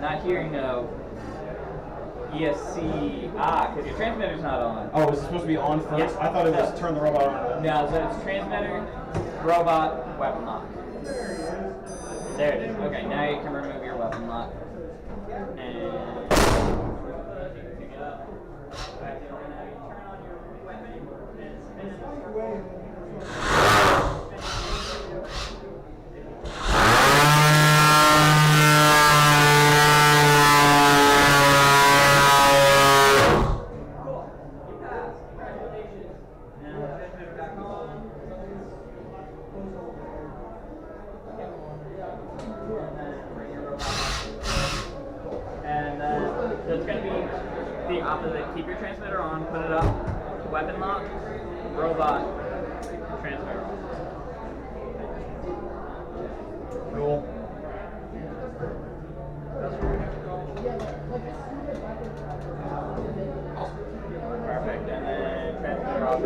not hearing ESC. Because your transmitter's not on. Oh, is it supposed to be on first? Yeah. I thought it was turn the robot on. No, so it's transmitter, robot, weapon lock. There it is. Okay, now you can remove your weapon lock. And pick it up. Now you turn on your weapon and spin it. Keep your transmitter on, put it up, weapon lock, robot, transmitter on. Cool. Perfect, and then transmitter off.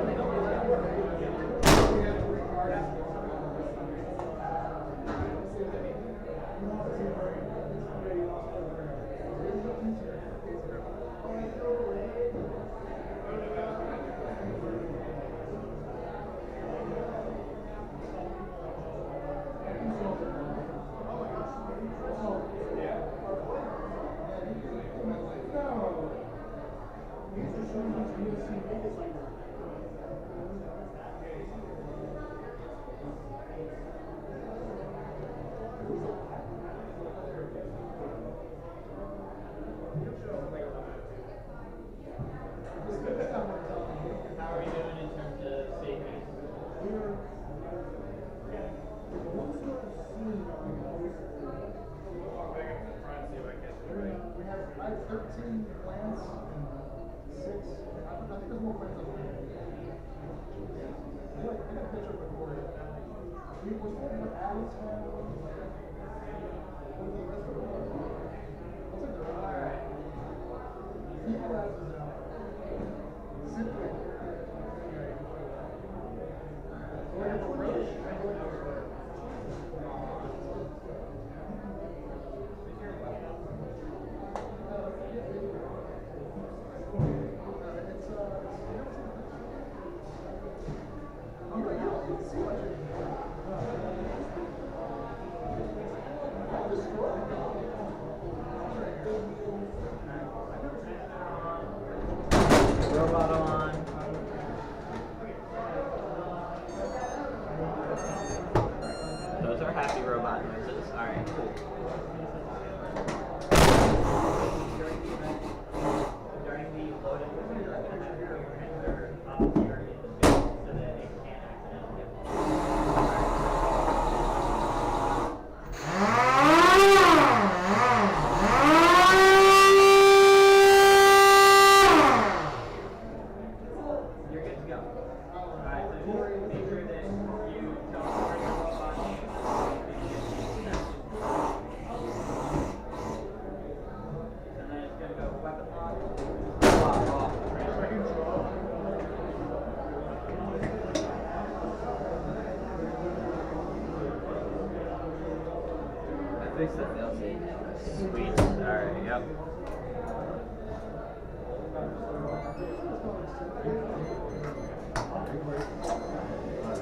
Sweet. Alright, yep.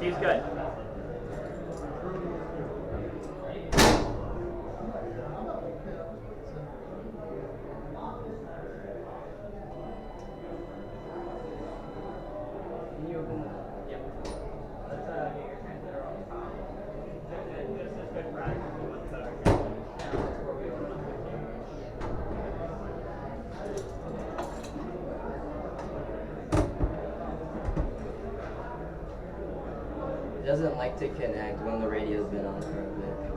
He's good. Doesn't like to connect when the radio's been on for a bit.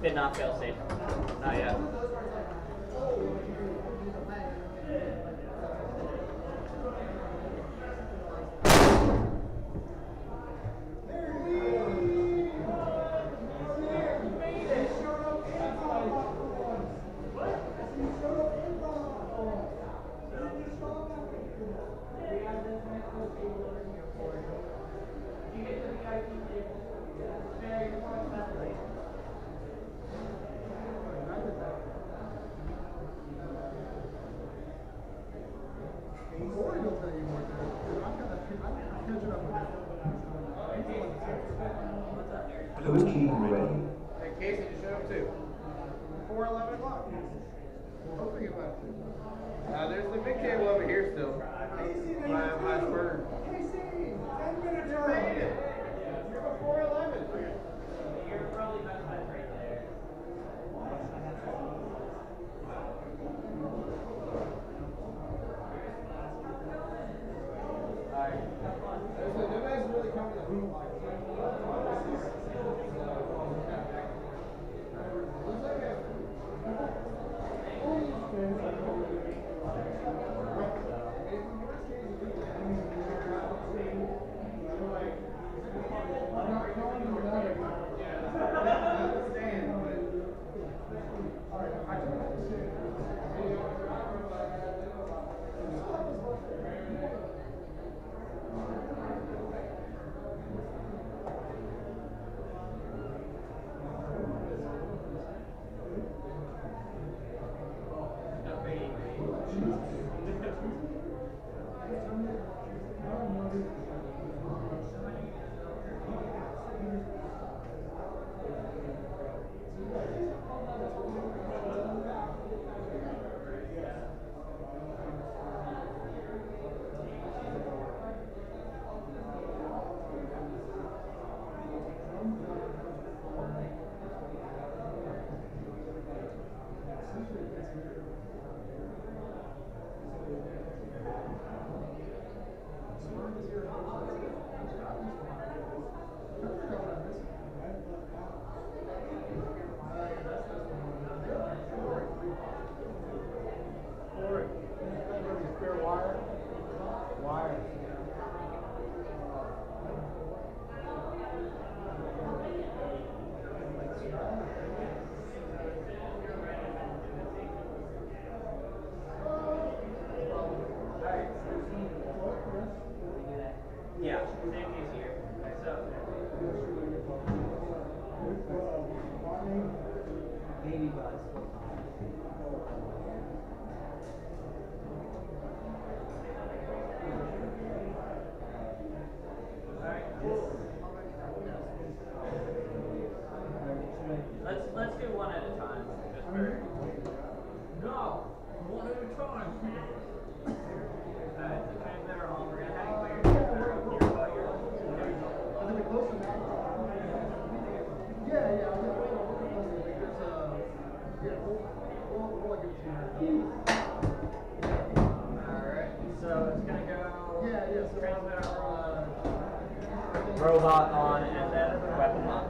Did not fail safe. Not yet. Blue team ready. Hey, Casey, you showed up too. Before 11 o'clock. Hoping you left too. There's the big table over here still. My Spurned. Casey, 10 minutes early. You're before 11. You're probably about right there. Alright. Nobody's really coming to the room like Yeah, same case here. So, Baby buzz. alright, cool. Let's do one at a time. Just for no, one at a time. Alright, the transmitter on. We're gonna have you put your transmitter up here by your. Alright, so it's gonna go transmitter on, robot on, and then weapon on.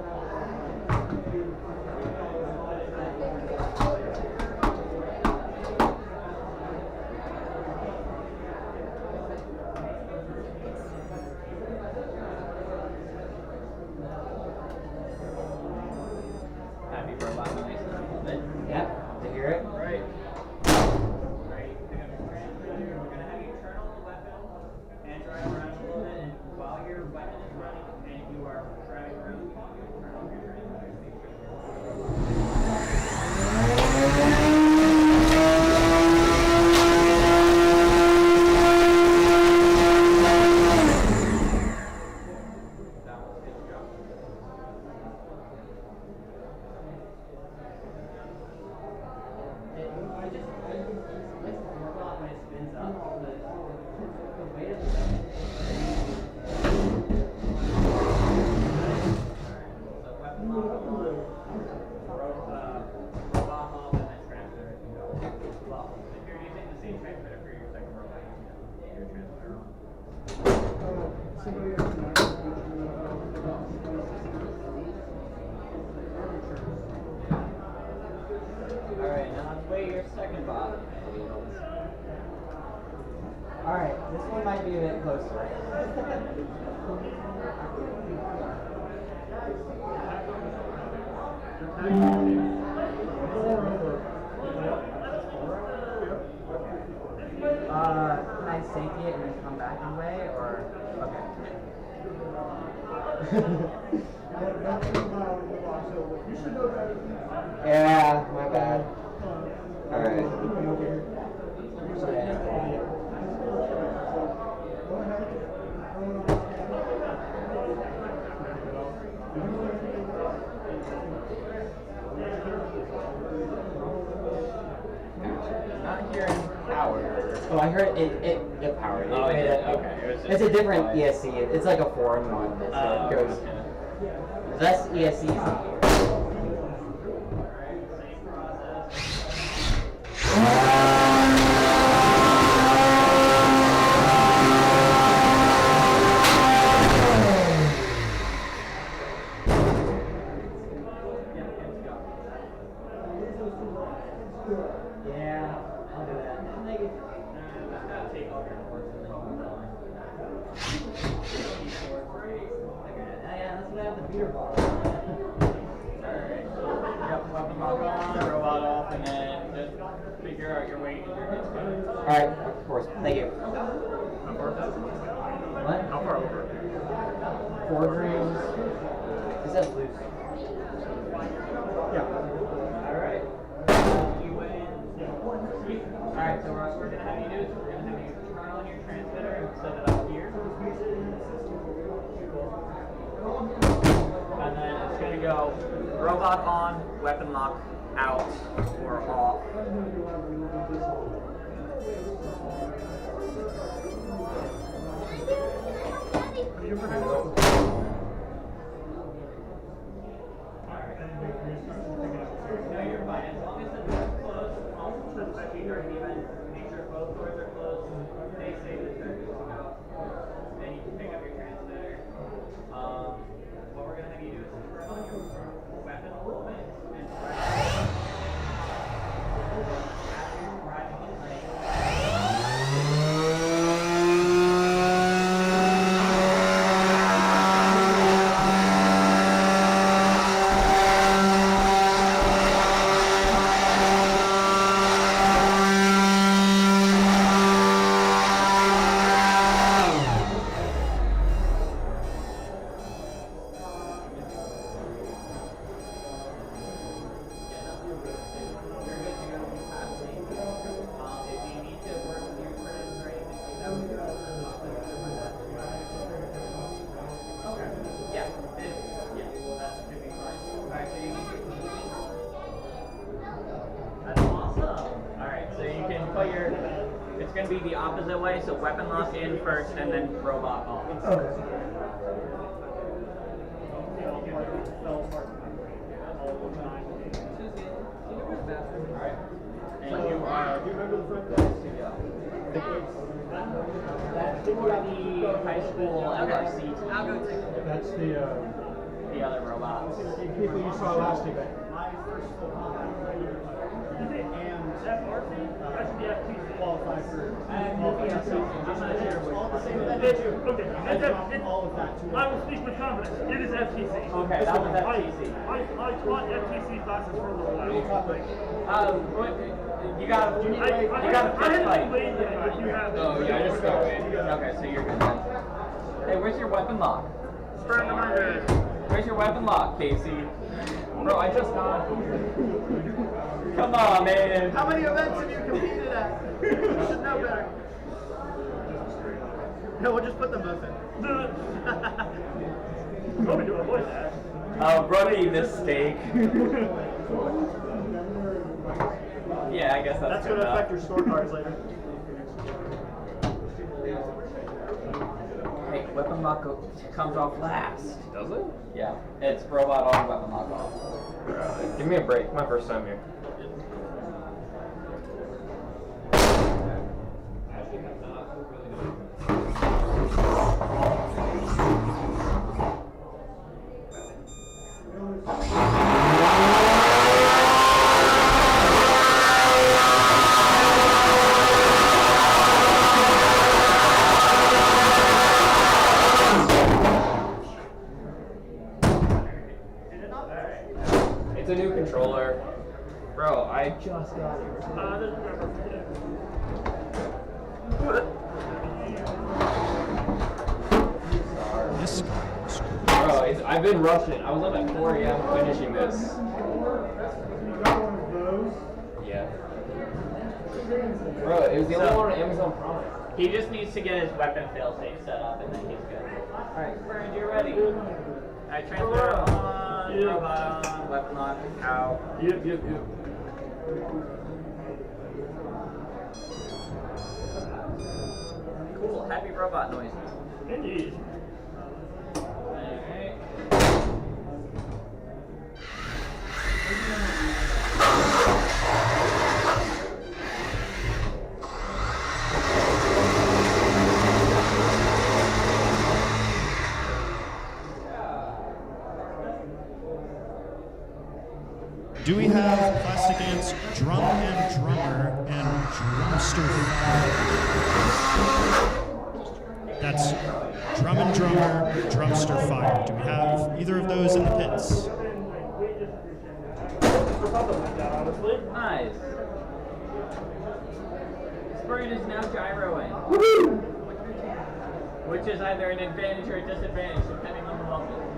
Happy robot noise. Love it. Yep, to hear it. Right. Right. Pick up your transmitter. We're gonna have you turn on the weapon and drive around a little bit. And while your weapon is running and you are driving around, you can turn off your transmitter. That was his job. I just like the robot when it spins up, but the weight of the Can I safety it and then come back and weigh, or okay? Yeah, my bad. Alright. Not hearing power. Oh, I heard it powered. Oh, it did? Okay. It's a different ESC. It's like a 4-in-1. So it goes less ESCs in here. Yeah, I'll do that. Yeah, that's what I have the beer bar. Alright. Yep, weapon lock on, robot off, and then just figure out your weight and your hit spin. Alright, of course. Thank you. What? How far over? 4 grams. Is that loose? Yeah. Alright. You win. Alright, so what we're going to have you do is we're going to have you turn on your transmitter and set it up here. And then it's going to go robot on, weapon lock out, or off. No, you're fine. As long as the door's closed, especially during the event, make sure both doors are closed. They say the turn is to go. Then you can pick up your transmitter. What we're going to have you do is turn on your weapon a little bit and try to It's going to be the opposite way, so weapon lock in first and then robot off. Okay. Alright. And you are... Do you remember the front desk? For the high school LRC team. I'll go take it. That's the other robots. people you saw last event. Qualify for all of that too. I will speak with confidence. It is FTC. Okay, that was FTC. I taught FTC classes for a little while. You got a fist fight. Oh, yeah, I just got it. Okay, so you're good then. Hey, where's your weapon lock? Spurned Reminder. Where's your weapon lock, Casey? Bro, I just got Come on, man. How many events have you competed at? You should know better. No, we'll just put them both in. Hoping to avoid that. Brody, mistake. Yeah, I guess That's going to affect your scorecards later. Hey, weapon lock comes off last. Does it? Yeah, it's robot on, weapon lock off. Give me a break. My first time here. It's It's a new controller. Bro, I just got here. There's remember. This Bro, I've been rushing. I was up at 4 a.m. finishing this. You got one of those. Yeah. Bro, it was the only one on Amazon Prime. He just needs to get his weapon failsafe set up, and then he's good. Alright, Spurned, you're ready. Alright, transfer on, robot on, weapon lock, out. Yep. Cool, happy robot noises. Indeed. Alright. Do we have Plastic Ants Drum and Drummer and Drumster Fire? That's Drum and Drummer, Drumster Fire. Do we have either of those in the pits? Honestly. Nice. Spurned is now gyroing. Which is either an advantage or a disadvantage, depending on the level.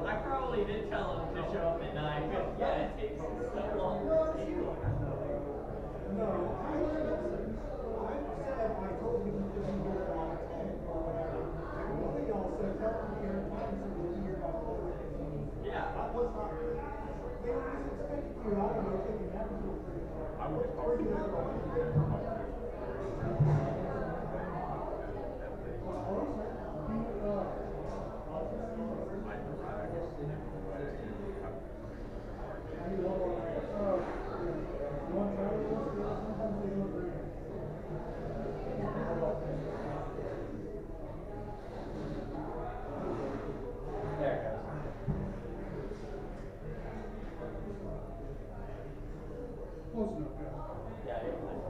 I probably did tell him to show up at 9, but yeah, it takes so long to see you. Yeah. There it goes. Close enough, Yeah, you're fine.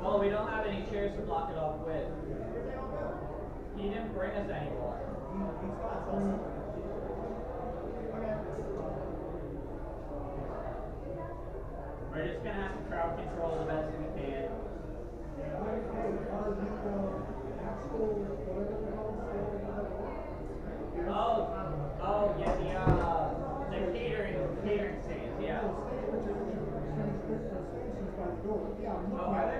Well, we don't have any chairs to block it off with. He didn't bring us anymore. We're just gonna have to crowd control the best we can. Oh, yeah, the catering stands, yeah. Oh, are they?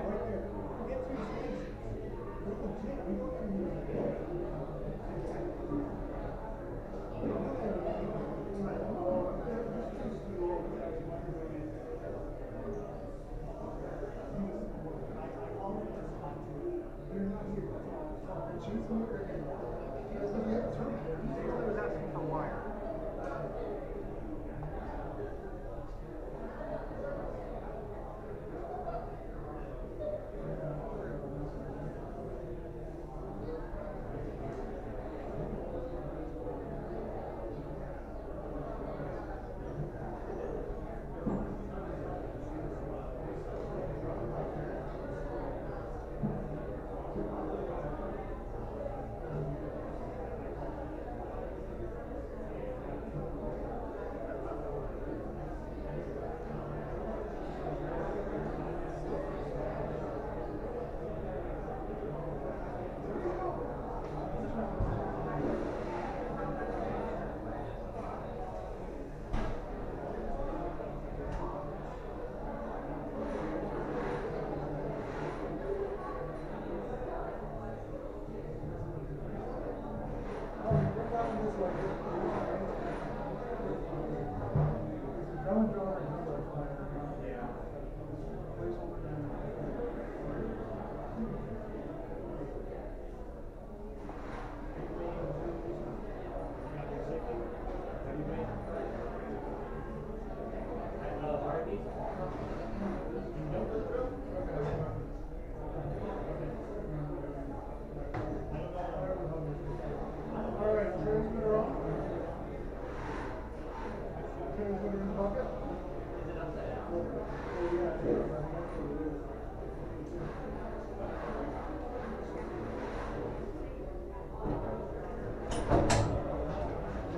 was asking for wire.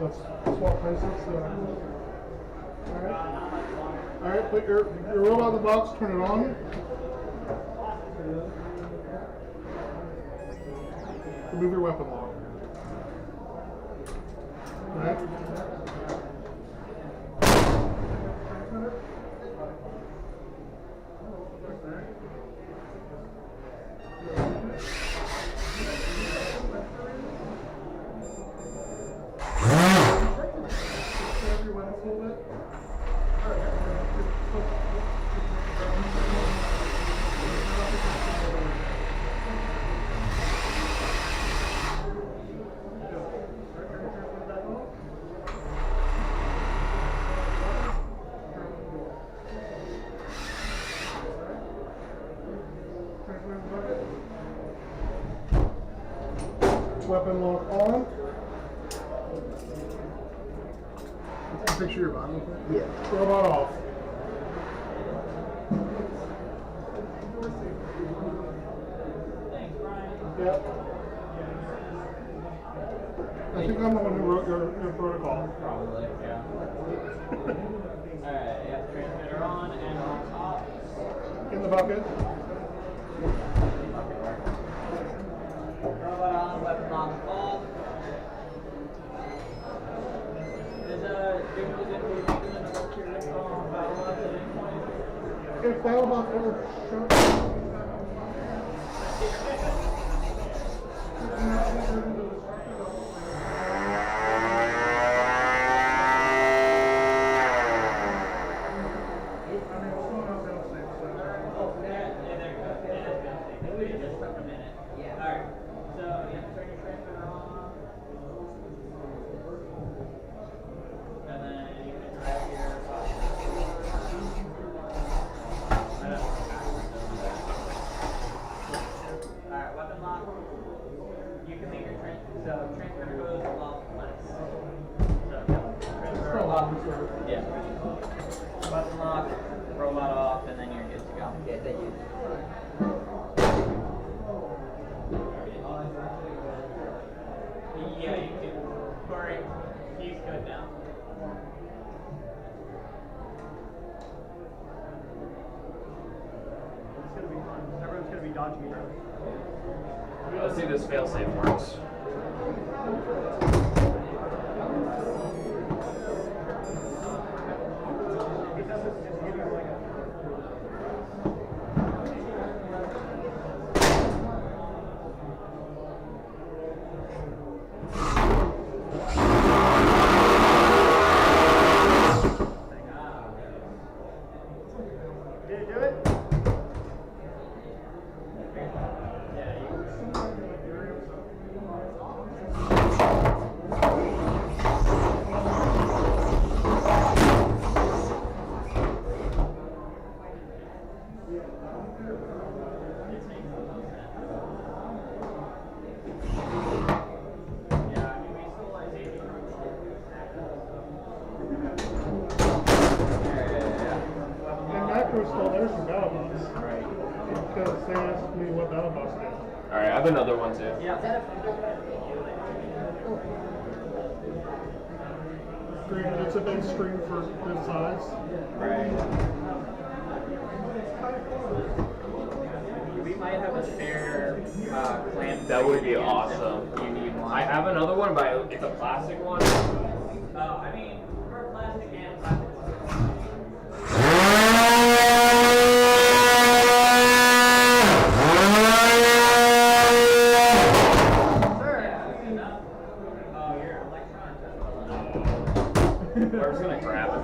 Let's swap places. Alright, put your robot in the box, turn it on. Remove your weapon lock. Alright. Weapon lock on. Picture your body. Yeah. Robot off. Yep. I think I'm the one who wrote your protocol. Probably, yeah. Alright, yeah, transmitter on and on top. In the bucket. Robot on, weapon lock off. Is Doomslug If Battlebot ever showed yeah. Button lock, robot off, and then you're good to go. Yeah, thank you. Yeah, you can. Corey, he's good now. It's gonna be fun. Everyone's gonna be dodging each other. Let's see if this failsafe works. Alright, I have another one too. Yeah. It's a big screen for good size. Right. We might have a spare clamp. That would be again, awesome. if you need one. I have another one, but it's a plastic one. I mean, for plastic and plastic. We're just gonna grab it.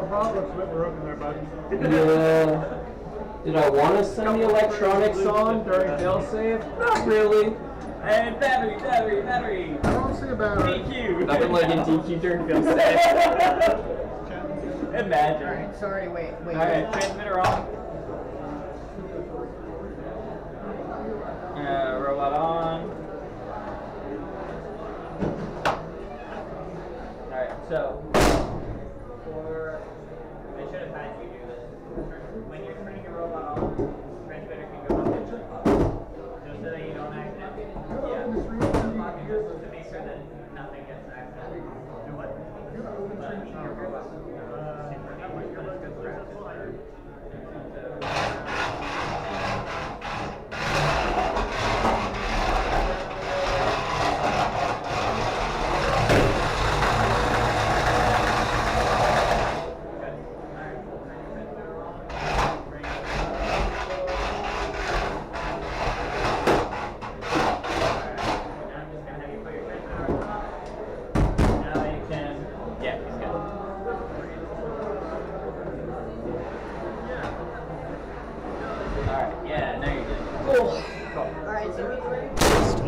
Rob looks a bit broken there, buddy. Yeah. Did I want to send the electronics on during failsafe? Not really. And battery. I don't see a battery. DQ. Nothing like a DQ during failsafe. Imagine. Alright, sorry, wait. Alright, transmitter on. Robot on. Alright, so I should have had you do this. When you're turning your robot on, transmitter can go up and just so that you don't accidentally. Yeah. To make sure that nothing gets accidental. Do what? Your robot.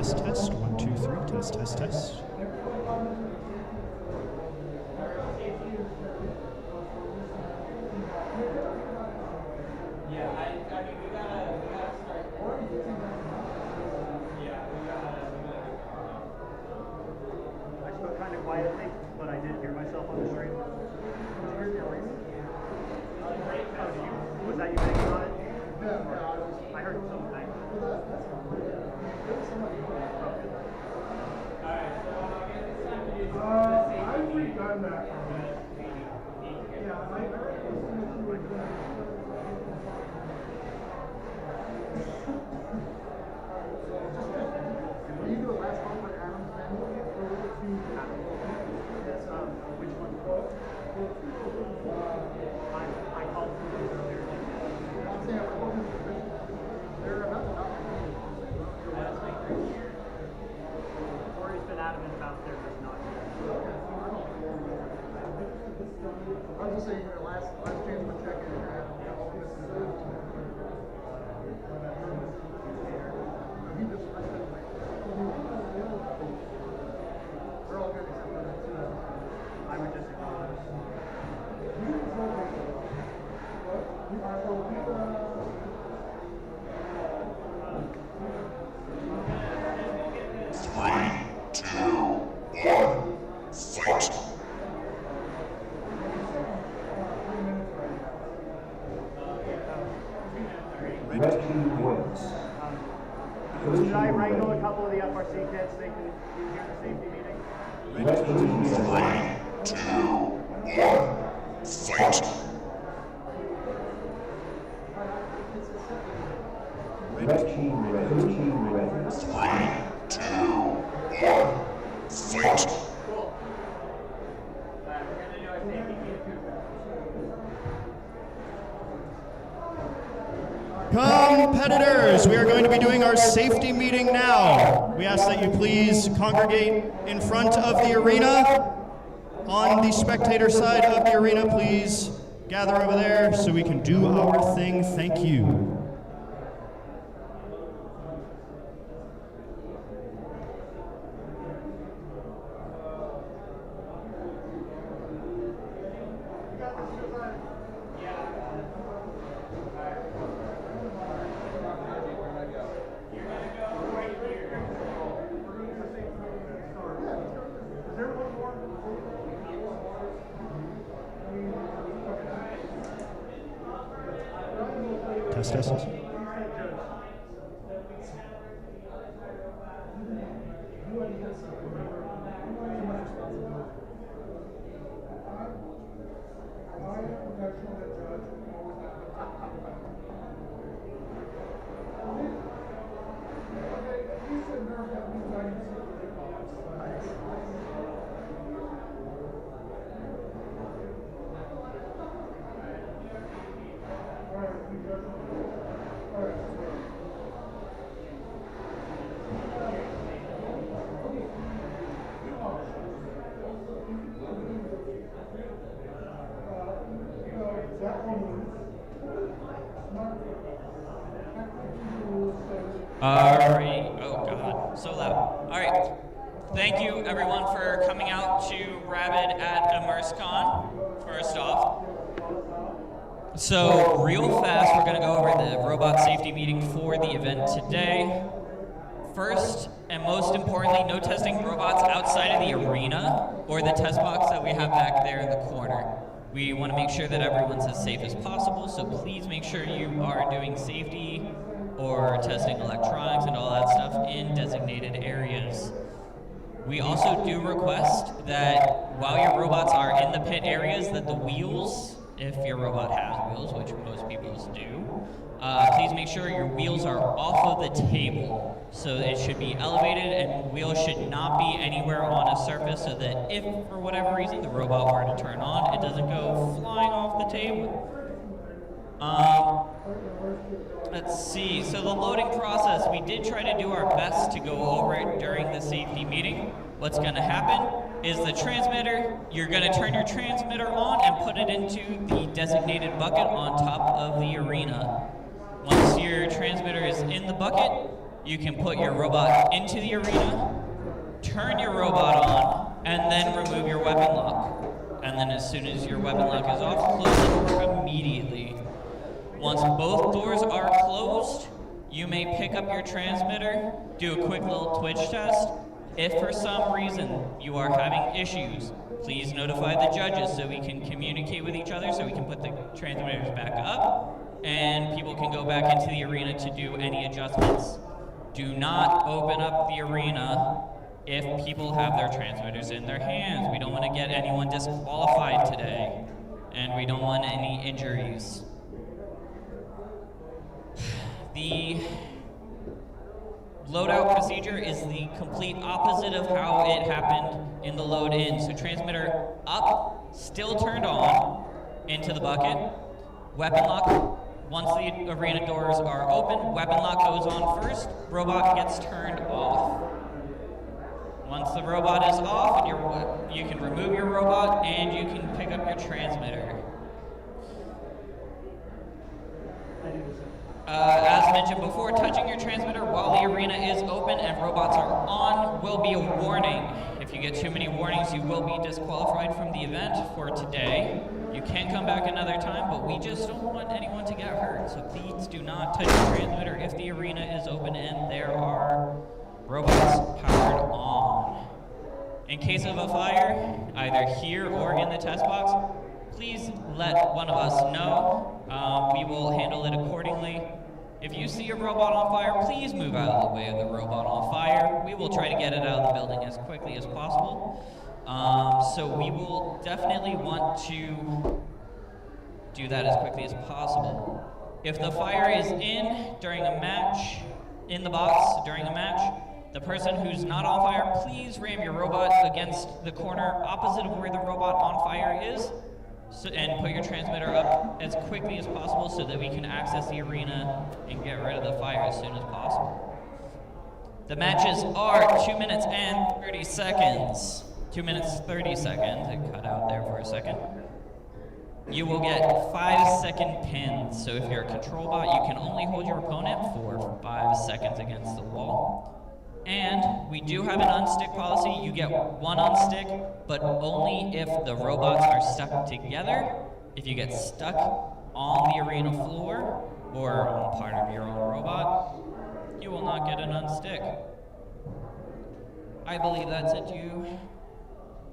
Test. 1, 2, 3. Test. Yeah, I mean, we gotta start. Yeah, we gotta I spoke kind of quietly, but I did hear myself on the stream. Was that you making on it? Yeah. I heard something. I've redone that for me. Yeah, I heard as soon as you were done. Will you do a last one for Adam's family? Or was it two? Yes, which one? I called for those earlier. I'm saying, what was the position? They're about to knock me. Corey's been adamant about there just not. I was just saying, your last chance for checking it out. He just they're all good except for that too. I would just ignore those. Red team wins. Should I wrangle a couple of the FRC kids? They can hear the safety meeting. Red team wins. 3, 2, 1, fight! Red team ready. Blue team ready. 3, 2, 1, fight! Competitors, we are going to be doing our safety meeting now. We ask that you please congregate in front of the arena. On the spectator side of the arena, please gather over there so we can do our thing. Thank you. Is there Test, test. Alright, oh god, so loud. Alright, thank you everyone for coming out to RABID at Immersecon, first off. So, real fast, we're going to go over the robot safety meeting for the event today. First, and most importantly, no testing robots outside of the arena or the test box that we have back there in the corner. We want to make sure that everyone's as safe as possible, so please make sure you are doing safety or testing electronics and all that stuff in designated areas. We also do request that while your robots are in the pit areas, that the wheels, if your robot has wheels, which most people's do, please make sure your wheels are off of the table. So it should be elevated and wheels should not be anywhere on a surface so that if, for whatever reason, the robot were to turn on, it doesn't go flying off the table. Let's see, so the loading process, we did try to do our best to go over it during the safety meeting. What's gonna happen is the transmitter, you're gonna turn your transmitter on and put it into the designated bucket on top of the arena. Once your transmitter is in the bucket, you can put your robot into the arena, turn your robot on, and then remove your weapon lock. And then as soon as your weapon lock is off, close the door immediately. Once both doors are closed, you may pick up your transmitter, do a quick little twitch test. If for some reason you are having issues, please notify the judges so we can communicate with each other so we can put the transmitters back up and people can go back into the arena to do any adjustments. Do not open up the arena if people have their transmitters in their hands. We don't want to get anyone disqualified today, and we don't want any injuries. The loadout procedure is the complete opposite of how it happened in the load in. So transmitter up, still turned on, into the bucket. Weapon lock, once the arena doors are open, weapon lock goes on first, robot gets turned off. Once the robot is off, and you can remove your robot and you can pick up your transmitter. As mentioned before, touching your transmitter while the arena is open and robots are on will be a warning. If you get too many warnings, you will be disqualified from the event for today. You can come back another time, but we just don't want anyone to get hurt. So please do not touch your transmitter if the arena is open and there are robots powered on. In case of a fire, either here or in the test box, please let one of us know. We will handle it accordingly. If you see a robot on fire, please move out of the way of the robot on fire. We will try to get it out of the building as quickly as possible. So we will definitely want to do that as quickly as possible. If the fire is in during a match, in the box during a match, the person who's not on fire, please ram your robot against the corner opposite of where the robot on fire is. So, and put your transmitter up as quickly as possible so that we can access the arena and get rid of the fire as soon as possible. The matches are 2 minutes and 30 seconds. 2 minutes, 30 seconds. It cut out there for a second. You will get 5-second pins. So if you're a control bot, you can only hold your opponent for 5 seconds against the wall. And we do have an unstick policy. You get one unstick, but only if the robots are stuck together. If you get stuck on the arena floor or on part of your own robot, you will not get an unstick. I believe that's it. Do you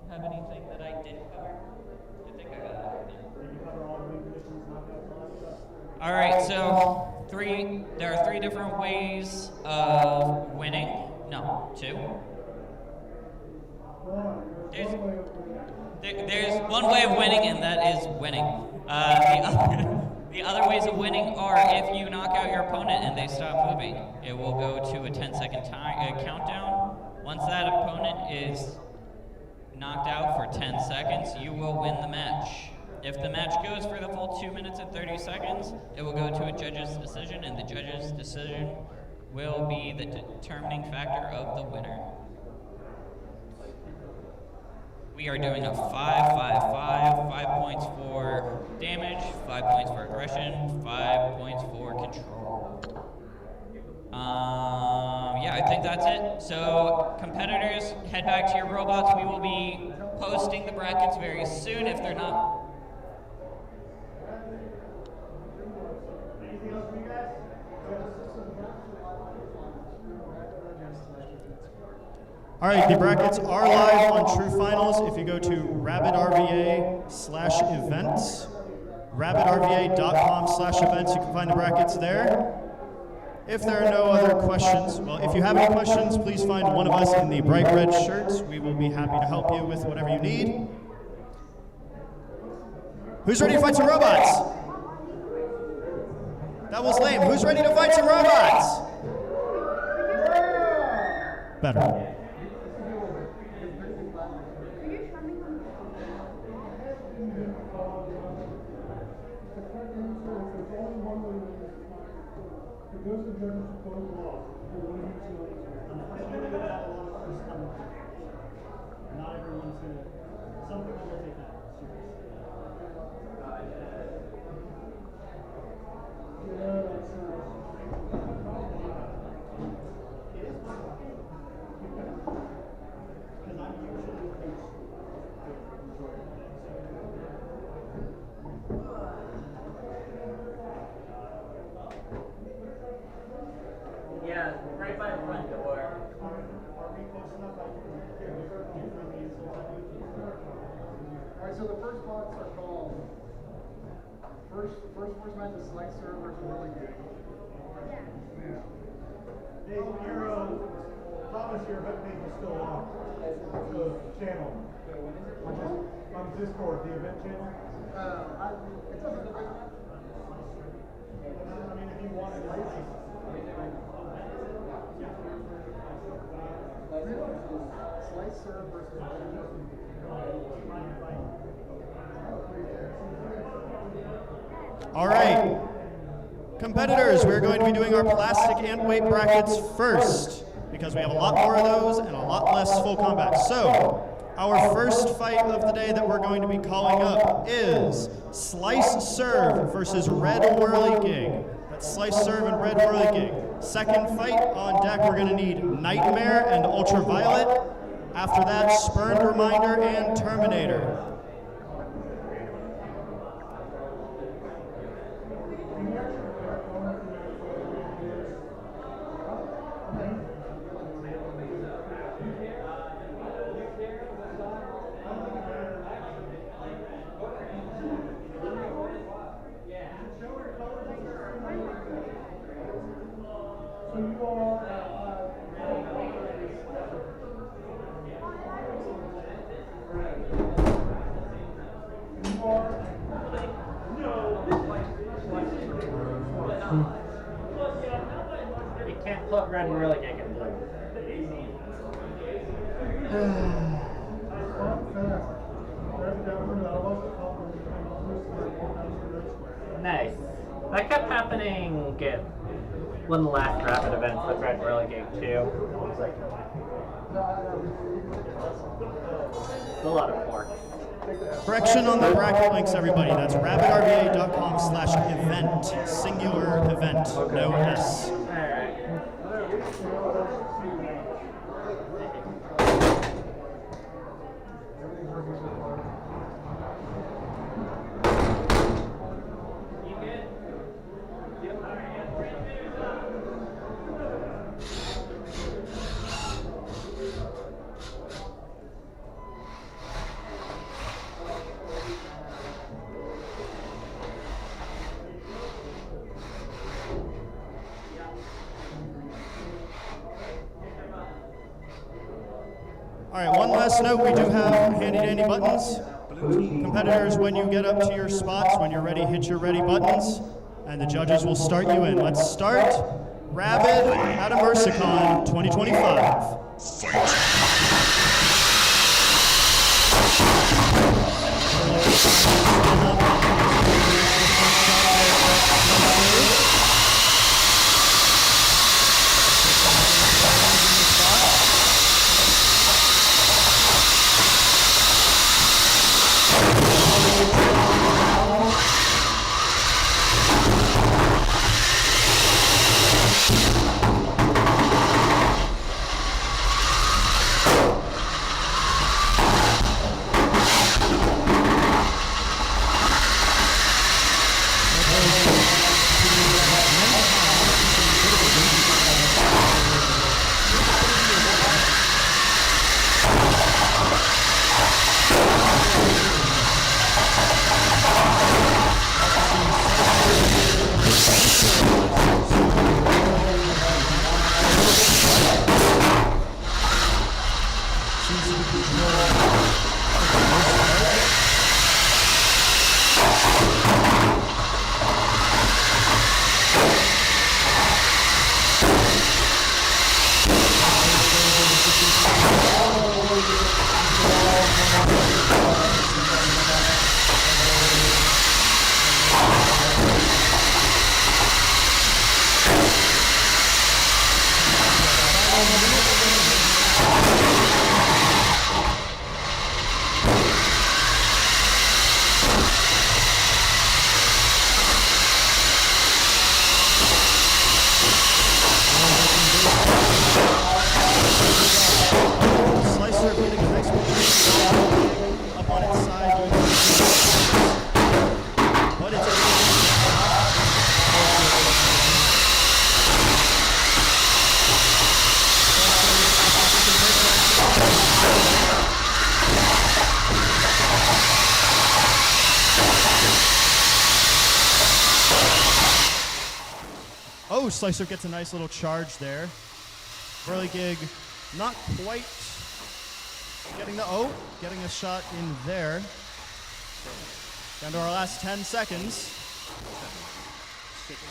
have anything that I didn't cover? I think I got everything. All right, so there are 3 different ways of winning. No, 2. There's one way of winning, and that is winning. The other ways of winning are if you knock out your opponent and they stop moving. It will go to a 10-second countdown. Once that opponent is knocked out for 10 seconds, you will win the match. If the match goes for the full 2 minutes and 30 seconds, it will go to a judge's decision, and the judge's decision will be the determining factor of the winner. We are doing a 5-5-5, 5 points for damage, 5 points for aggression, 5 points for control. Yeah, I think that's it. So competitors, head back to your robots. We will be posting the brackets very soon if they're not. Anything else for you guys? All right, the brackets are live on True Finals. If you go to rabidrva/events, rabidrva.com/events, you can find the brackets there. If there are no other questions, well, if you have any questions, please find one of us in the bright red shirts. We will be happy to help you with whatever you need. Who's ready to fight some robots? That was lame. Who's ready to fight some robots? Better. Not everyone's gonna. Some people will take that seriously. Yeah, right by the front door. Alright, so the first bots are called first match is Slicer versus Whirly Gig. Yeah. Hey, your Thomas, your web page is still on the channel. On Discord, the event channel. It doesn't. I mean, if you wanted to. Slicer versus All right. Competitors, we're going to be doing our plastic antweight brackets first because we have a lot more of those and a lot less full combat. So, our first fight of the day that we're going to be calling up is Slice Serve versus Red Whirly Gig. That's Slice Serve and Red Whirly Gig. Second fight on deck, we're going to need Nightmare and Ultraviolet. After that, Spurned Reminder and Terminator. You can't put Red Whirly Gig in blue. Nice. That kept happening when the last rapid events with Red Whirly Gig too. It was like a lot of forks. Correction on the bracket links, everybody. That's rabidrva.com/event. Singular event. No S. Alright. last note, we do have handy-dandy buttons. Competitors, when you get up to your spots, when you're ready, hit your ready buttons, and the judges will start you in. Let's start RABID at Immersecon 2025. Oh, Slicer gets a nice little charge there. Whirly Gig not quite getting getting a shot in there. Down to our last 10 seconds. 6, 5,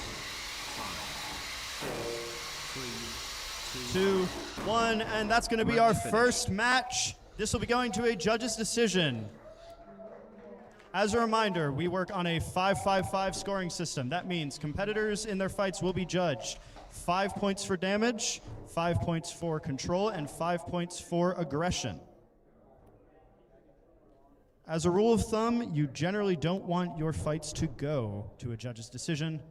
4, 3, 2, 1, and that's going to be our first match. This will be going to a judge's decision. As a reminder, we work on a 5-5-5 scoring system. That means competitors in their fights will be judged 5 points for damage, 5 points for control, and 5 points for aggression. As a rule of thumb, you generally don't want your fights to go to a judge's decision,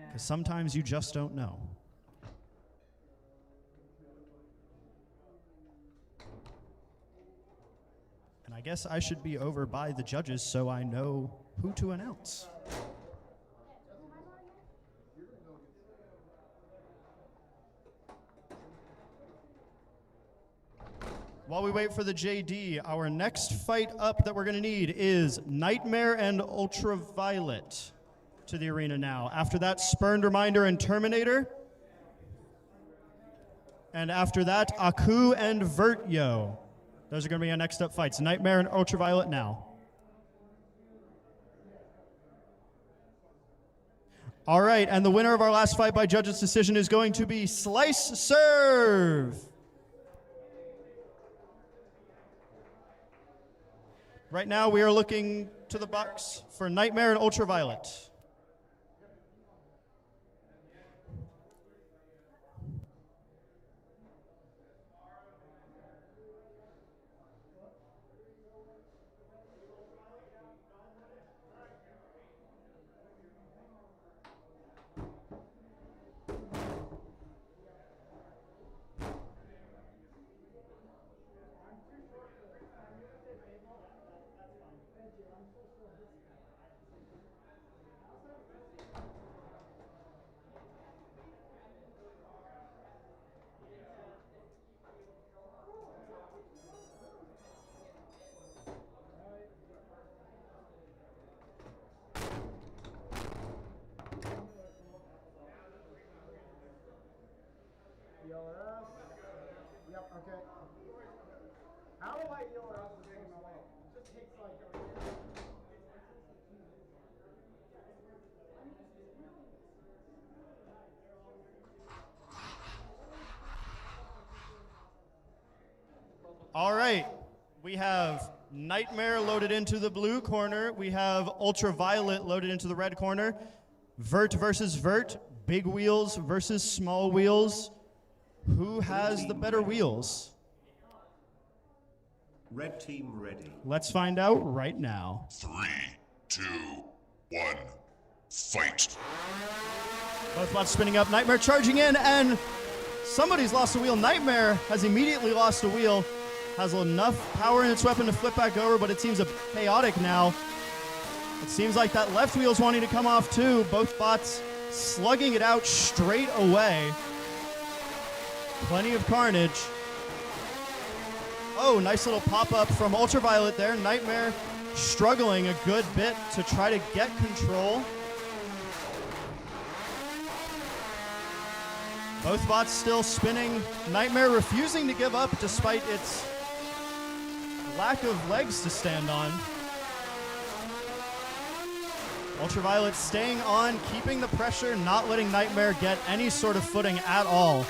because sometimes you just don't know. And I guess I should be over by the judges so I know who to announce. While we wait for the JD, our next fight up that we're going to need is Nightmare and Ultraviolet to the arena now. After that, Spurned Reminder and Terminator. And after that, Aku and Vert Yo. Those are going to be our next up fights. Nightmare and Ultraviolet now. All right, and the winner of our last fight by judge's decision is going to be Slice Serve. Right now, we are looking to the box for Nightmare and Ultraviolet. We have Nightmare loaded into the blue corner. We have Ultraviolet loaded into the red corner. Vert versus Vert. Big wheels versus small wheels. Who has the better wheels? Red team ready. Let's find out right now. 3, 2, 1, fight. Both bots spinning up. Nightmare charging in, and somebody's lost a wheel. Nightmare has immediately lost a wheel. Has enough power in its weapon to flip back over, but it seems chaotic now. It seems like that left wheel's wanting to come off too. Both bots slugging it out straight away. Plenty of carnage. Oh, nice little pop-up from Ultraviolet there. Nightmare struggling a good bit to try to get control. Both bots still spinning. Nightmare refusing to give up despite its lack of legs to stand on. Ultraviolet staying on, keeping the pressure, not letting Nightmare get any sort of footing at all.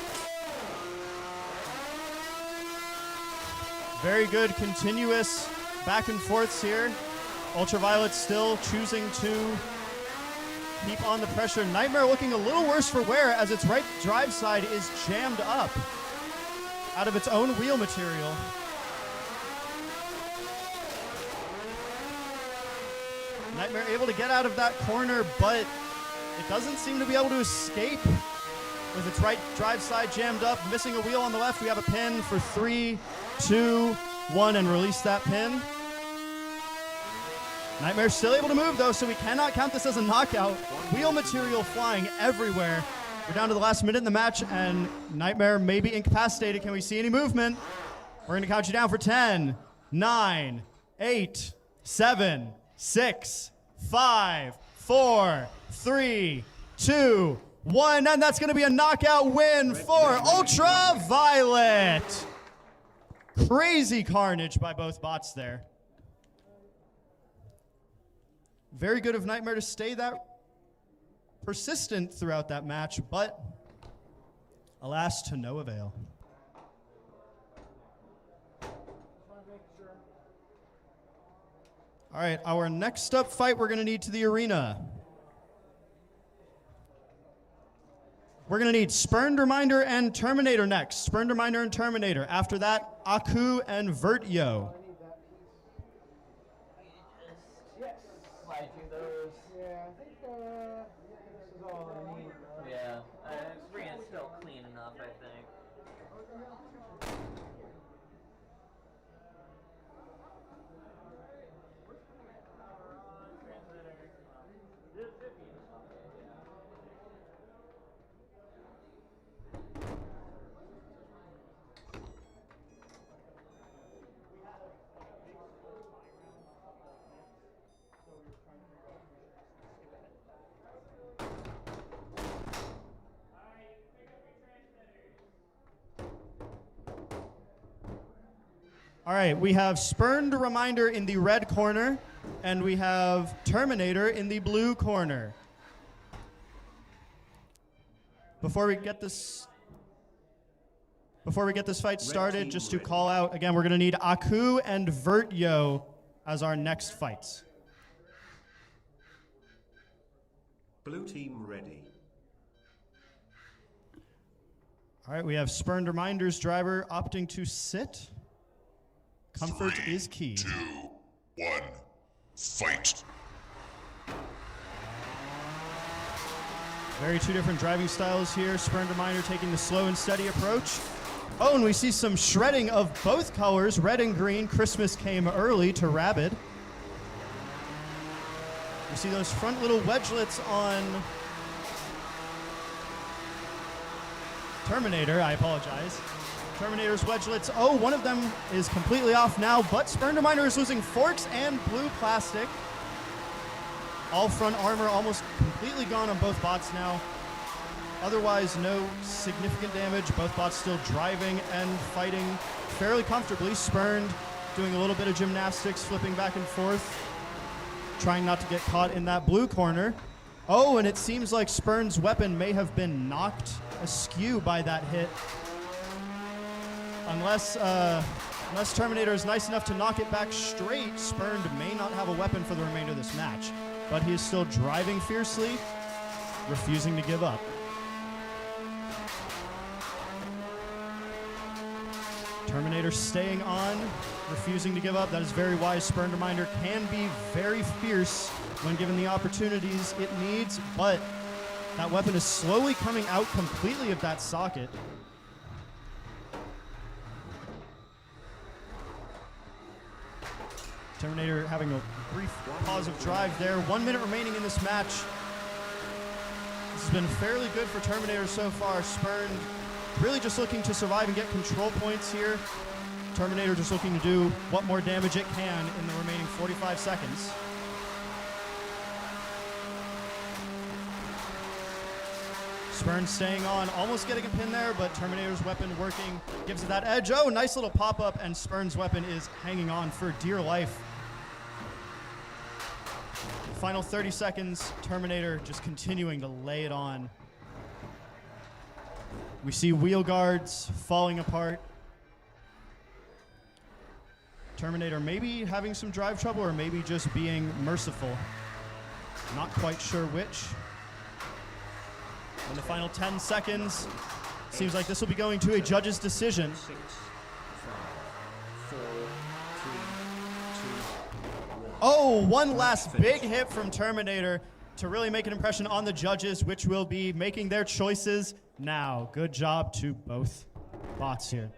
Very good continuous back and forths here. Ultraviolet still choosing to keep on the pressure. Nightmare looking a little worse for wear as its right drive side is jammed up out of its own wheel material. Nightmare able to get out of that corner, but it doesn't seem to be able to escape with its right drive side jammed up, missing a wheel on the left. We have a pin for 3, 2, 1, and release that pin. Nightmare's still able to move though, so we cannot count this as a knockout. Wheel material flying everywhere. We're down to the last minute in the match, and Nightmare may be incapacitated. Can we see any movement? We're gonna count you down for 10, 9, 8, 7, 6, 5, 4, 3, 2, 1, and that's gonna be a knockout win for Ultraviolet. Crazy carnage by both bots there. Very good of Nightmare to stay that persistent throughout that match, but alas, to no avail. All right, our next up fight we're going to need to the arena. We're going to need Spurned Reminder and Terminator next. Spurned Reminder and Terminator. After that, Aku and Vert Yo. Yeah, I think this is all I need. Yeah, Brian's still clean enough, I think. All right, we have Spurned Reminder in the red corner, and we have Terminator in the blue corner. Before we get this fight started, just to call out, again, we're gonna need Aku and Vert Yo as our next fights. Blue team ready. All right, we have Spurned Reminder's driver opting to sit. Comfort 3, is key. 2, 1, fight. Very two different driving styles here. Spurned Reminder taking the slow and steady approach. Oh, and we see some shredding of both colors, red and green. Christmas came early to RABID. You see those front little wedgelets on Terminator, I apologize. Terminator's wedgelets. Oh, one of them is completely off now, but Spurned Reminder is losing forks and blue plastic. All front armor almost completely gone on both bots now. Otherwise, no significant damage. Both bots still driving and fighting fairly comfortably. Spurned doing a little bit of gymnastics, flipping back and forth, trying not to get caught in that blue corner. Oh, and it seems like Spurned's weapon may have been knocked askew by that hit. Unless Unless Terminator is nice enough to knock it back straight, Spurned may not have a weapon for the remainder of this match. But he is still driving fiercely, refusing to give up. Terminator staying on, refusing to give up. That is very wise. Spurned Reminder can be very fierce when given the opportunities it needs, but that weapon is slowly coming out completely of that socket. Terminator having a brief pause of drive there. 1 minute remaining in this match. This has been fairly good for Terminator so far. Spurned really just looking to survive and get control points here. Terminator just looking to do what more damage it can in the remaining 45 seconds. Spurned staying on, almost getting a pin there, but Terminator's weapon working, gives it that edge. Oh, nice little pop-up, and Spurned's weapon is hanging on for dear life. Final 30 seconds, Terminator just continuing to lay it on. We see wheel guards falling apart. Terminator maybe having some drive trouble or maybe just being merciful. Not quite sure which. In the final 10 seconds, seems like this will be going to a judge's decision. 6, 5, 4, 3, 2, 1. Oh, one last big hit from Terminator to really make an impression on the judges, which will be making their choices now. Good job to both bots here.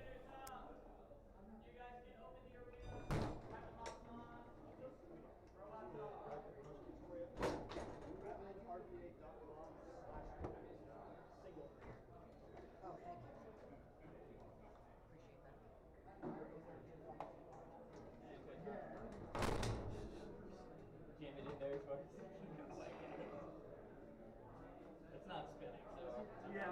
It's not spinning, so yeah.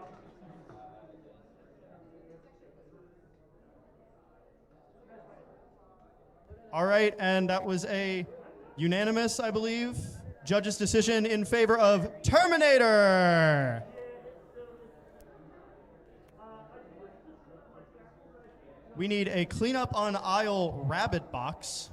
All right, and that was a unanimous, I believe, judge's decision in favor of Terminator. We need a cleanup on aisle RABID box.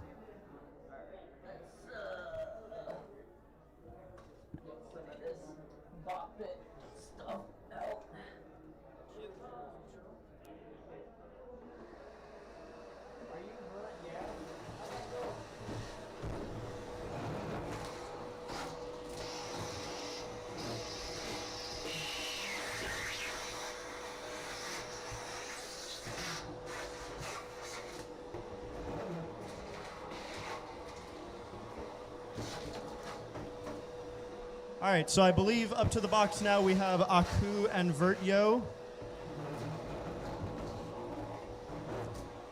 All right, so I believe up to the box now we have Aku and Vert Yo.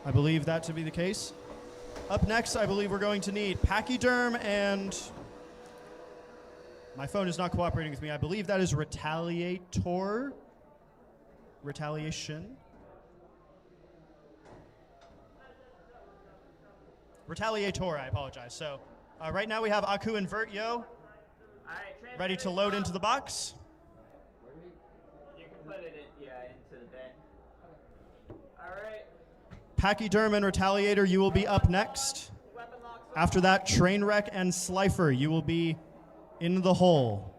I believe that to be the case. Up next, I believe we're going to need Pachyerm and... My phone is not cooperating with me. I believe that is Retaliator. Retaliation. Retaliator, I apologize. So right now we have Aku and Vert Yo. Ready to load into the box. You can put it in, into the bin. Alright. Pachyerm and Retaliator, you will be up next. After that, Trainwreck and Slifer, you will be in the hole.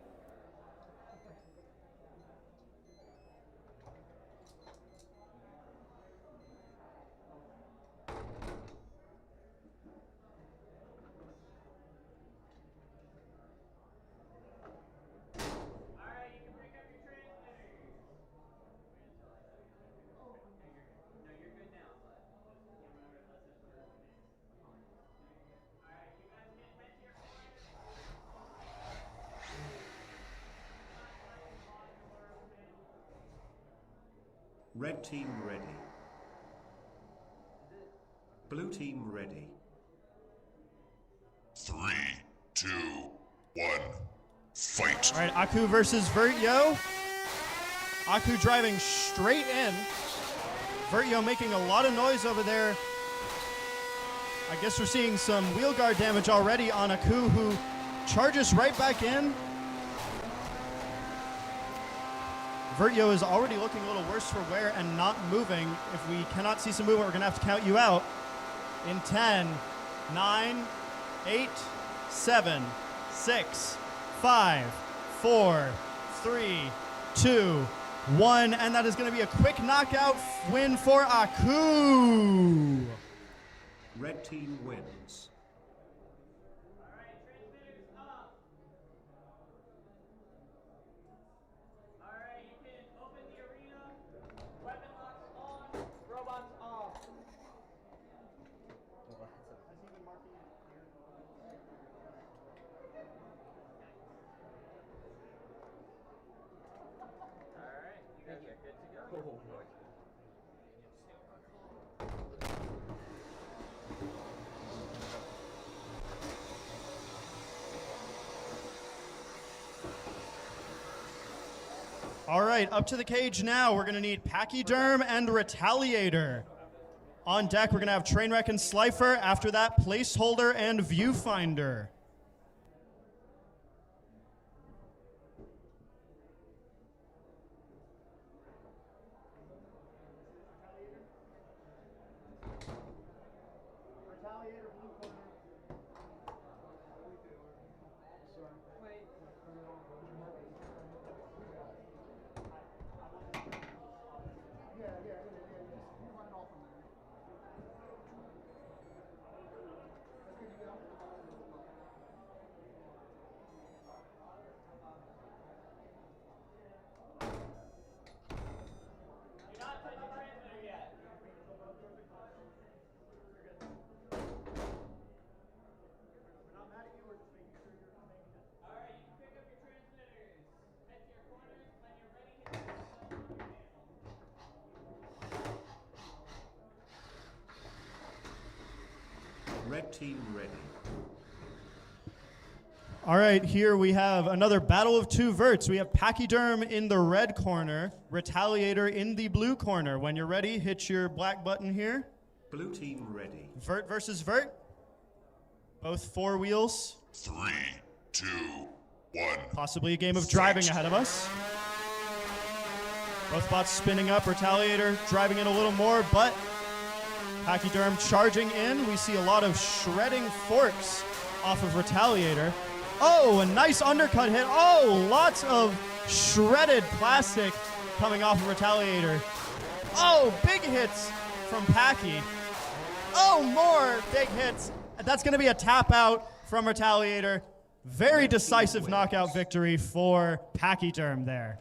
Red team ready. Blue team ready. 3, 2, 1, fight. All right, Aku versus Vert Yo. Aku driving straight in. Vert Yo making a lot of noise over there. I guess we're seeing some wheel guard damage already on Aku, who charges right back in. Vert Yo is already looking a little worse for wear and not moving. If we cannot see some movement, we're going to have to count you out. in 10, 9, 8, 7, 6, 5, 4, 3, 2, 1, and that is going to be a quick knockout win for Aku. Red team wins. Alright, you can open the arena. Weapon locks on, robots off. Alright, you guys are good to go. All right, up to the cage now. We're going to need Pachyerm and Retaliator. On deck, we're going to have Trainwreck and Slifer. After that, Placeholder and Viewfinder. Red team ready. All right, here we have another battle of two verts. We have Pachyerm in the red corner, Retaliator in the blue corner. When you're ready, hit your black button here. Blue team ready. Vert versus Vert. Both four wheels. 3, 2, 1. Possibly a game of driving ahead of us. Both bots spinning up, Retaliator driving in a little more, but Pachyerm charging in. We see a lot of shredding forks off of Retaliator. Oh, a nice undercut hit. Oh, lots of shredded plastic coming off of Retaliator. Oh, big hits from Packy. Oh, more big hits. That's going to be a tap out from Retaliator. Very decisive knockout victory for Pachyerm there.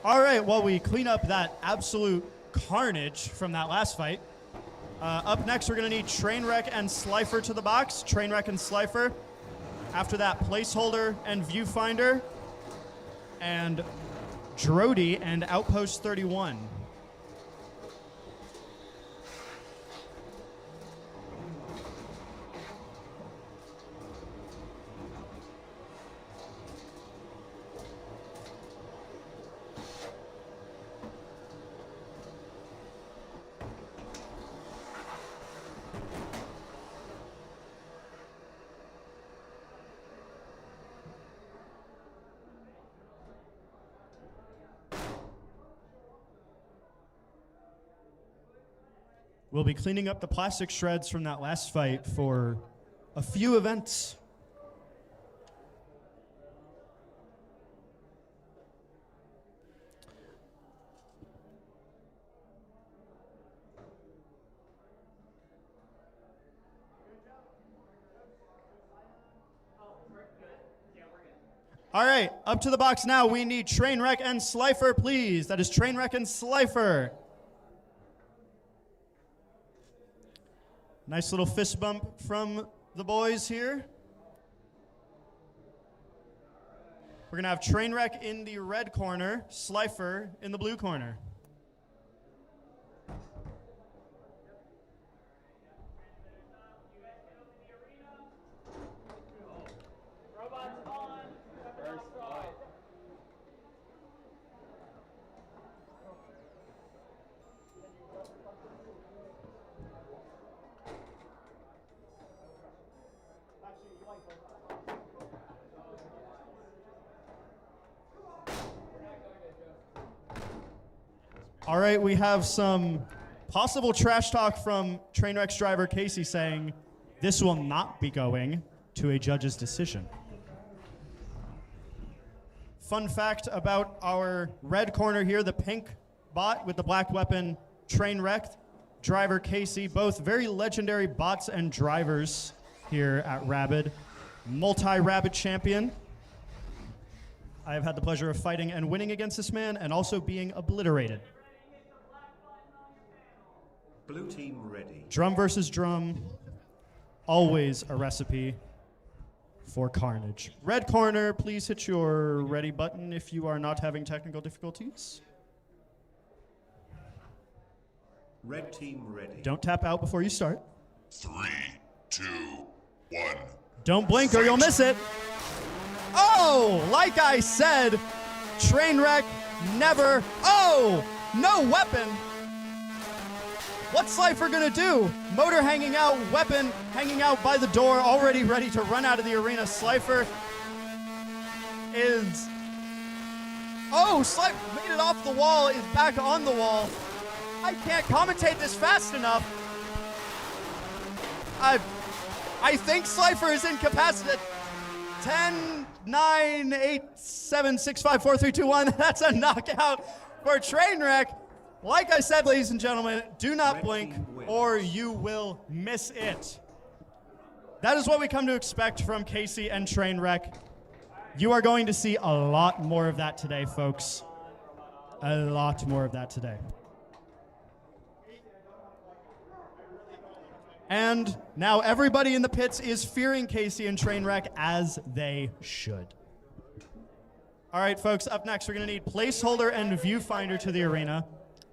All right, well, we clean up that absolute carnage from that last fight. Up next, we're going to need Trainwreck and Slifer to the box. Trainwreck and Slifer. After that, Placeholder and Viewfinder. And Drody and Outpost 31. We'll be cleaning up the plastic shreds from that last fight for a few events. All right, up to the box now. We need Trainwreck and Slifer, please. That is Trainwreck and Slifer. Nice little fist bump from the boys here. We're going to have Trainwreck in the red corner, Slifer in the blue corner. All right, we have some possible trash talk from Trainwreck's driver Casey saying this will not be going to a judge's decision. Fun fact about our red corner here, the pink bot with the black weapon, Trainwreck, driver Casey, both very legendary bots and drivers here at RABID. Multi-RABID champion. I have had the pleasure of fighting and winning against this man and also being obliterated. Blue team ready. Drum versus drum, always a recipe for carnage. Red corner, please hit your ready button if you are not having technical difficulties. Red team ready. Don't tap out before you start. 3, 2, 1. Don't blink or you'll miss it. Oh, like I said, Trainwreck never. Oh, no weapon. What's Slifer gonna do? Motor hanging out, weapon hanging out by the door, already ready to run out of the arena. Slifer is... Oh, Slifer made it off the wall, is back on the wall. I can't commentate this fast enough. I think Slifer is incapacitated. 10, 9, 8, 7, 6, 5, 4, 3, 2, 1. That's a knockout for Trainwreck. Like I said, ladies and gentlemen, do not blink or you will miss it. That is what we come to expect from Casey and Trainwreck. You are going to see a lot more of that today, folks. A lot more of that today. And now everybody in the pits is fearing Casey and Trainwreck, as they should. All right, folks, up next, we're going to need Placeholder and Viewfinder to the arena.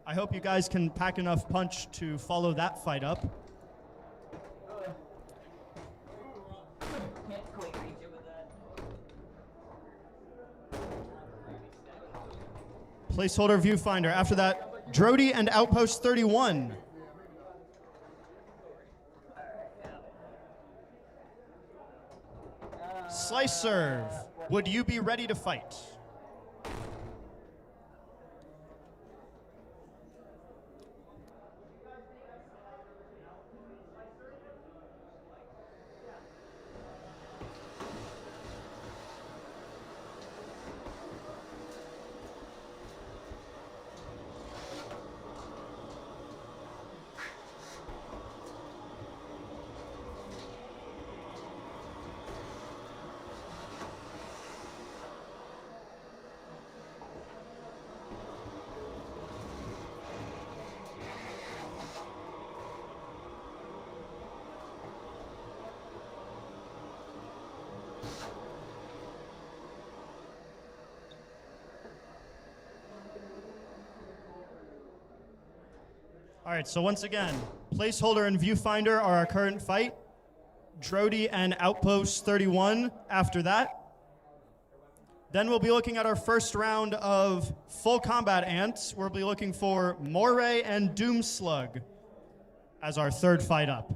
I hope you guys can pack enough punch to follow that fight up. Placeholder, Viewfinder. After that, Drody and Outpost 31. Slice serve. Would you be ready to fight? All right, so once again, Placeholder and Viewfinder are our current fight. Drody and Outpost 31 after that. Then we'll be looking at our first round of full combat ants. We'll be looking for Moray and Doomslug as our third fight up.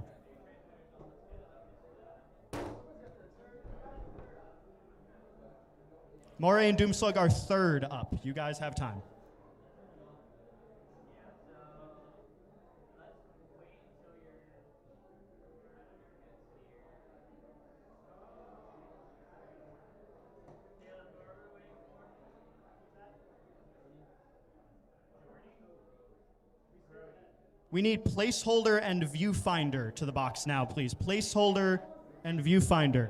Moray and Doomslug are third up. You guys have time. We need Placeholder and Viewfinder to the box now, please. Placeholder and Viewfinder.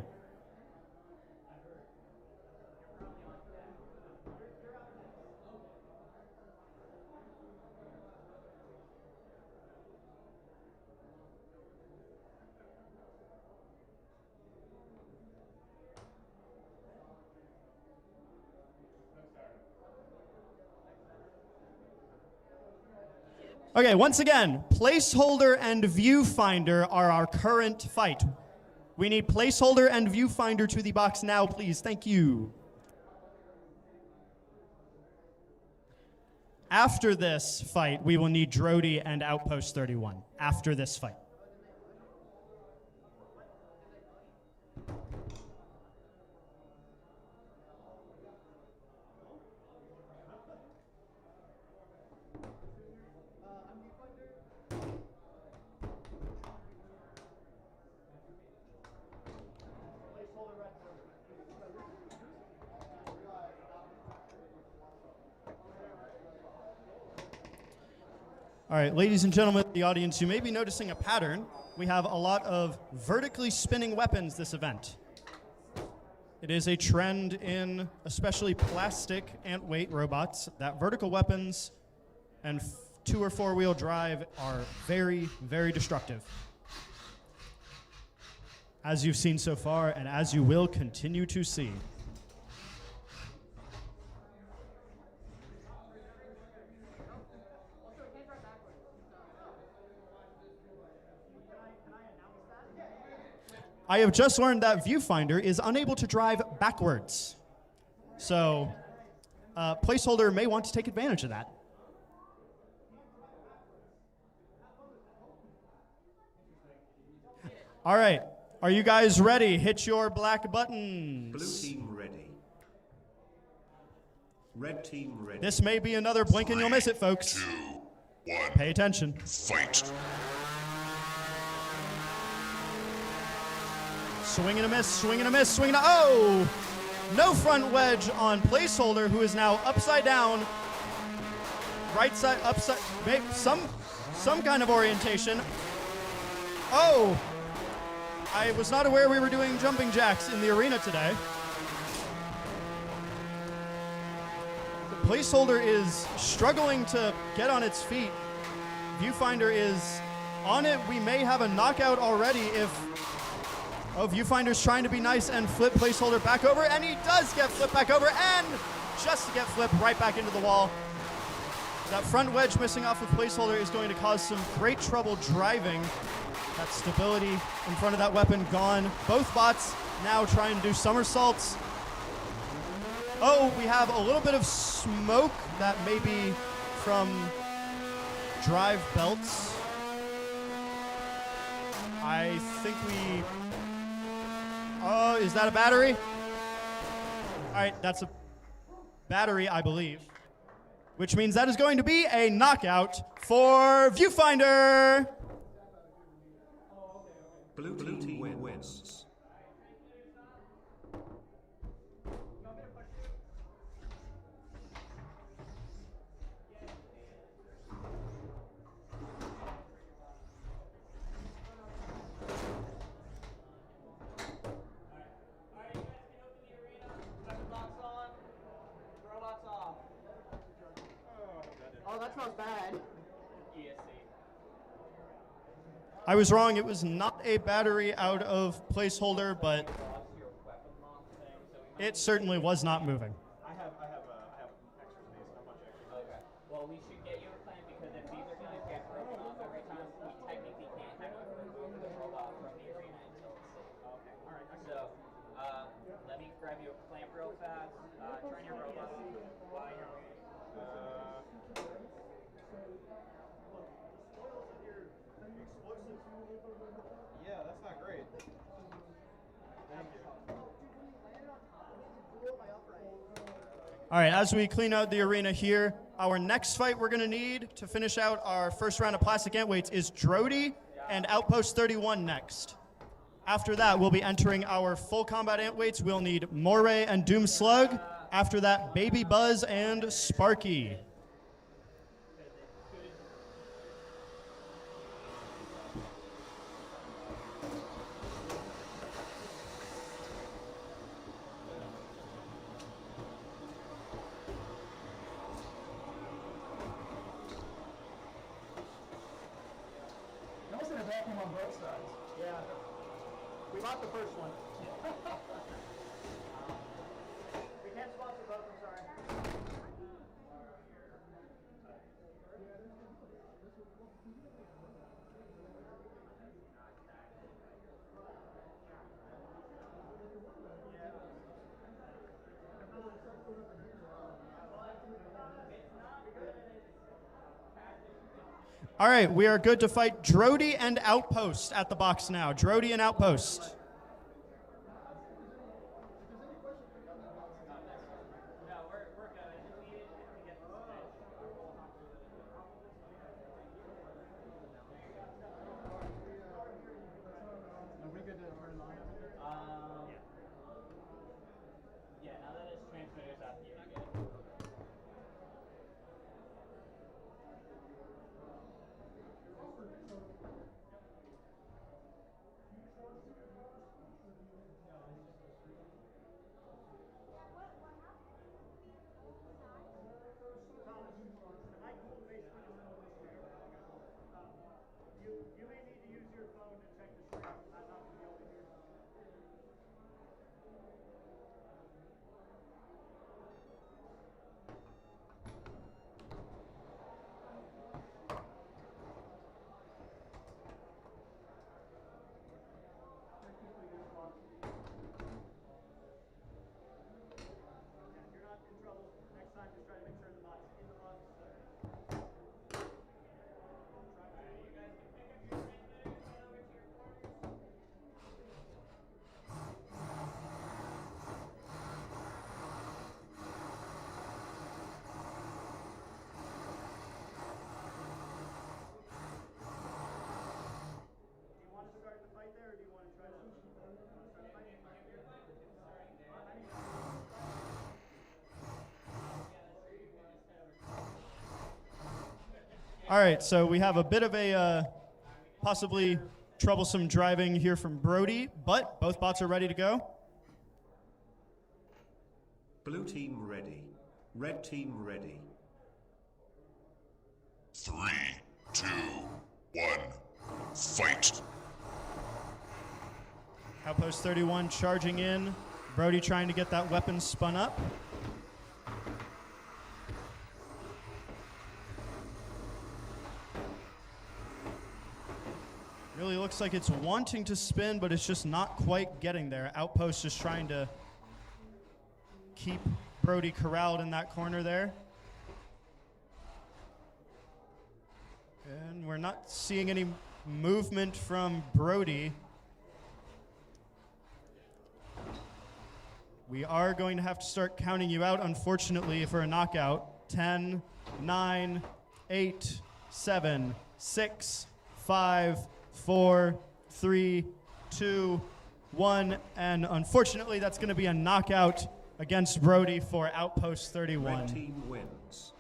Okay, once again, Placeholder and Viewfinder are our current fight. We need Placeholder and Viewfinder to the box now, please. Thank you. After this fight, we will need Drody and Outpost 31. After this fight. All right, ladies and gentlemen of the audience, you may be noticing a pattern. We have a lot of vertically spinning weapons this event. It is a trend in especially plastic antweight robots that vertical weapons and 2- or 4-wheel drive are very, very destructive. As you've seen so far, and as you will continue to see. I have just learned that Viewfinder is unable to drive backwards. So, Placeholder may want to take advantage of that. All right, are you guys ready? Hit your black buttons. Blue team ready. Red team ready. This may be another blink and you'll miss it, folks. 2, 1. Pay attention. Fight. Swing and a miss, swing and a miss, swing and a... Oh! No front wedge on Placeholder, who is now upside down. Right side, upside... Maybe some kind of orientation. Oh! I was not aware we were doing jumping jacks in the arena today. The Placeholder is struggling to get on its feet. Viewfinder is on it. We may have a knockout already if... Oh, Viewfinder's trying to be nice and flip Placeholder back over, and he does get flipped back over, and just to get flipped right back into the wall. That front wedge missing off of Placeholder is going to cause some great trouble driving. That stability in front of that weapon gone. Both bots now trying to do somersaults. Oh, we have a little bit of smoke that may be from drive belts. I think we... Oh, is that a battery? All right, that's a battery, I believe. Which means that is going to be a knockout for Viewfinder. Blue team wins. Oh, that smells bad. I was wrong. It was not a battery out of Placeholder, but it certainly was not moving. I have extras of these, a bunch of extras. Okay. Well, we should get you a plan because if these are going to get broken off every time, we technically can't have you remove the robot from the arena until it's safe. Okay. All right. So, let me grab you a clamp real fast. Turn your robot while you're waiting. Yeah, that's not great. Thank you. All right, as we clean out the arena here, our next fight we're going to need to finish out our first round of plastic antweights is Drody and Outpost 31 next. After that, we'll be entering our full combat antweights. We'll need Moray and Doomslug. After that, Baby Buzz and Sparky. On both sides. Yeah. We bought the first one. We can't sponsor both, I'm sorry. All right, we are good to fight Drody and Outpost at the box now. Drody and Outpost. Yeah, now that it's transmitter's up, you're good. You may need to use your phone to check the screen. I'm not going to be able to hear you. If you're not in trouble, next time just try to make sure the bot's in the box. Do you want to start the fight there, or do you want to try to start the fight? All right, so we have a bit of a possibly troublesome driving here from Brody, but both bots are ready to go. Blue team ready. Red team ready. 3, 2, 1, fight! Outpost 31 charging in. Brody trying to get that weapon spun up. Really looks like it's wanting to spin, but it's just not quite getting there. Outpost just trying to keep Brody corralled in that corner there. And we're not seeing any movement from Brody. We are going to have to start counting you out, unfortunately, for a knockout. 10, 9, 8, 7, 6, 5, 4, 3, 2, 1, and unfortunately that's going to be a knockout against Brody for Outpost 31. Red team wins.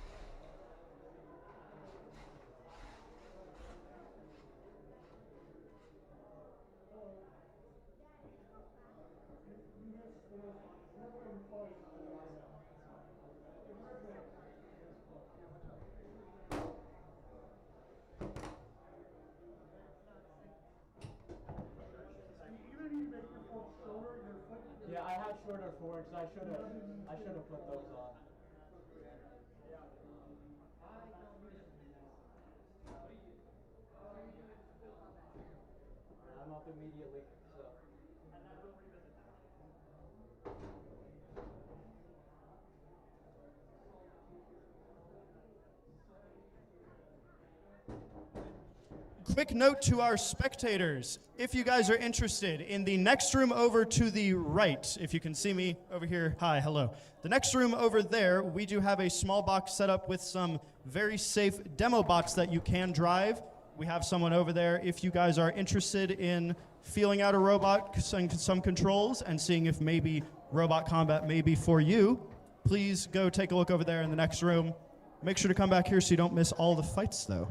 Yeah, I have shorter forks. I should have put those on. I'm up immediately, so. Quick note to our spectators, if you guys are interested, in the next room over to the right, if you can see me over here, hi, hello. The next room over there, we do have a small box set up with some very safe demo bots that you can drive. We have someone over there if you guys are interested in feeling out a robot, some controls, and seeing if maybe robot combat may be for you. Please go take a look over there in the next room. Make sure to come back here so you don't miss all the fights, though.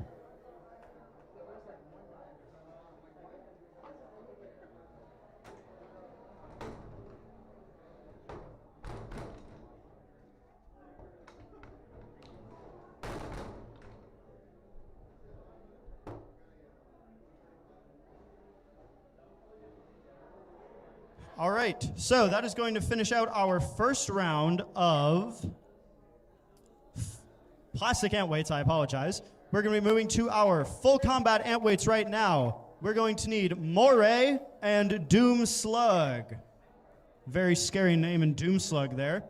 All right, so that is going to finish out our first round of plastic antweights, I apologize. We're going to be moving to our full combat antweights right now. We're going to need Moray and Doomslug. Very scary name in Doomslug there.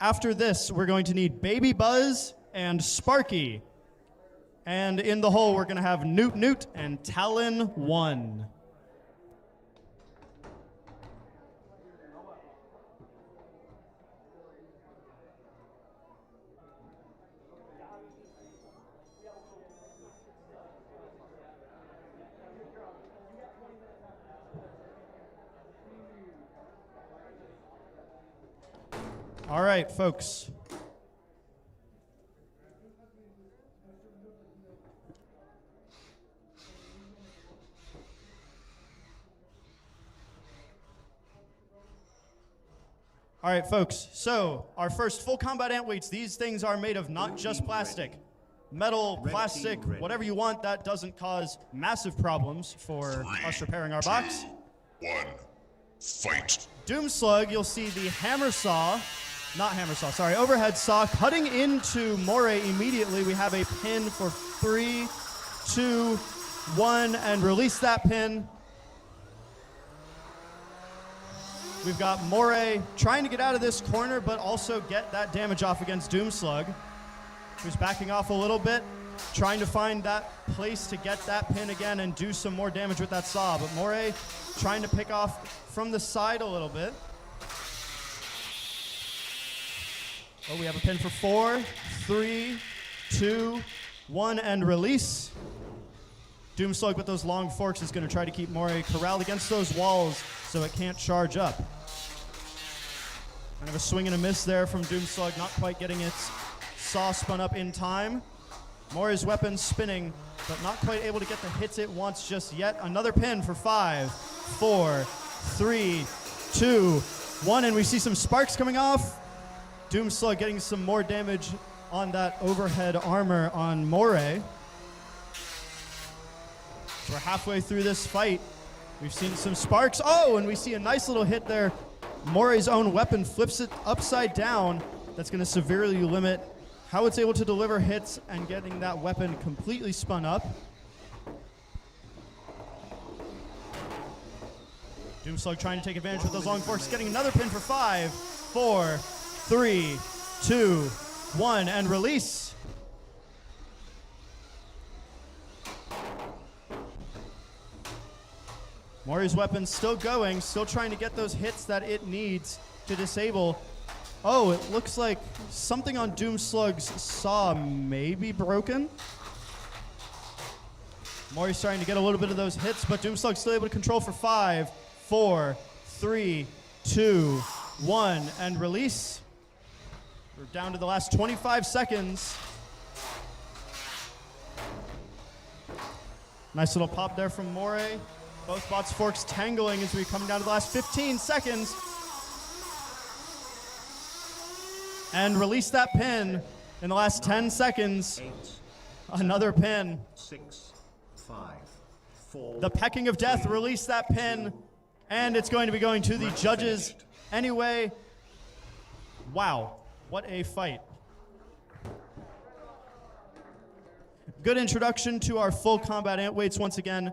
After this, we're going to need Baby Buzz and Sparky. And in the hole, we're going to have Noot Noot and Talon One. All right, folks. All right, folks, so our first full combat antweights, these things are made of not just plastic. Metal, plastic, whatever you want, that doesn't cause massive problems for us repairing our box. 1. Fight. Doomslug, you'll see the overhead saw cutting into Moray immediately. We have a pin for 3, 2, 1, and release that pin. We've got Moray trying to get out of this corner, but also get that damage off against Doomslug, who's backing off a little bit, trying to find that place to get that pin again and do some more damage with that saw. But Moray trying to pick off from the side a little bit. Oh, we have a pin for 4, 3, 2, 1, and release. Doomslug with those long forks is going to try to keep Moray corralled against those walls so it can't charge up. Kind of a swing and a miss there from Doomslug, not quite getting its saw spun up in time. Moray's weapon spinning, but not quite able to get the hits it wants just yet. Another pin for 5, 4, 3, 2, 1, and we see some sparks coming off. Doomslug getting some more damage on that overhead armor on Moray. So we're halfway through this fight. We've seen some sparks. Oh, and we see a nice little hit there. Moray's own weapon flips it upside down. That's going to severely limit how it's able to deliver hits and getting that weapon completely spun up. Doomslug trying to take advantage with those long forks, getting another pin for 5, 4, 3, 2, 1, and release. Moray's weapon still going, still trying to get those hits that it needs to disable. Oh, it looks like something on Doomslug's saw may be broken. Moray's starting to get a little bit of those hits, but Doomslug's still able to control for 5, 4, 3, 2, 1, and release. We're down to the last 25 seconds. Nice little pop there from Moray. Both bots' forks tangling as we come down to the last 15 seconds. And release that pin in the last 10 seconds. 8, Another pin. 6, 5, 4. The pecking of death, release that pin. And it's going to be going to the judges anyway. Wow, what a fight. Good introduction to our full combat antweights once again.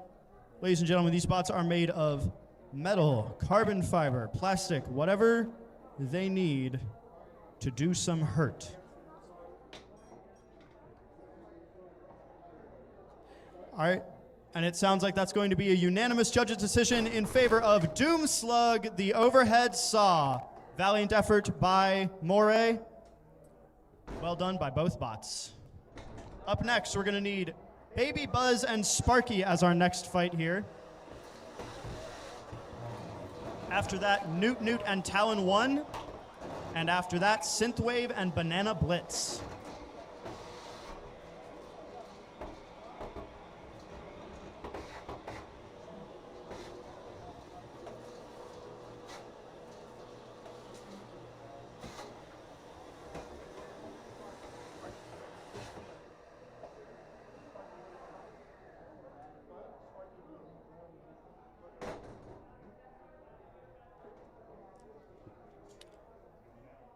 Ladies and gentlemen, these bots are made of metal, carbon fiber, plastic, whatever they need to do some hurt. All right, and it sounds like that's going to be a unanimous judges' decision in favor of Doomslug, the overhead saw. Valiant effort by Moray. Well done by both bots. Up next, we're going to need Baby Buzz and Sparky as our next fight here. After that, Noot Noot and Talon One. And after that, Synthwave and Banana Blitz.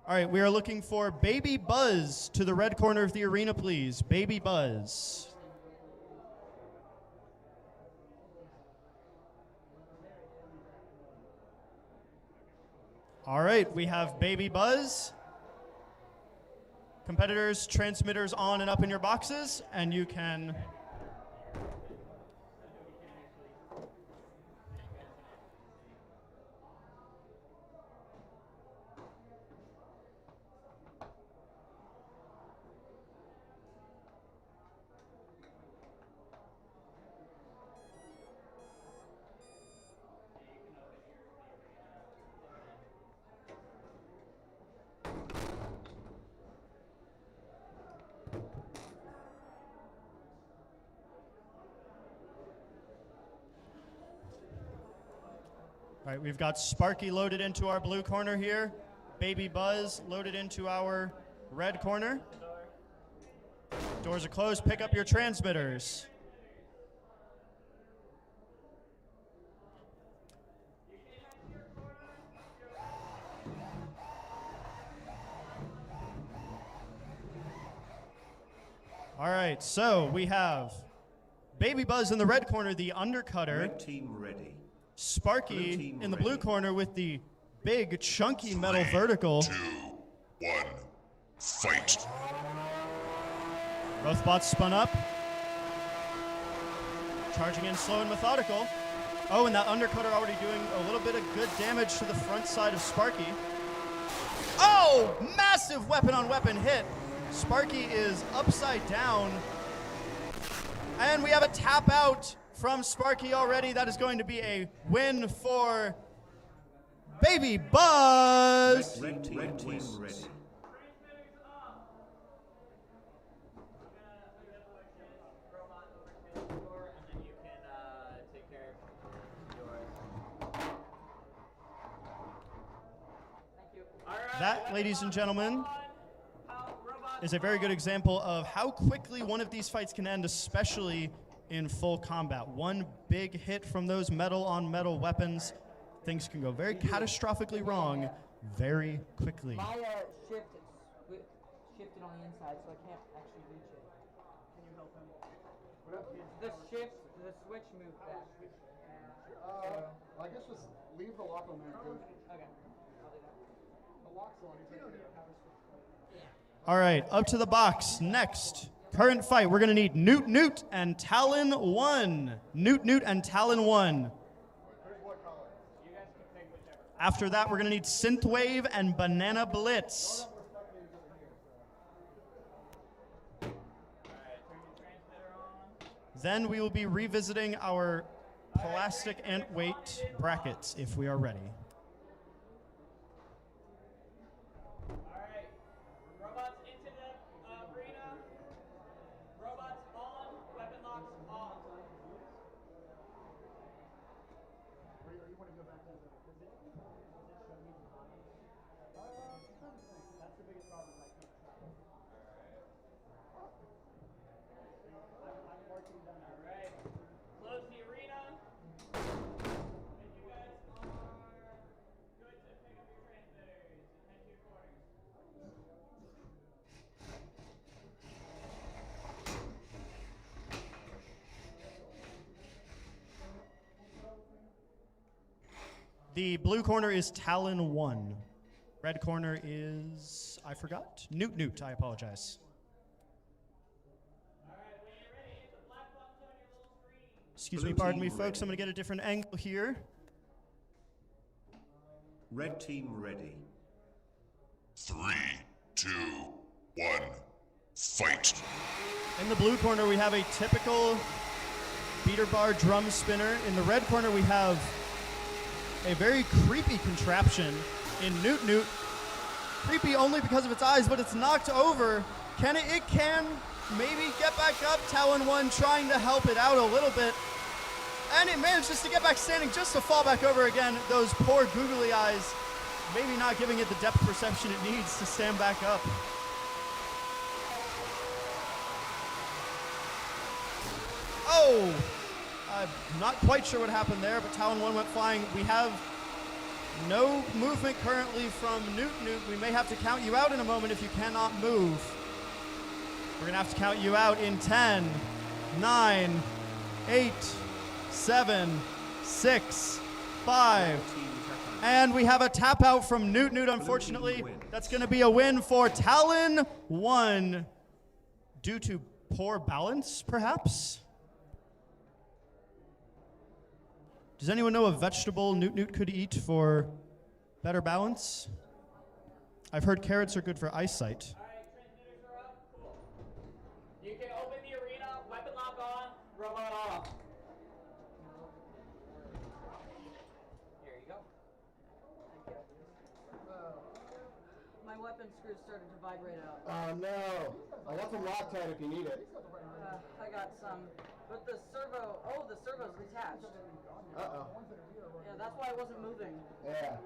All right, we are looking for Baby Buzz to the red corner of the arena, please. Baby Buzz. All right, we have Baby Buzz Competitors, transmitters on and up in your boxes, and you can All right, we've got Sparky loaded into our blue corner here. Baby Buzz loaded into our red corner. Doors are closed. Pick up your transmitters. All right, so we have Baby Buzz in the red corner, the undercutter. Red team ready. Sparky in the blue corner with the big, chunky metal vertical. 2, 1, fight. Both bots spun up. Charging in slow and methodical. Oh, and that undercutter already doing a little bit of good damage to the front side of Sparky. Oh, massive weapon-on-weapon hit. Sparky is upside down. And we have a tap out from Sparky already. That is going to be a win for Baby Buzz. Red team ready. That, ladies and gentlemen, is a very good example of how quickly one of these fights can end, especially in full combat. One big hit from those metal-on-metal weapons, things can go very catastrophically wrong very quickly. My shifted on the inside, so I can't actually reach it. Can you help him? The switch moved back. I guess just leave the lock on there. Okay, I'll do that. The lock's on. All right, up to the box. Next, current fight. We're going to need Noot Noot and Talon One. Noot Noot and Talon One. After that, we're going to need Synthwave and Banana Blitz. Then we will be revisiting our plastic antweight brackets if we are ready. The blue corner is Talon One. Red corner is, I forgot, Noot Noot, I apologize. Excuse me, pardon me, folks, I'm gonna get a different angle here. Red team ready. 3, 2, 1, fight. In the blue corner, we have a typical beater bar drum spinner. In the red corner, we have a very creepy contraption in Noot Noot. Creepy only because of its eyes, but it's knocked over. It can maybe get back up. Talon One trying to help it out a little bit. And it manages to get back standing just to fall back over again. Those poor googly eyes, maybe not giving it the depth perception it needs to stand back up. Oh! I'm not quite sure what happened there, but Talon One went flying. We have no movement currently from Noot Noot. We may have to count you out in a moment if you cannot move. We're gonna have to count you out in 10, 9, 8, 7, 6, 5, And we have a tap out from Noot Noot, unfortunately. That's going to be a win for Talon One due to poor balance, perhaps? Does anyone know a vegetable Noot Noot could eat for better balance? I've heard carrots are good for eyesight. All right, transmitters are up. Cool. You can open the arena, weapon lock on, robot off. Here you go. My weapon screws started to vibrate out. Oh no! I got some Loctite if you need it. I got some, but the servo's detached. Uh-oh. Yeah, that's why I wasn't moving. Yeah.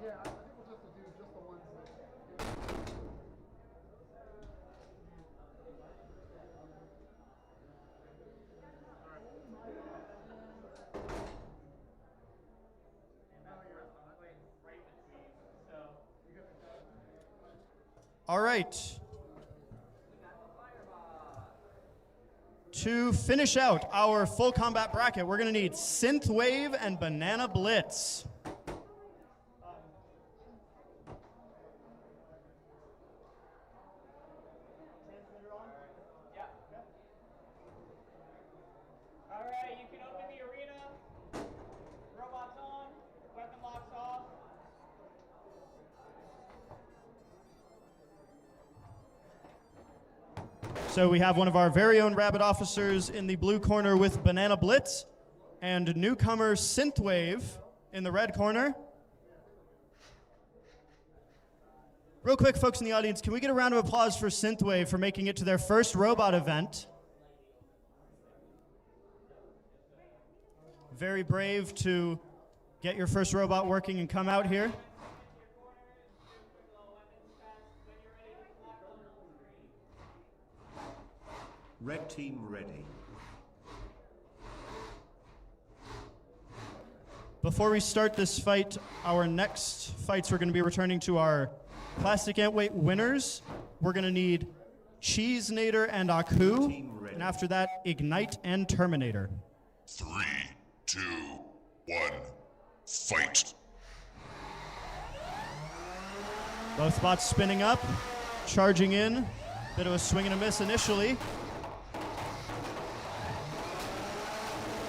Yeah, I think we'll just do just the ones that... All right. To finish out our full combat bracket, we're going to need Synthwave and Banana Blitz. All right, you can open the arena. Robots on, weapon locks off. So we have one of our very own Rabbit officers in the blue corner with Banana Blitz and newcomer Synthwave in the red corner. Real quick, folks in the audience, can we get a round of applause for Synthwave for making it to their first robot event? Very brave to get your first robot working and come out here. Red team ready. Before we start this fight, our next fights we're going to be returning to our plastic antweight winners. We're going to need Cheeseenator and Aku, and after that, Ignite and Terminator. 3, 2, 1, fight. Both bots spinning up, charging in. Bit of a swing and a miss initially.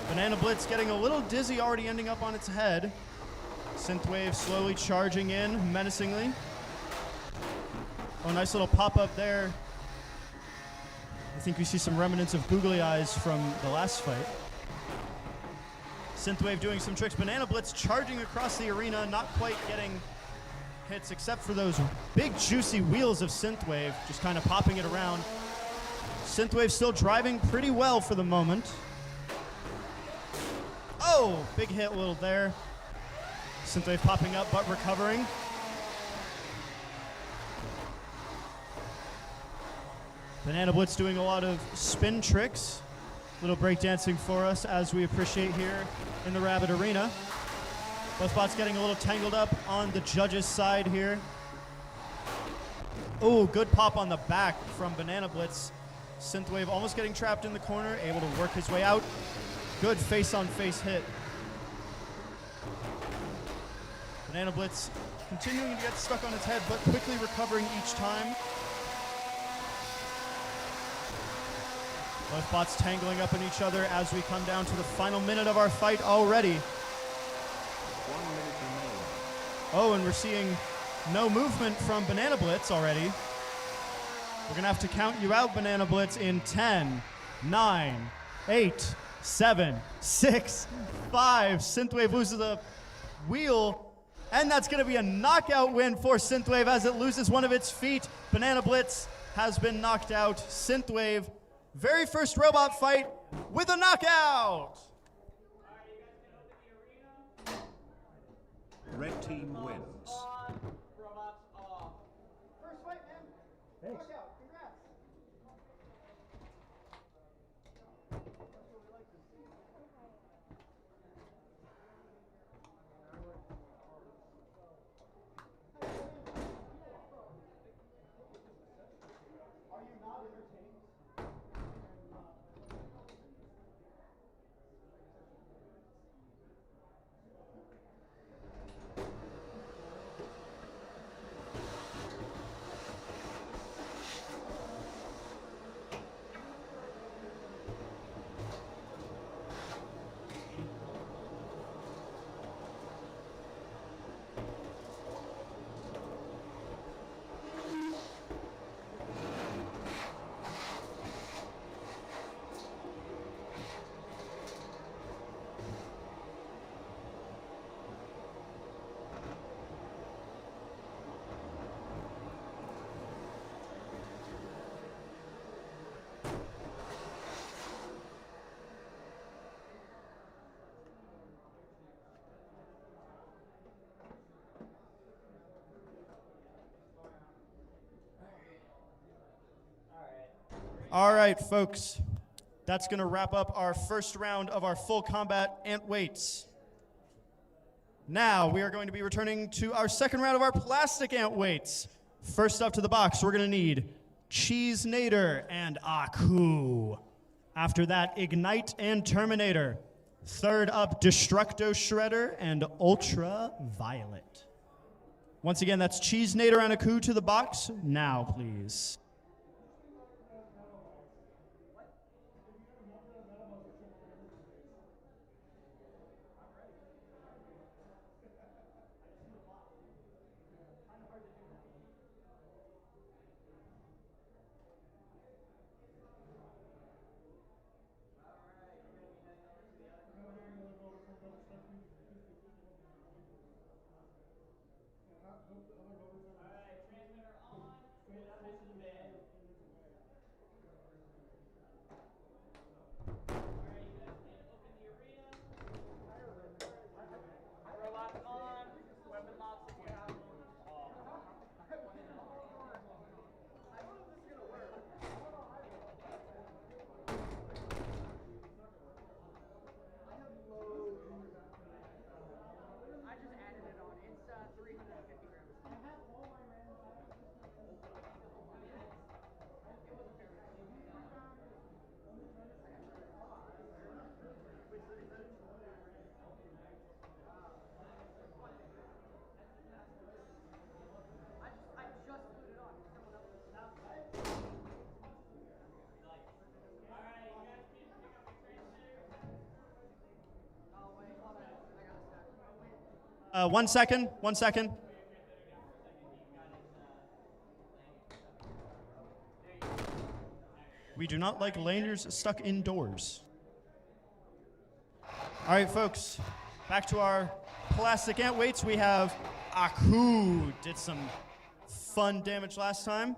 Banana Blitz getting a little dizzy, already ending up on its head. Synthwave slowly charging in, menacingly. Oh, nice little pop-up there. I think we see some remnants of googly eyes from the last fight. Synthwave doing some tricks. Banana Blitz charging across the arena, not quite getting hits except for those big juicy wheels of Synthwave, just kind of popping it around. Synthwave still driving pretty well for the moment. Oh, big hit a little there. Synthwave popping up but recovering. Banana Blitz doing a lot of spin tricks. Little breakdancing for us as we appreciate here in the Rabbit Arena. Both bots getting a little tangled up on the judges' side here. Oh, good pop on the back from Banana Blitz. Synthwave almost getting trapped in the corner, able to work his way out. Good face-on-face hit. Banana Blitz continuing to get stuck on its head, but quickly recovering each time. Both bots tangling up in each other as we come down to the final minute of our fight already. 1 minute remaining. Oh, and we're seeing no movement from Banana Blitz already. We're gonna have to count you out, Banana Blitz, in 10, 9, 8, 7, 6, 5. Synthwave loses a wheel, and that's gonna be a knockout win for Synthwave as it loses one of its feet. Banana Blitz has been knocked out. Synthwave, very first robot fight with a knockout. Red team wins. Robots off. First fight, man. Thanks. Knockout. Congrats. All right, folks. That's going to wrap up our first round of our full combat antweights. Now we are going to be returning to our second round of our plastic antweights. First up to the box, we're going to need Cheeseenator and Aku. After that, Ignite and Terminator. Third up, Destructor Shredder and Ultraviolet. Once again, that's Cheeseenator and Aku to the box. Now, please. One second. We do not like lanyards stuck indoors. All right, folks, back to our plastic antweights. We have Aku, did some fun damage last time.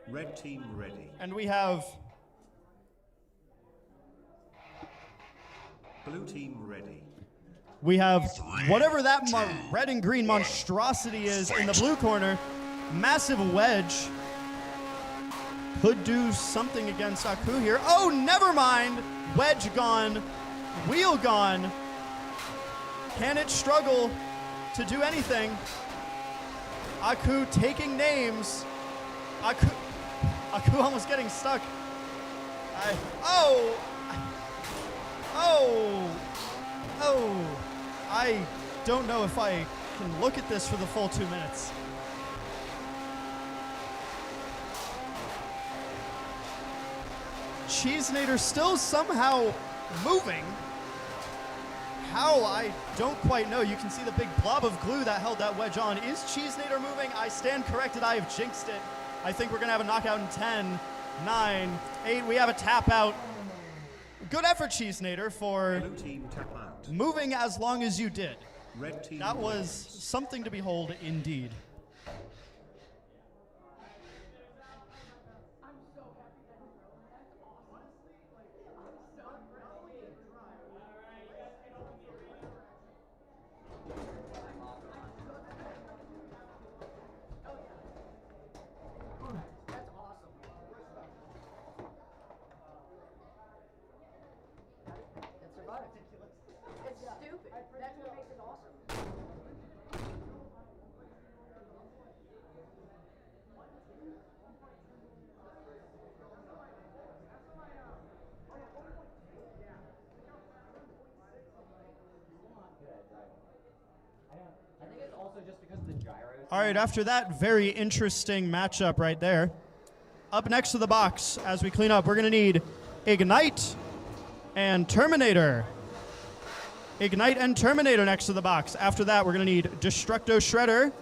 Red team ready. And we have Blue team ready. We have whatever that red and green monstrosity is in the blue corner. Massive wedge. Could do something against Aku here. Oh, never mind. Wedge gone. Wheel gone. Can it struggle to do anything? Aku taking names. Aku almost getting stuck. I don't know if I can look at this for the full 2 minutes. Cheeseenator still somehow moving. How, I don't quite know. You can see the big blob of glue that held that wedge on. Is Cheeseenator moving? I stand corrected. I have jinxed it. I think we're going to have a knockout in 10, 9, 8. We have a tap out. Good effort, Cheeseenator, for Blue team tap out. Moving as long as you did. Red team that was something to behold indeed. All right, after that very interesting matchup right there, up next to the box as we clean up, we're going to need Ignite and Terminator. Ignite and Terminator next to the box. After that, we're going to need Destructor Shredder,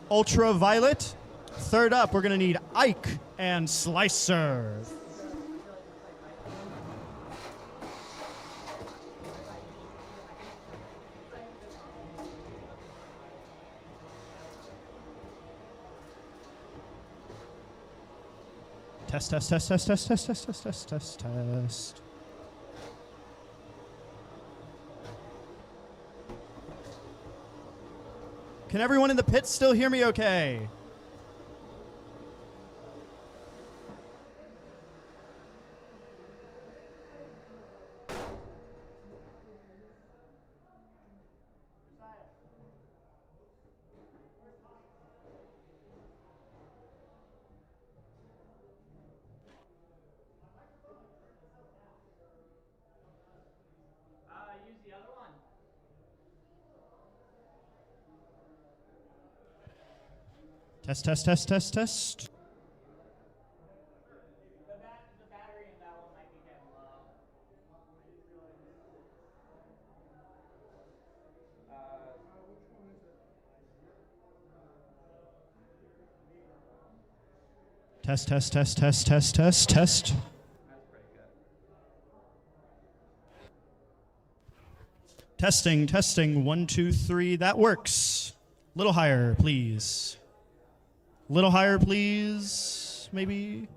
Ultraviolet. Third up, we're going to need Ike and Slicer. Test, test, test, test, test, test, test, test, test, test, test. Can everyone in the pit still hear me okay? Test, test, test, test, test. The battery in that one might be getting low. Test, test, test, test, test, test, test. Testing, testing, 1, 2, 3, that works. Little higher, please. Little higher, please, maybe.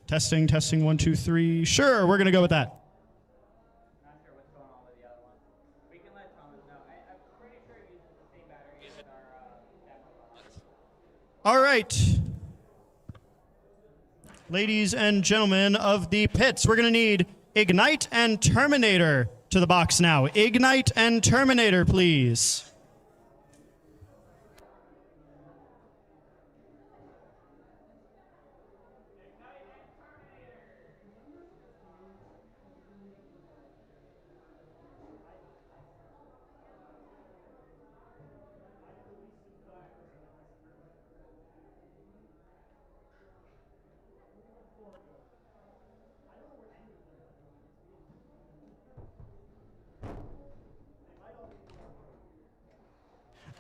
Testing, testing, 1, 2, 3. Sure, we're gonna go with that. Not sure what's going on with the other one. We can let Thomas know. I'm pretty sure it uses the same battery as our demo. All right. Ladies and gentlemen of the pits, we're gonna need Ignite and Terminator to the box now. Ignite and Terminator, please.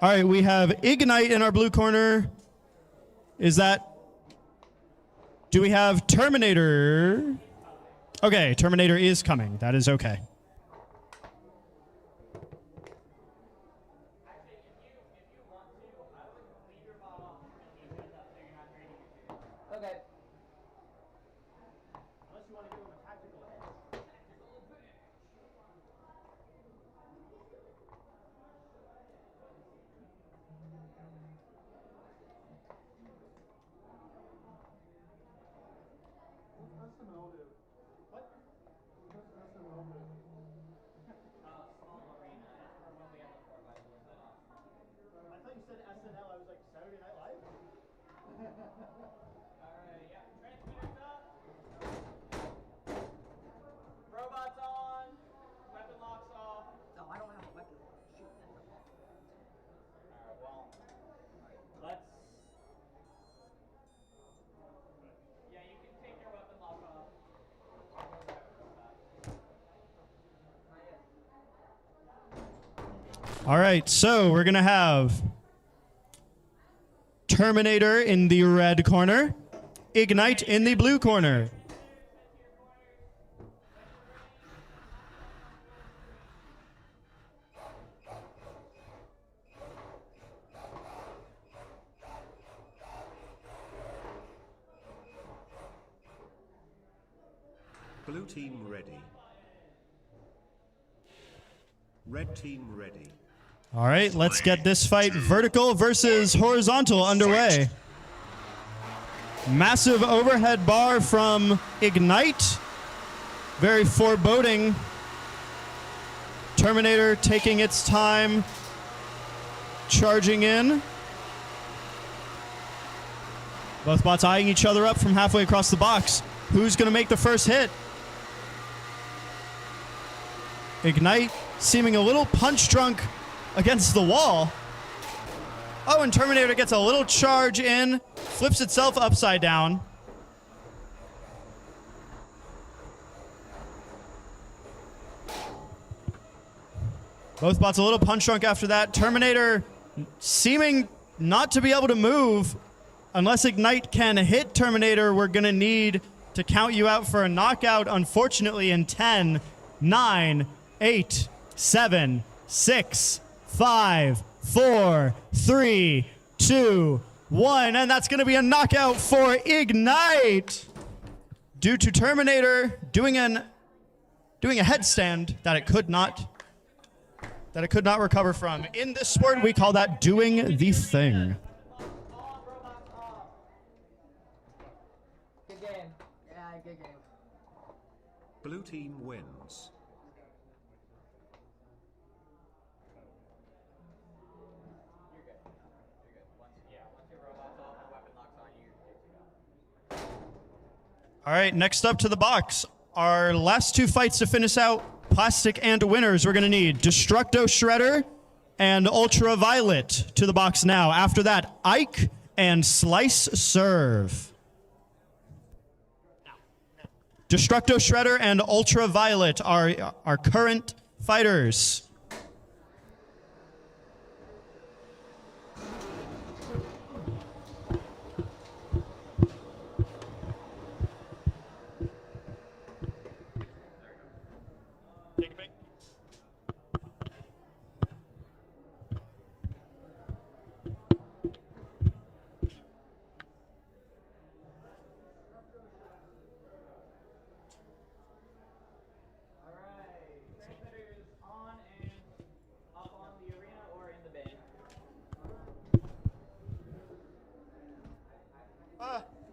All right, we have Ignite in our blue corner. Is that... Do we have Terminator? Okay, Terminator is coming. That is okay. Okay. Robots on. Weapon locks off. No, I don't have a weapon. Shoot. Alright, well, let's... Yeah, you can take your weapon lock off. I'll go grab a robot. All right, so we're going to have Terminator in the red corner, Ignite in the blue corner. Blue team ready. Red team ready. All right, let's get this fight vertical versus horizontal underway. Massive overhead bar from Ignite. Very foreboding. Terminator taking its time, charging in. Both bots eyeing each other up from halfway across the box. Who's going to make the first hit? Ignite seeming a little punch drunk against the wall. Oh, and Terminator gets a little charge in, flips itself upside down. Both bots a little punch drunk after that. Terminator seeming not to be able to move. Unless Ignite can hit Terminator, we're going to need to count you out for a knockout, unfortunately, in 10, 9, 8, 7, 6, 5, 4, 3, 2, 1. And that's going to be a knockout for Ignite. Due to Terminator doing a headstand that it could not recover from. In this sport, we call that doing the thing. Good game. Yeah, good game. Blue team wins. All right, next up to the box. Our last two fights to finish out Plastic and winners. We're going to need Destructor Shredder and Ultraviolet to the box now. After that, Ike and Slice Serve. Destructor Shredder and Ultraviolet are our current fighters.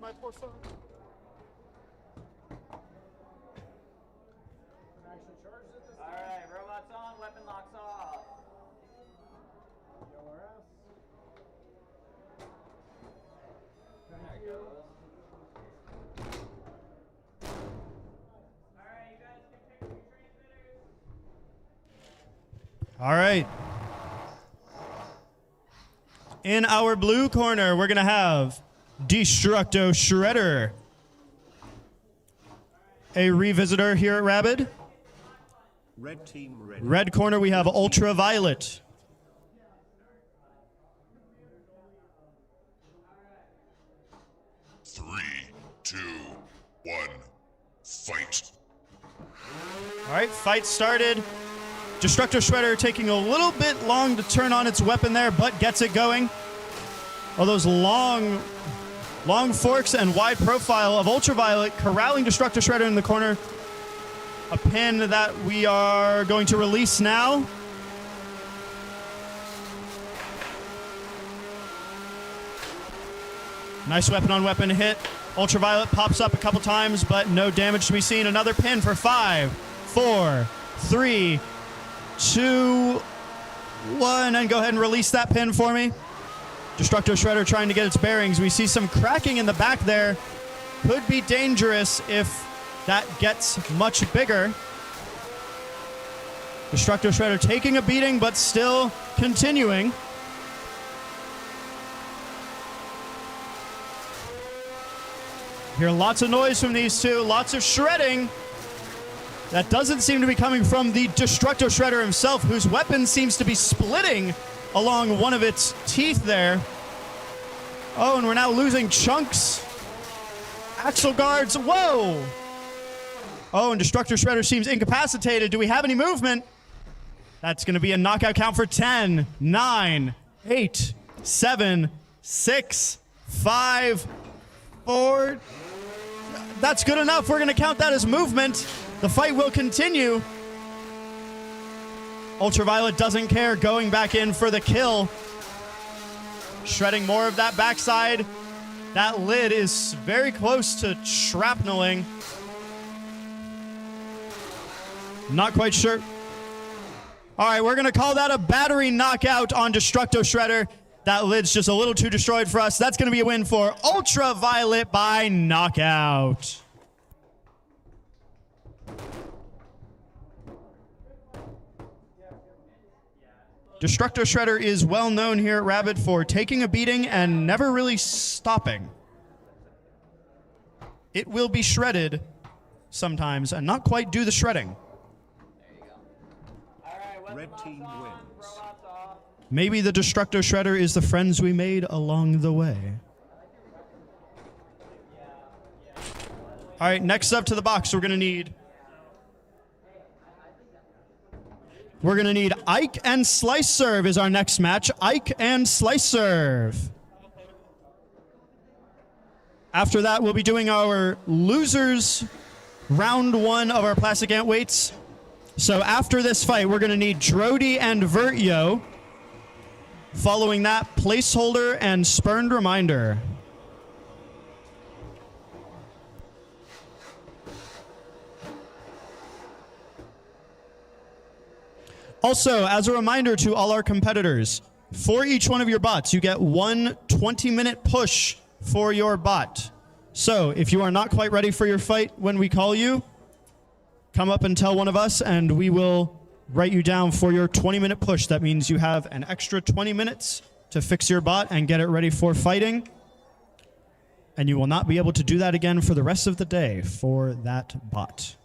My poor phone. Alright, robots on, weapon locks off. There it goes. Alright, you guys can pick up your transmitters. All right. In our blue corner, we're going to have Destructor Shredder, a revisitor here at RABID. Red team ready. Red corner, we have Ultraviolet. Three, two, one, fight. All right, fight started. Destructor Shredder taking a little bit long to turn on its weapon there, but gets it going. Oh, those long forks and wide profile of Ultraviolet corralling Destructor Shredder in the corner. A pin that we are going to release now. Nice weapon on weapon hit. Ultraviolet pops up a couple times, but no damage to be seen. Another pin for 5, 4, 3, 2, 1, and go ahead and release that pin for me. Destructor Shredder trying to get its bearings. We see some cracking in the back there. Could be dangerous if that gets much bigger. Destructor Shredder taking a beating, but still continuing. Hear lots of noise from these two, lots of shredding. That doesn't seem to be coming from the Destructor Shredder himself, whose weapon seems to be splitting along one of its teeth there. Oh, and we're now losing chunks. Axle guards, whoa! Oh, and Destructor Shredder seems incapacitated. Do we have any movement? That's going to be a knockout count for 10, 9, 8, 7, 6, 5, 4. That's good enough. We're going to count that as movement. The fight will continue. Ultraviolet doesn't care, going back in for the kill. Shredding more of that backside. That lid is very close to shrapneling. Not quite sure. All right, we're going to call that a battery knockout on Destructor Shredder. That lid's just a little too destroyed for us. That's going to be a win for Ultraviolet by knockout. Destructor Shredder is well known here at RABID for taking a beating and never really stopping. It will be shredded sometimes and not quite do the shredding. Red team wins. Maybe the Destructor Shredder is the friends we made along the way. All right, next up to the box, we're going to need Ike and Slice Serve is our next match. Ike and Slice Serve. After that, we'll be doing our losers round 1 of our plastic antweights. So after this fight, we're going to need Drody and Vert Yo. Following that, Placeholder and Spurned Reminder. Also, as a reminder to all our competitors, for each one of your bots, you get one 20-minute push for your bot. So if you are not quite ready for your fight when we call you, come up and tell one of us, and we will write you down for your 20-minute push. That means you have an extra 20 minutes to fix your bot and get it ready for fighting. And you will not be able to do that again for the rest of the day for that bot.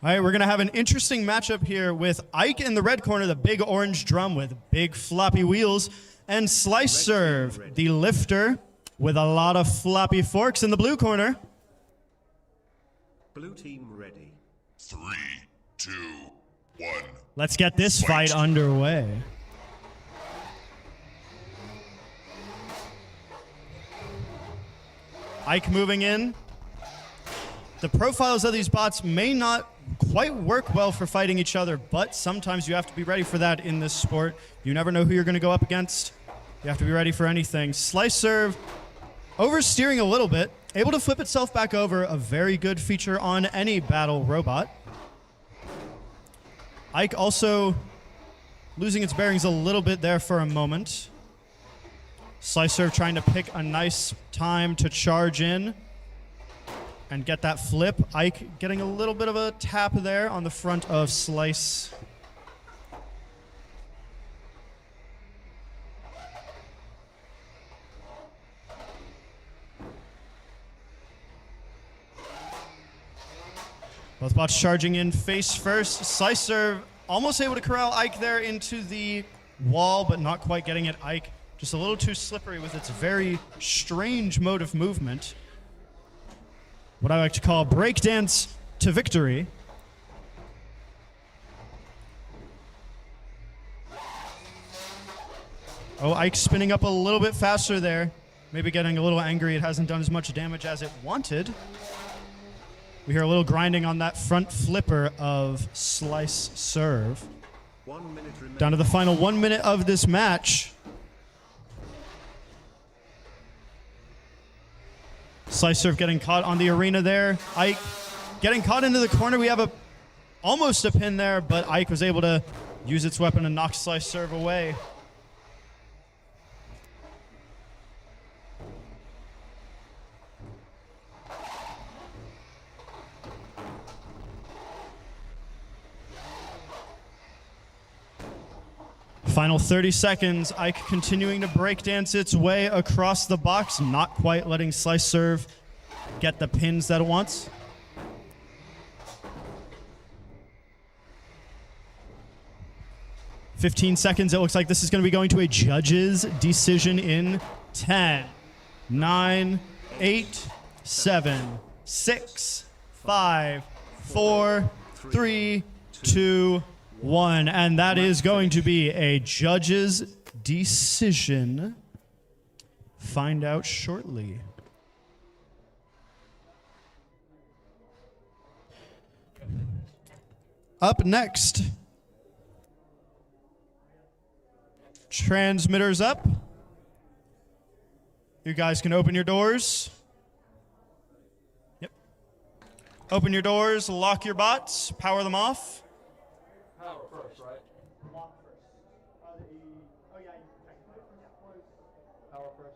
All right, we're going to have an interesting matchup here with Ike in the red corner, the big orange drum with big floppy wheels, and Slice Serve, the lifter with a lot of floppy forks in the blue corner. Blue team ready. 3, 2, 1. Let's get this fight underway. Ike moving in. The profiles of these bots may not quite work well for fighting each other, but sometimes you have to be ready for that in this sport. You never know who you're going to go up against. You have to be ready for anything. Slice Serve, oversteering a little bit, able to flip itself back over, a very good feature on any battle robot. Ike also losing its bearings a little bit there for a moment. Slice Serve trying to pick a nice time to charge in and get that flip. Ike getting a little bit of a tap there on the front of Slice. Both bots charging in face first. Slice Serve almost able to corral Ike there into the wall, but not quite getting it. Ike just a little too slippery with its very strange mode of movement. What I like to call breakdance to victory. Oh, Ike spinning up a little bit faster there. Maybe getting a little angry it hasn't done as much damage as it wanted. We hear a little grinding on that front flipper of Slice Serve. 1 minute remaining. Down to the final 1 minute of this match. Slice Serve getting caught on the arena there. Ike getting caught into the corner. We have almost a pin there, but Ike was able to use its weapon and knock Slice Serve away. Final 30 seconds, Ike continuing to breakdance its way across the box, not quite letting Slice Serve get the pins that it wants. "15 seconds, it looks like this is going to be going to a judge's decision in 10, 9, 8, 7, 6, 5, 4, 3, 2, 1, and that is going to be a judge's decision. Find out shortly. Up next, transmitters up. You guys can open your doors. Yep. Open your doors, lock your bots, power them off. Power first, right? Lock first. Oh yeah, Power first.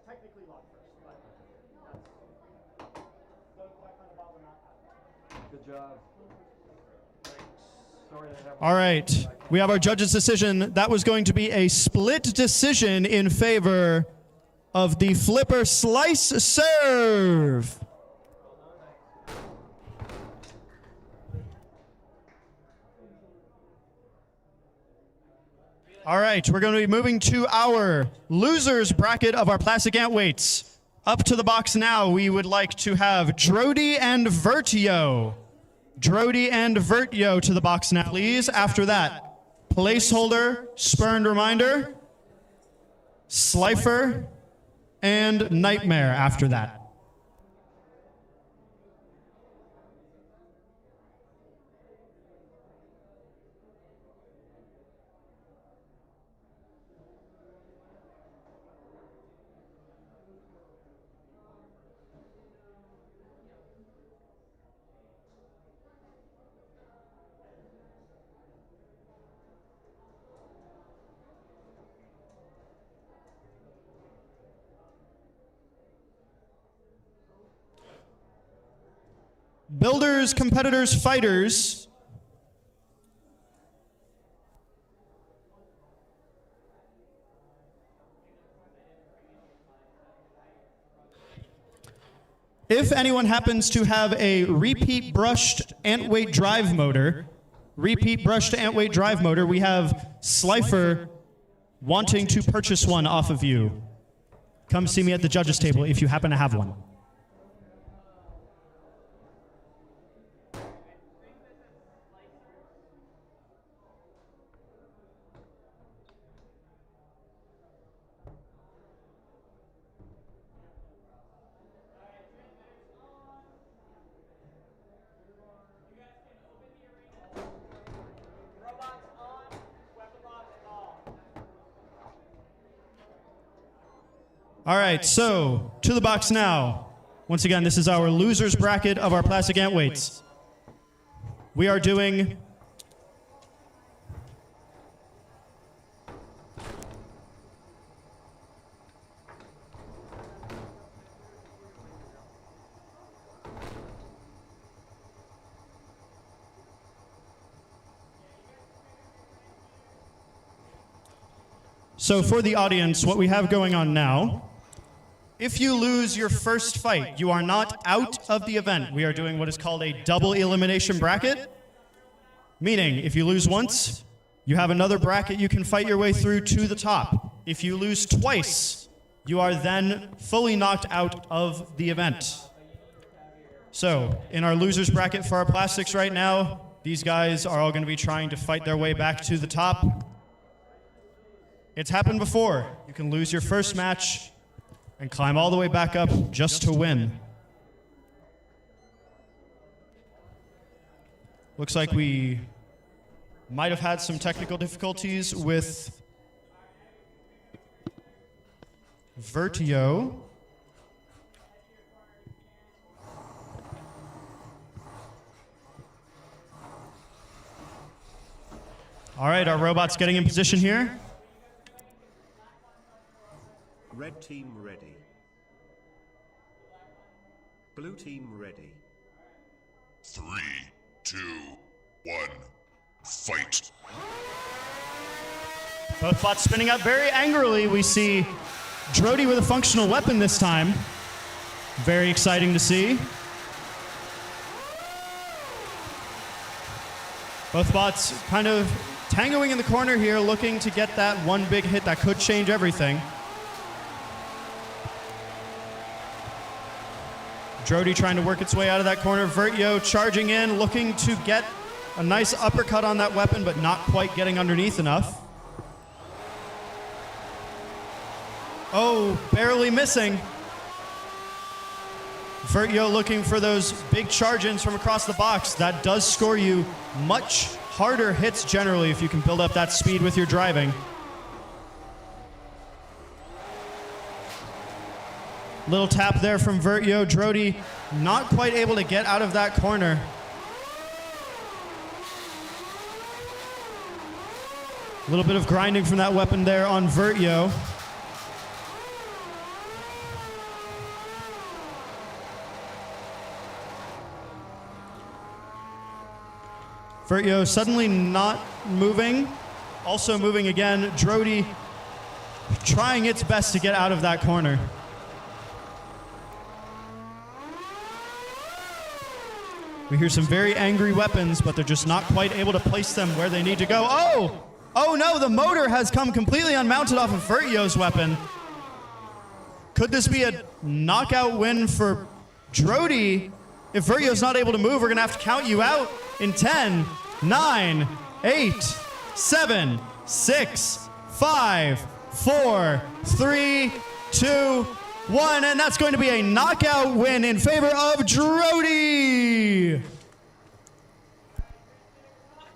technically lock first, but those that kind of bot will not happen. Good job. Sorry to have. All right, we have our judge's decision. That was going to be a split decision in favor of the flipper Slice Serve. All right, we're going to be moving to our losers bracket of our plastic antweights. Up to the box now, we would like to have Drody and Vert Yo. Drody and Vert Yo to the box now, please. After that, Placeholder, Spurned Reminder, Slifer, and Nightmare after that. Builders, competitors, fighters. If anyone happens to have a repeat brushed antweight drive motor, we have Slifer wanting to purchase one off of you. Come see me at the judges table if you happen to have one. All right, so to the box now. Once again, this is our losers bracket of our plastic antweights. We are doing so for the audience, what we have going on now, if you lose your first fight, you are not out of the event. We are doing what is called a double elimination bracket, meaning if you lose once, you have another bracket you can fight your way through to the top. If you lose twice, you are then fully knocked out of the event. So, in our losers bracket for our plastics right now, these guys are all going to be trying to fight their way back to the top. It's happened before. You can lose your first match and climb all the way back up just to win. Looks like we might have had some technical difficulties with Vert Yo. All right, our robot's getting in position here. Red team ready. Blue team ready. 3, 2, 1, fight. Both bots spinning up very angrily. We see Drody with a functional weapon this time. Very exciting to see. Both bots kind of tangoing in the corner here, looking to get that one big hit that could change everything. Drody trying to work its way out of that corner. Vert Yo charging in, looking to get a nice uppercut on that weapon, but not quite getting underneath enough. Oh, barely missing. Vert Yo looking for those big charge-ins from across the box. That does score you much harder hits generally if you can build up that speed with your driving. Little tap there from Vert Yo. Drody not quite able to get out of that corner. A little bit of grinding from that weapon there on Vert Yo. Vert Yo suddenly not moving. Also moving again. Drody trying its best to get out of that corner. We hear some very angry weapons, but they're just not quite able to place them where they need to go. Oh! Oh no, the motor has come completely unmounted off of Vert Yo's weapon. Could this be a knockout win for Drody? If Vert Yo's not able to move, we're gonna have to count you out in 10, 9, 8, 7, 6, 5, 4, 3, 2, 1, and that's going to be a knockout win in favor of Drody.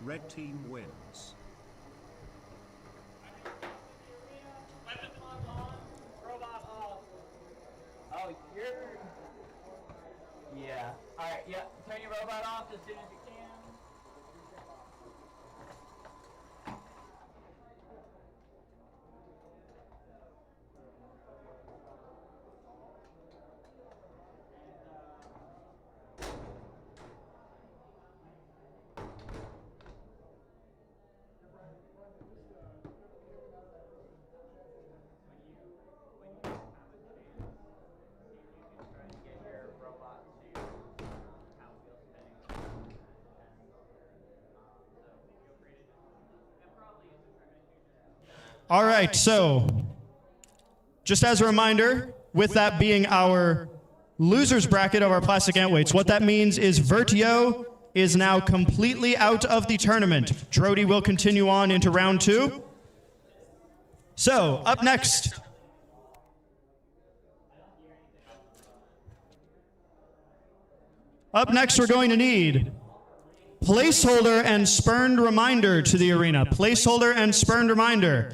Red team wins. Weapon on, robot off. Oh, you're... Yeah. Alright, yeah. Turn your robot off as soon as you can. All right, so just as a reminder, with that being our losers bracket of our plastic antweights, what that means is Vert Yo is now completely out of the tournament. Drody will continue on into round 2. So, up next. Up next, we're going to need Placeholder and Spurned Reminder to the arena. Placeholder and Spurned Reminder.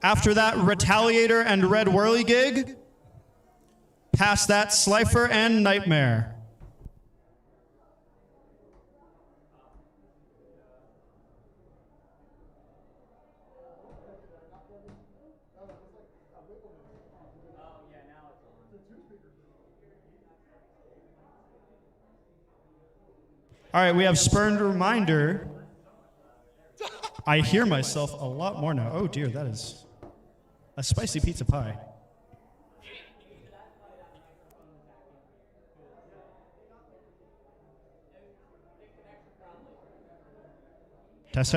After that, Retaliator and Red Whirly Gig. Past that, Slifer and Nightmare. All right, we have Spurned Reminder. I hear myself a lot more now. Oh dear, that is a spicy pizza pie. Test.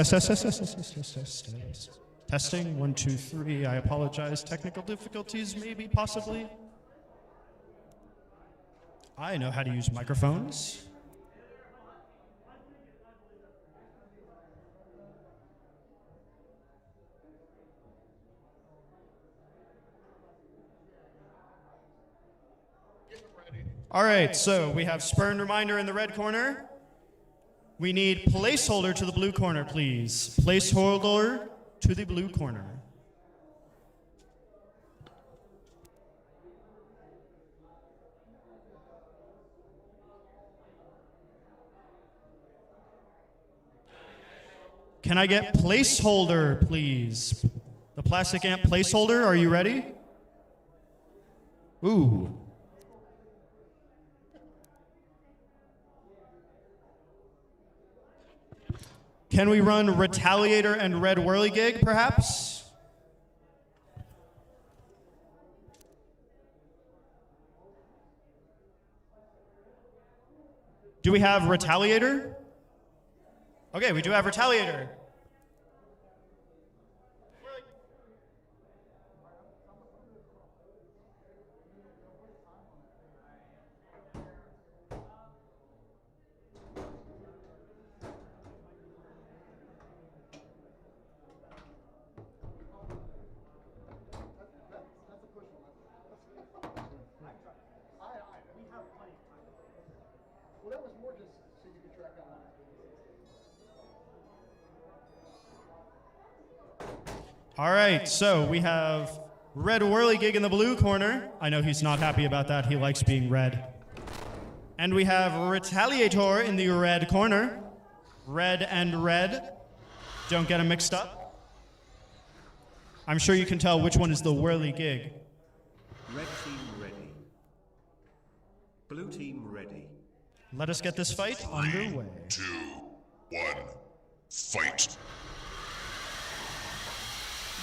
Testing, 1, 2, 3. I apologize. Technical difficulties, maybe, possibly. I know how to use microphones. All right, so we have Spurned Reminder in the red corner. We need Placeholder to the blue corner, please. Placeholder to the blue corner. Can I get Placeholder, please? The plastic amp Placeholder, are you ready? Ooh. Can we run Retaliator and Red Whirly Gig, perhaps? Do we have Retaliator? Okay, we do have Retaliator. All right, so we have Red Whirly Gig in the blue corner. I know he's not happy about that. He likes being red. And we have Retaliator in the red corner. Red and red. Don't get them mixed up. I'm sure you can tell which one is the Whirly Gig. Red team ready. Blue team ready. Let us get this fight underway. 2, 1, fight.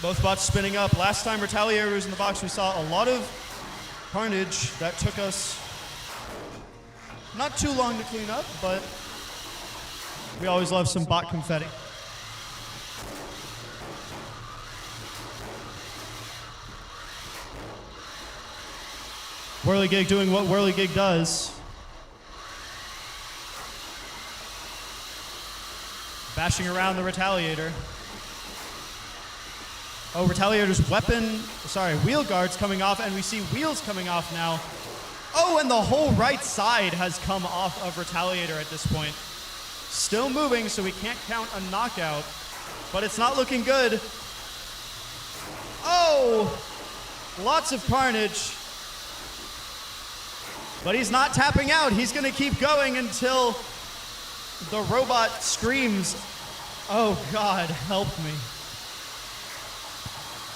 Both bots spinning up. Last time Retaliator was in the box, we saw a lot of carnage that took us not too long to clean up, but we always love some bot confetti. Whirly Gig doing what Whirly Gig does. Bashing around the Retaliator. Oh, Retaliator's wheel guard's coming off, and we see wheels coming off now. Oh, and the whole right side has come off of Retaliator at this point. Still moving, so we can't count a knockout, but it's not looking good. Oh, lots of carnage. But he's not tapping out. He's gonna keep going until the robot screams, "Oh God, help me."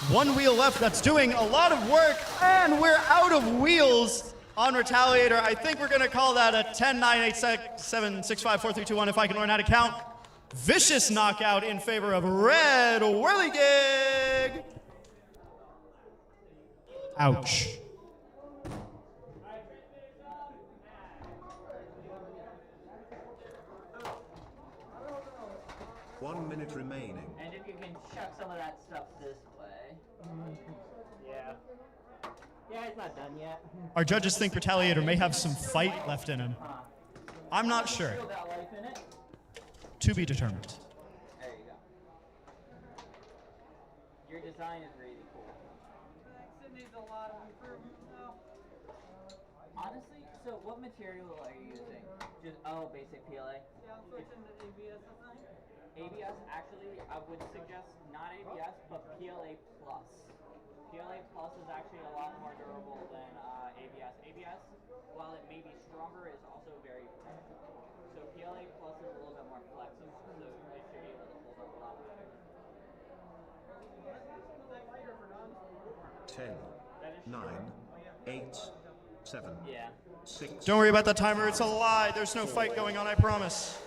One wheel left that's doing a lot of work, and we're out of wheels on Retaliator. I think we're gonna call that a 10, 9, 8, 7, 6, 5, 4, 3, 2, 1, if I can learn how to count. Vicious knockout in favor of Red Whirly Gig. Ouch. One minute remaining. And if can chuck some of that stuff this way. Yeah. Yeah, he's not done yet. Our judges think Retaliator may have some fight left in him. I'm not sure. Still got life in it. To be determined. There you go. Your design is really cool. It needs a lot of improvement though. Honestly, so what material are you using? Just basic PLA. Yeah, I'm switching to ABS, I think. ABS, actually, I would suggest not ABS, but PLA Plus. PLA Plus is actually a lot more durable than ABS. ABS, while it may be stronger, is also very protective. So PLA Plus is a little bit more flexible, so it should be able to hold up a lot better. 10, 9, 8, 7, Yeah. 6. Don't worry about that timer. It's a lie. There's no fight going on, I promise.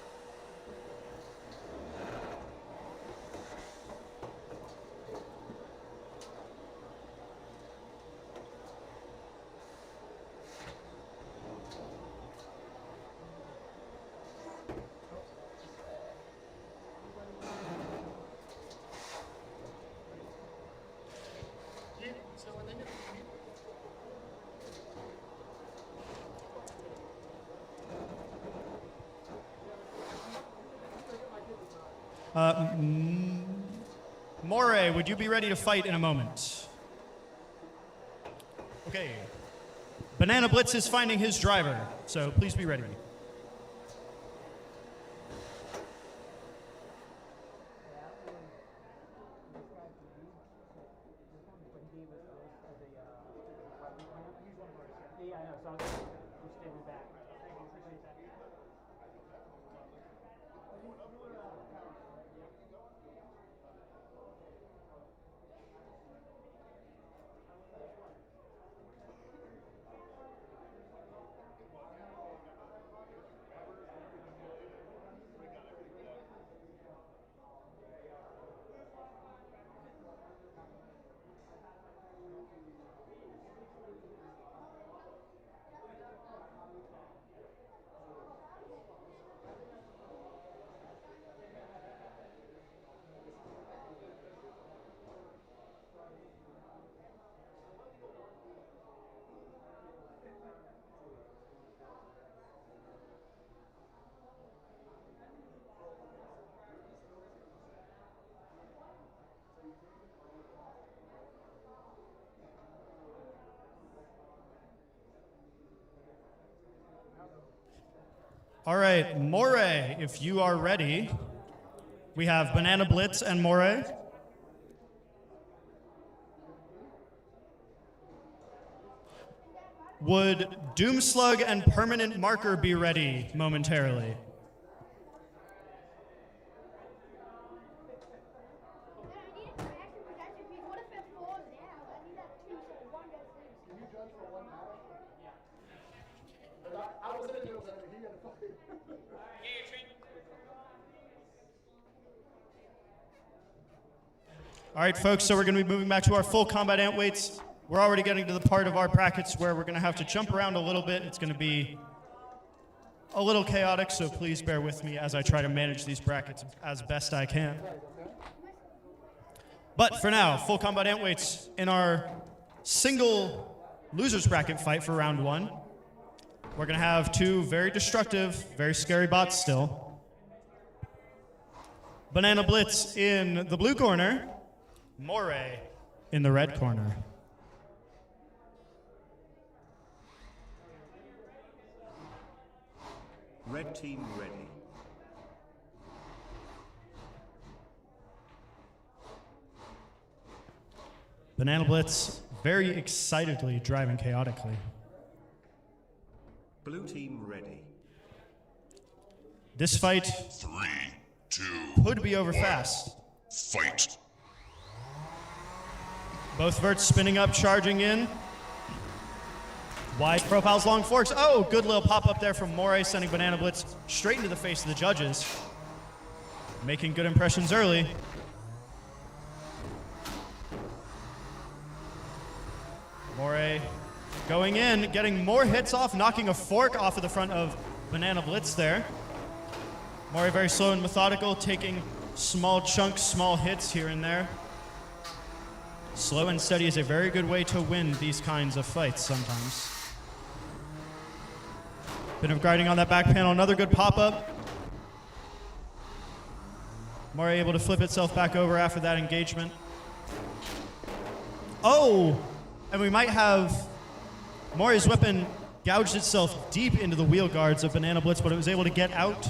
Moray, would you be ready to fight in a moment? Okay. Banana Blitz is finding his driver, so please be ready. All right, Moray, if you are ready. We have Banana Blitz and Moray. Would Doomslug and Permanent Marker be ready momentarily? All right, folks, so we're going to be moving back to our full combat antweights. We're already getting to the part of our brackets where we're going to have to jump around a little bit. It's going to be a little chaotic, so please bear with me as I try to manage these brackets as best I can. But for now, full combat antweights in our single losers bracket fight for round one. We're going to have two very destructive, very scary bots still. Banana Blitz in the blue corner. Moray in the red corner. Red team ready. Banana Blitz very excitedly driving chaotically. Blue team ready. This fight 3, 2, could be over fast. fight. Both verts spinning up, charging in. Wide profiles, long forks. Oh, good little pop up there from Moray, sending Banana Blitz straight into the face of the judges. Making good impressions early. Moray going in, getting more hits off, knocking a fork off of the front of Banana Blitz there. Moray very slow and methodical, taking small chunks, small hits here and there. Slow and steady is a very good way to win these kinds of fights sometimes. Bit of grinding on that back panel, another good pop-up. Moray able to flip itself back over after that engagement. Oh! And we might have Moray's weapon gouged itself deep into the wheel guards of Banana Blitz, but it was able to get out.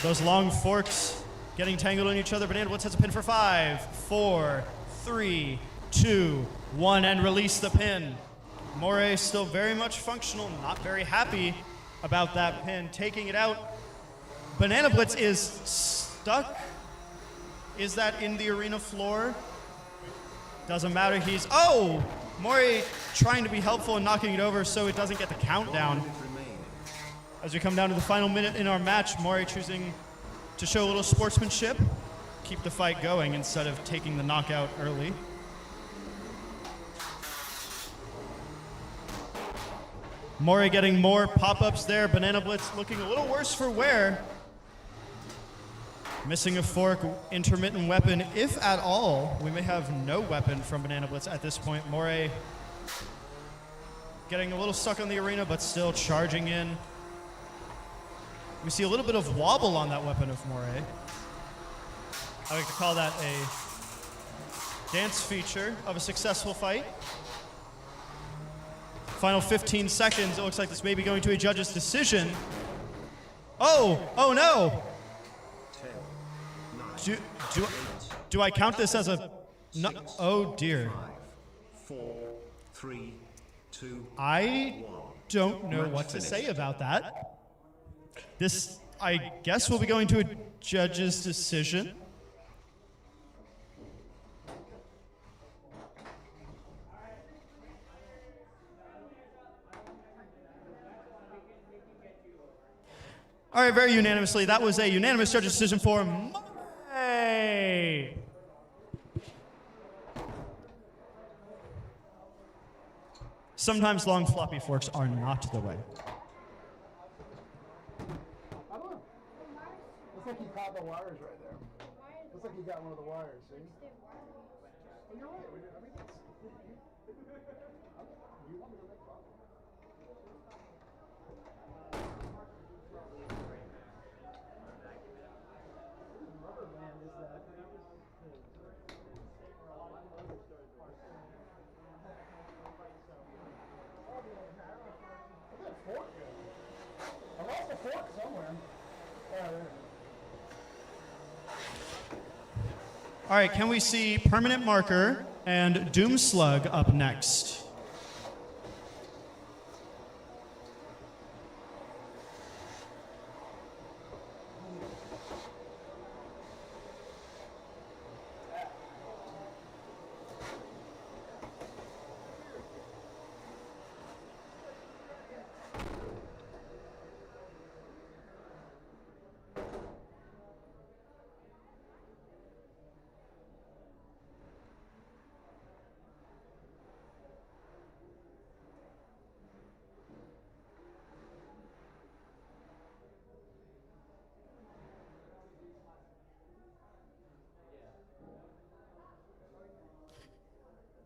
Those long forks getting tangled on each other. Banana Blitz has a pin for 5, 4, 3, 2, 1, and release the pin. Moray still very much functional, not very happy about that pin, taking it out. Banana Blitz is stuck. Is that in the arena floor? Doesn't matter, he's, oh! Moray trying to be helpful and knocking it over so it doesn't get the countdown. As we come down to the final minute in our match, Moray choosing to show a little sportsmanship, keep the fight going instead of taking the knockout early. Moray getting more pop-ups there. Banana Blitz looking a little worse for wear. Missing a fork, intermittent weapon, if at all. We may have no weapon from Banana Blitz at this point. Moray getting a little stuck on the arena, but still charging in. We see a little bit of wobble on that weapon of Moray. I like to call that a dance feature of a successful fight. Final 15 seconds. It looks like this may be going to a judge's decision. Oh no! Do I count this as a, no, oh dear. 4, 3, 2, I don't know what to say about that. This, I guess, will be going to a judge's decision. All right, very unanimously. That was a unanimous judge's decision for Moray. Sometimes long floppy forks are not the way. I don't know. Looks like he caught the wires right there. Looks like he got one of the wires, see? Oh, you're right. I mean, that's... You want me to make fun? Rubber band is that. Fork. I lost a fork somewhere. There. All right, can we see Permanent Marker and Doomslug up next?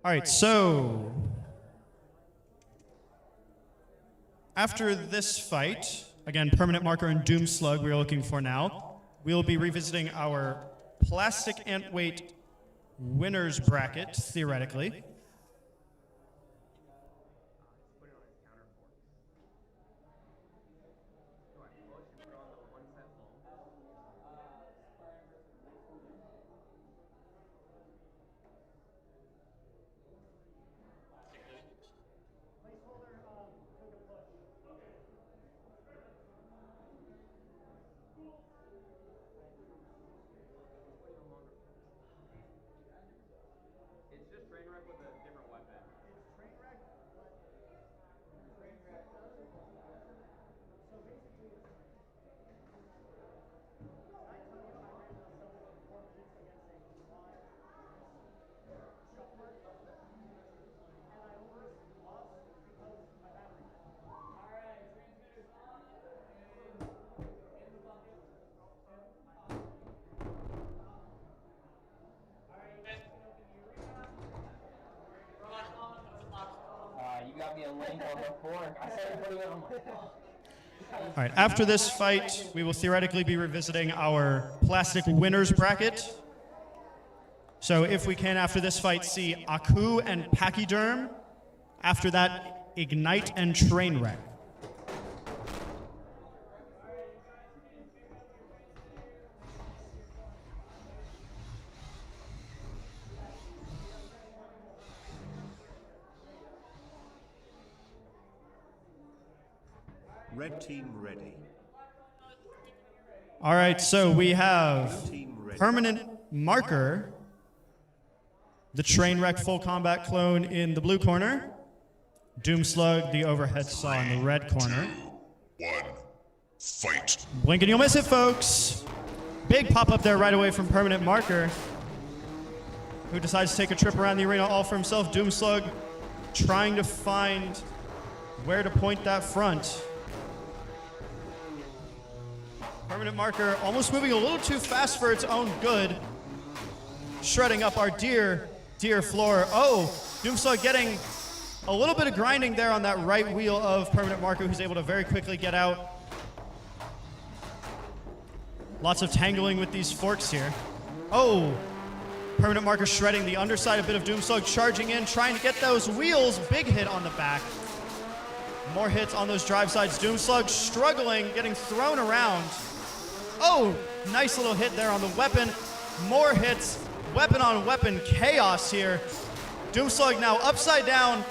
All right, so after this fight, again, Permanent Marker and Doomslug we are looking for now, we'll be revisiting our plastic antweight winners bracket, theoretically. It's just train wreck with a All right, after this fight, we will theoretically be revisiting our plastic winners bracket. So if we can, after this fight, see Aku and Pachyerm. After that, Ignite and Trainwreck. Red team ready. All right, so we have Permanent Marker, the Trainwreck full combat clone in the blue corner, Doomslug, the overhead saw in the red corner. 2, 1, fight. Blink and you'll miss it, folks. Big pop up there right away from Permanent Marker, who decides to take a trip around the arena all for himself. Doomslug trying to find where to point that front. Permanent Marker almost moving a little too fast for its own good. Shredding up our dear floor. Oh, Doomslug getting a little bit of grinding there on that right wheel of Permanent Marker, who's able to very quickly get out. Lots of tangling with these forks here. Oh, Permanent Marker shredding the underside, a bit of Doomslug charging in, trying to get those wheels. Big hit on the back. More hits on those drive sides. Doomslug struggling, getting thrown around. Oh, nice little hit there on the weapon. More hits, weapon on weapon chaos here. Doomslug now upside down.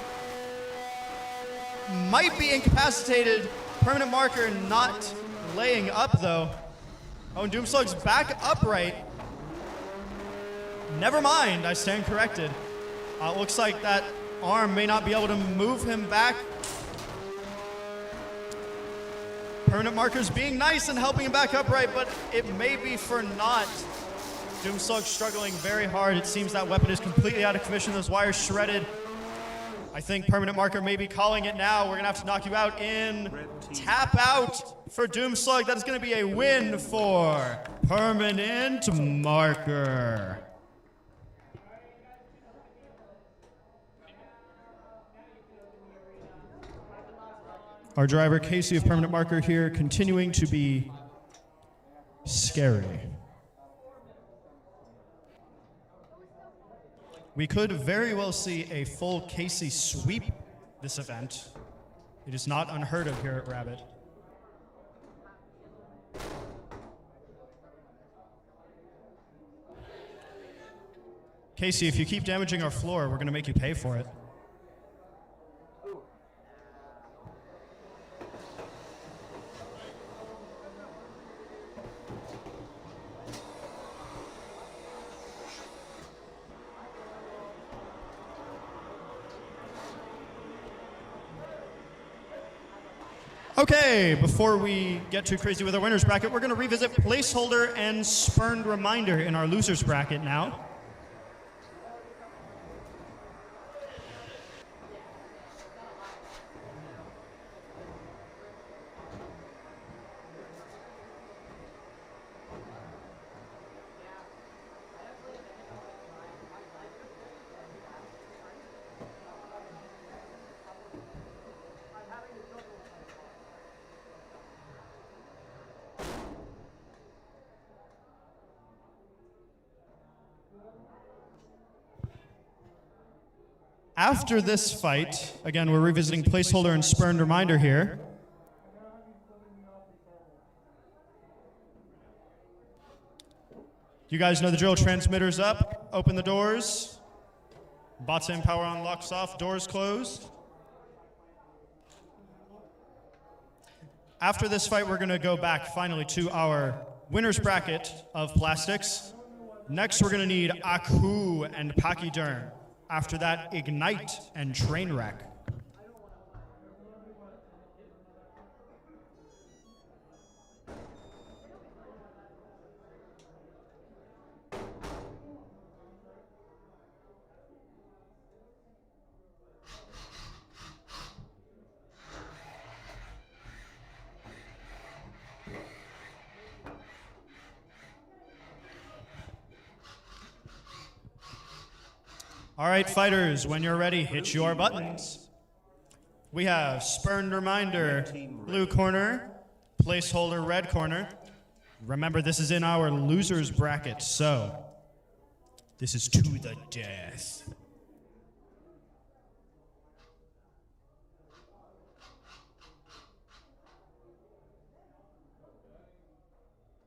Might be incapacitated. Permanent Marker not laying up though. Oh, and Doomslug's back upright. Never mind, I stand corrected. Looks like that arm may not be able to move him back. Permanent Marker's being nice and helping him back upright, but it may be for naught. Doomslug struggling very hard. It seems that weapon is completely out of commission. Those wires shredded. I think Permanent Marker may be calling it now. We're gonna have to knock you out in. Tap out for Doomslug. That is gonna be a win for Permanent Marker. Our driver, Casey of Permanent Marker here, continuing to be scary. We could very well see a full Casey sweep this event. It is not unheard of here at RABID. Casey, if you keep damaging our floor, we're going to make you pay for it. Okay, before we get too crazy with our winners bracket, we're going to revisit Placeholder and Spurned Reminder in our losers bracket now. After this fight, again, we're revisiting Placeholder and Spurned Reminder here. You guys know the drill. Transmitters up, open the doors. Bots in, power on, locks off, doors closed. After this fight, we're going to go back finally to our winner's bracket of plastics. Next, we're going to need Aku and Pachyerm. After that, Ignite and Trainwreck. All right, fighters, when you're ready, hit your buttons. We have Spurned Reminder, blue corner, Placeholder, red corner. Remember, this is in our losers bracket, so this is to the death.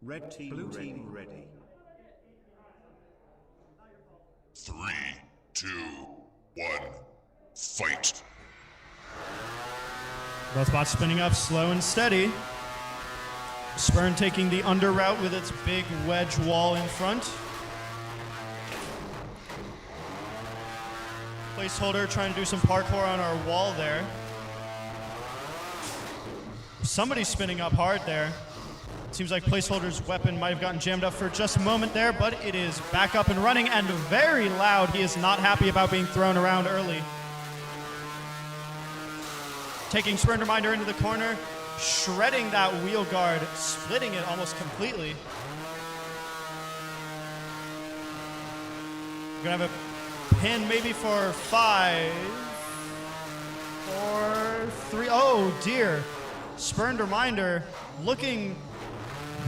Red team, blue team ready. 3, 2, 1, fight. Both bots spinning up slow and steady. Spurn taking the under route with its big wedge wall in front. Placeholder trying to do some parkour on our wall there. Somebody's spinning up hard there. Seems like Placeholder's weapon might have gotten jammed up for just a moment there, but it is back up and running and very loud. He is not happy about being thrown around early. Taking Spurned Reminder into the corner, shredding that wheel guard, splitting it almost completely. We're gonna have a pin maybe for 5, 4, 3. Oh dear. Spurned Reminder looking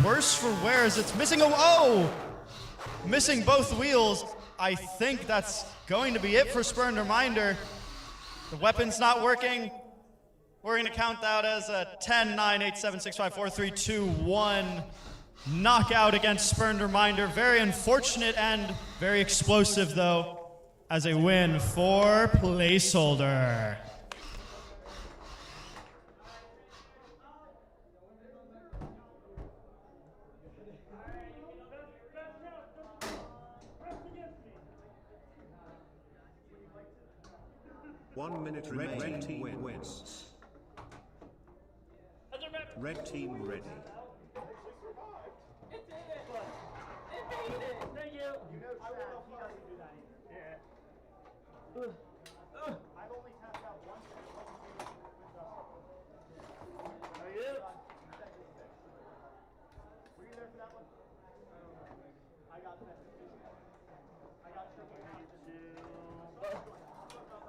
worse for wear as it's missing. Oh! Missing both wheels. I think that's going to be it for Spurned Reminder. The weapon's not working. We're going to count that as a 10, 9, 8, 7, 6, 5, 4, 3, 2, 1 knockout against Spurned Reminder. Very unfortunate and very explosive, though, as a win for Placeholder. One minute remaining. Red team wins. Red team ready. It did it! It made it! Thank you! You know, Chad, he doesn't do that either. Yeah. I've only tapped out once. Are you? Were you there for that one? I got that. I got you.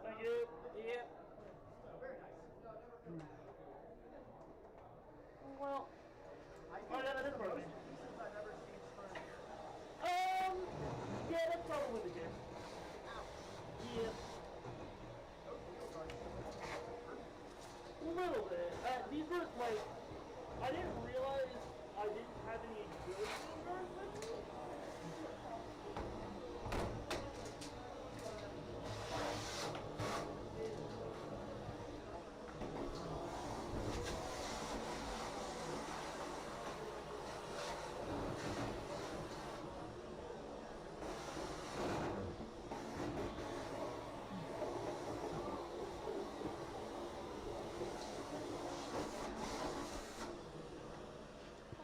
Thank you. Yeah. Very nice. Well, that is for me. I've never seen Spurned here. Yeah, that's probably the case. Yeah. A little bit. These were like, I didn't realize I didn't have any good guards with me.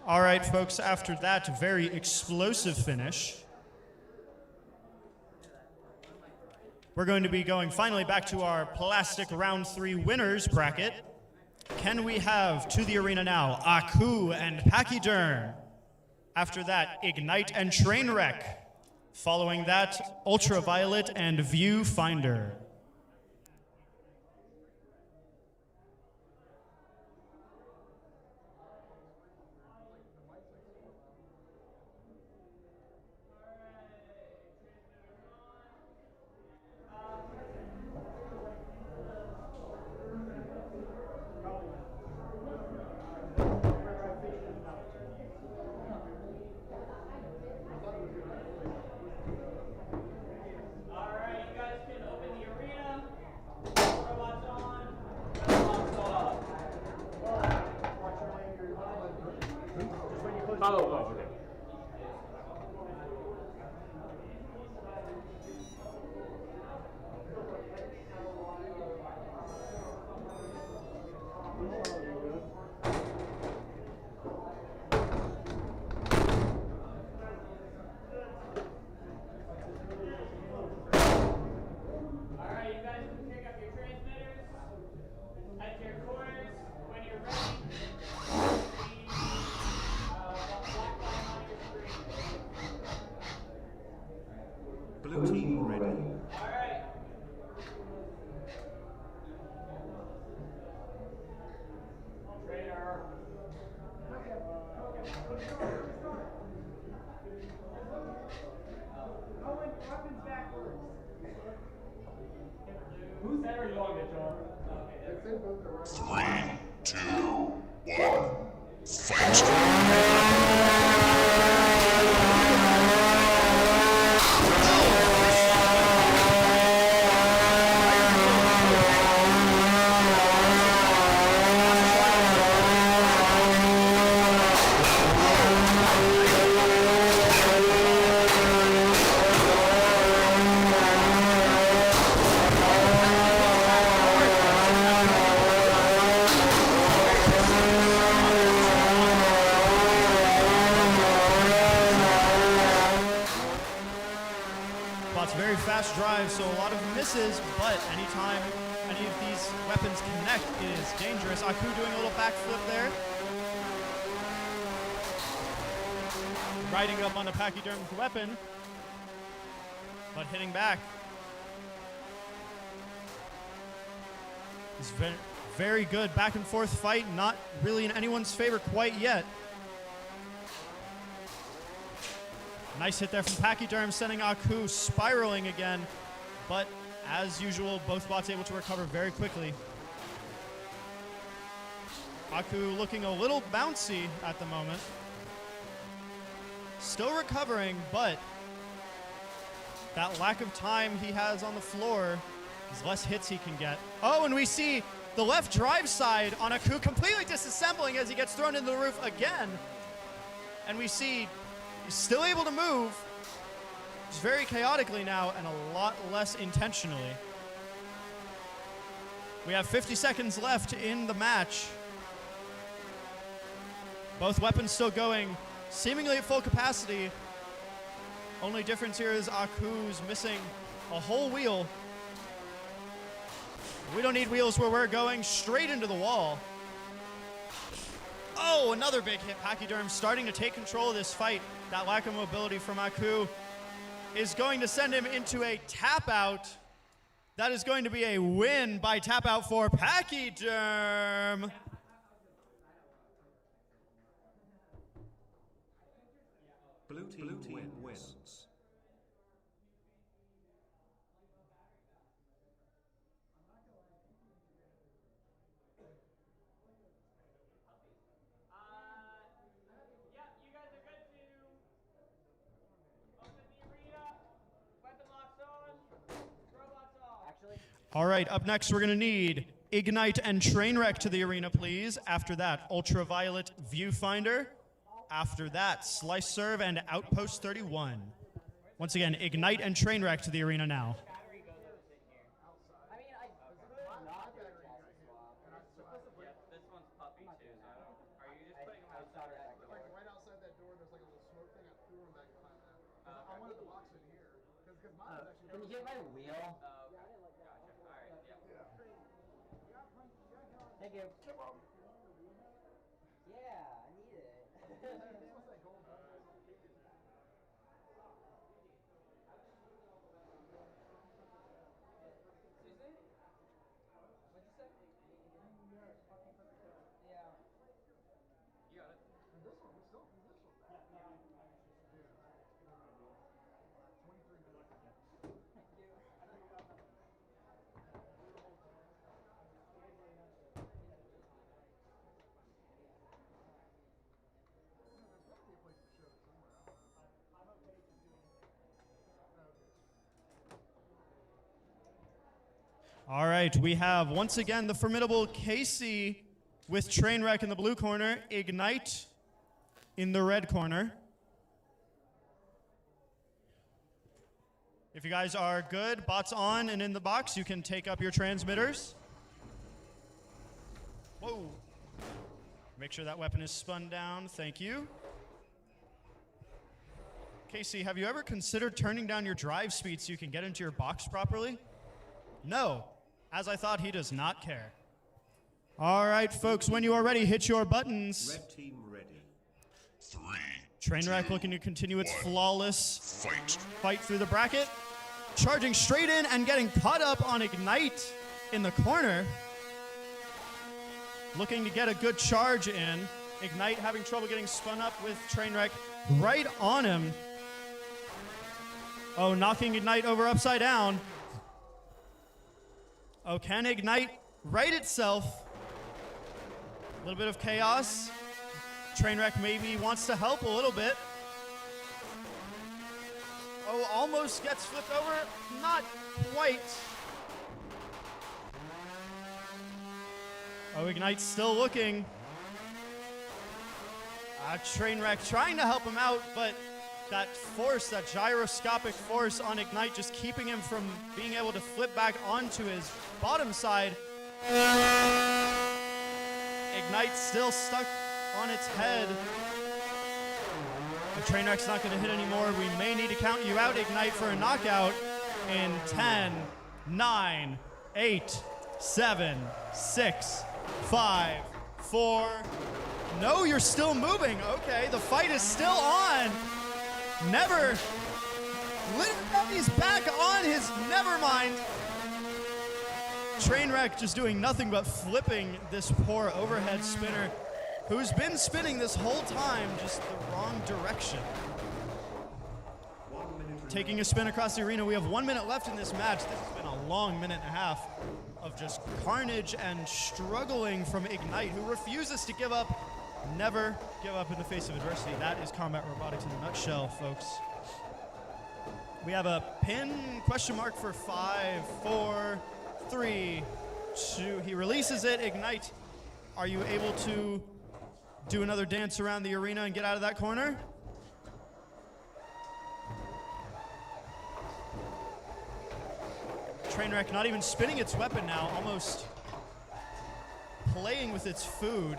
All right, folks, after that very explosive finish, we're going to be going finally back to our plastic round 3 winners bracket. Can we have to the arena now Aku and Pachyerm? After that, Ignite and Trainwreck. Following that, Ultraviolet and Viewfinder. Oh, okay. Blue team ready. Whose head are you on, Mitchell? 3, 2, 1, fight! Very fast drive, so a lot of misses, but anytime any of these weapons connect, it is dangerous. Aku doing a little backflip there. Riding up on a Pachyerm's weapon, but hitting back. It's very, very good back and forth fight, not really in anyone's favor quite yet. Nice hit there from Pachyerm, sending Aku spiraling again. But as usual, both bots able to recover very quickly. Aku looking a little bouncy at the moment. Still recovering, but that lack of time he has on the floor is less hits he can get. Oh, and we see the left drive side on Aku completely disassembling as he gets thrown into the roof again. And we see he's still able to move, just very chaotically now and a lot less intentionally. We have 50 seconds left in the match. Both weapons still going seemingly at full capacity. Only difference here is Aku's missing a whole wheel. We don't need wheels where we're going straight into the wall. Oh, another big hit. Pachyerm starting to take control of this fight. That lack of mobility from Aku is going to send him into a tap out. That is going to be a win by tap out for Pachyerm. Blue team wins. All right, up next we're gonna need Ignite and Trainwreck to the arena, please. After that, Ultraviolet Viewfinder. After that, Slice Serve and Outpost 31. Once again, Ignite and Trainwreck to the arena now. Can you get my wheel? Thank you. Yeah, I need it. All right, we have once again the formidable Casey with Trainwreck in the blue corner, Ignite in the red corner. If you guys are good, bots on and in the box, you can take up your transmitters. Whoa. Make sure that weapon is spun down, thank you. Casey, have you ever considered turning down your drive speed so you can get into your box properly? No. As I thought, he does not care. All right, folks, when you are ready, hit your buttons. Red team ready. 3, Trainwreck looking to continue its flawless fight through the bracket. Charging straight in and getting caught up on Ignite in the corner. Looking to get a good charge in. Ignite having trouble getting spun up with Trainwreck right on him. Oh, knocking Ignite over upside down. Oh, can Ignite right itself? A little bit of chaos. Trainwreck maybe wants to help a little bit. Oh, almost gets flipped over. Not quite. Oh, Ignite's still looking. Trainwreck trying to help him out, but that force, that gyroscopic force on Ignite just keeping him from being able to flip back onto his bottom side. Ignite's still stuck on its head. The Trainwreck's not going to hit anymore. We may need to count you out, Ignite, for a knockout in 10, 9, 8, 7, 6, 5, 4. No, you're still moving. Okay, the fight is still on. Never. He's back on his Nevermind. Trainwreck just doing nothing but flipping this poor overhead spinner who's been spinning this whole time, just the wrong direction. Taking a spin across the arena. We have 1 minute left in this match. This has been a long minute and a half of just carnage and struggling from Ignite, who refuses to give up. Never give up in the face of adversity. That is combat robotics in a nutshell, folks. We have a pin question mark for 5, 4, 3, 2. He releases it. Ignite, are you able to do another dance around the arena and get out of that corner? Trainwreck not even spinning its weapon now, almost playing with its food.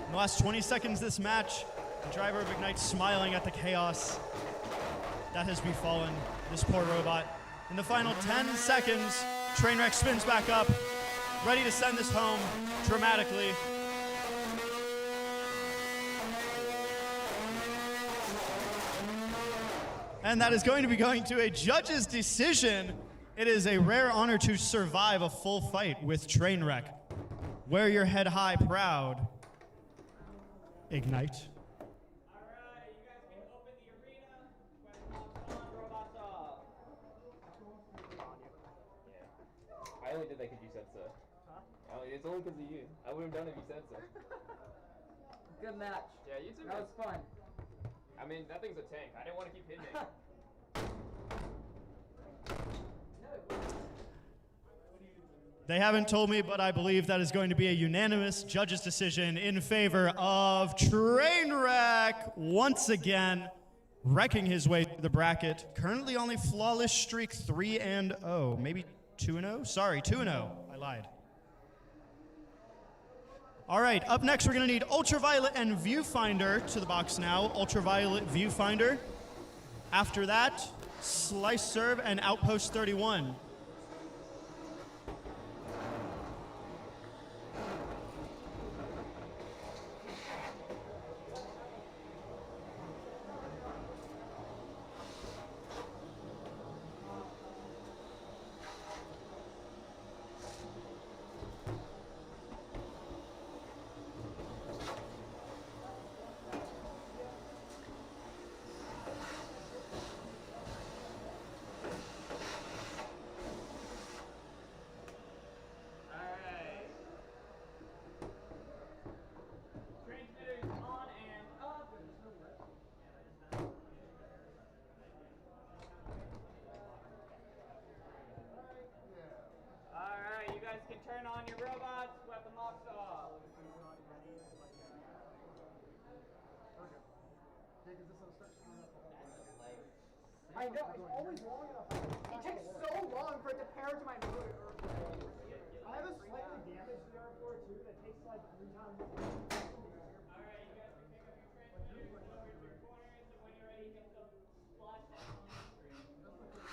In the last 20 seconds of this match, the driver of Ignite smiling at the chaos that has befallen this poor robot. In the final 10 seconds, Trainwreck spins back up, ready to send this home dramatically. And that is going to be going to a judge's decision. It is a rare honor to survive a full fight with Trainwreck. Wear your head high, proud. Ignite. Alright, you guys can open the arena. Weapons on, robots off. I only did that because you said so. Huh? It's only because of you. I would have done it if you said so. Good match. Yeah, you too. That was fun. I mean, that thing's a tank. I didn't want to keep hitting it. They haven't told me, but I believe that is going to be a unanimous judge's decision in favor of Trainwreck, once again wrecking his way through the bracket. Currently on a flawless streak, 3-0. Maybe 2-0? Sorry, 2-0. I lied. All right, up next we're going to need Ultraviolet and Viewfinder to the box now. Ultraviolet, Viewfinder. After that, Slice Serve and Outpost 31. Turn on your robots, weapon locks off. I know, it's always long enough. It takes so long for it to pair to my motor. I have a slightly damaged DR4 too that takes like 3 times. Alright, you guys can pick up your transmitters, go over to your corners, and when you're ready, hit the splash button on the screen.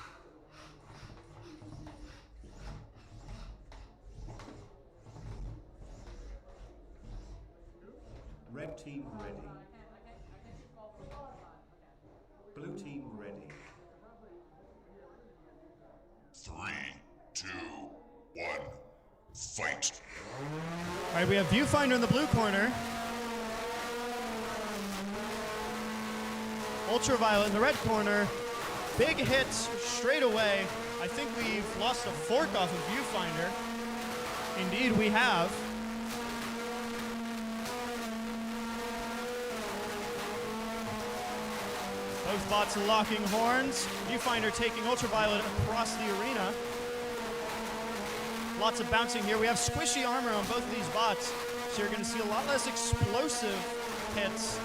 Red team ready. Blue team ready. 3, 2, 1, fight. All right, we have Viewfinder in the blue corner. Ultraviolet in the red corner. Big hits straight away. I think we've lost a fork off of Viewfinder. Indeed, we have. Both bots locking horns. Viewfinder taking Ultraviolet across the arena. Lots of bouncing here. We have squishy armor on both of these bots, so you're going to see a lot less explosive hits,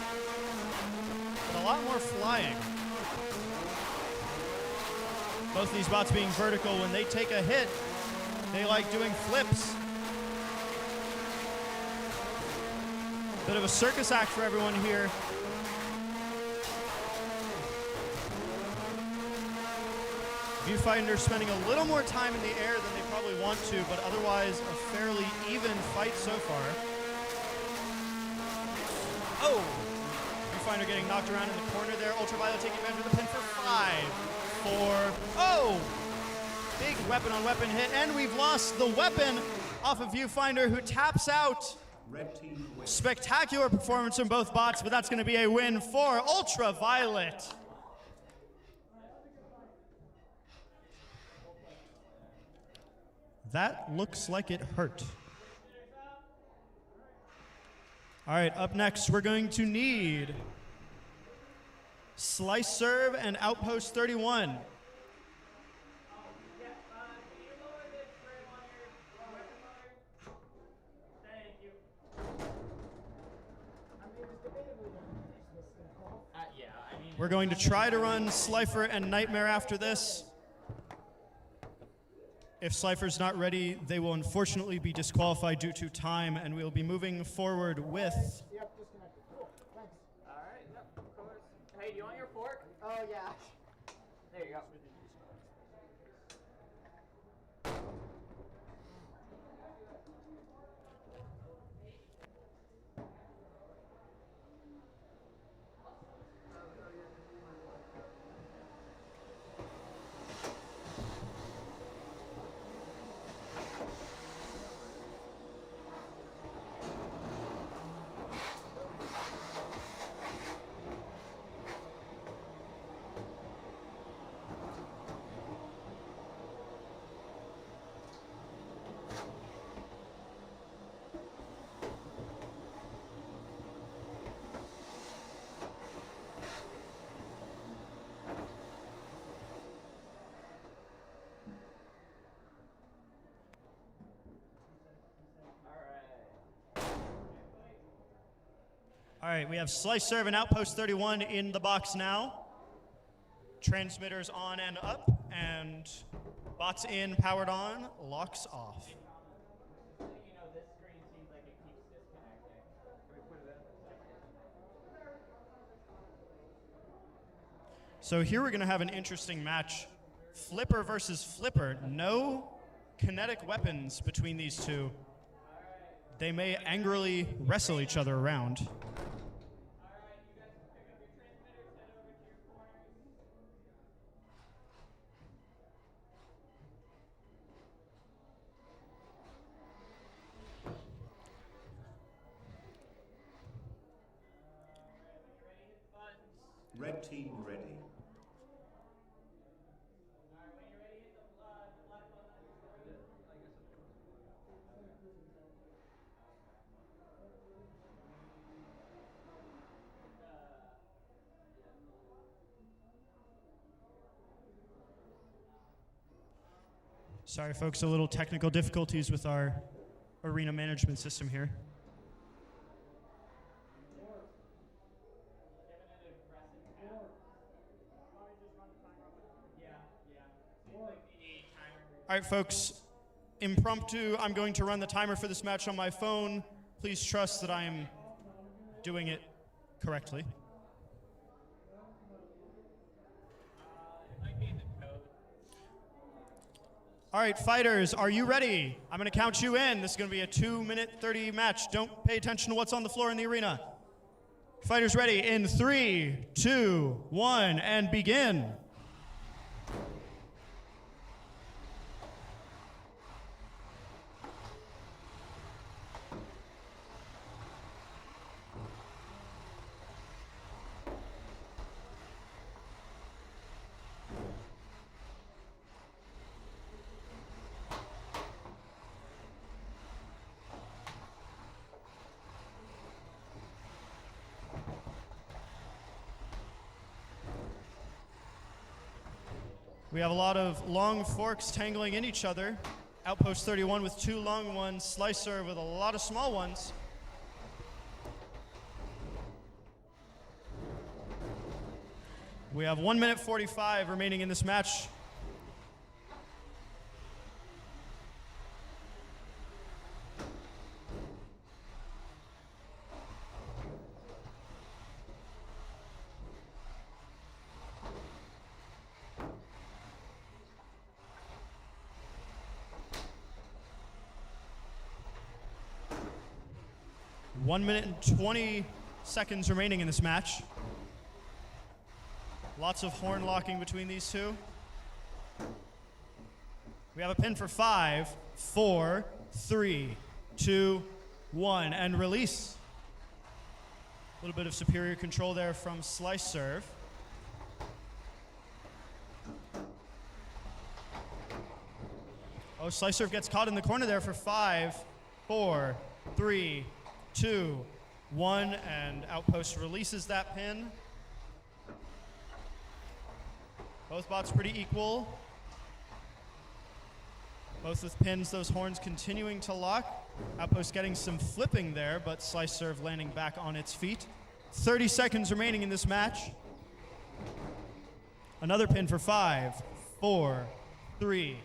but a lot more flying. Both of these bots being vertical, when they take a hit, they like doing flips. Bit of a circus act for everyone here. Viewfinder spending a little more time in the air than they probably want to, but otherwise a fairly even fight so far. Oh! Viewfinder getting knocked around in the corner there. Ultraviolet taking advantage of the pin for 5, 4, oh! Big weapon on weapon hit, and we've lost the weapon off of Viewfinder, who taps out. Red team wins. Spectacular performance from both bots, but that's going to be a win for Ultraviolet. That looks like it hurt. All right, up next, we're going to need Slice Serve and Outpost 31. We're going to try to run Slifer and Nightmare after this. If Slifer's not ready, they will unfortunately be disqualified due to time, and we'll be moving forward with... Yep, disconnected. Cool. Thanks. All right, yep, of course. Hey, do you want your fork? Oh, yeah. There you go. All right, we have Slice Serve and Outpost 31 in the box now. Transmitters on and up, and bots in, powered on, locks off. So here we're going to have an interesting match. Flipper versus Flipper. No kinetic weapons between these two. They may angrily wrestle each other around. Red team ready. Sorry, folks, a little technical difficulties with our arena management system here. All right, folks, impromptu, I'm going to run the timer for this match on my phone. Please trust that I am doing it correctly. All right, fighters, are you ready? I'm going to count you in. This is going to be a 2-minute 30 match. Don't pay attention to what's on the floor in the arena. Fighters ready in 3, 2, 1, and begin. We have a lot of long forks tangling in each other. Outpost 31 with 2 long ones, Slicer with a lot of small ones. We have 1 minute 45 remaining in this match. One minute and 20 seconds remaining in this match. Lots of horn locking between these two. We have a pin for 5, 4, 3, 2, 1, and release. A little bit of superior control there from Slice Serve. Oh, Slice Serve gets caught in the corner there for 5, 4, 3, 2, 1, and Outpost releases that pin. Both bots pretty equal. Both with pins, those horns continuing to lock. Outpost getting some flipping there, but Slice Serve landing back on its feet. 30 seconds remaining in this match. Another pin for 5, 4, 3.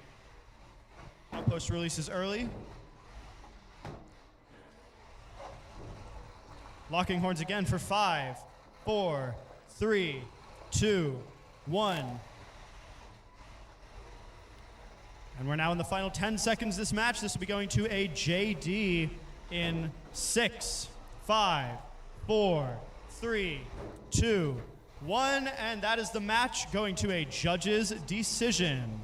Outpost releases early. Locking horns again for 5, 4, 3, 2, 1. And we're now in the final 10 seconds of this match. This will be going to a JD in 6, 5, 4, 3, 2, 1. And that is the match going to a judge's decision.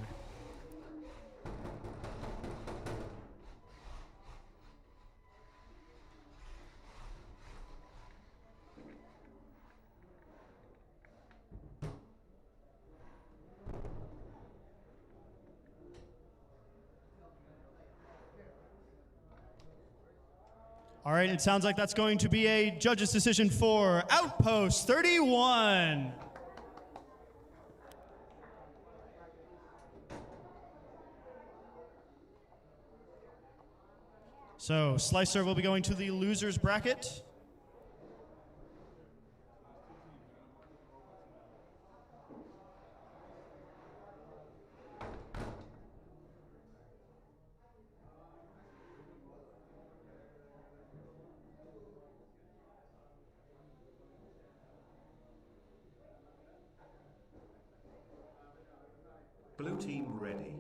All right, it sounds like that's going to be a judge's decision for Outpost 31. So, Slicer will be going to the loser's bracket. Blue team ready.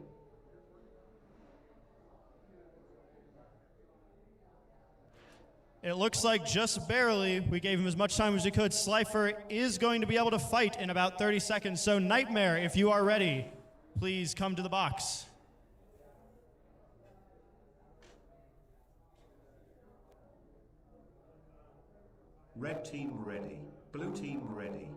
It looks like just barely. We gave him as much time as we could. Slifer is going to be able to fight in about 30 seconds. So Nightmare, if you are ready, please come to the box. Red team ready. Blue team ready.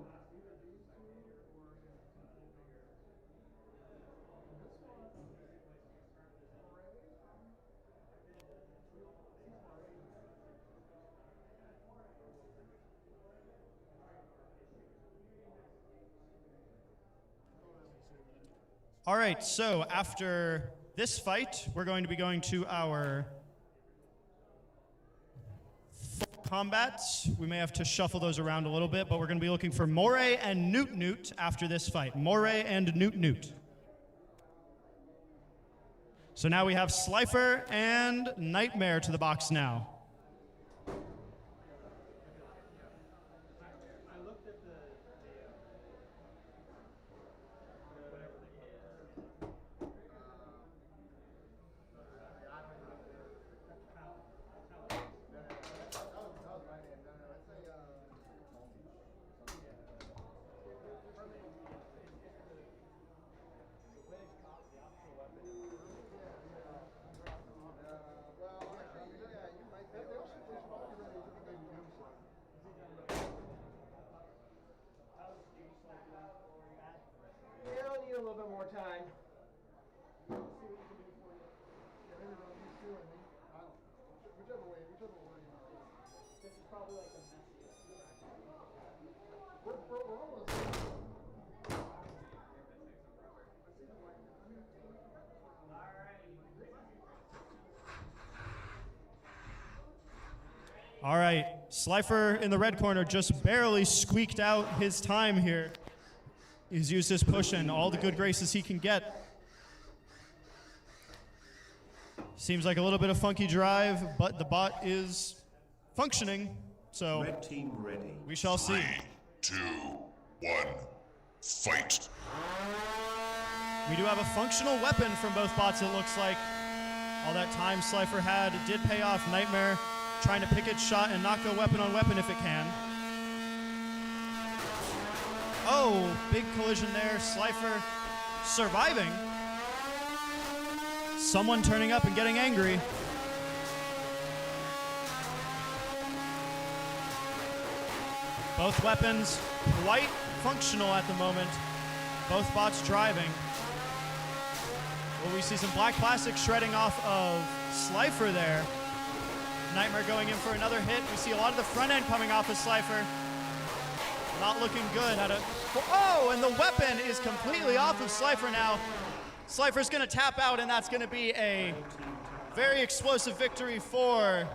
All right, so after this fight, we're going to be going to our full combats. We may have to shuffle those around a little bit, but we're going to be looking for Moray and Noot Noot after this fight. Moray and Noot Noot. So now we have Slifer and Nightmare to the box now. All right, Slifer in the red corner just barely squeaked out his time here. He's used his push and all the good graces he can get. Seems like a little bit of funky drive, but the bot is functioning, so Red team ready. We shall see. 3, 2, 1, fight. We do have a functional weapon from both bots, it looks like. All that time Slifer had did pay off. Nightmare trying to pick its shot and not go weapon on weapon if it can. Oh, big collision there. Slifer surviving. Someone turning up and getting angry. Both weapons quite functional at the moment. Both bots driving. Well, we see some black plastic shredding off of Slifer there. Nightmare going in for another hit. We see a lot of the front end coming off of Slifer. Not looking good. Oh, and the weapon is completely off of Slifer now. Slifer's gonna tap out, and that's gonna be a very explosive victory for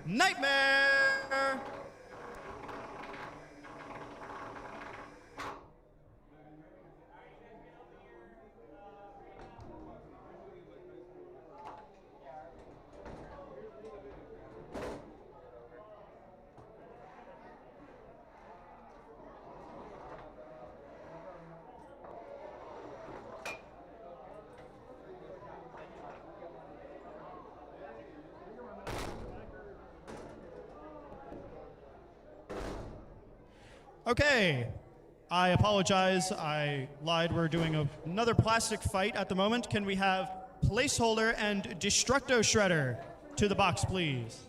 Nightmare. Okay, I apologize, I lied. We're doing another plastic fight at the moment. Can we have Placeholder and Destructor Shredder to the box, please?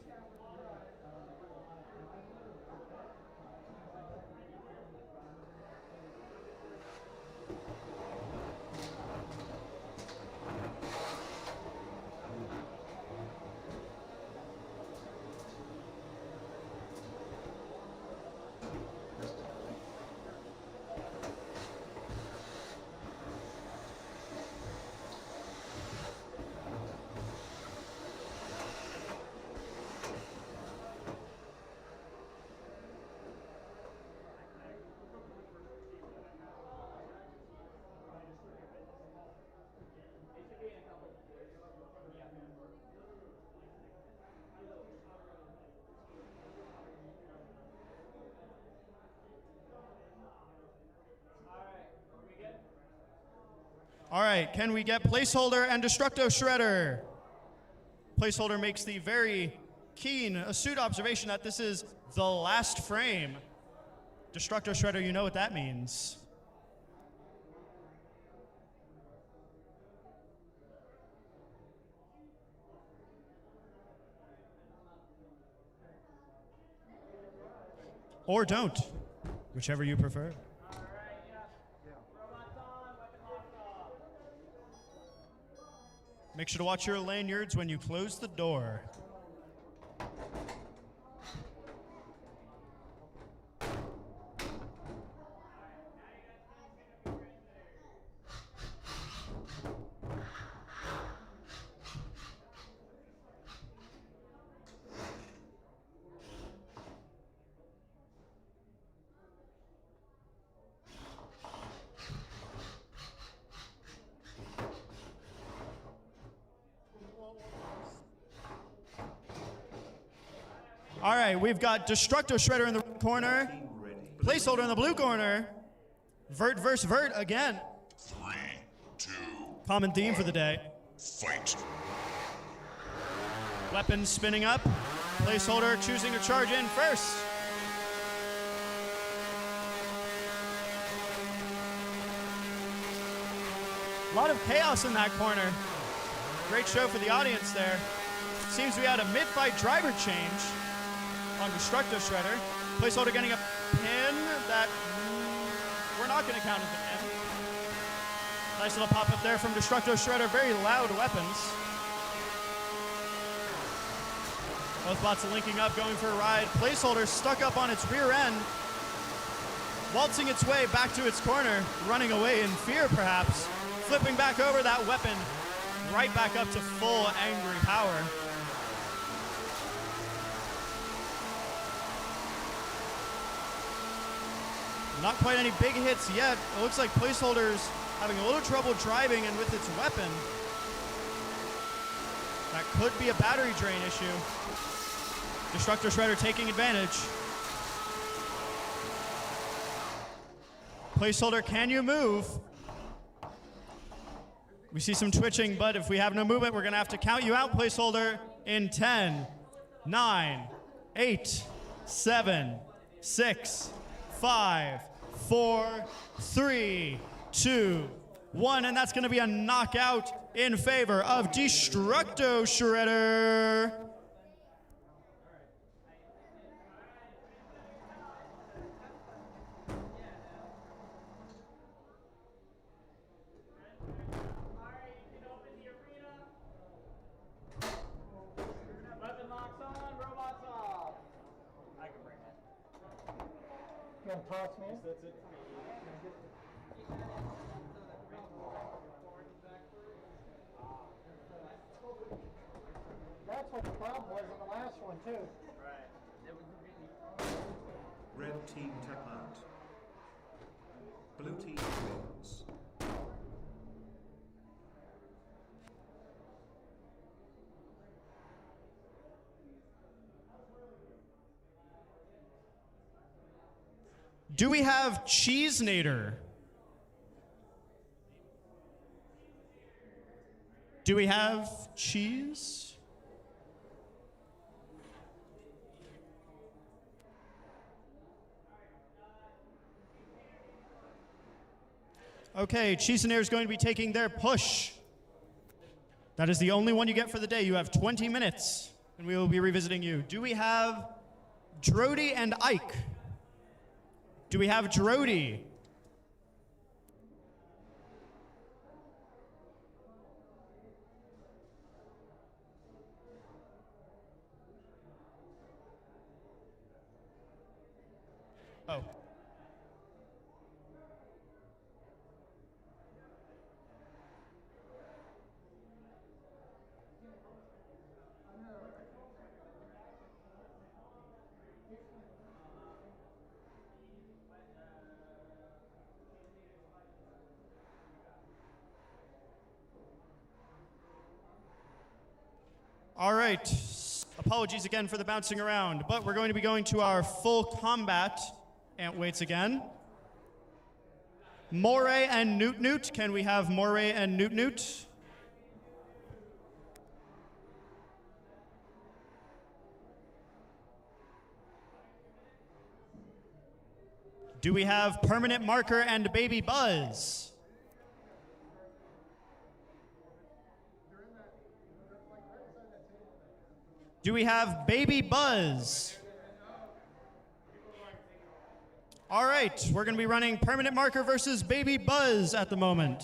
All right, can we get Placeholder and Destructor Shredder? Placeholder makes the very keen, astute observation that this is the last frame. Destructor Shredder, you know what that means. Or don't, whichever you prefer. Make sure to watch your lanyards when you close the door. All right, we've got Destructor Shredder in the corner, Placeholder in the blue corner, Vert versus Vert again. 3, 2, common theme for the day. Fight. Weapons spinning up, Placeholder choosing to charge in first. A lot of chaos in that corner. Great show for the audience there. Seems we had a mid-fight driver change on Destructor Shredder. Placeholder getting a pin that we're not going to count as a pin. Nice little pop-up there from Destructor Shredder. Very loud weapons. Both bots are linking up, going for a ride. Placeholder stuck up on its rear end, waltzing its way back to its corner, running away in fear perhaps, flipping back over that weapon, right back up to full angry power. Not quite any big hits yet. It looks like Placeholder's having a little trouble driving, and with its weapon, that could be a battery drain issue. Destructor Shredder taking advantage. Placeholder, can you move? We see some twitching, but if we have no movement, we're gonna have to count you out, Placeholder, in 10, 9, 8, 7, 6, 5, 4, 3, 2, 1, and that's gonna be a knockout in favor of Destructor Shredder. You want to toss me? That's it. That's what the problem was in the last one, too. Red team tap out. Blue team wins. Do we have Cheeseenator? Do we have cheese? Okay, Cheeseenator is going to be taking their push. That is the only one you get for the day. You have 20 minutes, and we will be revisiting you. Do we have Drody and Ike? Do we have Drody? Oh. All right, apologies again for the bouncing around, but we're going to be going to our full combat antweights again. Moray and Noot Noot. Can we have Moray and Noot Noot? Do we have Permanent Marker and Baby Buzz? Do we have Baby Buzz? All right, we're going to be running Permanent Marker versus Baby Buzz at the moment.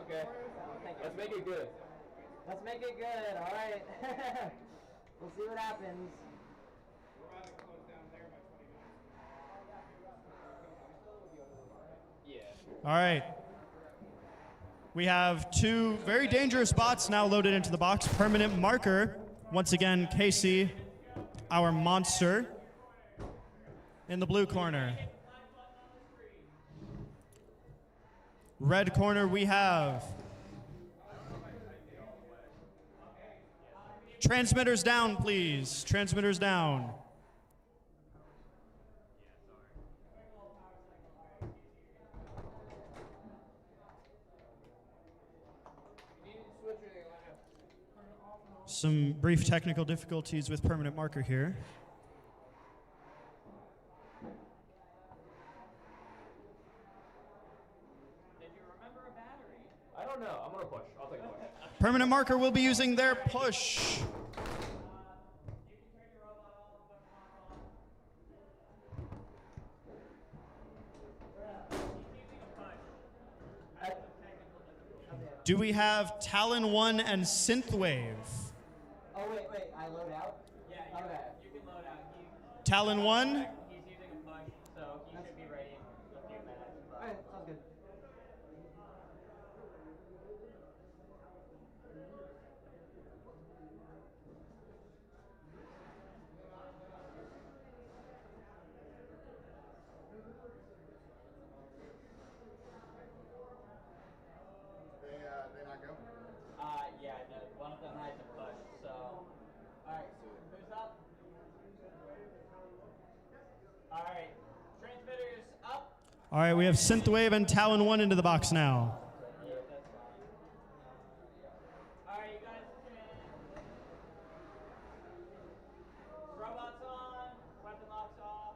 Okay. Let's make it good. Let's make it good, all right. We'll see what happens. All right. We have two very dangerous bots now loaded into the box. Permanent Marker, once again, Casey, our monster, in the blue corner. Red corner, we have transmitters down, please. Transmitters down. Some brief technical difficulties with Permanent Marker here. I don't know. I'm gonna push. I'll take a push. Permanent marker will be using their push. Do we have Talon One and Synthwave? Oh, wait, I load out? Yeah, you can load out. Talon One? He's using a push, so he should be ready in a few minutes. Alright, sounds good. They not go? Yeah, no, one of them had to push, so. Alright, who's up? Alright, transmitters up. All right, we have Synthwave and Talon One into the box now. Yeah, that's fine. Alright, you guys can. Robots on, weapon locks off.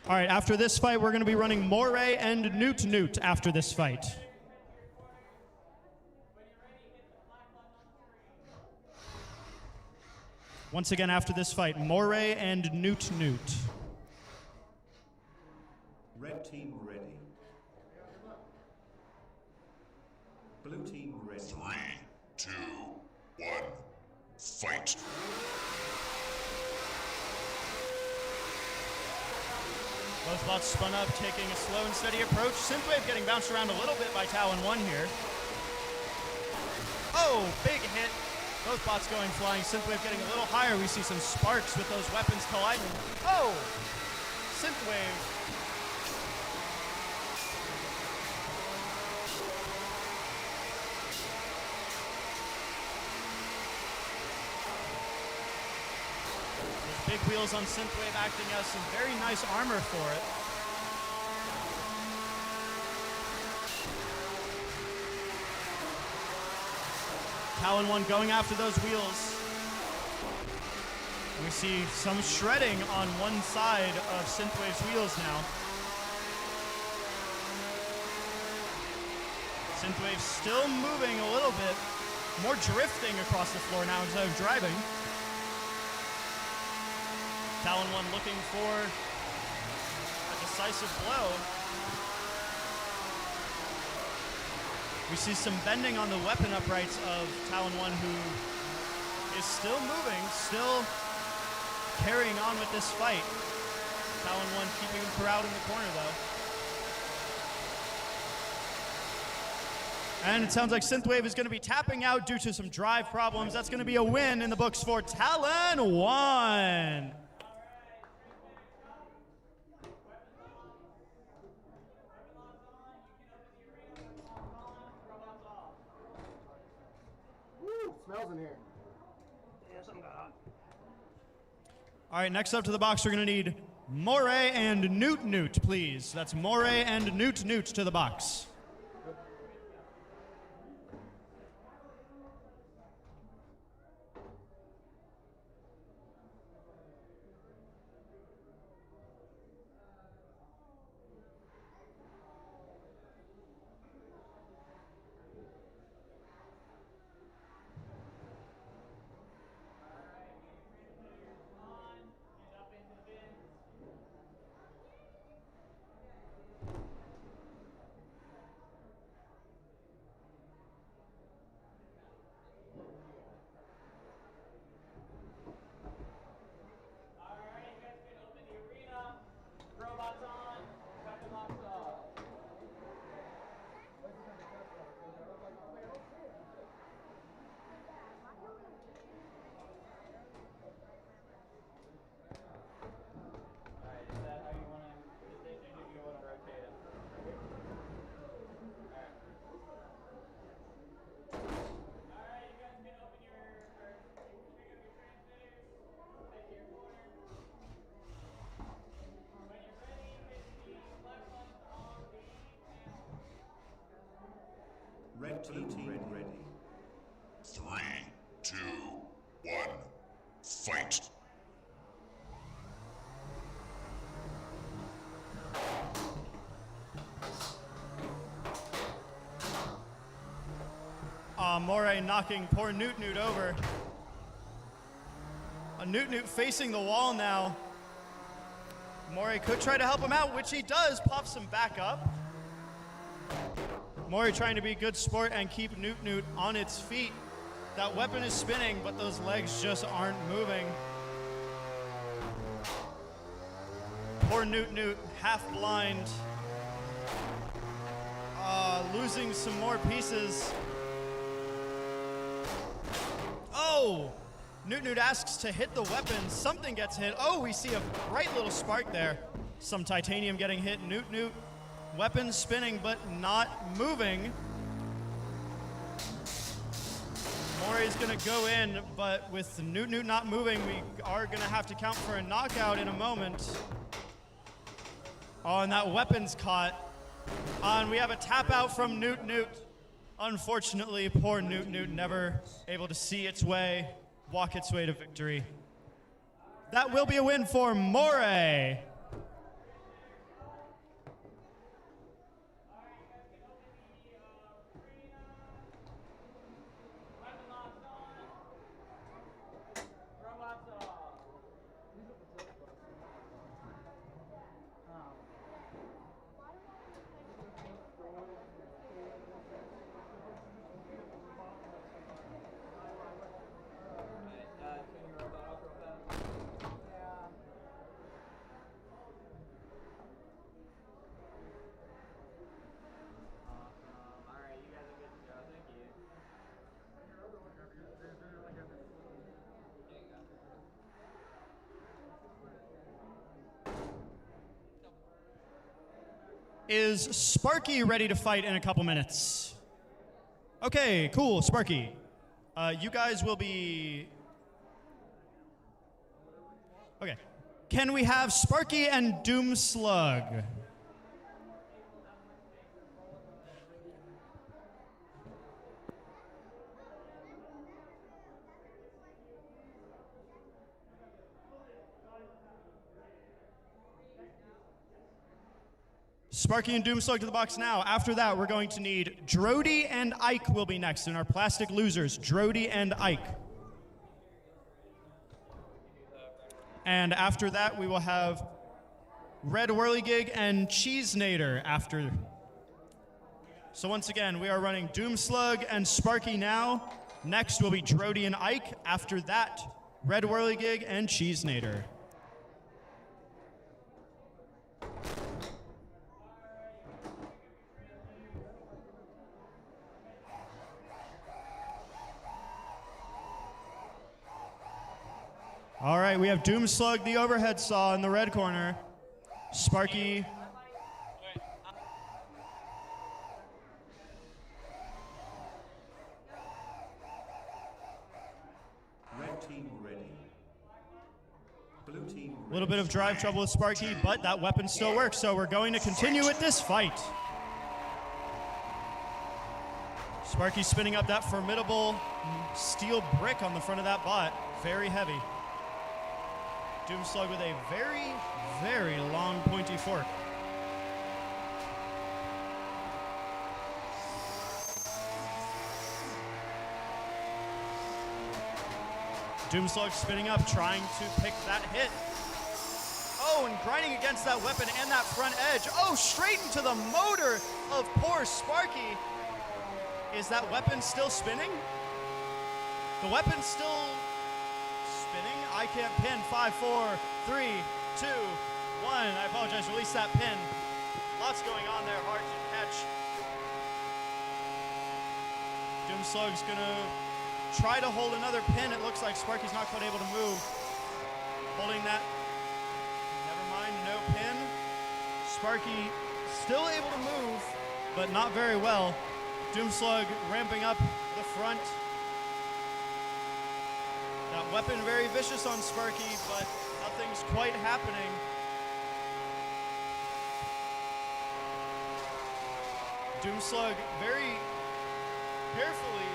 All right, after this fight, we're going to be running Moray and Noot Noot after this fight. Once again, after this fight, Moray and Noot Noot. Red team ready. Blue team ready. 3, 2, 1, fight. Both bots spun up, taking a slow and steady approach. Synthwave getting bounced around a little bit by Talon One here. Oh, big hit. Both bots going flying. Synthwave getting a little higher. We see some sparks with those weapons colliding. Oh! Synthwave. Those big wheels on Synthwave acting as some very nice armor for it. Talon One going after those wheels. We see some shredding on one side of Synthwave's wheels now. Synthwave still moving a little bit, more drifting across the floor now instead of driving. Talon One looking for a decisive blow. We see some bending on the weapon uprights of Talon One, who is still moving, still carrying on with this fight. Talon One keeping him corralled in the corner, though. And it sounds like Synthwave is going to be tapping out due to some drive problems. That's going to be a win in the books for Talon One. Smells in here. All right, next up to the box, we're going to need Moray and Noot Noot, please. That's Moray and Noot Noot to the box. Red team ready. 3, 2, 1, fight. Moray knocking poor Noot Noot over. A Noot Noot facing the wall now. Moray could try to help him out, which he does, pops him back up. Moray trying to be a good sport and keep Noot Noot on its feet. That weapon is spinning, but those legs just aren't moving. Poor Noot Noot, half blind. Losing some more pieces. Oh! Noot Noot asks to hit the weapon. Something gets hit. Oh, we see a bright little spark there. Some titanium getting hit. Noot Noot, weapon spinning but not moving. Moray's gonna go in, but with Noot Noot not moving, we are gonna have to count for a knockout in a moment. Oh, and that weapon's caught. And we have a tap out from Noot Noot. Unfortunately, poor Noot Noot never able to see its way, walk its way to victory. That will be a win for Moray. Is Sparky ready to fight in a couple minutes? Okay, cool, Sparky. You guys will be... Okay. Can we have Sparky and Doomslug? Sparky and Doomslug to the box now. After that, we're going to need Drody and Ike will be next in our plastic losers. Drody and Ike. And after that, we will have Red Whirly Gig and Cheeseenator after. So once again, we are running Doomslug and Sparky now. Next will be Drody and Ike. After that, Red Whirly Gig and Cheeseenator. All right, we have Doomslug, the overhead saw in the red corner. Sparky. Red team ready. Blue team ready. A little bit of drive trouble with Sparky, but that weapon still works, so we're going to continue with this fight. Sparky spinning up that formidable steel brick on the front of that bot. Very heavy. Doomslug with a very, very long pointy fork. Doomslug spinning up, trying to pick that hit. Oh, and grinding against that weapon and that front edge. Oh, straight into the motor of poor Sparky. Is that weapon still spinning? The weapon's still spinning. I can't pin. 5, 4, 3, 2, 1. I apologize. Release that pin. Lots going on there. Hard to catch. Doomslug's gonna try to hold another pin. It looks like Sparky's not quite able to move. Holding that. Never mind. No pin. Sparky still able to move, but not very well. Doomslug ramping up the front. That weapon very vicious on Sparky, but nothing's quite happening. Doomslug very carefully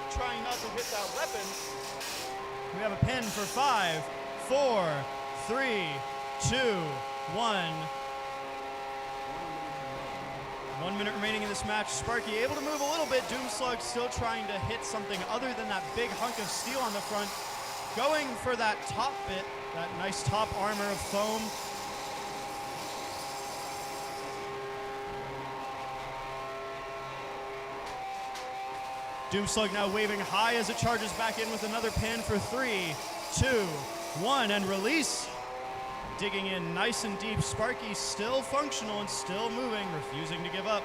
trying not to hit that weapon. We have a pin for 5, 4, 3, 2, 1. 1 1 minute remaining in this match. Sparky able to move a little bit. Doomslug still trying to hit something other than that big hunk of steel on the front. Going for that top bit, that nice top armor of foam. Doomslug now waving high as it charges back in with another pin for 3, 2, 1, and release. Digging in nice and deep. Sparky still functional and still moving, refusing to give up.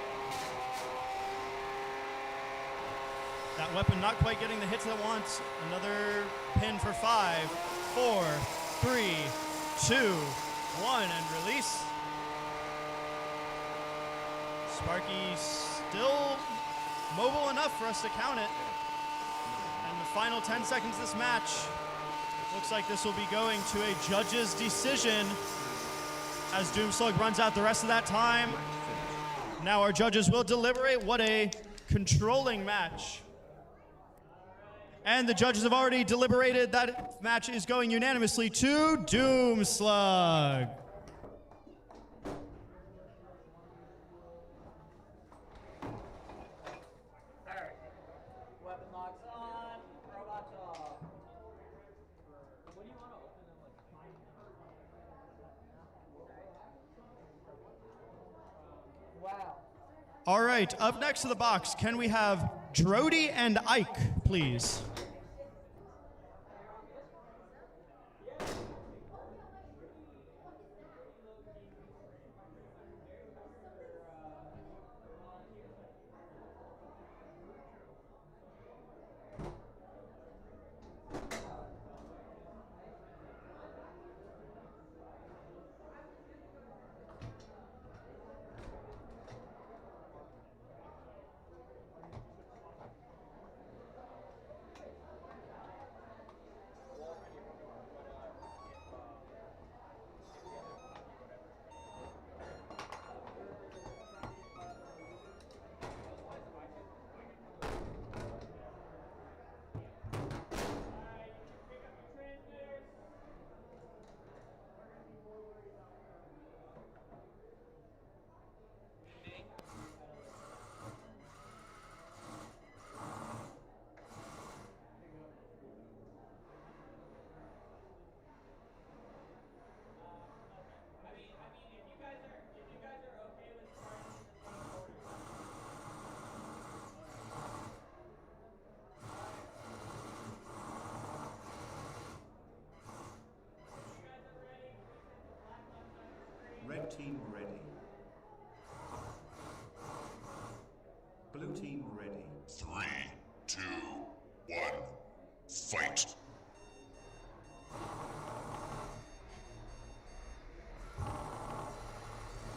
That weapon not quite getting the hits it wants. Another pin for 5, 4, 3, 2, 1, and release. Sparky still mobile enough for us to count it. And the final 10 seconds of this match. Looks like this will be going to a judge's decision as Doomslug runs out the rest of that time. Now our judges will deliberate. What a controlling match. And the judges have already deliberated. That match is going unanimously to Doomslug. All right, up next to the box, can we have Drody and Ike, please? Red team ready. Blue team ready. 3, 2, 1, fight!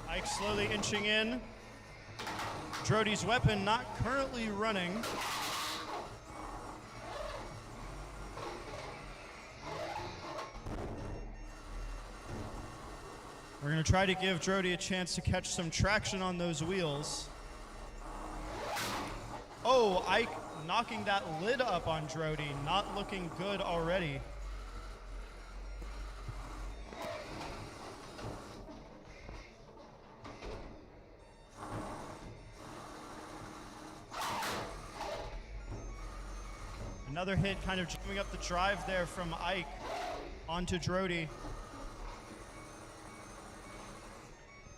Ike slowly inching in. Drody's weapon not currently running. We're going to try to give Drody a chance to catch some traction on those wheels. Oh, Ike knocking that lid up on Drody, not looking good already. Another hit kind of jamming up the drive there from Ike onto Drody.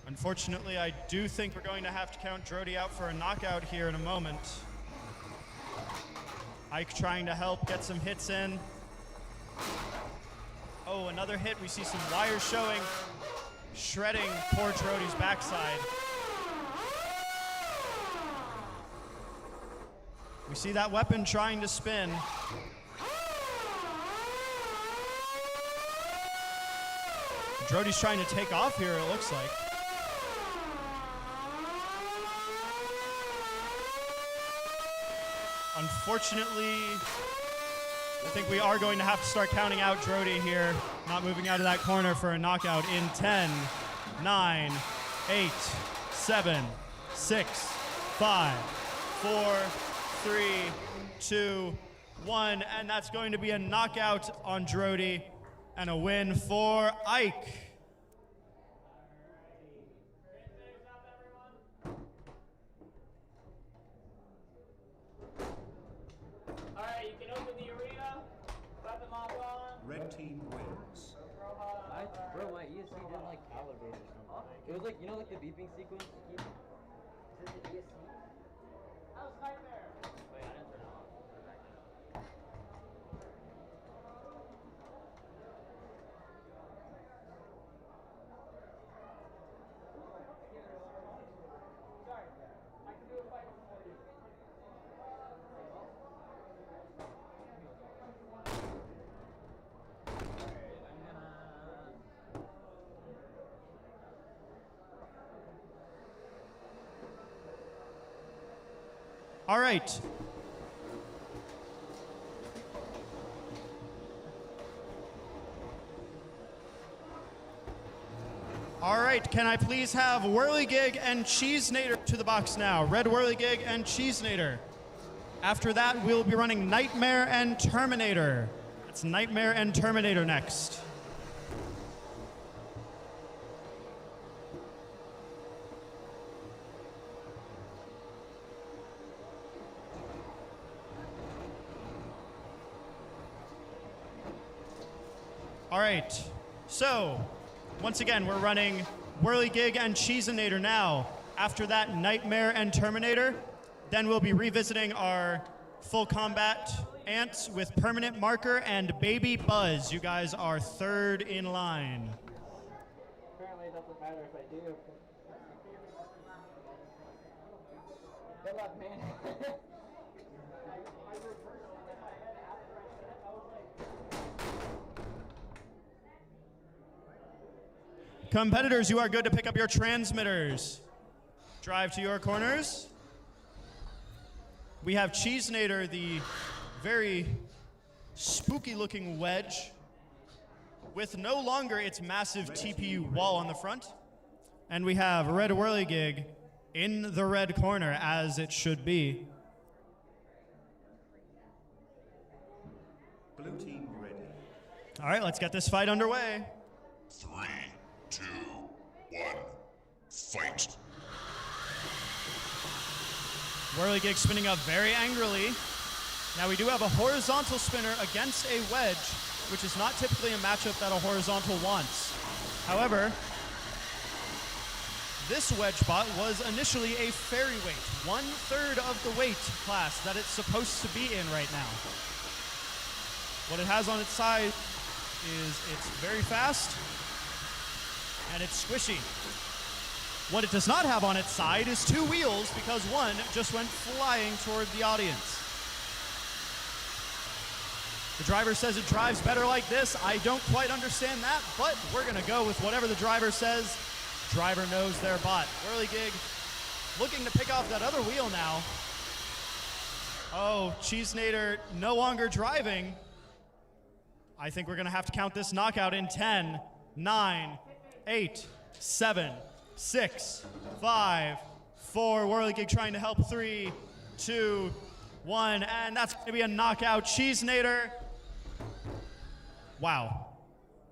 Unfortunately, I do think we're going to have to count Drody out for a knockout here in a moment. Ike trying to help get some hits in. Oh, another hit. We see some wires showing. Shredding poor Drody's backside. We see that weapon trying to spin. Drody's trying to take off here, it looks like. Unfortunately, I think we are going to have to start counting out Drody here, not moving out of that corner for a knockout in 10, 9, 8, 7, 6, 5, 4, 3, 2, 1, and that's going to be a knockout on Drody and a win for Ike. It was like, you know, like the beeping sequence? Is this an ESC? How's Nightmare? Wait, I didn't turn it off. Sorry, I can do a fight for you. All right. All right, can I please have Whirly Gig and Cheeseenator to the box now? Red Whirly Gig and Cheeseenator. After that, we'll be running Nightmare and Terminator. That's Nightmare and Terminator next. All right, so once again, we're running Whirly Gig and Cheeseenator now. After that, Nightmare and Terminator. Then we'll be revisiting our full combat ants with Permanent Marker and Baby Buzz. You guys are third in line. Apparently it doesn't matter if I do. Good luck, man. Competitors, you are good to pick up your transmitters. Drive to your corners. We have Cheeseenator, the very spooky looking wedge with no longer its massive TPU wall on the front. And we have Red Whirly Gig in the red corner, as it should be. Blue team ready. All right, let's get this fight underway. 3, 2, 1, fight. Whirly Gig spinning up very angrily. Now we do have a horizontal spinner against a wedge, which is not typically a matchup that a horizontal wants. However, this wedge bot was initially a fairy weight, 1/3 of the weight class that it's supposed to be in right now. What it has on its side is it's very fast and it's squishy. What it does not have on its side is 2 wheels, because one just went flying toward the audience. The driver says it drives better like this. I don't quite understand that, but we're gonna go with whatever the driver says. Driver knows their bot. Whirly Gig looking to pick off that other wheel now. Oh, Cheeseenator no longer driving. I think we're gonna have to count this knockout in 10, 9, 8, 7, 6, 5, 4. Whirly Gig trying to help. 3, 2, 1, and that's gonna be a knockout. Cheeseenator. Wow.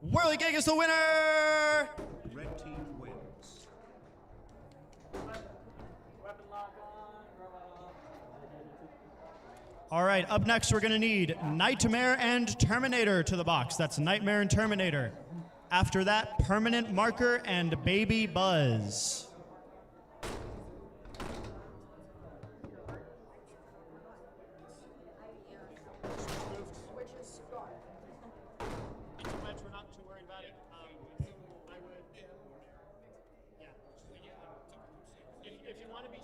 Whirly Gig is the winner! Red team wins. Weapon lock on, robot. All right, up next we're gonna need Nightmare and Terminator to the box. That's Nightmare and Terminator. After that, Permanent Marker and Baby Buzz. We're not too worried about it. I would, yeah. If you want to be,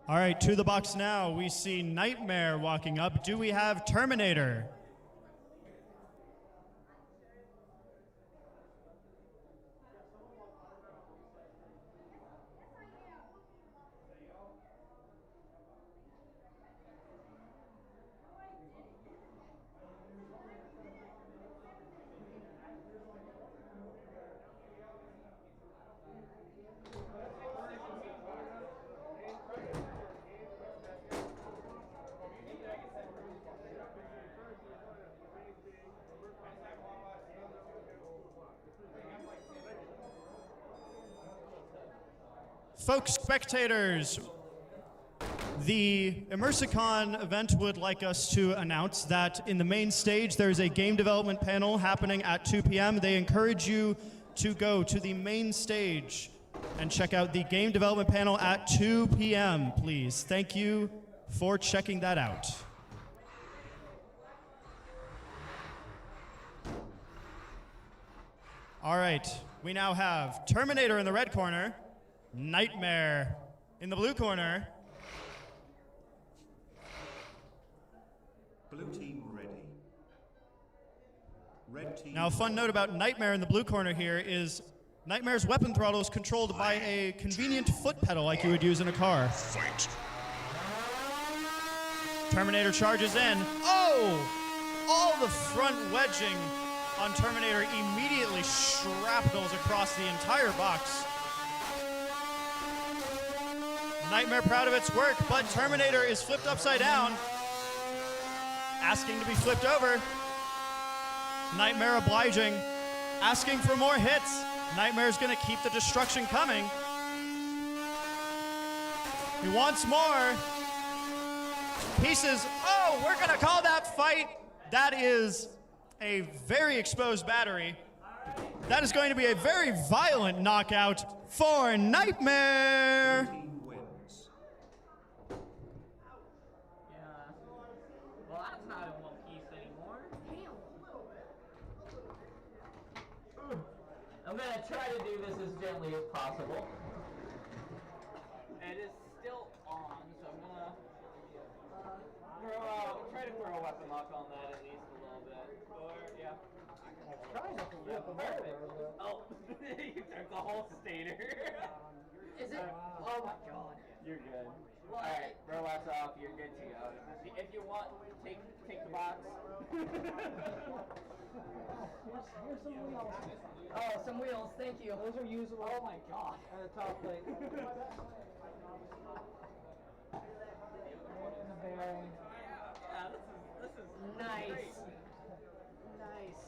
all right, to the box now. We see Nightmare walking up. Do we have Terminator? Folks, spectators, the Immersecon event would like us to announce that in the main stage there's a game development panel happening at 2 p.m. They encourage you to go to the main stage and check out the game development panel at 2 p.m., please. Thank you for checking that out. All right, we now have Terminator in the red corner, Nightmare in the blue corner. Blue team ready. Red team. Now, a fun note about Nightmare in the blue corner here is Nightmare's weapon throttle is controlled by a convenient foot pedal like you would use in a car. Fight. Terminator charges in. Oh! All the front wedging on Terminator immediately shrapnels across the entire box. Nightmare proud of its work, but Terminator is flipped upside down, asking to be flipped over. Nightmare obliging, asking for more hits. Nightmare's gonna keep the destruction coming. He wants more. Pieces. Oh, we're gonna call that fight. That is a very exposed battery. That is going to be a very violent knockout for Nightmare. Team wins. Yeah. Well, that's not in one piece anymore. I'm gonna try to do this as gently as possible. It is still on, so I'm gonna try to throw a weapon lock on that at least a little bit. Or, yeah. Perfect. Oh, you took the whole stator. Is it? Oh my god. You're good. Alright, robots off, you're good to go. If you want, take the box. Here's some wheels. Oh, some wheels, thank you. Those are usable. Oh my god. And a top plate. Bearing. Yeah, this is Nice. great. Nice.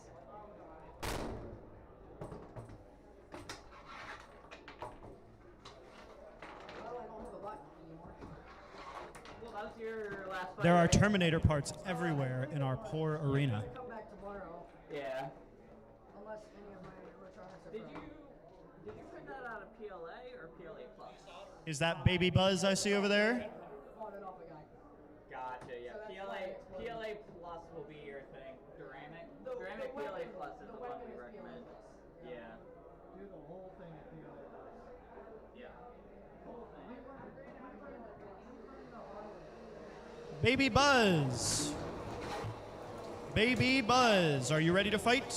Well, that was your last fight, There are right? Terminator parts everywhere in our poor arena. Come back tomorrow, Yeah. unless any of my electronics are Did you print that out of PLA or PLA Plus? Is that Baby Buzz I see over there? fought it off a guy. Gotcha, yeah. So that's PLA why- PLA Plus will be your thing. Ceramic. Ceramic PLA Plus is the one we recommend. Yeah. Do the whole thing at the other. Yeah. Baby Buzz. Baby Buzz, are you ready to fight?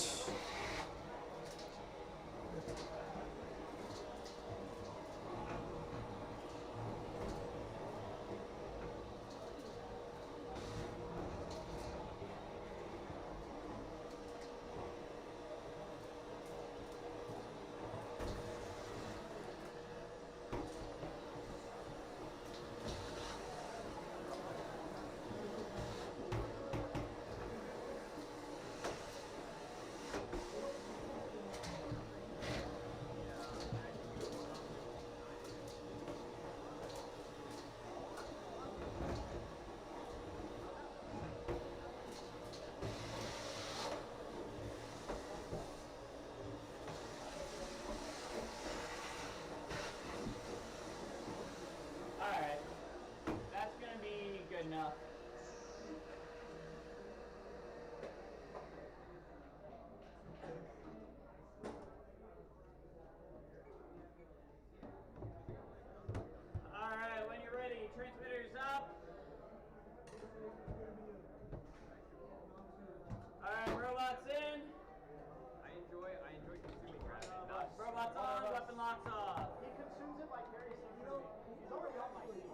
Alright. That's gonna be good enough. Alright, when you're ready, transmitter's up. Alright, robots in. I enjoy consuming graphic. Robots on, weapon locks off. He consumes it vicariously. He's already on my feet.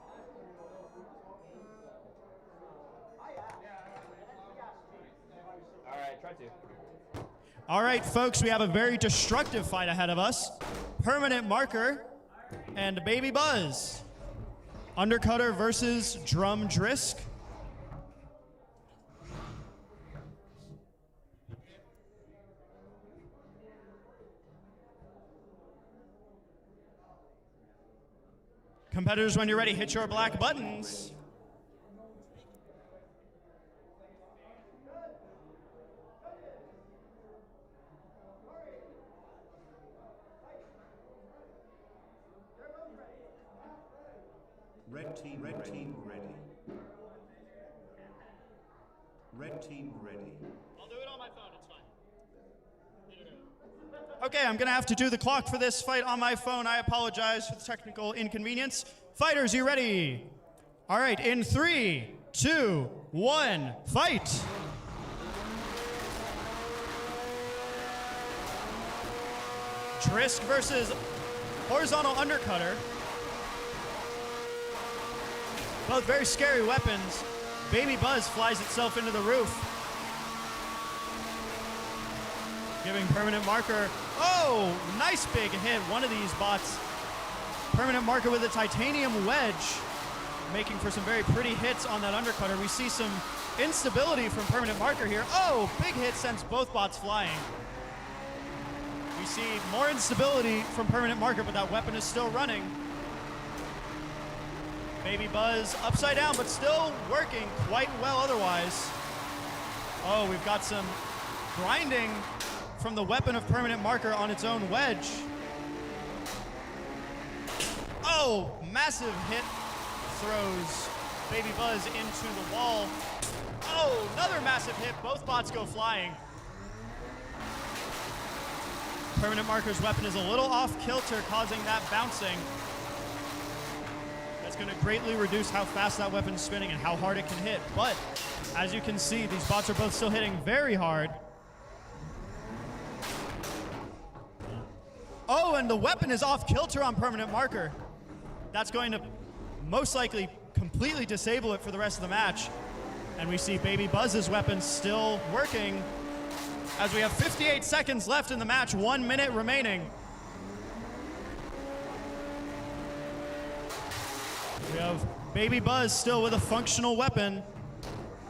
Alright, try to. All right, folks, we have a very destructive fight ahead of us. Permanent Marker and Baby Buzz. Undercutter versus Drum Drisk. Competitors, when you're ready, hit your black buttons. Red team ready. Red team ready. I'll do it on my phone, it's fine. Okay, I'm gonna have to do the clock for this fight on my phone. I apologize for the technical inconvenience. Fighters, you ready? All right, in 3, 2, 1, fight! Trisk versus horizontal undercutter. Both very scary weapons. Baby Buzz flies itself into the roof. Giving permanent marker. Oh, nice big hit. One of these bots. Permanent marker with a titanium wedge. Making for some very pretty hits on that undercutter. We see some instability from permanent marker here. Oh, big hit sends both bots flying. We see more instability from permanent marker, but that weapon is still running. Baby Buzz upside down, but still working quite well otherwise. Oh, we've got some grinding from the weapon of permanent marker on its own wedge. Oh, massive hit throws Baby Buzz into the wall. Oh, another massive hit. Both bots go flying. Permanent marker's weapon is a little off kilter, causing that bouncing. That's going to greatly reduce how fast that weapon's spinning and how hard it can hit. But as you can see, these bots are both still hitting very hard. Oh, and the weapon is off kilter on permanent marker. That's going to most likely completely disable it for the rest of the match. And we see Baby Buzz's weapon still working as we have 58 seconds left in the match, 1 minute remaining. We have Baby Buzz still with a functional weapon.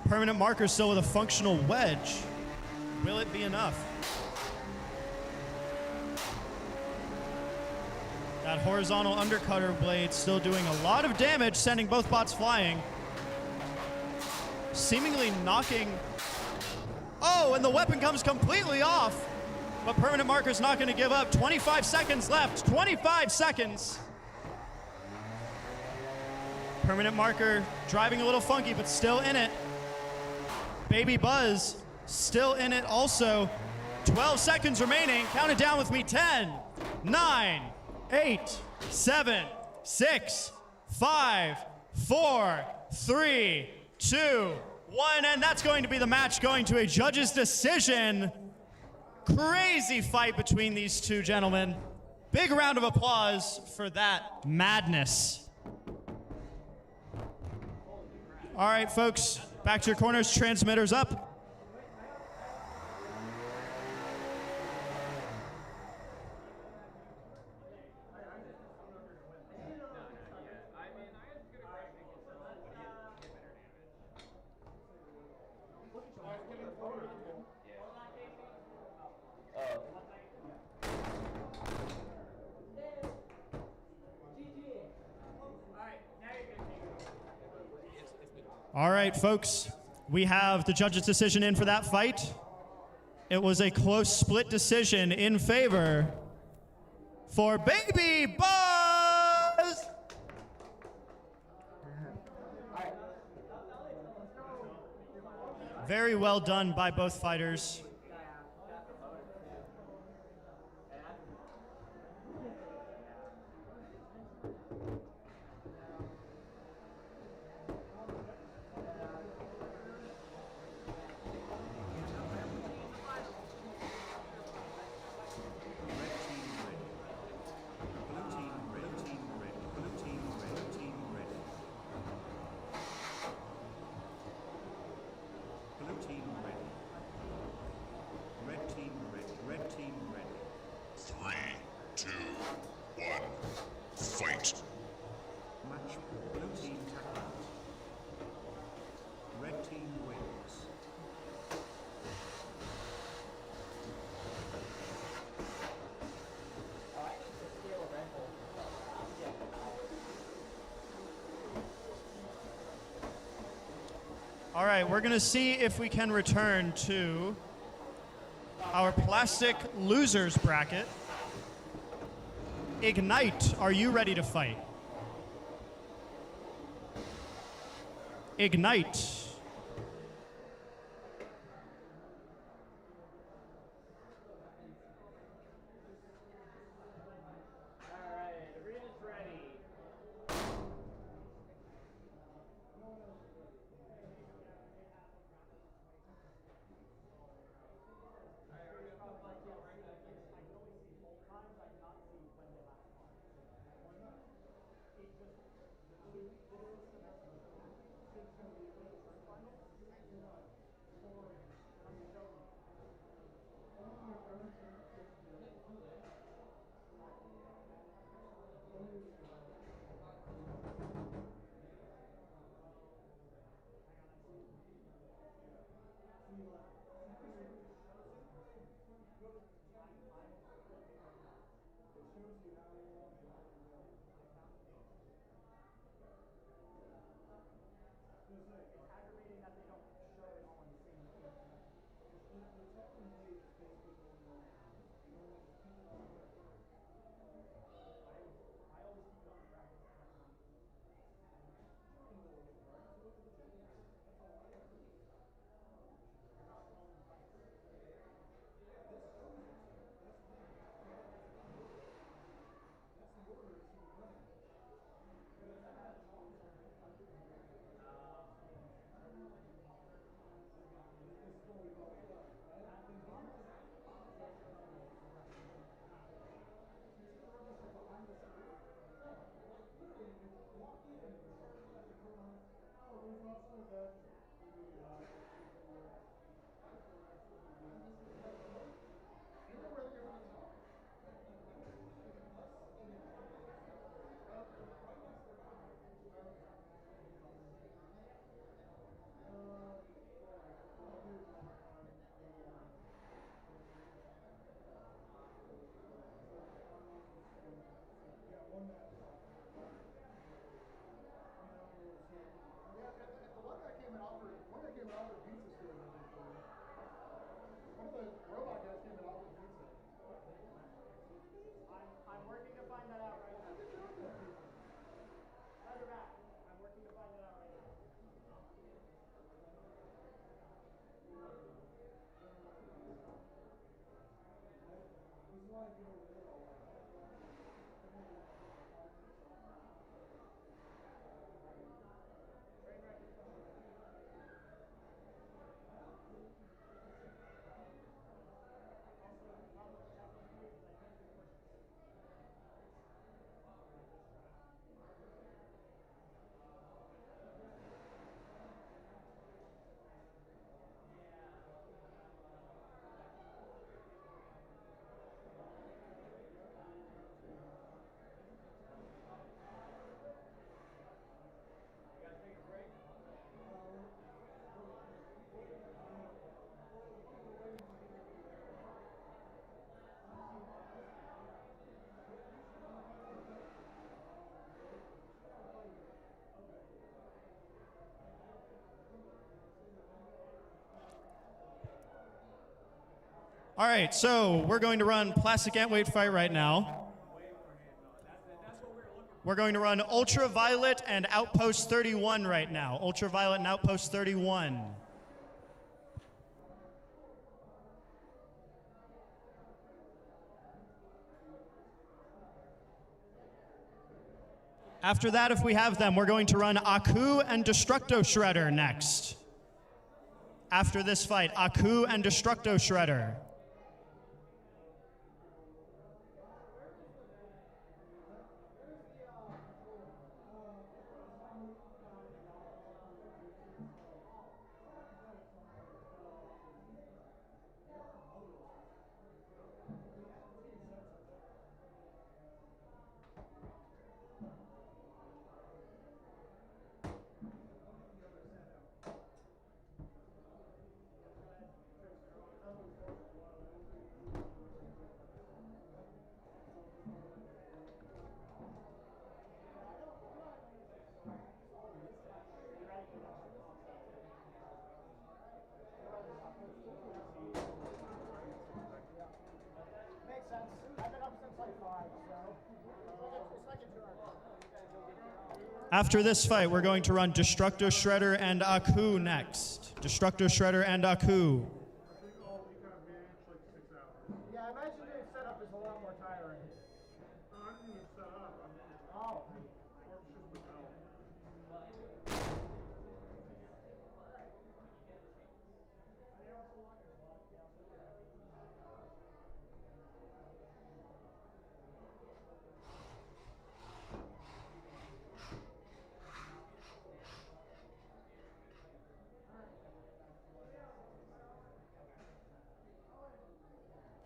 Permanent marker still with a functional wedge. Will it be enough? That horizontal undercutter blade still doing a lot of damage, sending both bots flying. Seemingly knocking. Oh, and the weapon comes completely off. But permanent marker's not going to give up. 25 seconds left. 25 seconds. Permanent marker driving a little funky, but still in it. Baby Buzz still in it also. 12 seconds remaining. Count it down with me. 10, 9, 8, 7, 6, 5, 4, 3, 2, 1. And that's going to be the match, going to a judge's decision. Crazy fight between these two gentlemen. Big round of applause for that madness. All right, folks, back to your corners, transmitters up. All right, folks, we have the judge's decision in for that fight. It was a close split decision in favor for Baby Buzz. Very well done by both fighters. All right, we're going to see if we can return to our plastic losers bracket. Ignite, are you ready to fight? Ignite. All right, so we're going to run plastic antweight fight right now. We're going to run Ultraviolet and Outpost 31 right now. Ultraviolet and Outpost 31. After that, if we have them, we're going to run Aku and Destructor Shredder next. After this fight, Aku and Destructor Shredder. After this fight, we're going to run Destructor Shredder and Aku next. Destructor Shredder and Aku. Yeah, I imagine doing setup is a lot more tiring. I didn't even set up. Oh.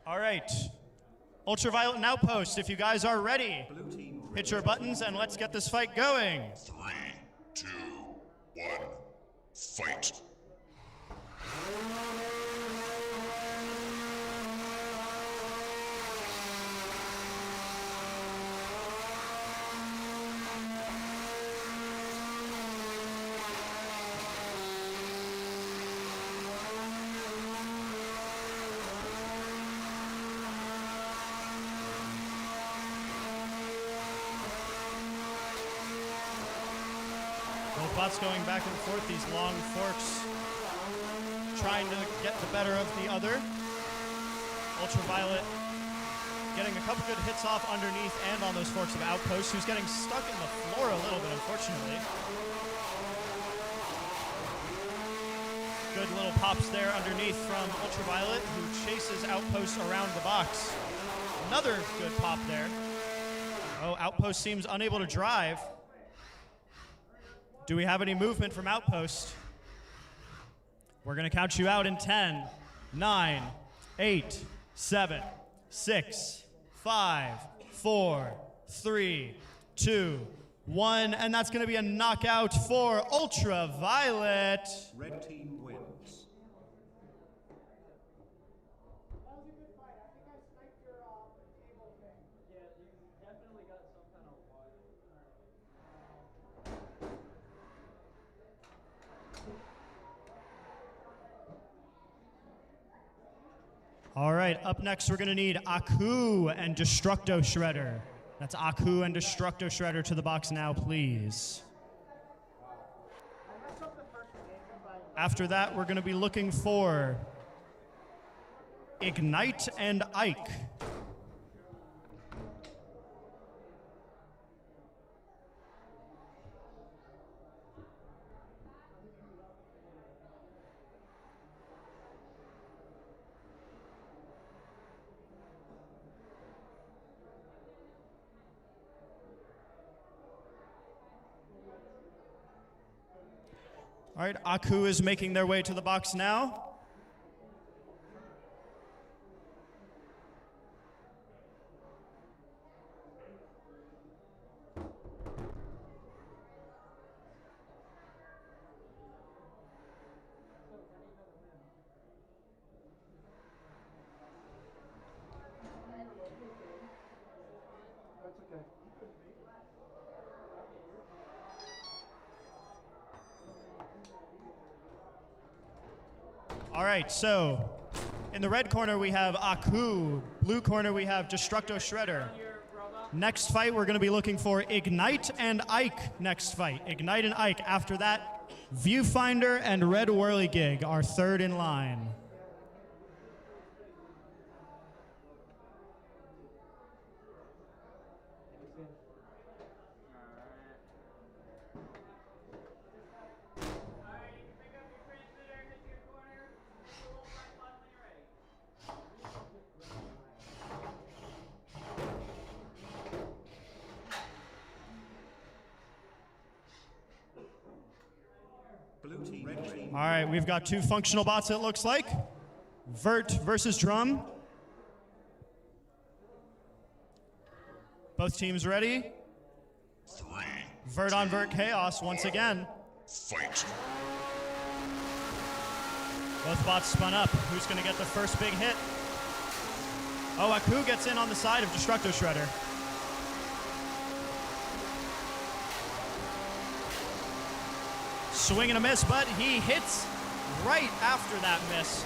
All right. Ultraviolet and Outpost, if you guys are ready, hit your buttons and let's get this fight going. 3, 2, 1, fight. Both bots going back and forth, these long forks, trying to get the better of the other. Ultraviolet getting a couple good hits off underneath and on those forks of Outpost, who's getting stuck in the floor a little bit, unfortunately. Good little pops there underneath from Ultraviolet, who chases Outpost around the box. Another good pop there. Oh, Outpost seems unable to drive. Do we have any movement from Outpost? We're going to count you out in 10, 9, 8, 7, 6, 5, 4, 3, 2, 1, and that's going to be a knockout for Ultraviolet. Red team wins. That was a good fight. I think I sniped your table thing. Yeah, you definitely got some kind of wire. All right, up next we're going to need Aku and Destructor Shredder. That's Aku and Destructor Shredder to the box now, please. After that, we're going to be looking for Ignite and Ike. All right, Aku is making their way to the box now. That's okay. All right, so in the red corner we have Aku, blue corner we have Destructor Shredder. Next fight we're going to be looking for Ignite and Ike next fight. Ignite and Ike. After that, Viewfinder and Red Whirly Gig are third in line. All right, we've got two functional bots, it looks like. Vert versus Drum. Both teams ready? 3, Vert on Vert Chaos once again. fight. Both bots spun up. Who's going to get the first big hit? Oh, Aku gets in on the side of Destructor Shredder. Swing and a miss, but he hits right after that miss.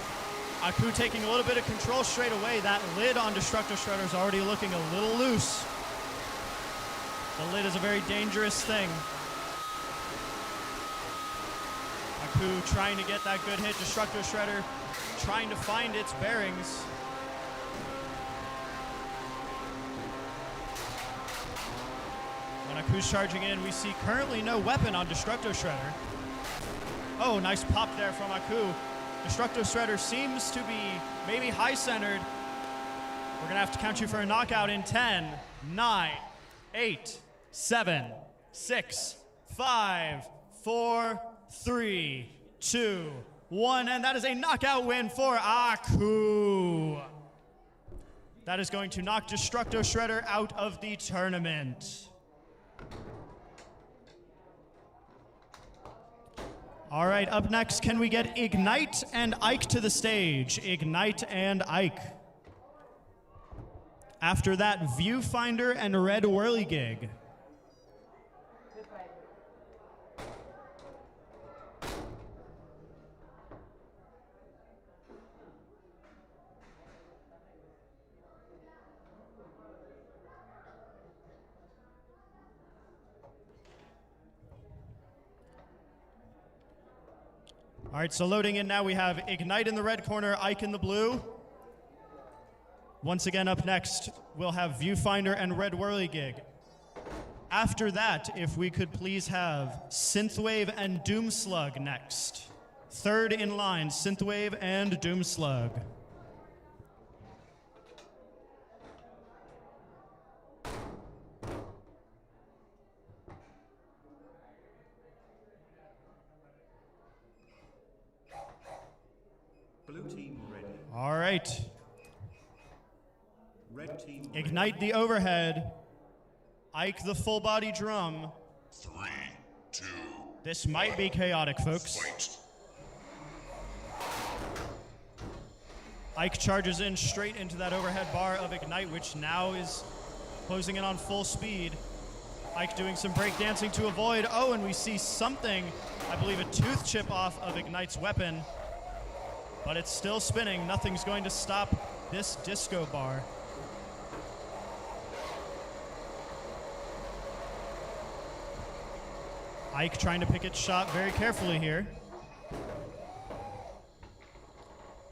Aku taking a little bit of control straight away. That lid on Destructor Shredder is already looking a little loose. The lid is a very dangerous thing. Aku trying to get that good hit. Destructor Shredder trying to find its bearings. When Aku's charging in, we see currently no weapon on Destructor Shredder. Oh, nice pop there from Aku. Destructor Shredder seems to be maybe high-centered. We're gonna have to count you for a knockout in 10, 9, 8, 7, 6, 5, 4, 3, 2, 1, and that is a knockout win for Aku. That is going to knock Destructor Shredder out of the tournament. All right, up next, can we get Ignite and Ike to the stage? Ignite and Ike. After that, Viewfinder and Red Whirly Gig. All right, so loading in now, we have Ignite in the red corner, Ike in the blue. Once again, up next, we'll have Viewfinder and Red Whirly Gig. After that, if we could please have Synthwave and Doomslug next. Third in line, Synthwave and Doomslug. Blue team ready. All right. Red team ready. Ignite the overhead. Ike the full body drum. 3, 2. This might be chaotic, folks. Fight. Ike charges in straight into that overhead bar of Ignite, which now is closing in on full speed. Ike doing some breakdancing to avoid. Oh, and we see something, I believe a tooth chip off of Ignite's weapon. But it's still spinning. Nothing's going to stop this disco bar. Ike trying to pick its shot very carefully here.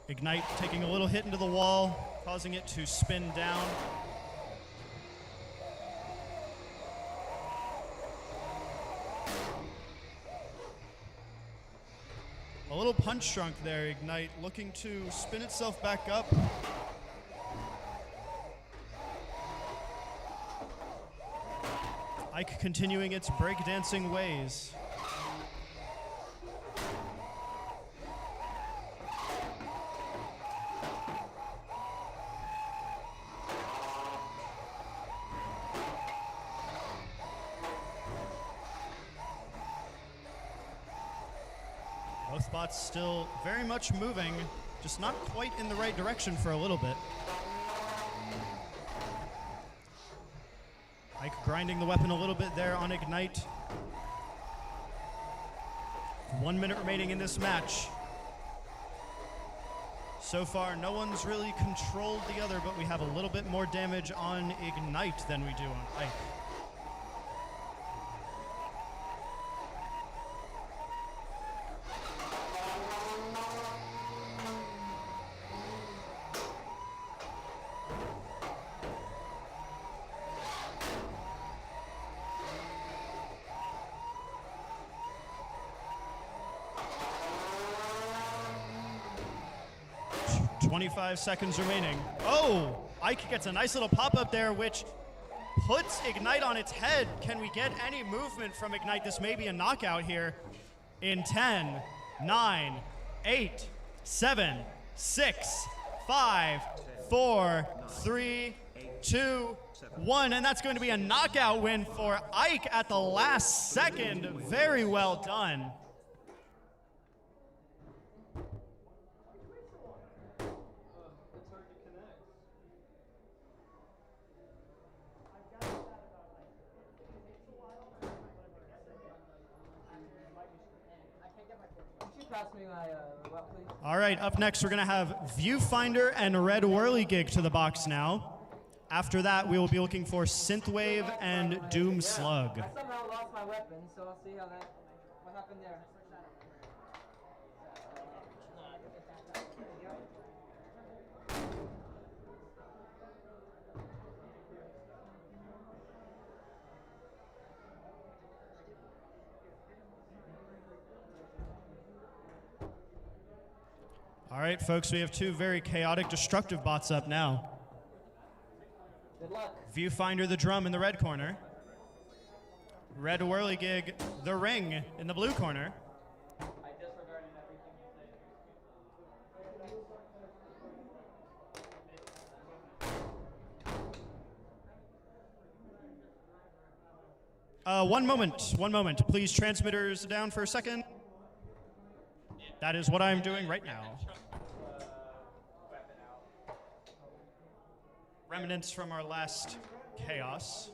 Ignite taking a little hit into the wall, causing it to spin down. A little punch drunk there, Ignite, looking to spin itself back up. Ike continuing its breakdancing ways. Both bots still very much moving, just not quite in the right direction for a little bit. Ike grinding the weapon a little bit there on Ignite. 1 minute remaining in this match. So far, no one's really controlled the other, but we have a little bit more damage on Ignite than we do on Ike. .25 seconds remaining. Oh, Ike gets a nice little pop-up there, which puts Ignite on its head. Can we get any movement from Ignite? This may be a knockout here in 10, 9, 8, 7, 6, 5, 4, 3, 2, 1, and that's going to be a knockout win for Ike at the last second. Very well done. All right, up next we're going to have Viewfinder and Red Whirly Gig to the box now. After that, we will be looking for Synthwave and Doomslug. I somehow lost my weapon, so I'll see what happened there. All right, folks, we have two very chaotic, destructive bots up now. Good luck. Viewfinder, the drum, in the red corner. Red Whirly Gig, the ring, in the blue corner. I disregarded everything you said. One moment. Please, transmitters down for a second. That is what I'm doing right now. Remnants from our last chaos.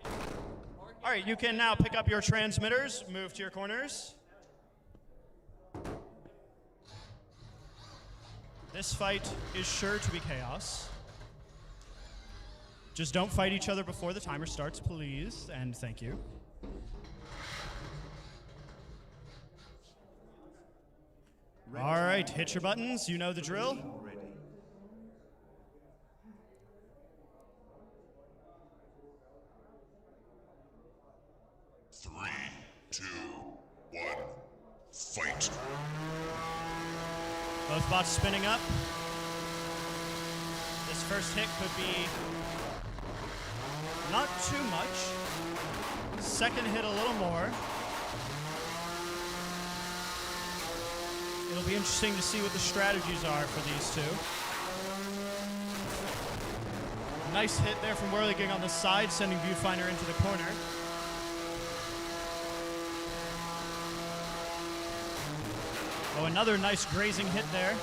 All right, you can now pick up your transmitters, move to your corners. This fight is sure to be chaos. Just don't fight each other before the timer starts, please, and thank you. All right, hit your buttons, you know the drill. Ready. Three, two, one, fight. Both bots spinning up. This first hit could be not too much. Second hit a little more. It'll be interesting to see what the strategies are for these two. Nice hit there from Whirly Gig on the side, sending Viewfinder into the corner. Oh, another nice grazing hit there.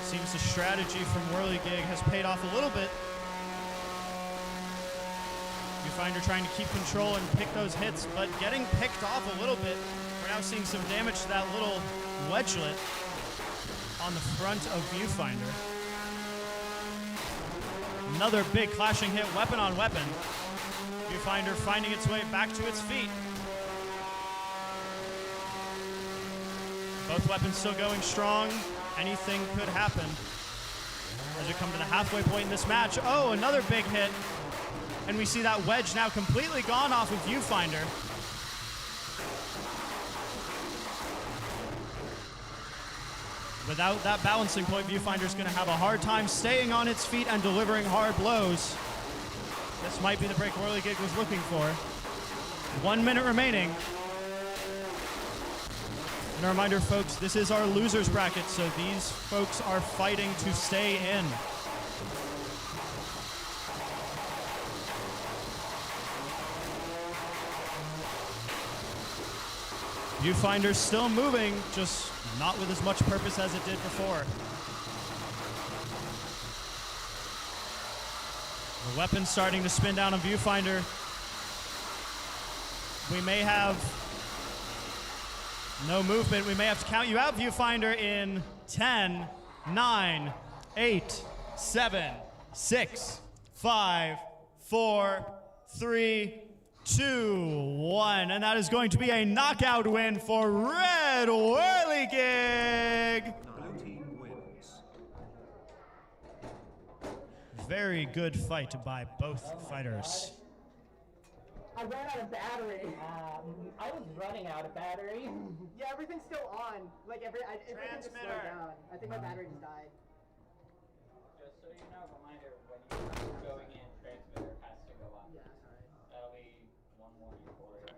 Seems the strategy from Whirly Gig has paid off a little bit. Viewfinder trying to keep control and pick those hits, but getting picked off a little bit. We're now seeing some damage to that little wedgelet on the front of Viewfinder. Another big clashing hit, weapon on weapon. Viewfinder finding its way back to its feet. Both weapons still going strong. Anything could happen as we come to the halfway point in this match. Oh, another big hit. And we see that wedge now completely gone off of Viewfinder. Without that balancing point, Viewfinder's going to have a hard time staying on its feet and delivering hard blows. This might be the break Whirly Gig was looking for. 1 minute remaining. And a reminder, folks, this is our losers bracket, so these folks are fighting to stay in. Viewfinder's still moving, just not with as much purpose as it did before. The weapon's starting to spin down on Viewfinder. We may have no movement. We may have to count you out, Viewfinder, in 10, 9, 8, 7, 6, 5, 4, 3, 2, 1. And that is going to be a knockout win for Red Whirly Gig. Blue team wins. Very good fight by both fighters. I ran out of battery. I was running out of battery. Yeah, everything's still on. Like everything just slowed down. I think my battery just died. Just so you know, reminder, when you're going in, transmitter has to go up. Yeah, sorry. That'll be one warning for you.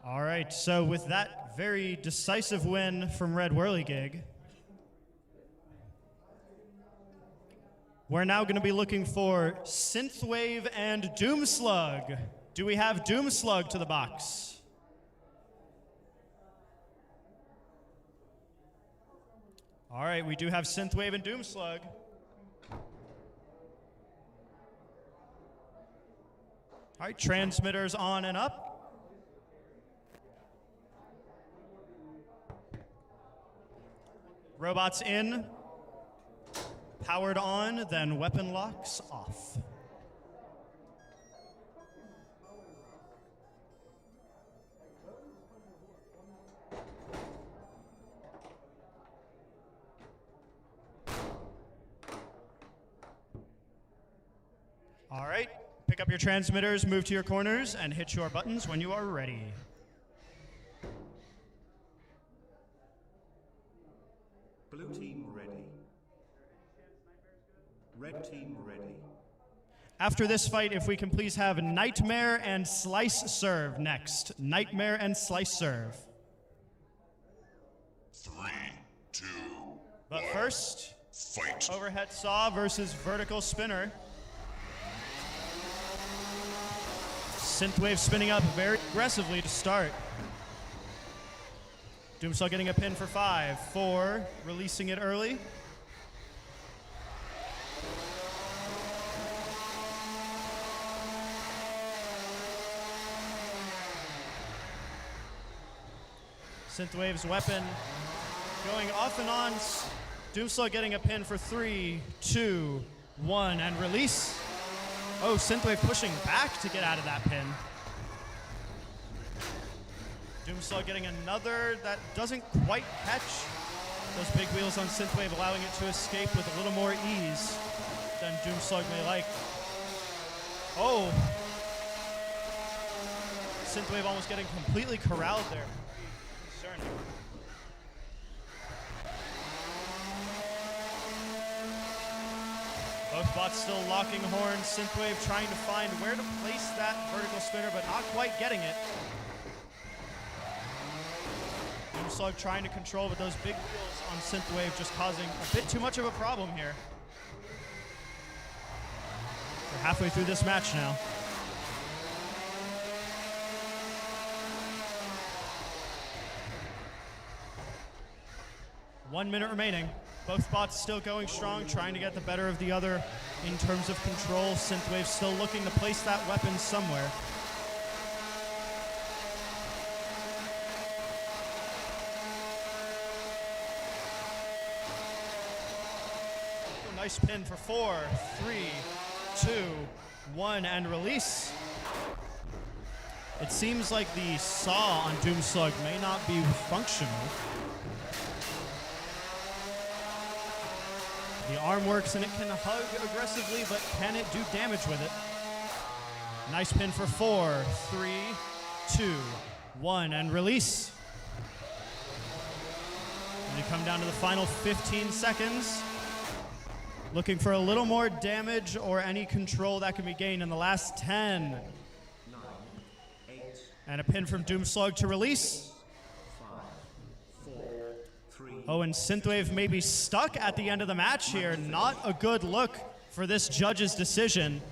All right, so with that very decisive win from Red Whirly Gig, we're now going to be looking for Synthwave and Doomslug. Do we have Doomslug to the box? All right, we do have Synthwave and Doomslug. All right, transmitters on and up. Robots in, powered on, then weapon locks off. Pick up your transmitters, move to your corners, and hit your buttons when you are ready. Blue team ready. Red team ready. After this fight, if we can please have Nightmare and Slice Serve next. Nightmare and Slice Serve. 3, 2, But first, fight. overhead saw versus vertical spinner. Synthwave spinning up very aggressively to start. Doomslug getting a pin for 5, 4, releasing it early. Synthwave's weapon going off and on. Doomslug getting a pin for 3, 2, 1, and release. Oh, Synthwave pushing back to get out of that pin. Doomslug getting another that doesn't quite catch. Those big wheels on Synthwave allowing it to escape with a little more ease than Doomslug may like. Oh. Synthwave almost getting completely corralled there. Concerning. Both bots still locking horns. Synthwave trying to find where to place that vertical spinner, but not quite getting it. Doomslug trying to control, but those big wheels on Synthwave just causing a bit too much of a problem here. We're halfway through this match now. One minute remaining. Both bots still going strong, trying to get the better of the other in terms of control. Synthwave still looking to place that weapon somewhere. Oh, nice pin for 4, 3, 2, 1, and release. It seems like the saw on Doomslug may not be functional. The arm works and it can hug aggressively, but can it do damage with it? Nice pin for 4, 3, 2, 1, and release. And we come down to the final 15 seconds. Looking for a little more damage or any control that can be gained in the last 10. 9, 8, And a pin from Doomslug to release. 5, 4, 3. Oh, and Synthwave may be stuck at the end of the match here. Not a good look for this judge's decision.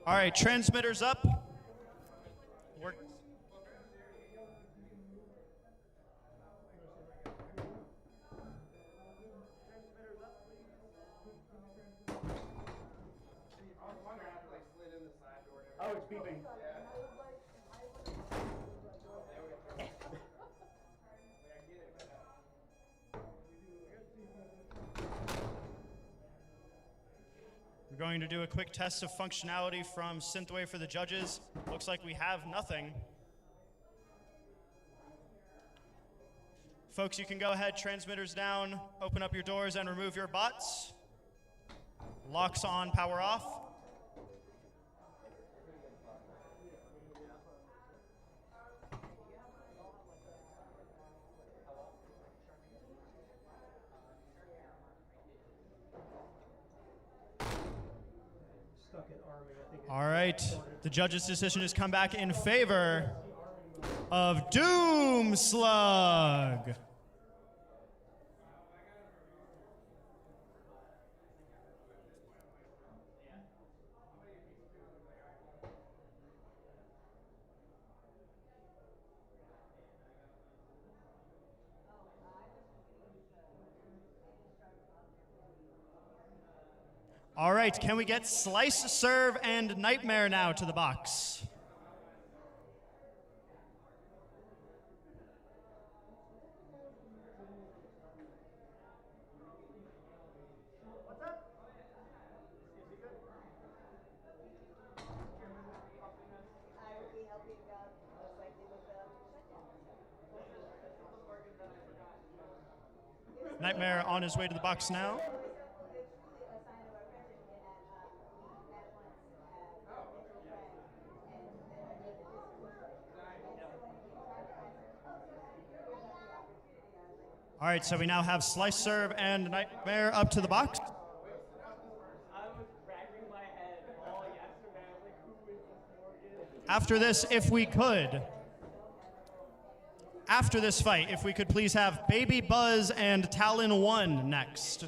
All right, transmitters up. Oh, it's beeping. We're going to do a quick test of functionality from Synthwave for the judges. Looks like we have nothing. Folks, you can go ahead, transmitters down, open up your doors and remove your bots. Locks on, power off. All right, the judge's decision has come back in favor of Doomslug. All right, can we get Slice, Serve, and Nightmare now to the box? Nightmare on his way to the box now. All right, so we now have Slice Serve and Nightmare up to the box. After this, if we could, after this fight, if we could please have Baby Buzz and Talon One next.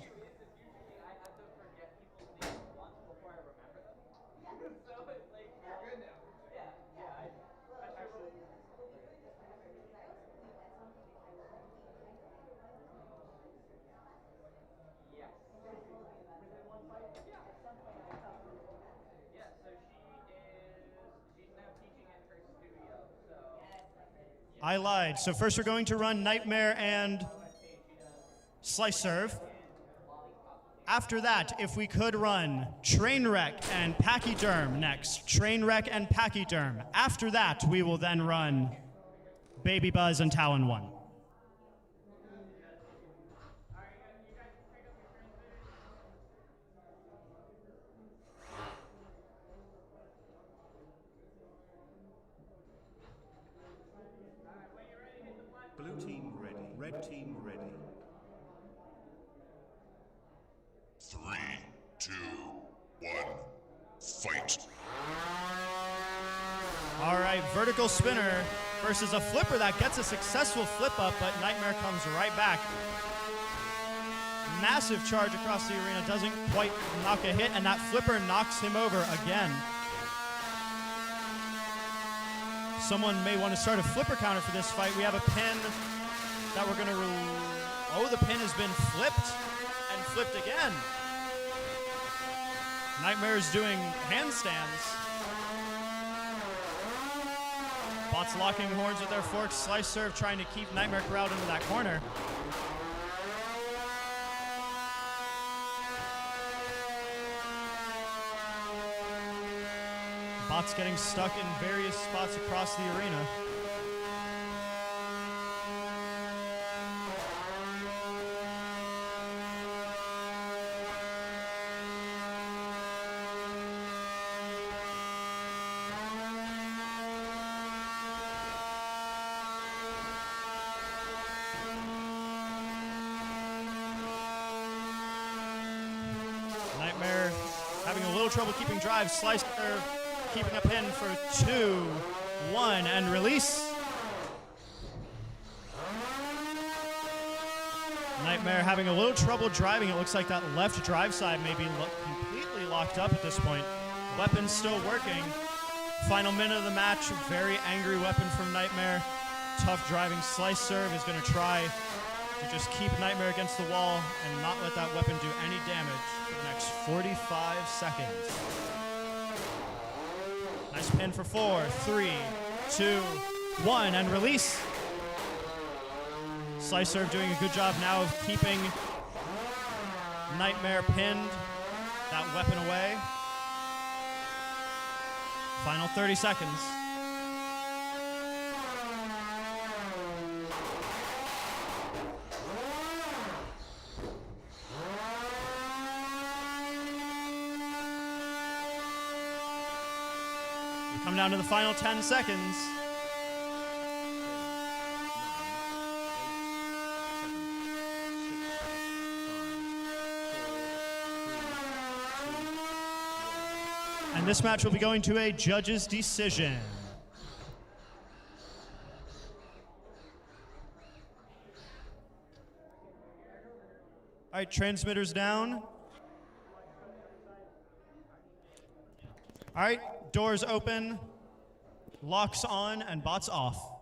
I lied. So first we're going to run Nightmare and Slice Serve. After that, if we could run Trainwreck and Pachyerm next. Trainwreck and Pachyerm. After that, we will then run Baby Buzz and Talon One. Blue team ready. Red team ready. 3, 2, 1, fight. All right, vertical spinner versus a flipper that gets a successful flip up, but Nightmare comes right back. Massive charge across the arena, doesn't quite knock a hit, and that flipper knocks him over again. Someone may want to start a flipper counter for this fight. We have a pin that we're going to... Oh, the pin has been flipped and flipped again. Nightmare's doing handstands. Bots locking horns with their forks. Slice Serve trying to keep Nightmare corralled into that corner. Bots getting stuck in various spots across the arena. Nightmare having a little trouble keeping drive. Slice Serve keeping a pin for 2, 1, and release. Nightmare having a little trouble driving. It looks like that left drive side may be completely locked up at this point. Weapon still working. Final minute of the match. Very angry weapon from Nightmare. Tough driving. Slice Serve is going to try to just keep Nightmare against the wall and not let that weapon do any damage for the next 45 seconds. Nice pin for 4, 3, 2, 1, and release. Slice Serve doing a good job now of keeping Nightmare pinned, that weapon away. Final 30 seconds. Come down to the final 10 seconds. And this match will be going to a judge's decision. All right, transmitters down. All right, doors open, locks on, and bots off.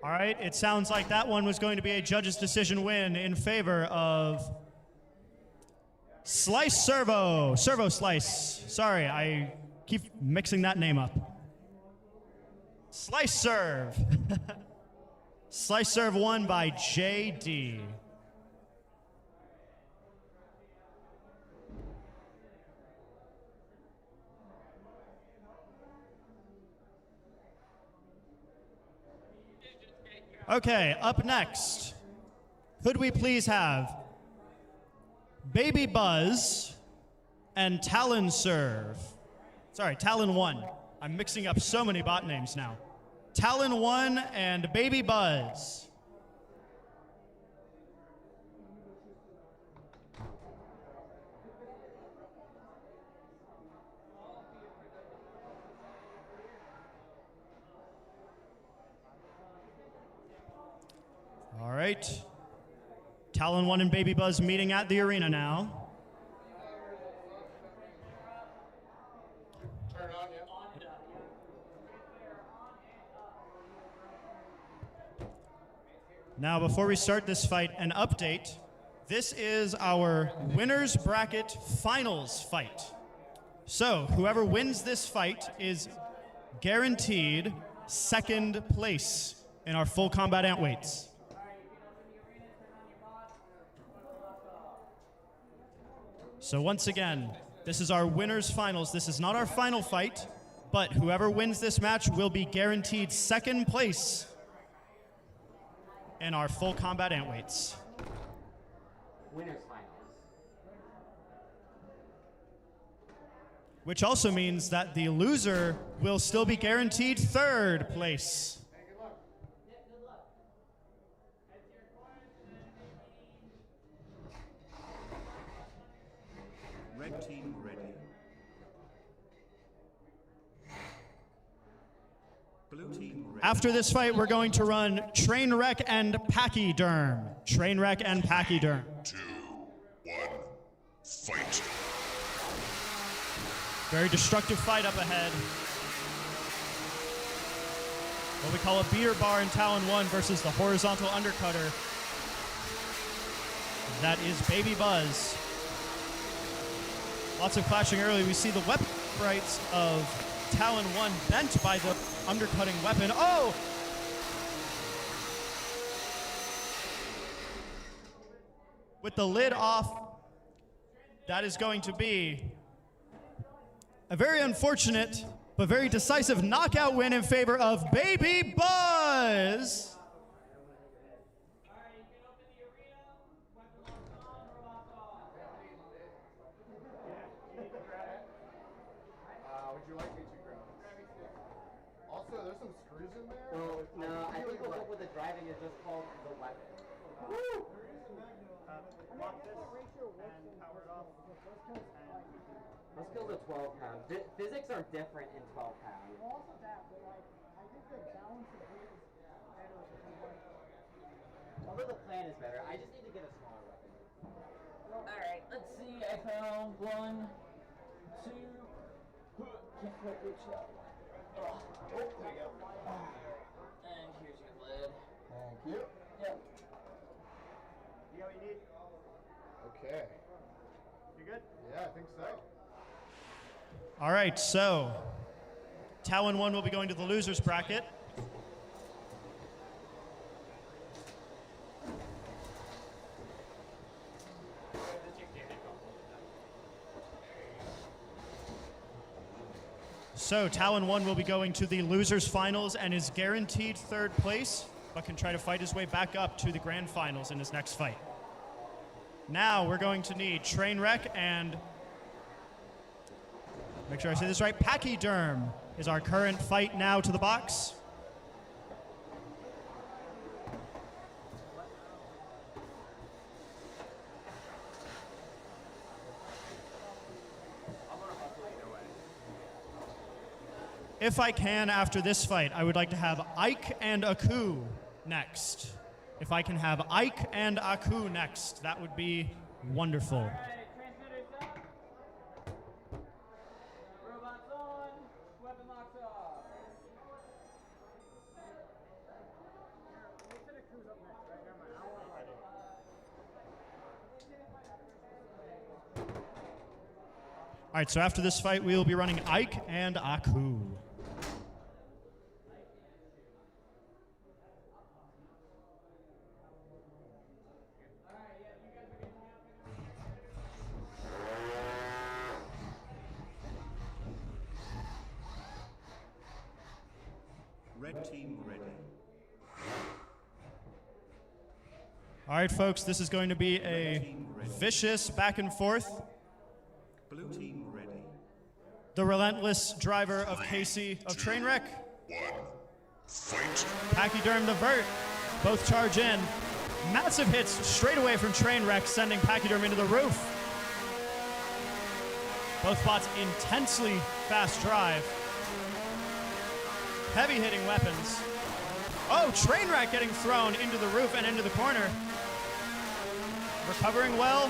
All right, it sounds like that one was going to be a judge's decision win in favor of Slice Servo. Servo Slice. Sorry, I keep mixing that name up. Slice Serve. Slice Serve won by JD. Okay, up next, could we please have Baby Buzz and Talon Serve? Sorry, Talon One. I'm mixing up so many bot names now. Talon One and Baby Buzz. All right. Talon One and Baby Buzz meeting at the arena now. Now, before we start this fight, an update. This is our winners bracket finals fight. So, whoever wins this fight is guaranteed second place in our full combat antweights. So once again, this is our winners finals. This is not our final fight, but whoever wins this match will be guaranteed second place in our full combat antweights. Winners finals. Which also means that the loser will still be guaranteed third place. Red team ready. Blue team ready. After this fight, we're going to run Trainwreck and Pachyerm. Trainwreck and Pachyerm. 2, 1, fight. Very destructive fight up ahead. What we call a beater bar in Talon One versus the horizontal undercutter. That is Baby Buzz. Lots of clashing early. We see the weapon sprites of Talon One bent by the undercutting weapon. Oh! With the lid off, that is going to be a very unfortunate but very decisive knockout win in favor of Baby Buzz. Would you like me to grab? Also, there's some screws in there. Well, no, I think what's up with the driving is just called the weapon. Woo! Lock this and power it off. Let's kill the 12-pound. Physics are different in 12-pound. Also that, but like, I think the balance of weight is better if you want. Although the plan is better, I just need to get a smaller weapon. Alright, let's see. I found 1, 2. Can't quite reach that one. Oh, there you go. And here's your lid. Thank you. Yep. You got what you need? Okay. You good? Yeah, I think so. All right, so Talon One will be going to the losers bracket. So Talon One will be going to the losers finals and is guaranteed third place, but can try to fight his way back up to the grand finals in his next fight. Now we're going to need Trainwreck and, make sure I say this right, Pachyerm is our current fight now to the box. If I can, after this fight, I would like to have Ike and Aku next. If I can have Ike and Aku next, that would be wonderful. Alright, transmitter's up. Robots on. Weapon locks off. All right, so after this fight, we will be running Ike and Aku. Red team ready. All right, folks, this is going to be a vicious back and forth. Blue team ready. The relentless driver of Casey of Trainwreck. Fight. Pachyerm the Vert both charge in. Massive hits straight away from Trainwreck, sending Pachyerm into the roof. Both bots intensely fast drive. Heavy hitting weapons. Oh, Trainwreck getting thrown into the roof and into the corner. Recovering well.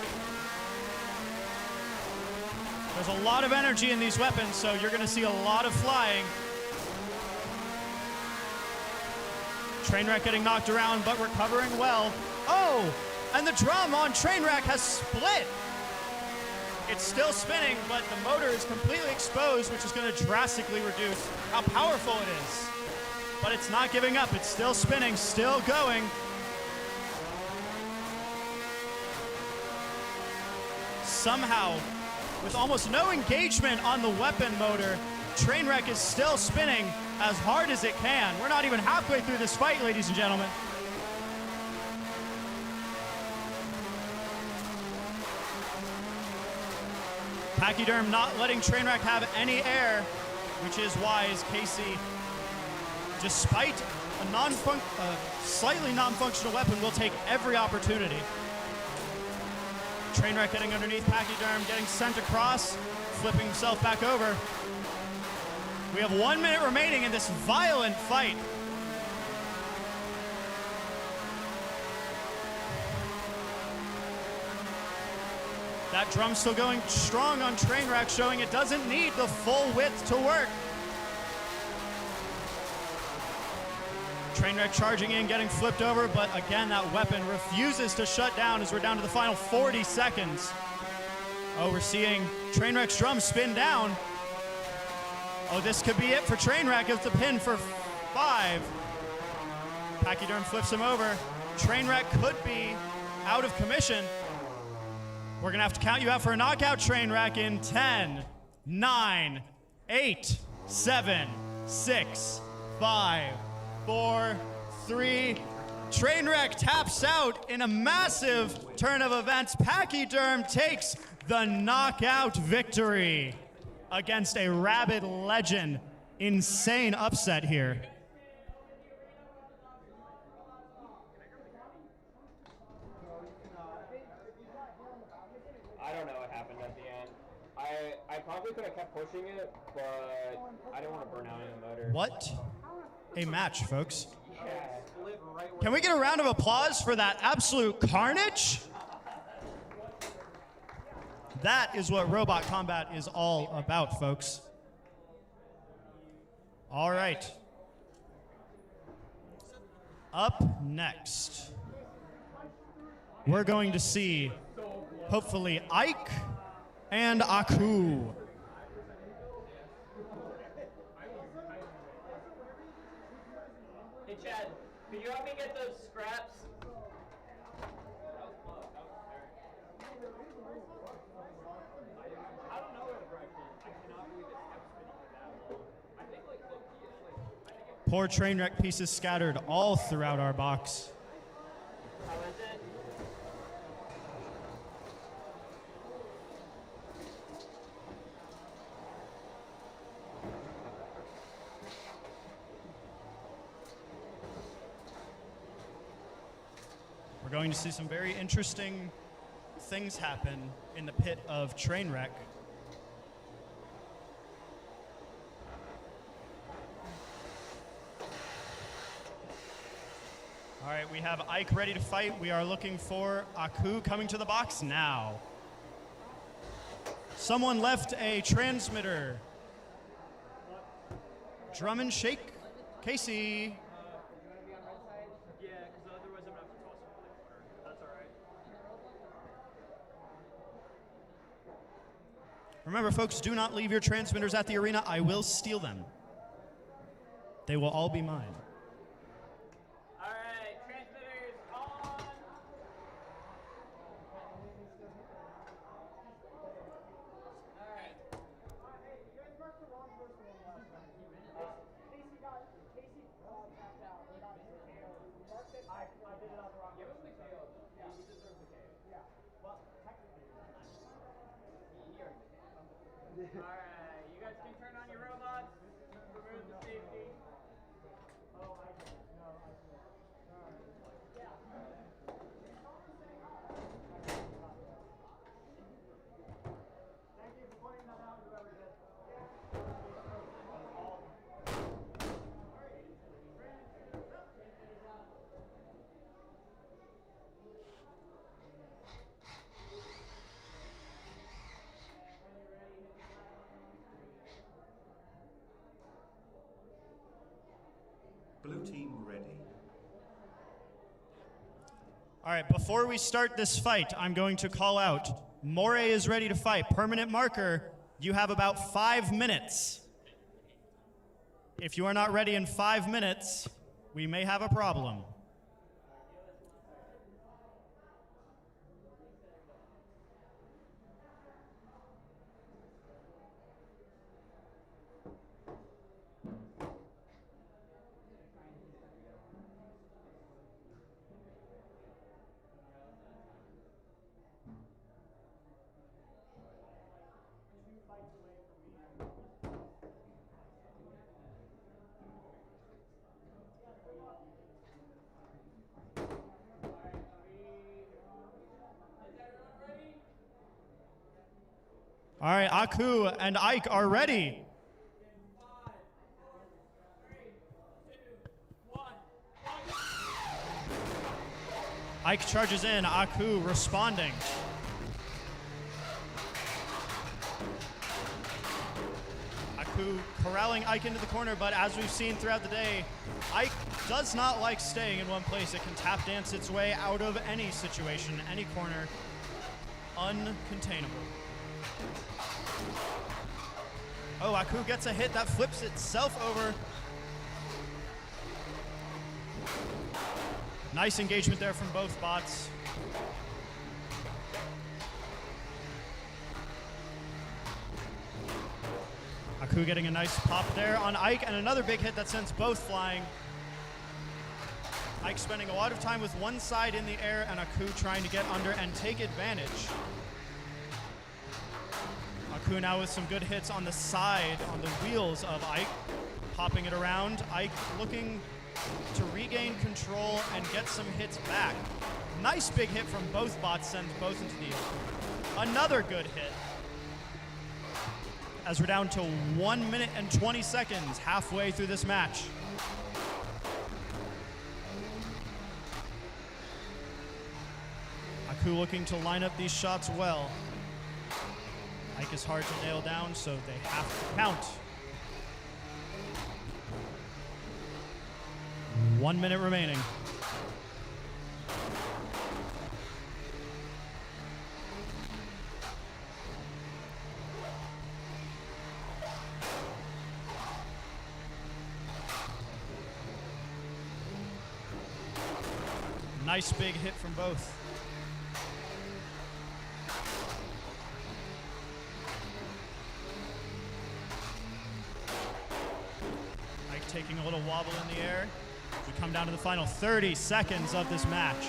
There's a lot of energy in these weapons, so you're going to see a lot of flying. Trainwreck getting knocked around, but recovering well. Oh, and the drum on Trainwreck has split. It's still spinning, but the motor is completely exposed, which is going to drastically reduce how powerful it is. But it's not giving up. It's still spinning, still going. Somehow, with almost no engagement on the weapon motor, Trainwreck is still spinning as hard as it can. We're not even halfway through this fight, ladies and gentlemen. Pachyerm not letting Trainwreck have any air, which is wise. Casey, despite a slightly non-functional weapon, will take every opportunity. Trainwreck getting underneath Pachyerm, getting sent across, flipping himself back over. We have 1 minute remaining in this violent fight. That drum still going strong on Trainwreck, showing it doesn't need the full width to work. Trainwreck charging in, getting flipped over, but again, that weapon refuses to shut down as we're down to the final 40 seconds. Oh, we're seeing Trainwreck's drum spin down. Oh, this could be it for Trainwreck. It's a pin for 5. Pachyerm flips him over. Trainwreck could be out of commission. We're gonna have to count you out for a knockout, Trainwreck, in 10, 9, 8, 7, 6, 5, 4, 3. Trainwreck taps out in a massive turn of events. Pachyerm takes the knockout victory against a RABID legend. Insane upset here. I don't know what happened at the end. I probably could have kept pushing it, but I didn't want to burn out any motor. What a match, folks. Yeah. Can we get a round of applause for that absolute carnage? That is what robot combat is all about, folks. All right. Up next, we're going to see, hopefully, Ike and Aku. Hey Chad, could you help me get those scraps? I don't know where the break is. I cannot believe it kept spinning without. I think like look, Poor Trainwreck pieces scattered all throughout our box. how is it? We're going to see some very interesting things happen in the pit of Trainwreck. All right, we have Ike ready to fight. We are looking for Aku coming to the box now. Someone left a transmitter. Drum and shake. Casey. Yeah, because otherwise I'm going to have to toss it in the corner. That's all right. Remember, folks, do not leave your transmitters at the arena. I will steal them. They will all be mine. Alright, transmitters on. Alright. Alright, you guys can turn on your robots. Remove the safety. Oh, I did. No, I did. Yeah. Thank you for pointing that out, whoever did. Blue team ready. All right, before we start this fight, I'm going to call out. Moray is ready to fight. Permanent marker, you have about 5 minutes. If you are not ready in 5 minutes, we may have a problem. All right, Aku and Ike are ready. Ike charges in, Aku responding. Aku corralling Ike into the corner, but as we've seen throughout the day, Ike does not like staying in one place. It can tap dance its way out of any situation, any corner, uncontainable. Oh, Aku gets a hit that flips itself over. Nice engagement there from both bots. Aku getting a nice pop there on Ike, and another big hit that sends both flying. Ike spending a lot of time with one side in the air, and Aku trying to get under and take advantage. Aku now with some good hits on the side, on the wheels of Ike, popping it around. Ike looking to regain control and get some hits back. Nice big hit from both bots, sends both into the air. Another good hit. As we're down to 1 minute and 20 seconds, halfway through this match. Aku looking to line up these shots well. Ike is hard to nail down, so they have to count. 1 minute remaining. Nice big hit from both. Ike taking a little wobble in the air. We come down to the final 30 seconds of this match.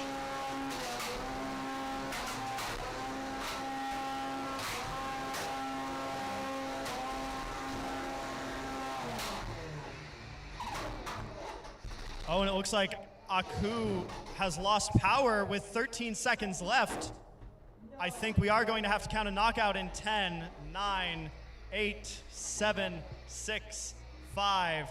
Oh, and it looks like Aku has lost power with 13 seconds left. I think we are going to have to count a knockout in 10, 9, 8, 7, 6, 5,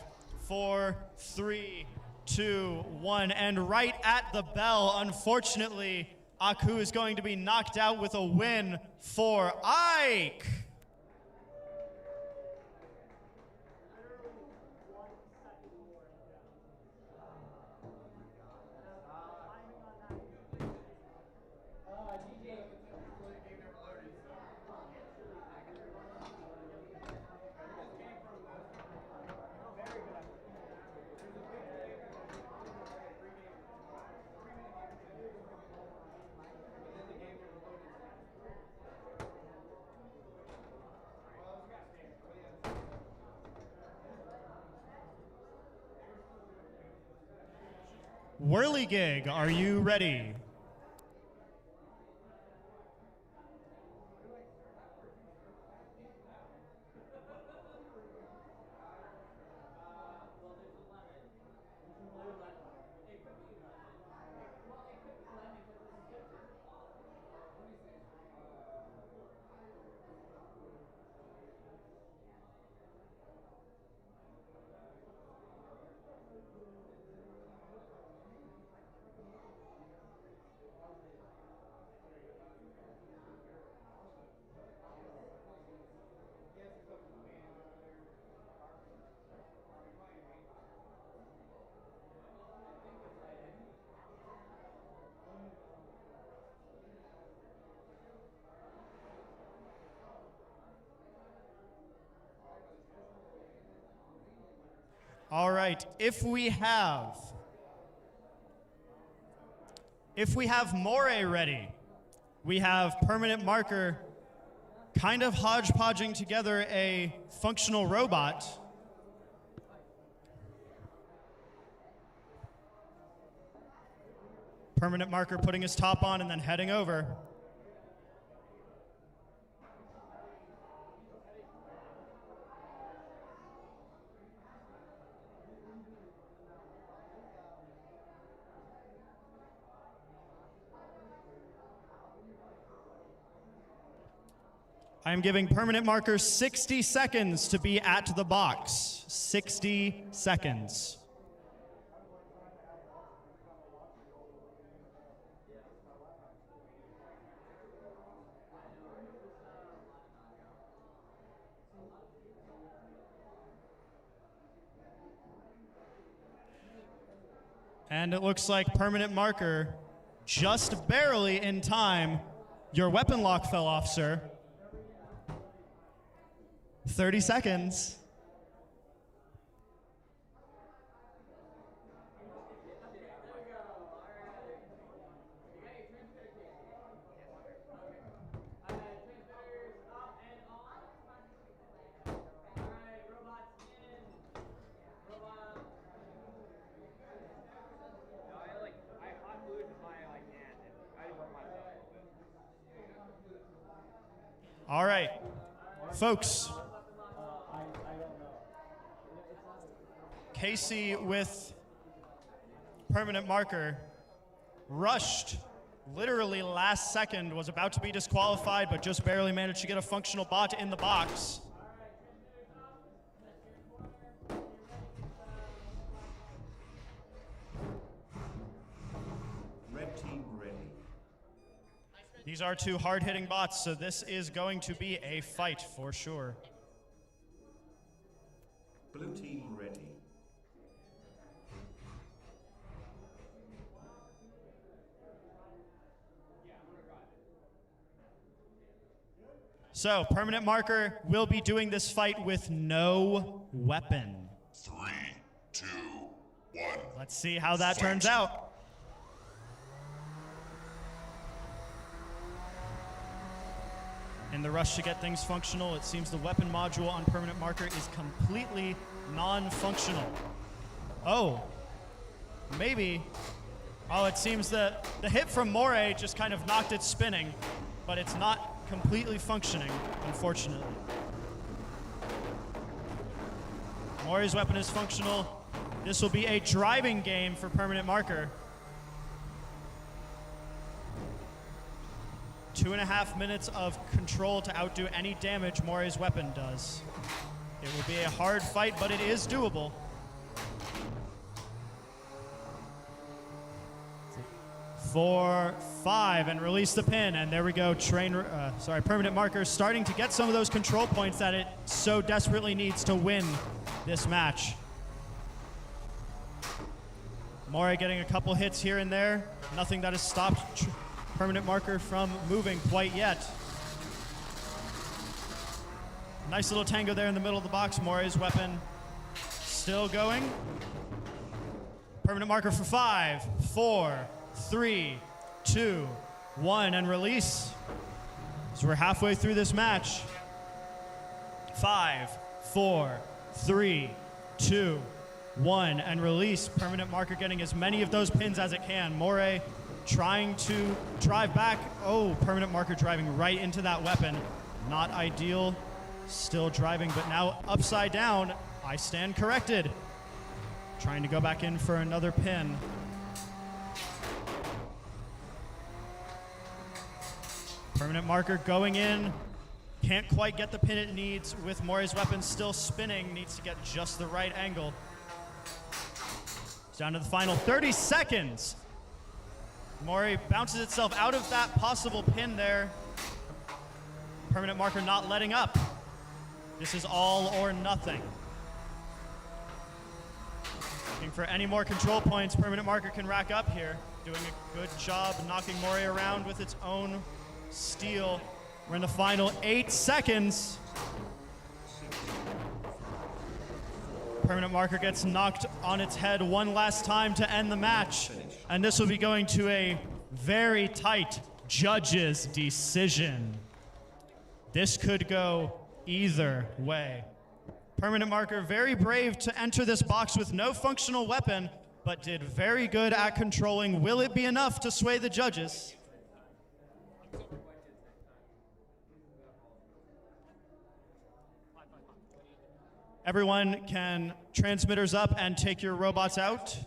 4, 3, 2, 1. And right at the bell, unfortunately, Aku is going to be knocked out with a win for Ike. Whirly Gig, are you ready? All right, if we have Moray ready, we have Permanent Marker kind of hodgepodging together a functional robot. Permanent Marker putting his top on and then heading over. I am giving Permanent Marker 60 seconds to be at the box. 60 seconds. And it looks like Permanent Marker, just barely in time. Your weapon lock fell off, sir. 30 seconds. All right, folks. Casey with Permanent Marker rushed literally last second, was about to be disqualified, but just barely managed to get a functional bot in the box. Red team ready. These are two hard-hitting bots, so this is going to be a fight for sure. Blue team ready. So, Permanent Marker will be doing this fight with no weapon. 3, 2, 1. Let's see how that turns out. In the rush to get things functional, it seems the weapon module on Permanent Marker is completely non-functional. Oh, maybe. Oh, it seems that the hit from Moray just kind of knocked it spinning, but it's not completely functioning, unfortunately. Moray's weapon is functional. This will be a driving game for Permanent Marker. 2.5 minutes of control to outdo any damage Moray's weapon does. It will be a hard fight, but it is doable. 4, 5, and release the pin, and there we go. Permanent Marker starting to get some of those control points that it so desperately needs to win this match. Moray getting a couple hits here and there. Nothing that has stopped Permanent Marker from moving quite yet. Nice little tango there in the middle of the box. Moray's weapon still going. Permanent Marker for 5, 4, 3, 2, 1, and release. So we're halfway through this match. 5, 4, 3, 2, one, and release. Permanent marker getting as many of those pins as it can. Moray trying to drive back. Oh, permanent marker driving right into that weapon. Not ideal. Still driving, but now upside down. I stand corrected. Trying to go back in for another pin. Permanent marker going in. Can't quite get the pin it needs with Moray's weapon still spinning. Needs to get just the right angle. It's down to the final 30 seconds. Moray bounces itself out of that possible pin there. Permanent marker not letting up. This is all or nothing. Looking for any more control points permanent marker can rack up here. Doing a good job knocking Moray around with its own steel. We're in the final 8 seconds. Permanent marker gets knocked on its head one last time to end the match. And this will be going to a very tight judge's decision. This could go either way. Permanent marker very brave to enter this box with no functional weapon, but did very good at controlling. Will it be enough to sway the judges? Everyone can transmitters up and take your robots out.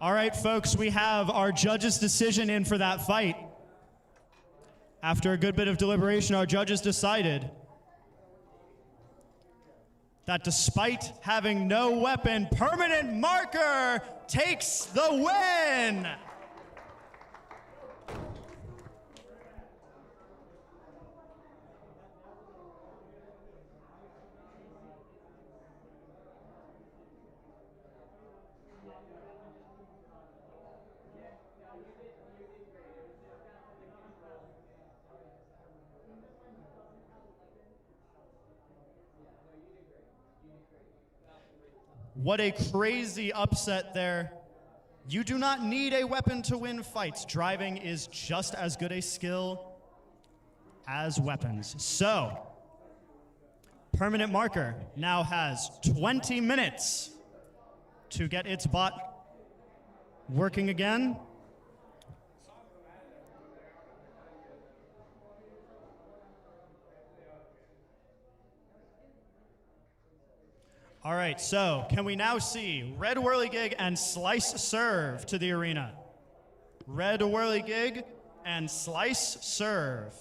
All right, folks, we have our judges' decision in for that fight. After a good bit of deliberation, our judges decided that despite having no weapon, permanent marker takes the win. What a crazy upset there. You do not need a weapon to win fights. Driving is just as good a skill as weapons. So, permanent marker now has 20 minutes to get its bot working again. All right, so can we now see Red Whirly Gig and Slice Serve to the arena? Red Whirly Gig and Slice Serve.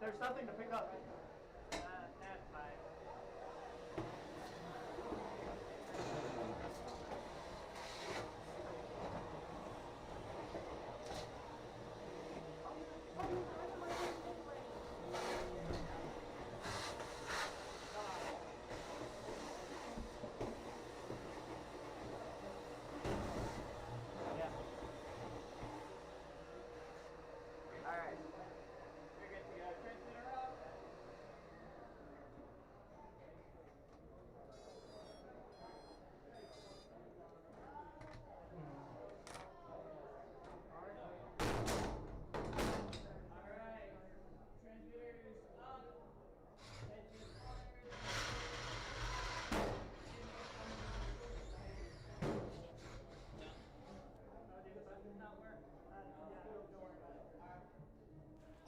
There's nothing to pick up.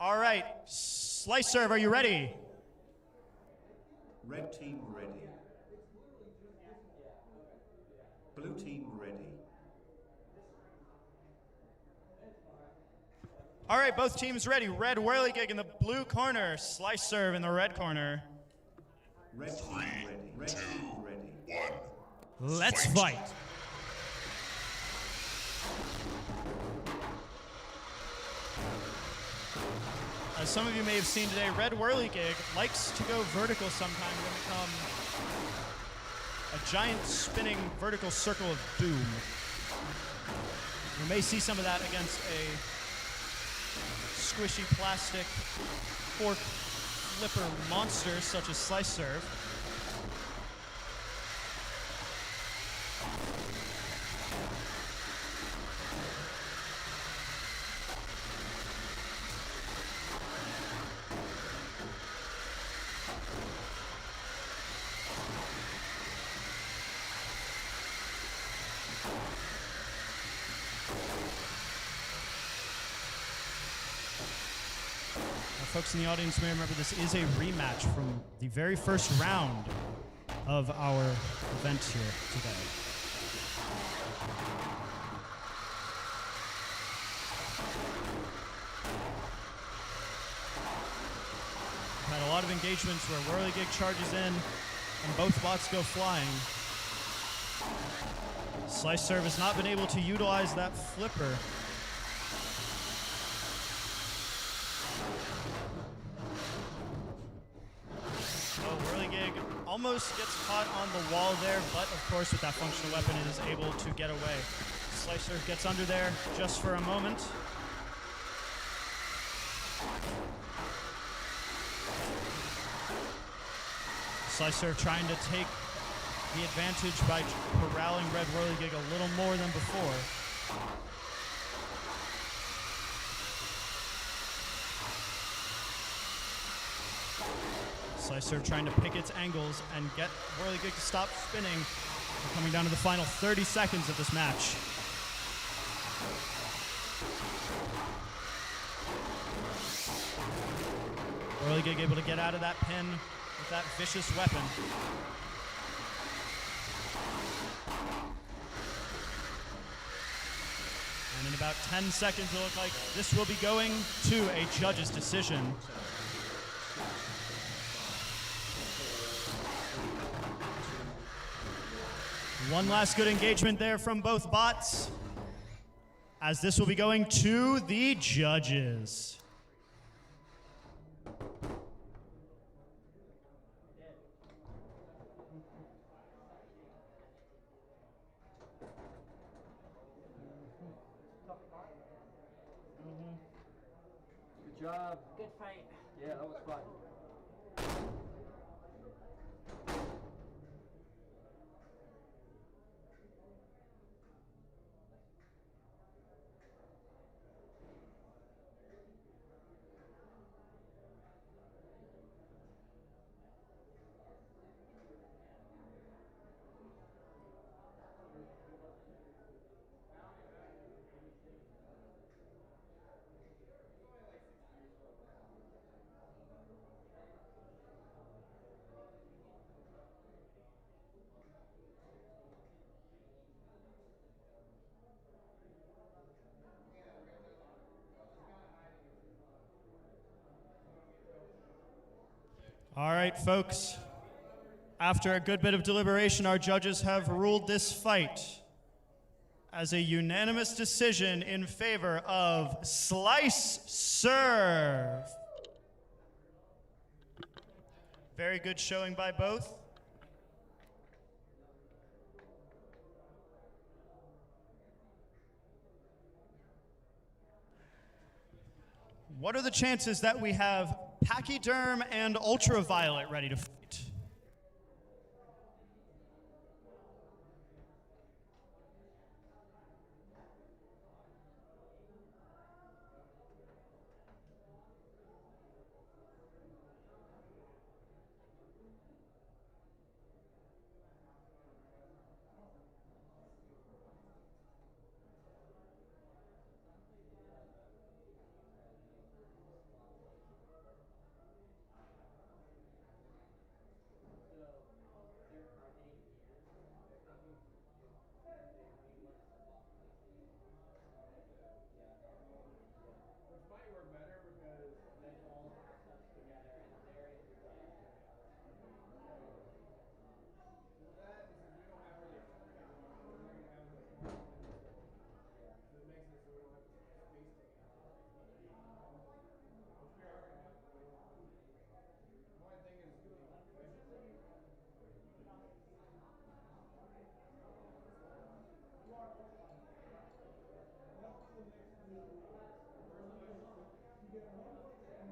All right, Slice Serve, are you ready? Red team ready. Blue team ready. All right, both teams ready. Red Whirly Gig in the blue corner, Slice Serve in the red corner. Red team ready. Red team ready. Let's fight. As some of you may have seen today, Red Whirly Gig likes to go vertical sometimes and become a giant spinning vertical circle of doom. We may see some of that against a squishy plastic fork flipper monster such as Slice Serve. Folks in the audience may remember this is a rematch from the very first round of our event here today. We've had a lot of engagements where Whirly Gig charges in and both bots go flying. Slice Serve has not been able to utilize that flipper. Almost gets caught on the wall there, but of course with that functional weapon it is able to get away. Slicer gets under there just for a moment. Slicer trying to take the advantage by corralling Red Whirly Gig a little more than before. Slicer trying to pick its angles and get Whirly Gig to stop spinning. We're coming down to the final 30 seconds of this match. Whirly Gig able to get out of that pin with that vicious weapon. And in about 10 seconds, it'll look like this will be going to a judge's decision. One last good engagement there from both bots, as this will be going to the judges. Good job. Good fight. Yeah, that was fun. All right, folks. After a good bit of deliberation, our judges have ruled this fight as a unanimous decision in favor of Slice Serve. Very good showing by both. What are the chances that we have Pachyerm and Ultraviolet ready to fight? Reverse push means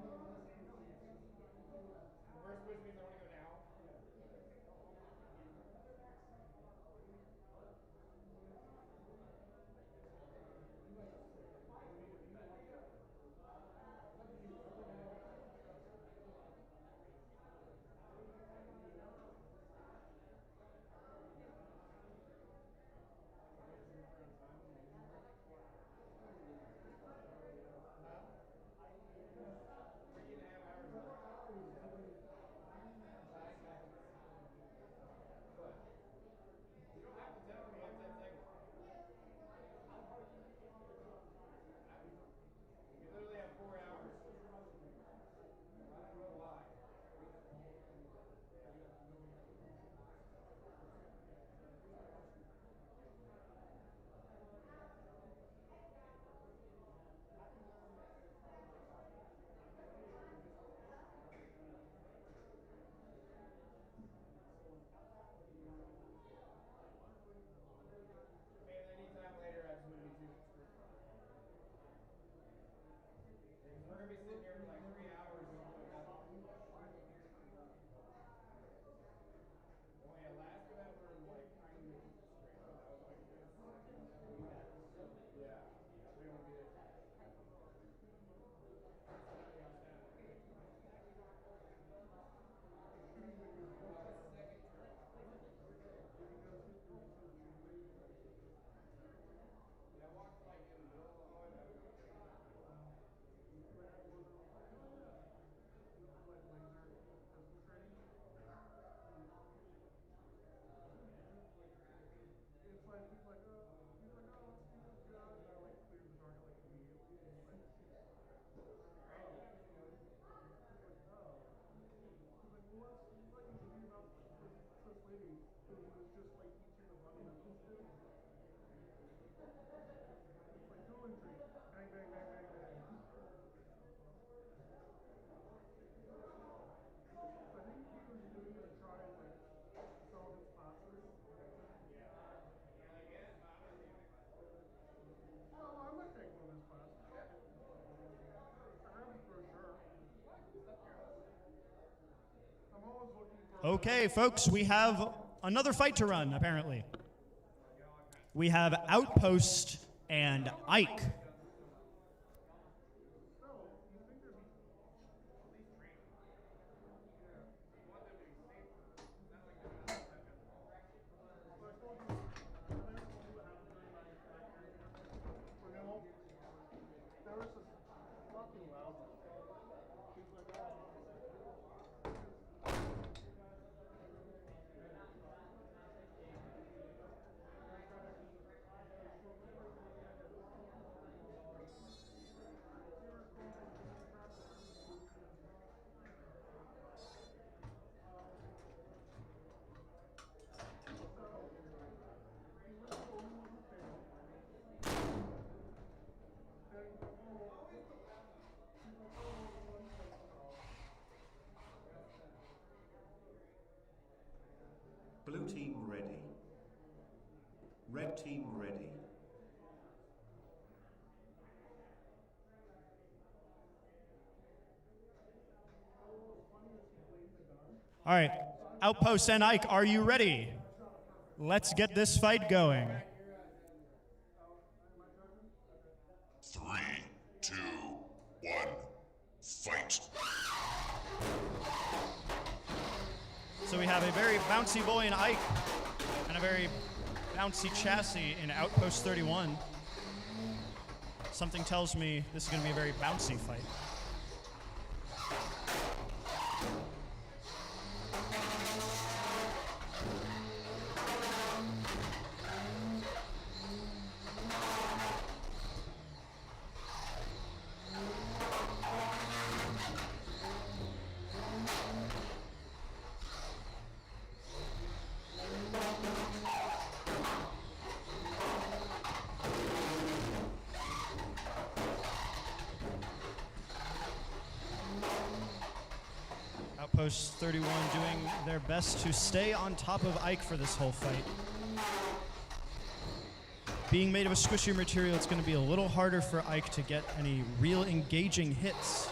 I want to go now. Okay, folks, we have another fight to run, apparently. We have Outpost and Ike. Blue team ready. Red team ready. All right, Outpost and Ike, are you ready? Let's get this fight going. 3, 2, 1, fight. So we have a very bouncy boy in Ike and a very bouncy chassis in Outpost 31. Something tells me this is going to be a very bouncy fight. Outpost 31 doing their best to stay on top of Ike for this whole fight. being made of a squishier material, it's going to be a little harder for Ike to get any real engaging hits.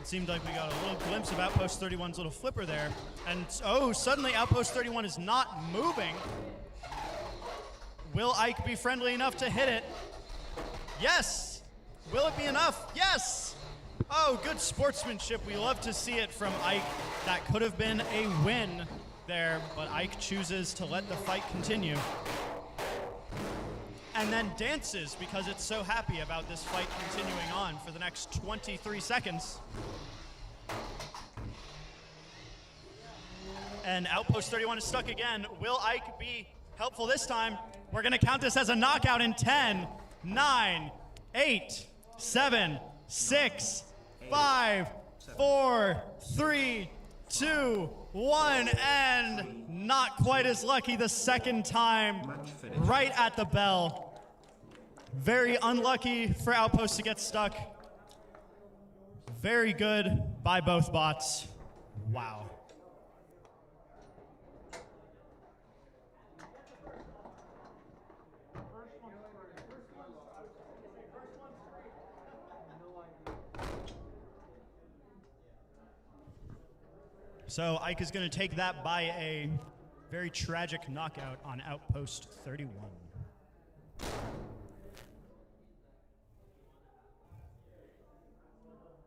It seemed like we got a little glimpse of Outpost 31's little flipper there. And oh, suddenly Outpost 31 is not moving. Will Ike be friendly enough to hit it? Yes! Will it be enough? Yes! Oh, good sportsmanship. We love to see it from Ike. That could have been a win there, but Ike chooses to let the fight continue. And then dances because it's so happy about this fight continuing on for the next 23 seconds. And Outpost 31 is stuck again. Will Ike be helpful this time? We're gonna count this as a knockout in 10, 9, 8, 7, 6, 5, 4, 3, 2, 1, and not quite as lucky the second time, right at the bell. Very unlucky for Outpost to get stuck. Very good by both bots. Wow. So Ike is going to take that by a very tragic knockout on Outpost 31.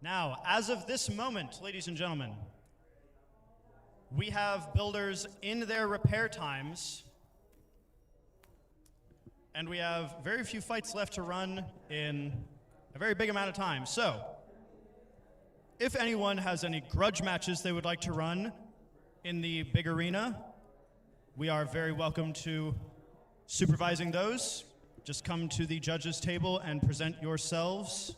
Now, as of this moment, ladies and gentlemen, we have builders in their repair times, and we have very few fights left to run in a very big amount of time. So, if anyone has any grudge matches they would like to run in the big arena, we are very welcome to supervising those. Just come to the judges' table and present yourselves.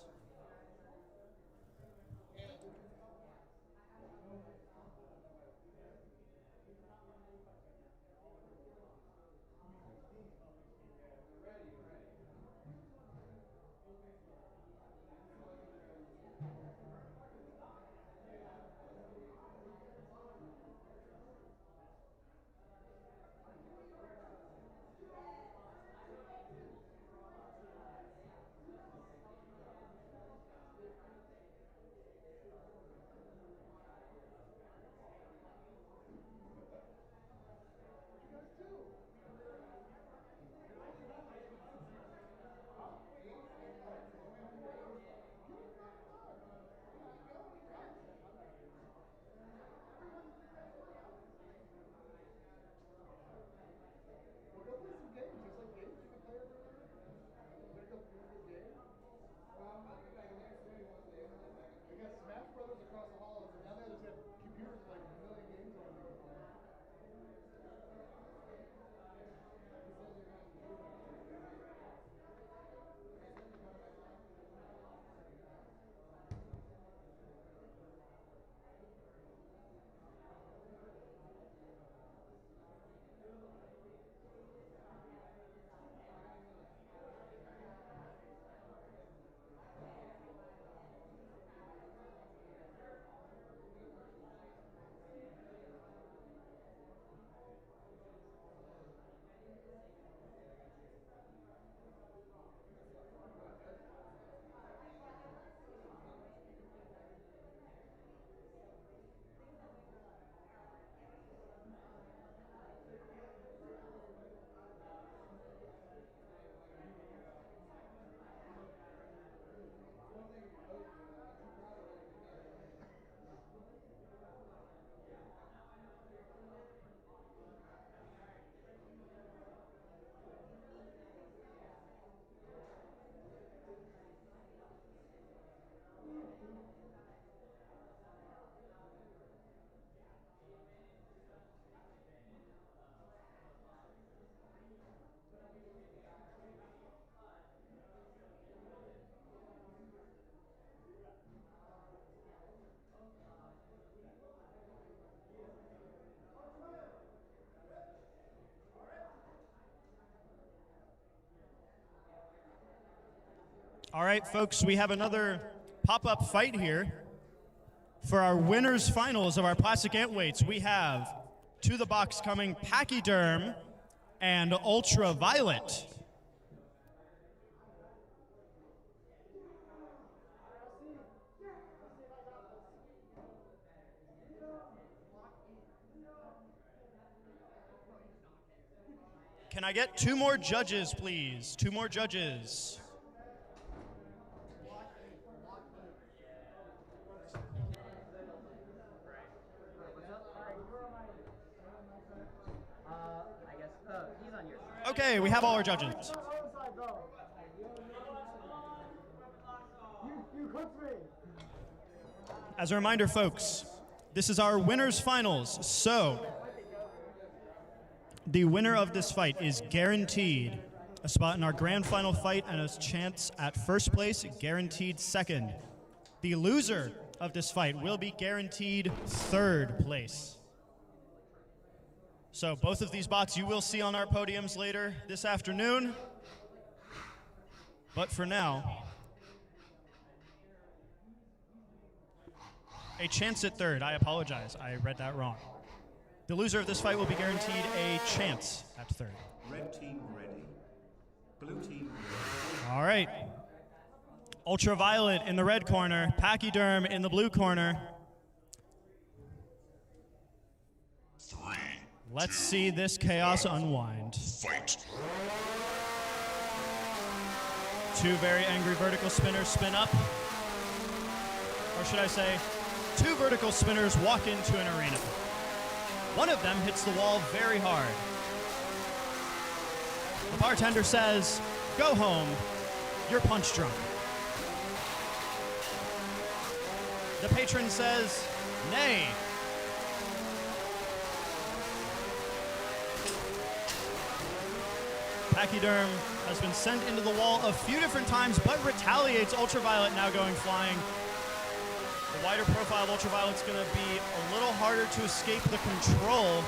All right, folks, we have another pop-up fight here. For our winners finals of our plastic antweights, we have to the box coming Pachyerm and Ultraviolet. Can I get 2 more judges, please? 2 more judges. I guess, he's on your side. Okay, we have all our judges. As a reminder, folks, this is our winners finals, so the winner of this fight is guaranteed a spot in our grand final fight and a chance at first place, guaranteed second. The loser of this fight will be guaranteed third place. So both of these bots you will see on our podiums later this afternoon. But for now, a chance at third. I apologize, I read that wrong. The loser of this fight will be guaranteed a chance at third. Red team ready. Blue team ready. All right. Ultraviolet in the red corner, Pachyerm in the blue corner. 3. Let's see this chaos unwind. Fight. 2 very angry vertical spinners spin up. Or should I say, 2 vertical spinners walk into an arena. One of them hits the wall very hard. The bartender says, "Go home, you're punch drunk." The patron says, "Nay." Pachyerm has been sent into the wall a few different times, but retaliates. Ultraviolet now going flying. The wider profile of Ultraviolet's going to be a little harder to escape the control.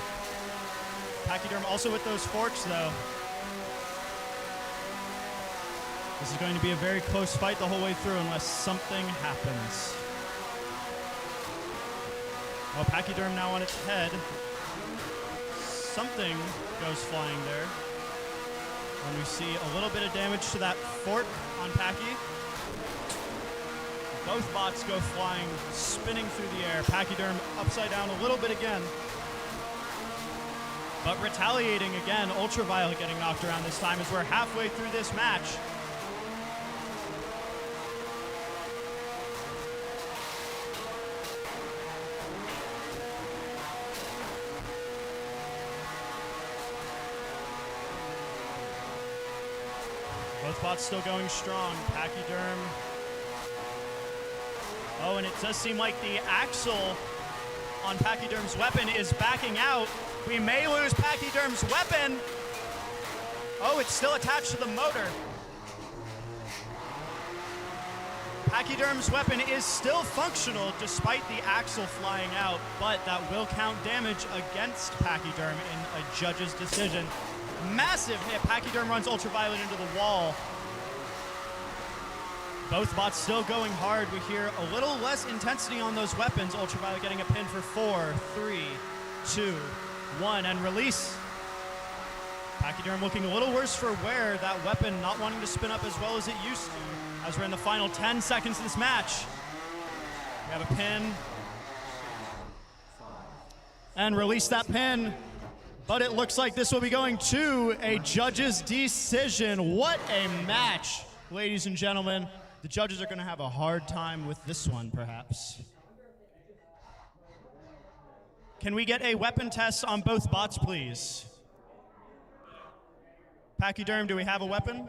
Pachyerm also with those forks, though. This is going to be a very close fight the whole way through unless something happens. Well, Pachyerm now on its head. Something goes flying there. And we see a little bit of damage to that fork on Packy. Both bots go flying, spinning through the air. Pachyerm upside down a little bit again. But retaliating again, Ultraviolet getting knocked around this time as we're halfway through this match. Both bots still going strong. Pachyerm. Oh, and it does seem like the axle on Pachyerm's weapon is backing out. We may lose Pachyerm's weapon. Oh, it's still attached to the motor. Pachyerm's weapon is still functional despite the axle flying out, but that will count damage against Pachyerm in a judge's decision. Massive hit. Pachyerm runs Ultraviolet into the wall. Both bots still going hard. We hear a little less intensity on those weapons. Ultraviolet getting a pin for 4, 3, 2, 1, and release. Pachyerm looking a little worse for wear. That weapon not wanting to spin up as well as it used to. As we're in the final 10 seconds of this match. We have a pin. And release that pin. But it looks like this will be going to a judge's decision. What a match, ladies and gentlemen. The judges are going to have a hard time with this one, perhaps. Can we get a weapon test on both bots, please? Pachyerm, do we have a weapon?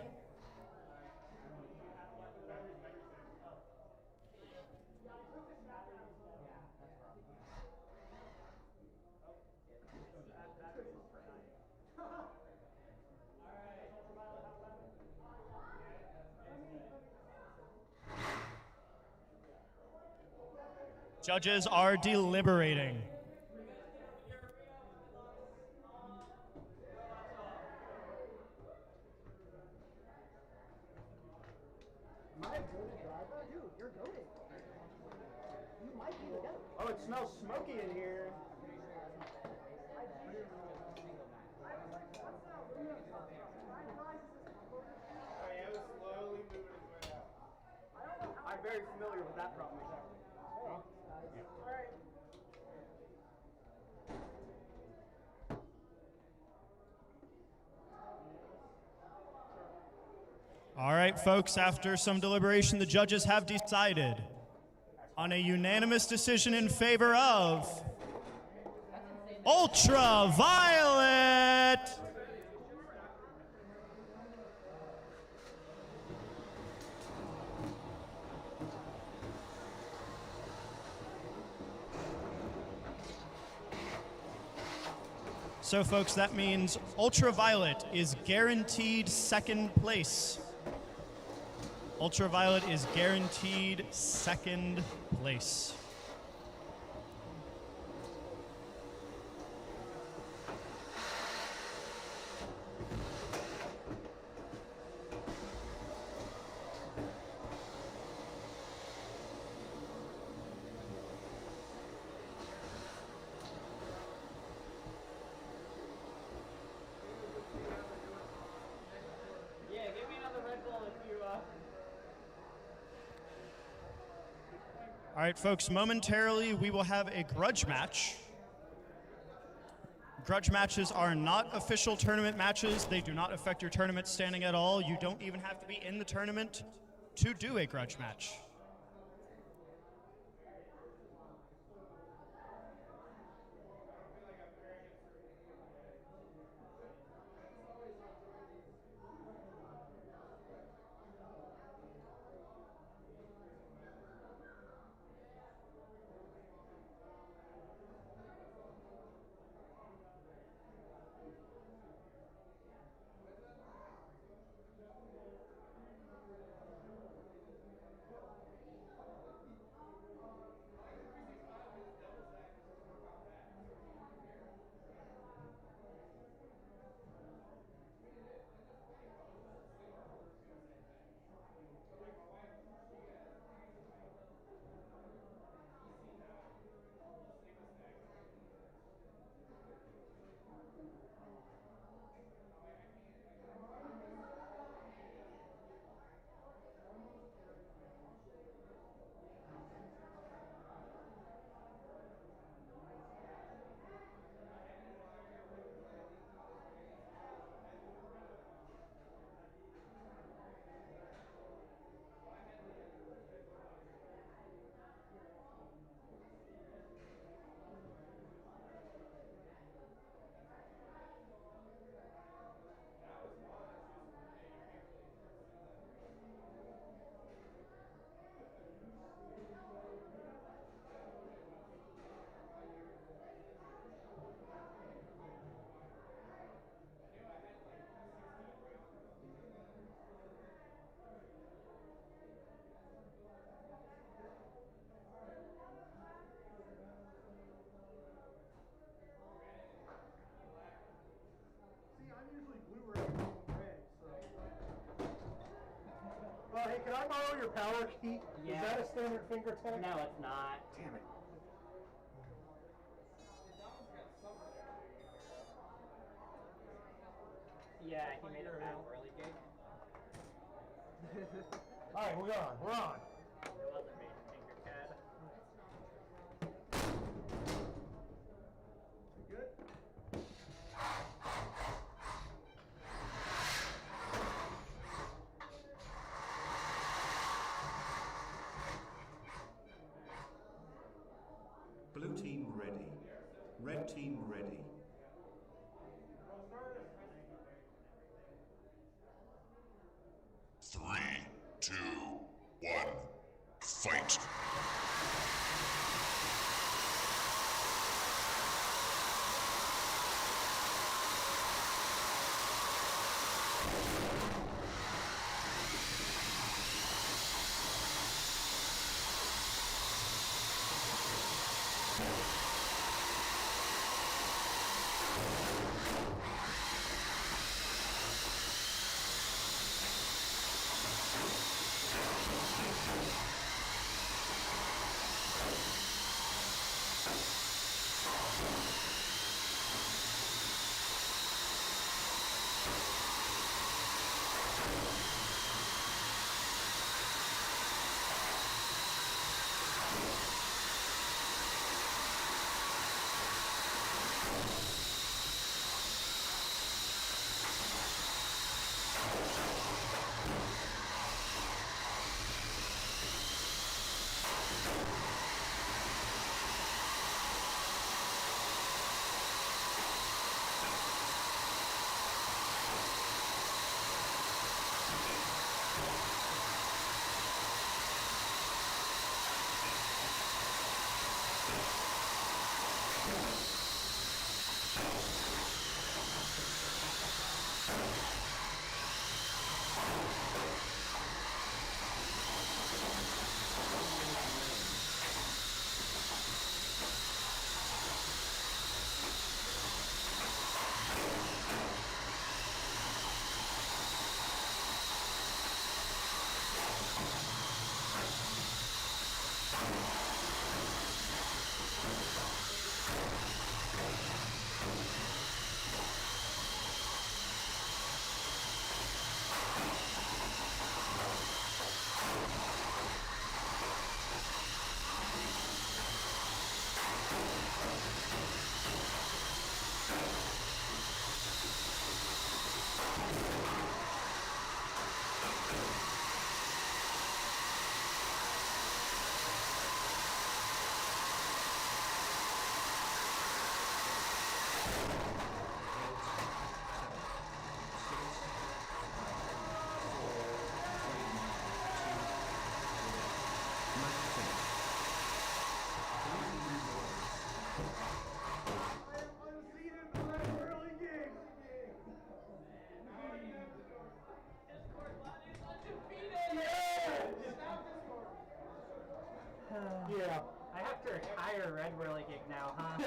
Judges are deliberating. My Oh, it smells smoky in here. It was slowly moving its way out. I'm very familiar with that problem. Alright. All right, folks, after some deliberation, the judges have decided on a unanimous decision in favor of Ultraviolet. So, folks, that means Ultraviolet is guaranteed second place. Ultraviolet is guaranteed second place. Yeah, give me another Red Bull if you, All right, folks, momentarily we will have a grudge match. Grudge matches are not official tournament matches. They do not affect your tournament standing at all. You don't even have to be in the tournament to do a grudge match. Hey, can I borrow your power key? Yeah. Is that a standard finger tech? No, it's not. Damn it. Yeah, he made a Red Whirly Gig. Alright, we're on. We're on. It wasn't made in Tinkercad. Good? Blue team ready. Red team ready. Three, two, one, fight. Yeah. I have to retire Red Whirly Gig now, huh?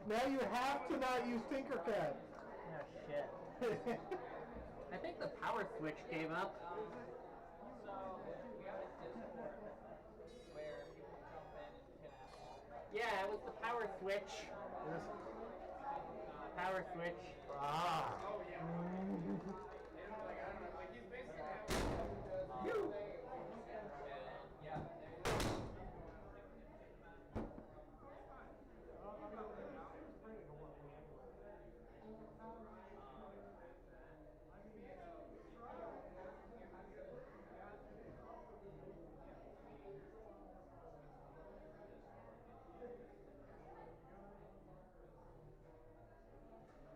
Now you have to not use Tinkercad. Oh, shit. I think the power switch gave up. Yeah, it was the power switch. Power switch. Ah.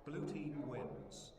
Blue team wins.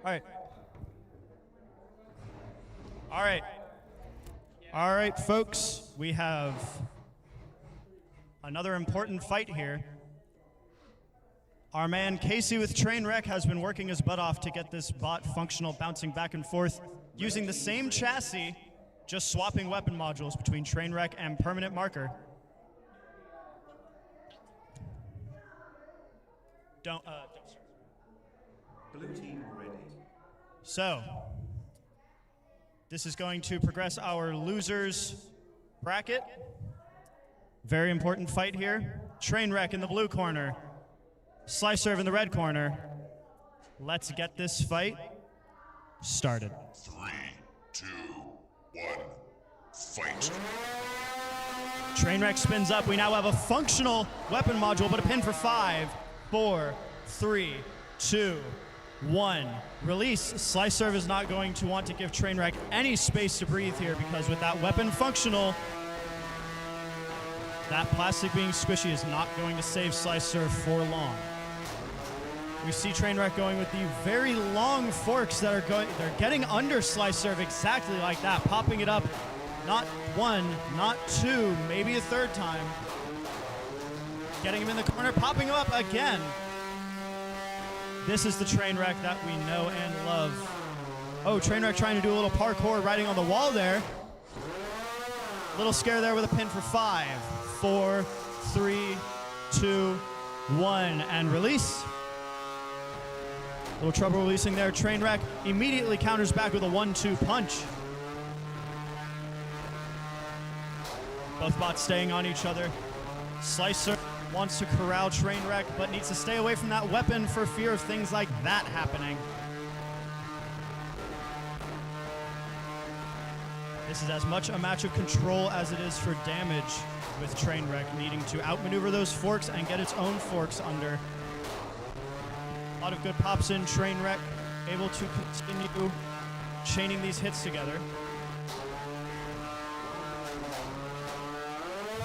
right. All right. All right, folks. We have another important fight here. Our man Casey with Trainwreck has been working his butt off to get this bot functional, bouncing back and forth, using the same chassis, just swapping weapon modules between Trainwreck and Permanent Marker. Don't start. Blue team ready. So, this is going to progress our losers bracket. Very important fight here. Trainwreck in the blue corner. Slicerve in the red corner. Let's get this fight started. 3, 2, 1, fight. Trainwreck spins up. We now have a functional weapon module, but a pin for 5, 4, 3, 2, 1. Release. Slicerve is not going to want to give Trainwreck any space to breathe here because with that weapon functional, that plastic being squishy is not going to save Slicerve for long. We see Trainwreck going with the very long forks that are going, they're getting under Slicerve exactly like that, popping it up not one, not two, maybe a third time. Getting him in the corner, popping him up again. This is the Trainwreck that we know and love. Oh, Trainwreck trying to do a little parkour riding on the wall there. Little scare there with a pin for 5, 4, 3, 2, 1, and release. Little trouble releasing there. Trainwreck immediately counters back with a 1-2 punch. Both bots staying on each other. Slicer wants to corral Trainwreck, but needs to stay away from that weapon for fear of things like that happening. This is as much a match of control as it is for damage, with Trainwreck needing to outmaneuver those forks and get its own forks under. A lot of good pops in. Trainwreck able to continue chaining these hits together.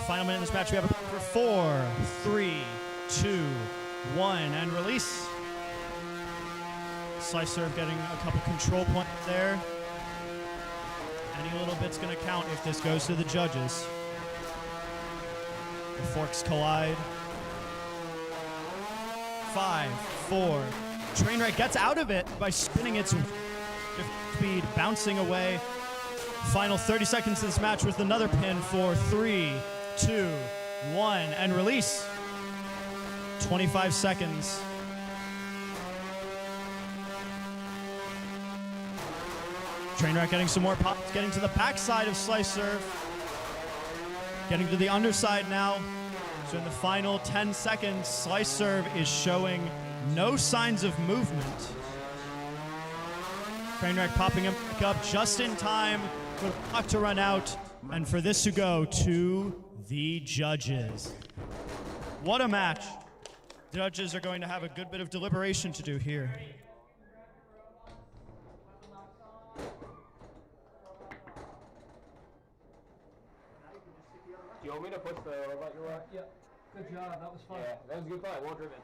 Final minute in this match, we have a for 4, 3, 2, 1, and release. Slicerve getting a couple control points there. Any little bit's gonna count if this goes to the judges. The forks collide. 5, 4. Trainwreck gets out of it by spinning its speed, bouncing away. Final 30 seconds of this match with another pin for 3, 2, 1, and release. 25 seconds. Trainwreck getting some more pops, getting to the back side of Slicerve. Getting to the underside now. So in the final 10 seconds, Slicerve is showing no signs of movement. Trainwreck popping him back up just in time for the clock to run out and for this to go to the judges. What a match. The judges are going to have a good bit of deliberation to do here. Do you want me to push the robot your way? Yeah. Good job. That was fun. Yeah, that was a good fight. Well driven.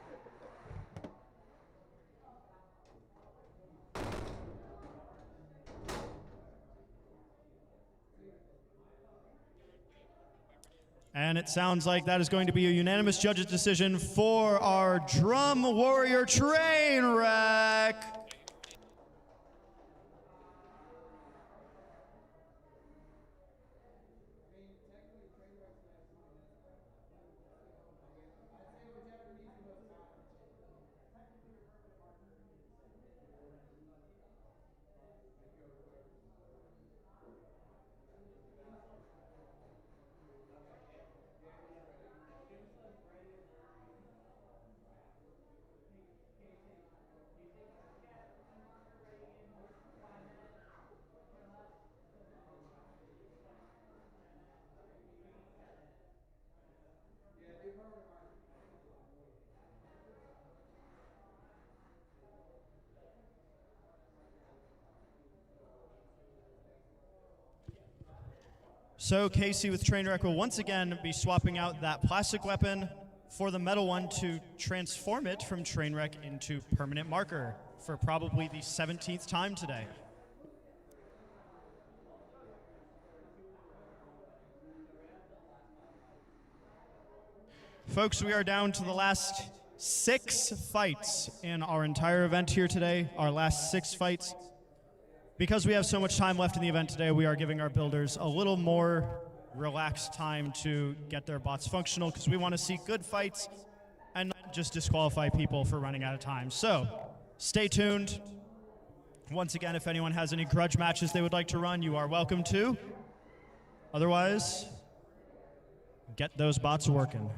And it sounds like that is going to be a unanimous judges' decision for our Drum Warrior Trainwreck. So Casey with Trainwreck will once again be swapping out that plastic weapon for the metal one to transform it from Trainwreck into permanent marker for probably the 17th time today. Folks, we are down to the last 6 fights in our entire event here today, our last 6 fights. Because we have so much time left in the event today, we are giving our builders a little more relaxed time to get their bots functional, because we want to see good fights and not just disqualify people for running out of time. So, stay tuned. Once again, if anyone has any grudge matches they would like to run, you are welcome to. Otherwise, get those bots working.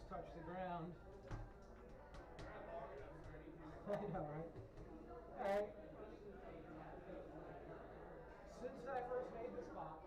rocks touch the ground. I know, right? Alright. Since I first made this bot,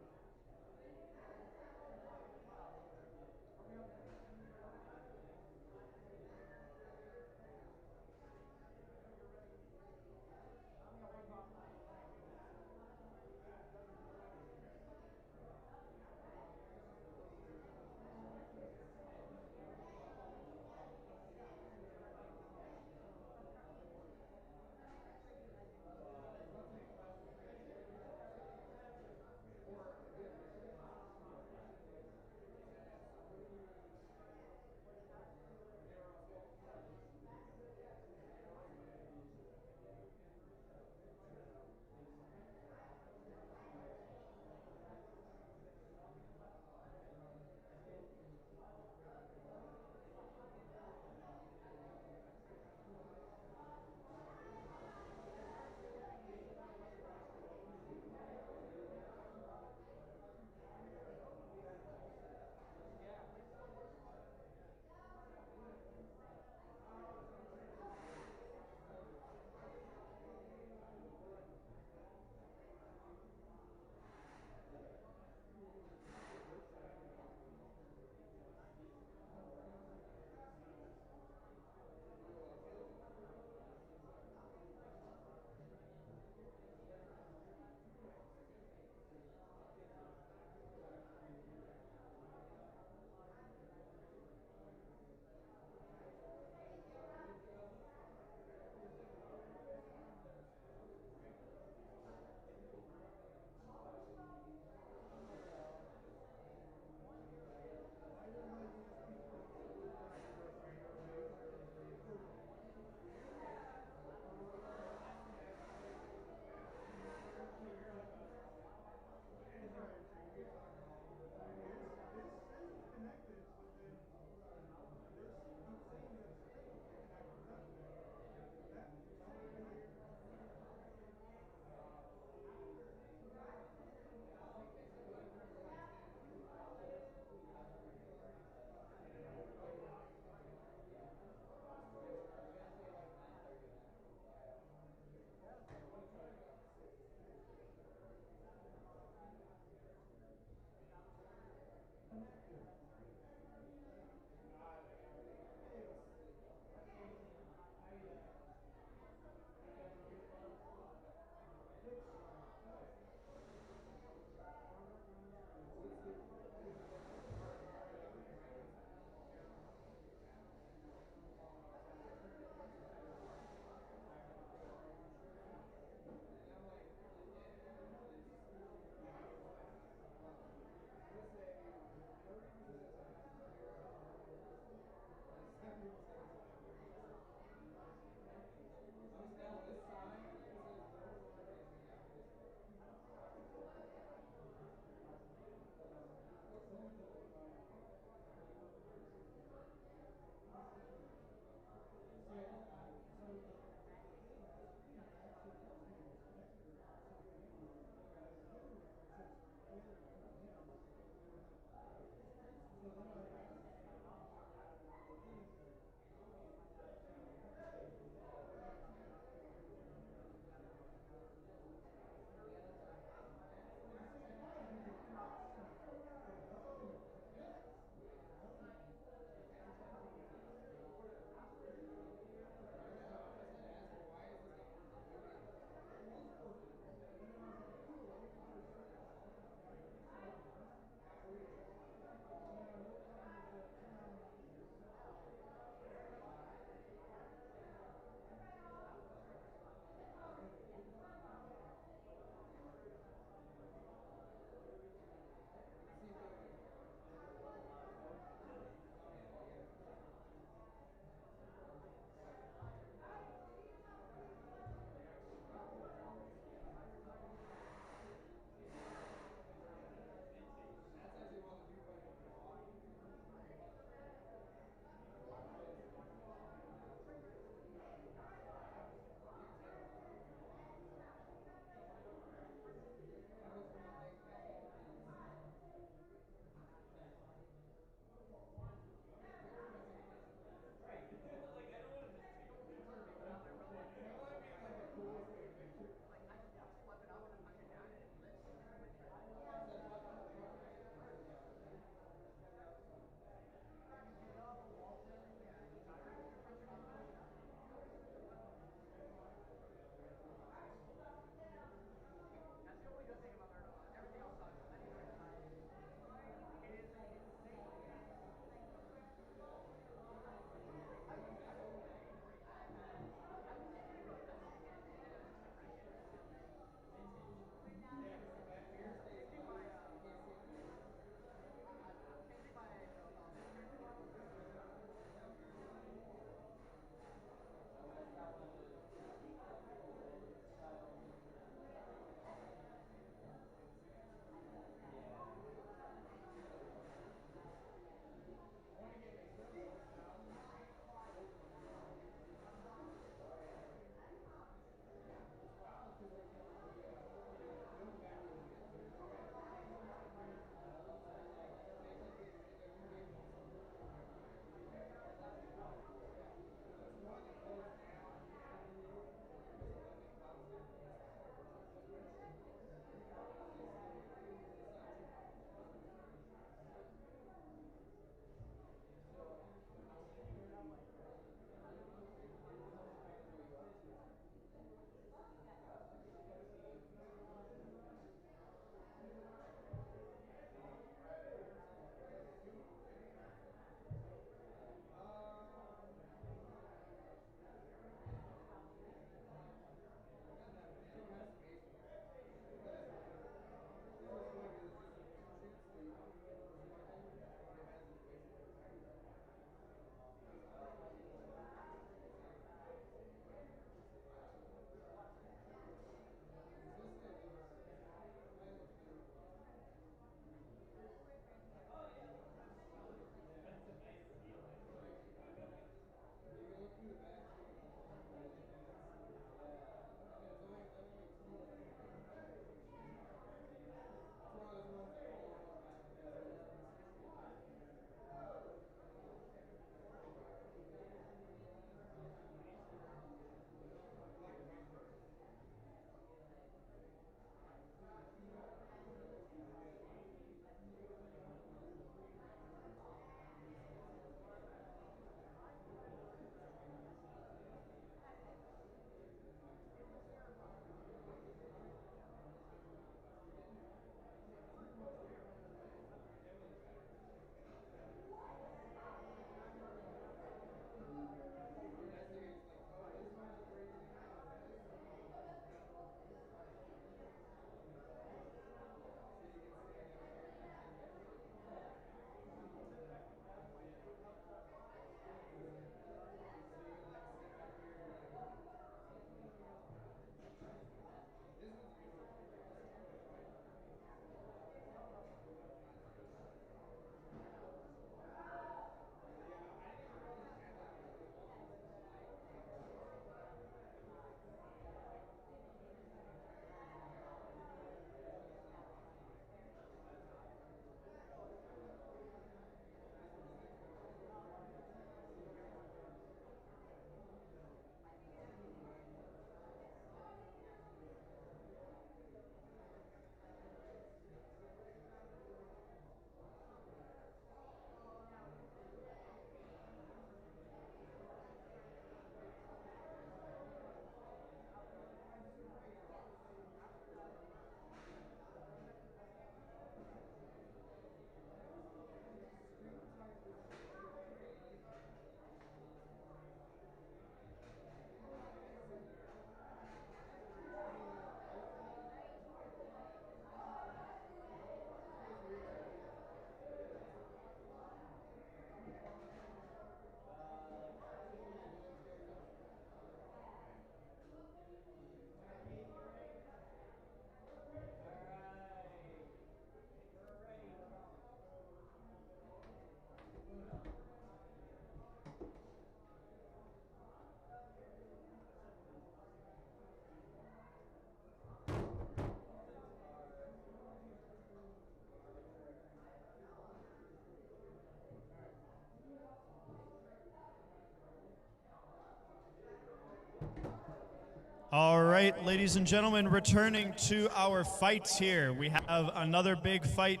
All right, ladies and gentlemen, returning to our fights here. We have another big fight.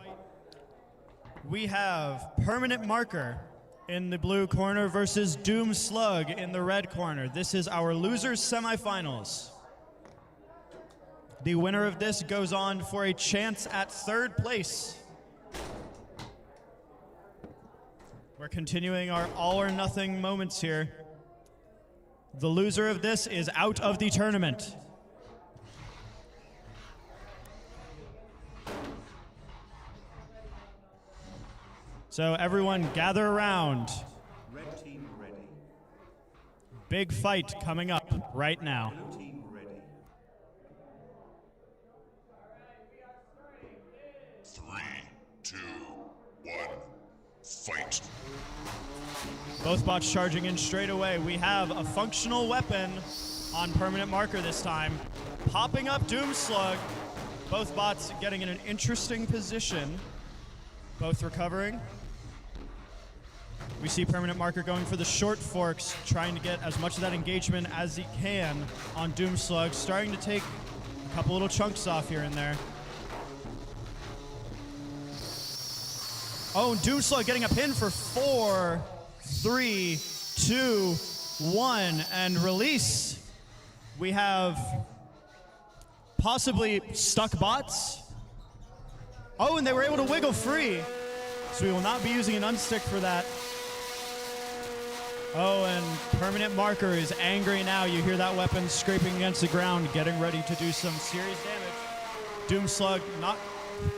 We have Permanent Marker in the blue corner versus Doomslug in the red corner. This is our losers semifinals. The winner of this goes on for a chance at third place. We're continuing our all or nothing moments here. The loser of this is out of the tournament. So everyone gather around. Red team ready. Big fight coming up right now. Blue team ready. 3, 2, 1, fight. Both bots charging in straight away. We have a functional weapon on Permanent Marker this time. Popping up Doomslug. Both bots getting in an interesting position. Both recovering. We see Permanent Marker going for the short forks, trying to get as much of that engagement as he can on Doomslug, starting to take a couple little chunks off here and there. Oh, and Doomslug getting a pin for 4, 3, 2, 1, and release. We have possibly stuck bots. Oh, and they were able to wiggle free. So we will not be using an unstick for that. Oh, and Permanent Marker is angry now. You hear that weapon scraping against the ground, getting ready to do some serious damage. Doomslug not,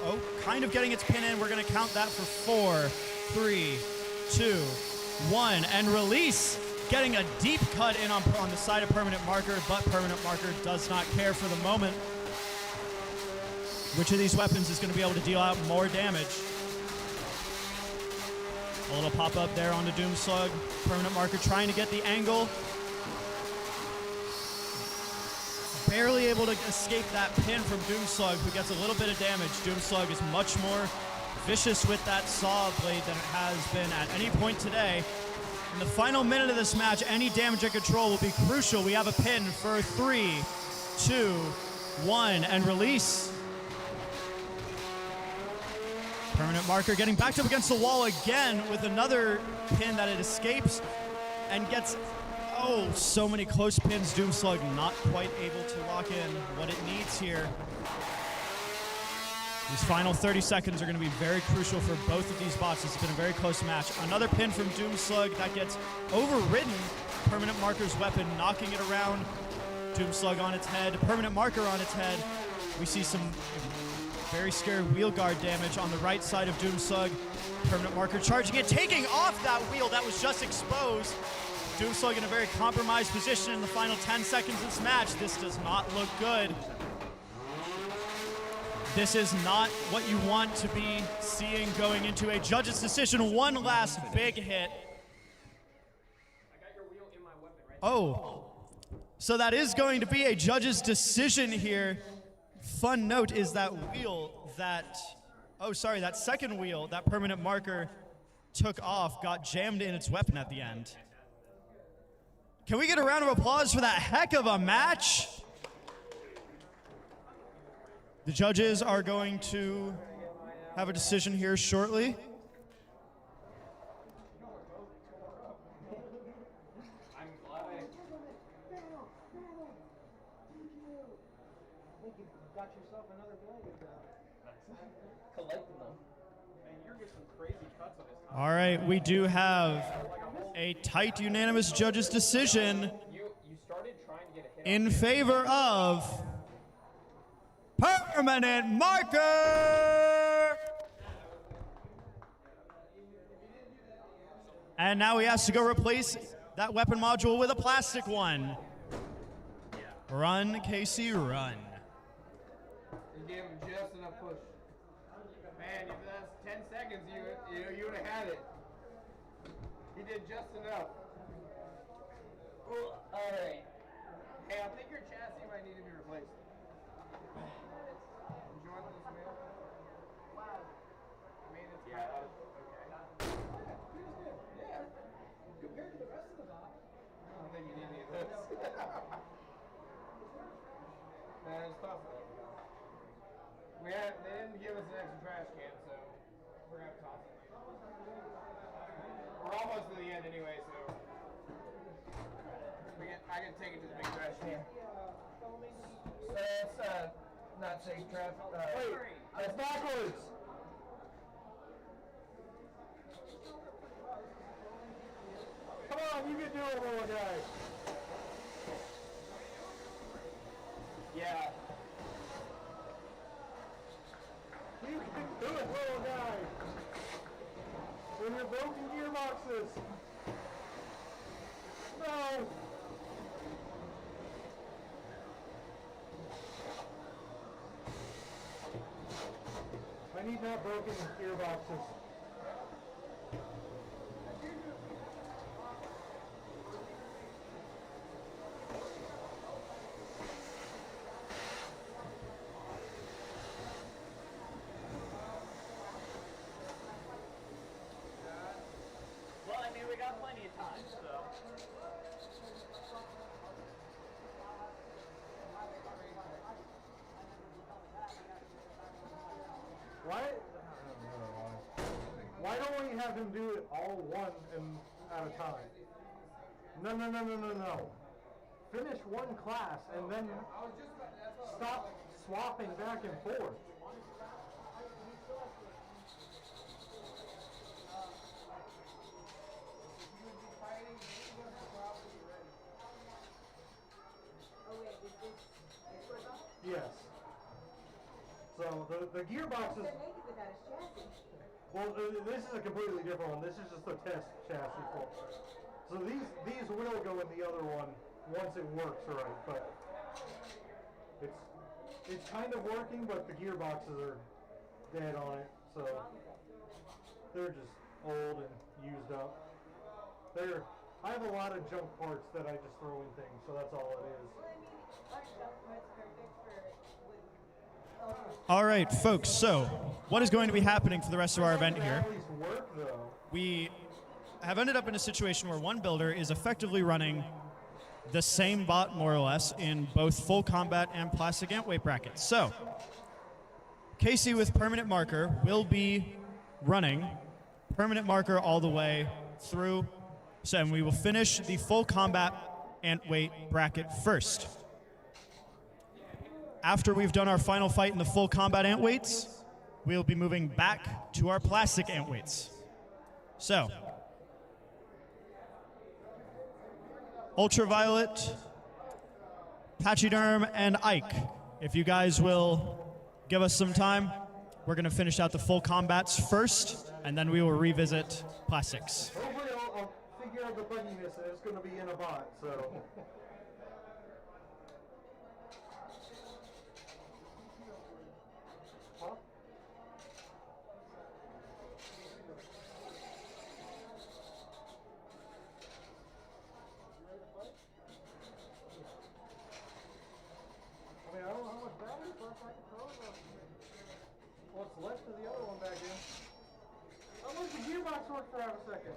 oh, kind of getting its pin in. We're gonna count that for 4, 3, 2, 1, and release. Getting a deep cut in on the side of Permanent Marker, but Permanent Marker does not care for the moment. Which of these weapons is gonna be able to deal out more damage? A little pop-up there onto Doomslug. Permanent Marker trying to get the angle. Barely able to escape that pin from Doomslug, who gets a little bit of damage. Doomslug is much more vicious with that saw blade than it has been at any point today. In the final minute of this match, any damage and control will be crucial. We have a pin for 3, 2, 1, and release. Permanent Marker getting backed up against the wall again with another pin that it escapes and gets, oh, so many close pins. Doomslug not quite able to lock in what it needs here. These final 30 seconds are going to be very crucial for both of these bots. It's been a very close match. Another pin from Doomslug that gets overridden. Permanent Marker's weapon knocking it around. Doomslug on its head, Permanent Marker on its head. We see some very scary wheel guard damage on the right side of Doomslug. Permanent Marker charging it, taking off that wheel that was just exposed. Doomslug in a very compromised position in the final 10 seconds of this match. This does not look good. This is not what you want to be seeing going into a judge's decision. One last big hit. Oh, so that is going to be a judge's decision here. Fun note is that wheel that, oh sorry, that second wheel that Permanent Marker took off got jammed in its weapon at the end. Can we get a round of applause for that heck of a match? The judges are going to have a decision here shortly. All right, we do have a tight unanimous judges decision in favor of Permanent Marker. And now he has to go replace that weapon module with a plastic one. Run, Casey, run. You gave him just enough push. Man, if that's 10 seconds, you would have had it. He did just enough. Alright. Hey, I think your chassis might need to be replaced. Did you want this mail? I mean, it's kind of okay. Yeah. Compared to the rest of the bot, I don't think you need any of this. next to trash can, so we're gonna toss it later. We're almost to the end anyway, so I can take it to the big trash can. It's not safe traffic. Wait, that's backwards. Come on, you can do it, little guy. Yeah. You can do it, little guy. When you're broken gearboxes. No. I need not broken gearboxes. Well, I mean, we got plenty of time, so. Why don't we have him do it all one and at a time? No. Finish one class and then stop swapping back and forth. Yes. So the gearboxes. Well, this is a completely different one. This is just a test chassis for. So these will go in the other one once it works right, but it's kind of working, but the gearboxes are dead on it, so they're just old and used up. I have a lot of junk parts that I just throw in things, so that's all it is. All right, folks, so what is going to be happening for the rest of our event here? We have ended up in a situation where one builder is effectively running the same bot, more or less, in both full combat and plastic antweight brackets. So, Casey with permanent marker will be running permanent marker all the way through, so and we will finish the full combat antweight bracket first. After we've done our final fight in the full combat antweights, we'll be moving back to our plastic antweights. So, Ultraviolet, Pachyerm, and Ike, if you guys will give us some time, we're going to finish out the full combats first, and then we will revisit plastics. Hopefully I'll figure out the bugginess and it's going to be in a bot, so. What's left of the other one back in? Oh, look, the gearbox worked for half a second.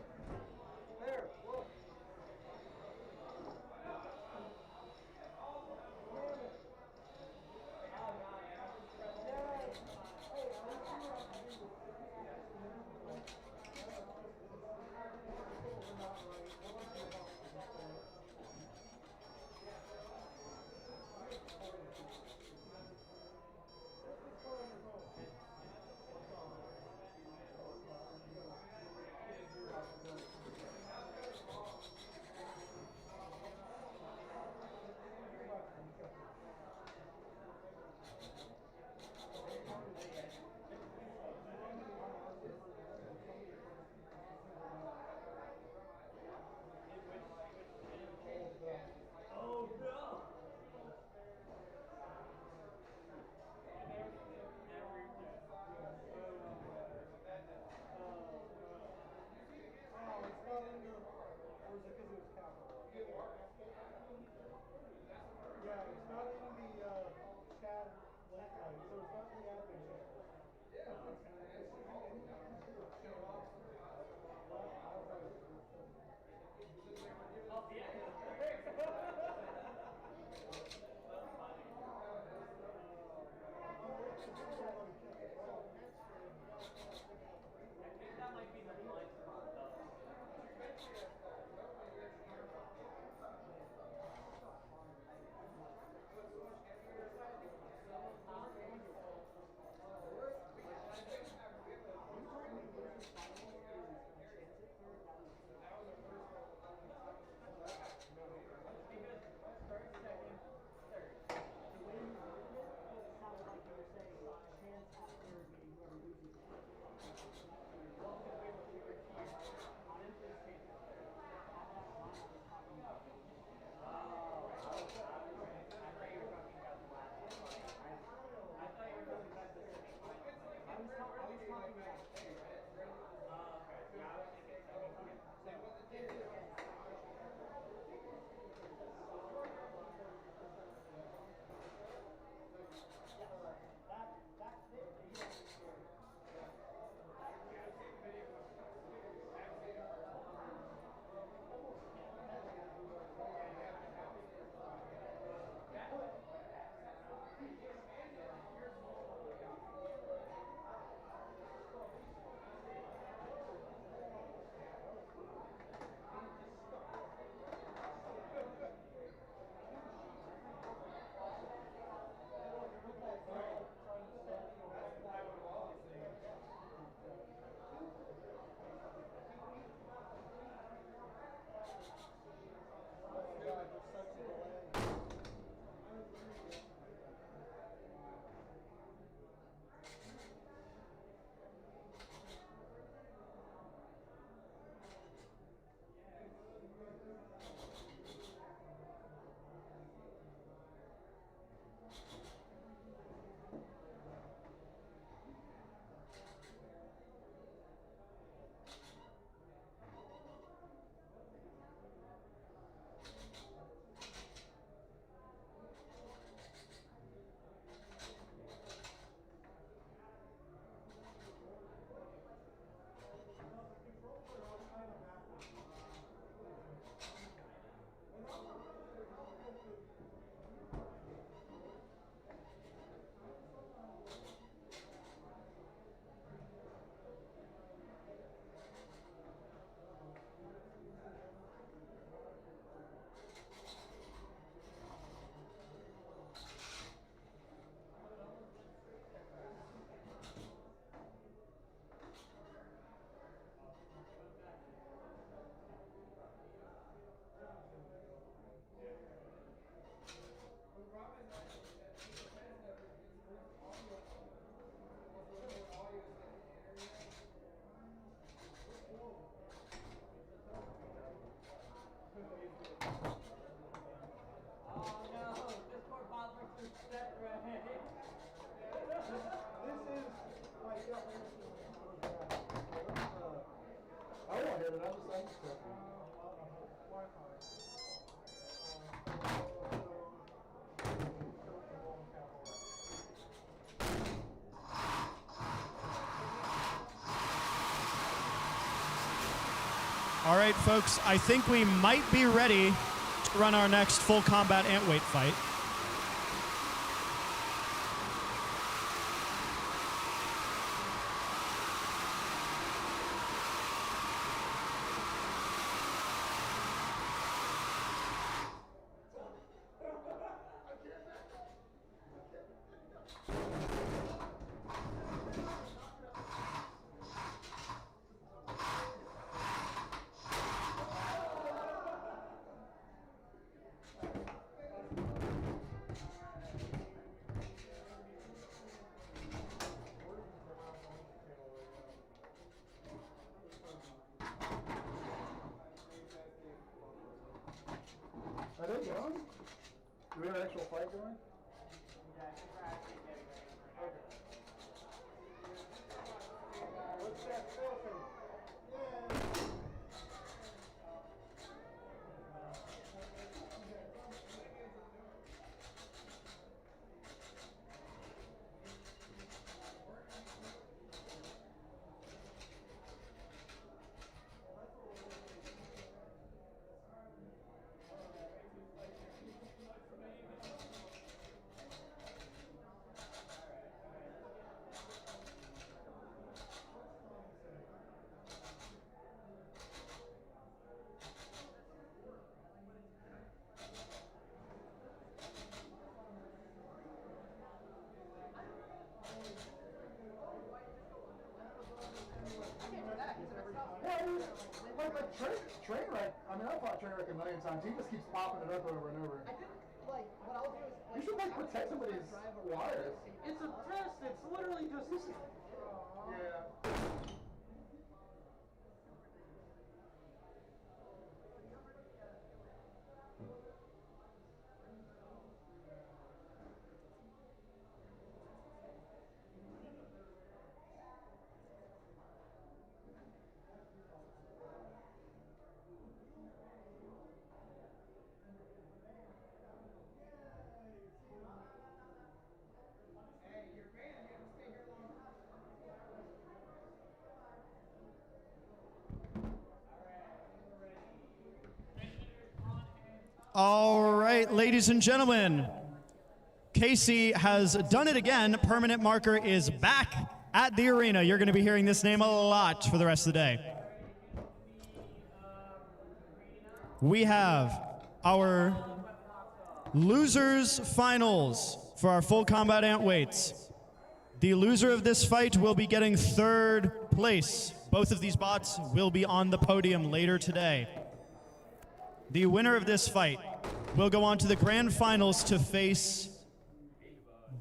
There, look. All right, folks, I think we might be ready to run our next full combat antweight fight. Are they going? Do we have an actual fight going? What's that filthy? Train wreck. I mean, I've fought train wreck a million times. He just keeps popping it up over and over. I think, like, what I'll do is... You should, like, protect somebody's wires. It's a test. It's literally just... Yeah. All right, ladies and gentlemen, Casey has done it again. Permanent Marker is back at the arena. You're going to be hearing this name a lot for the rest of the day. We have our losers finals for our full combat antweights. The loser of this fight will be getting third place. Both of these bots will be on the podium later today. The winner of this fight will go on to the grand finals to face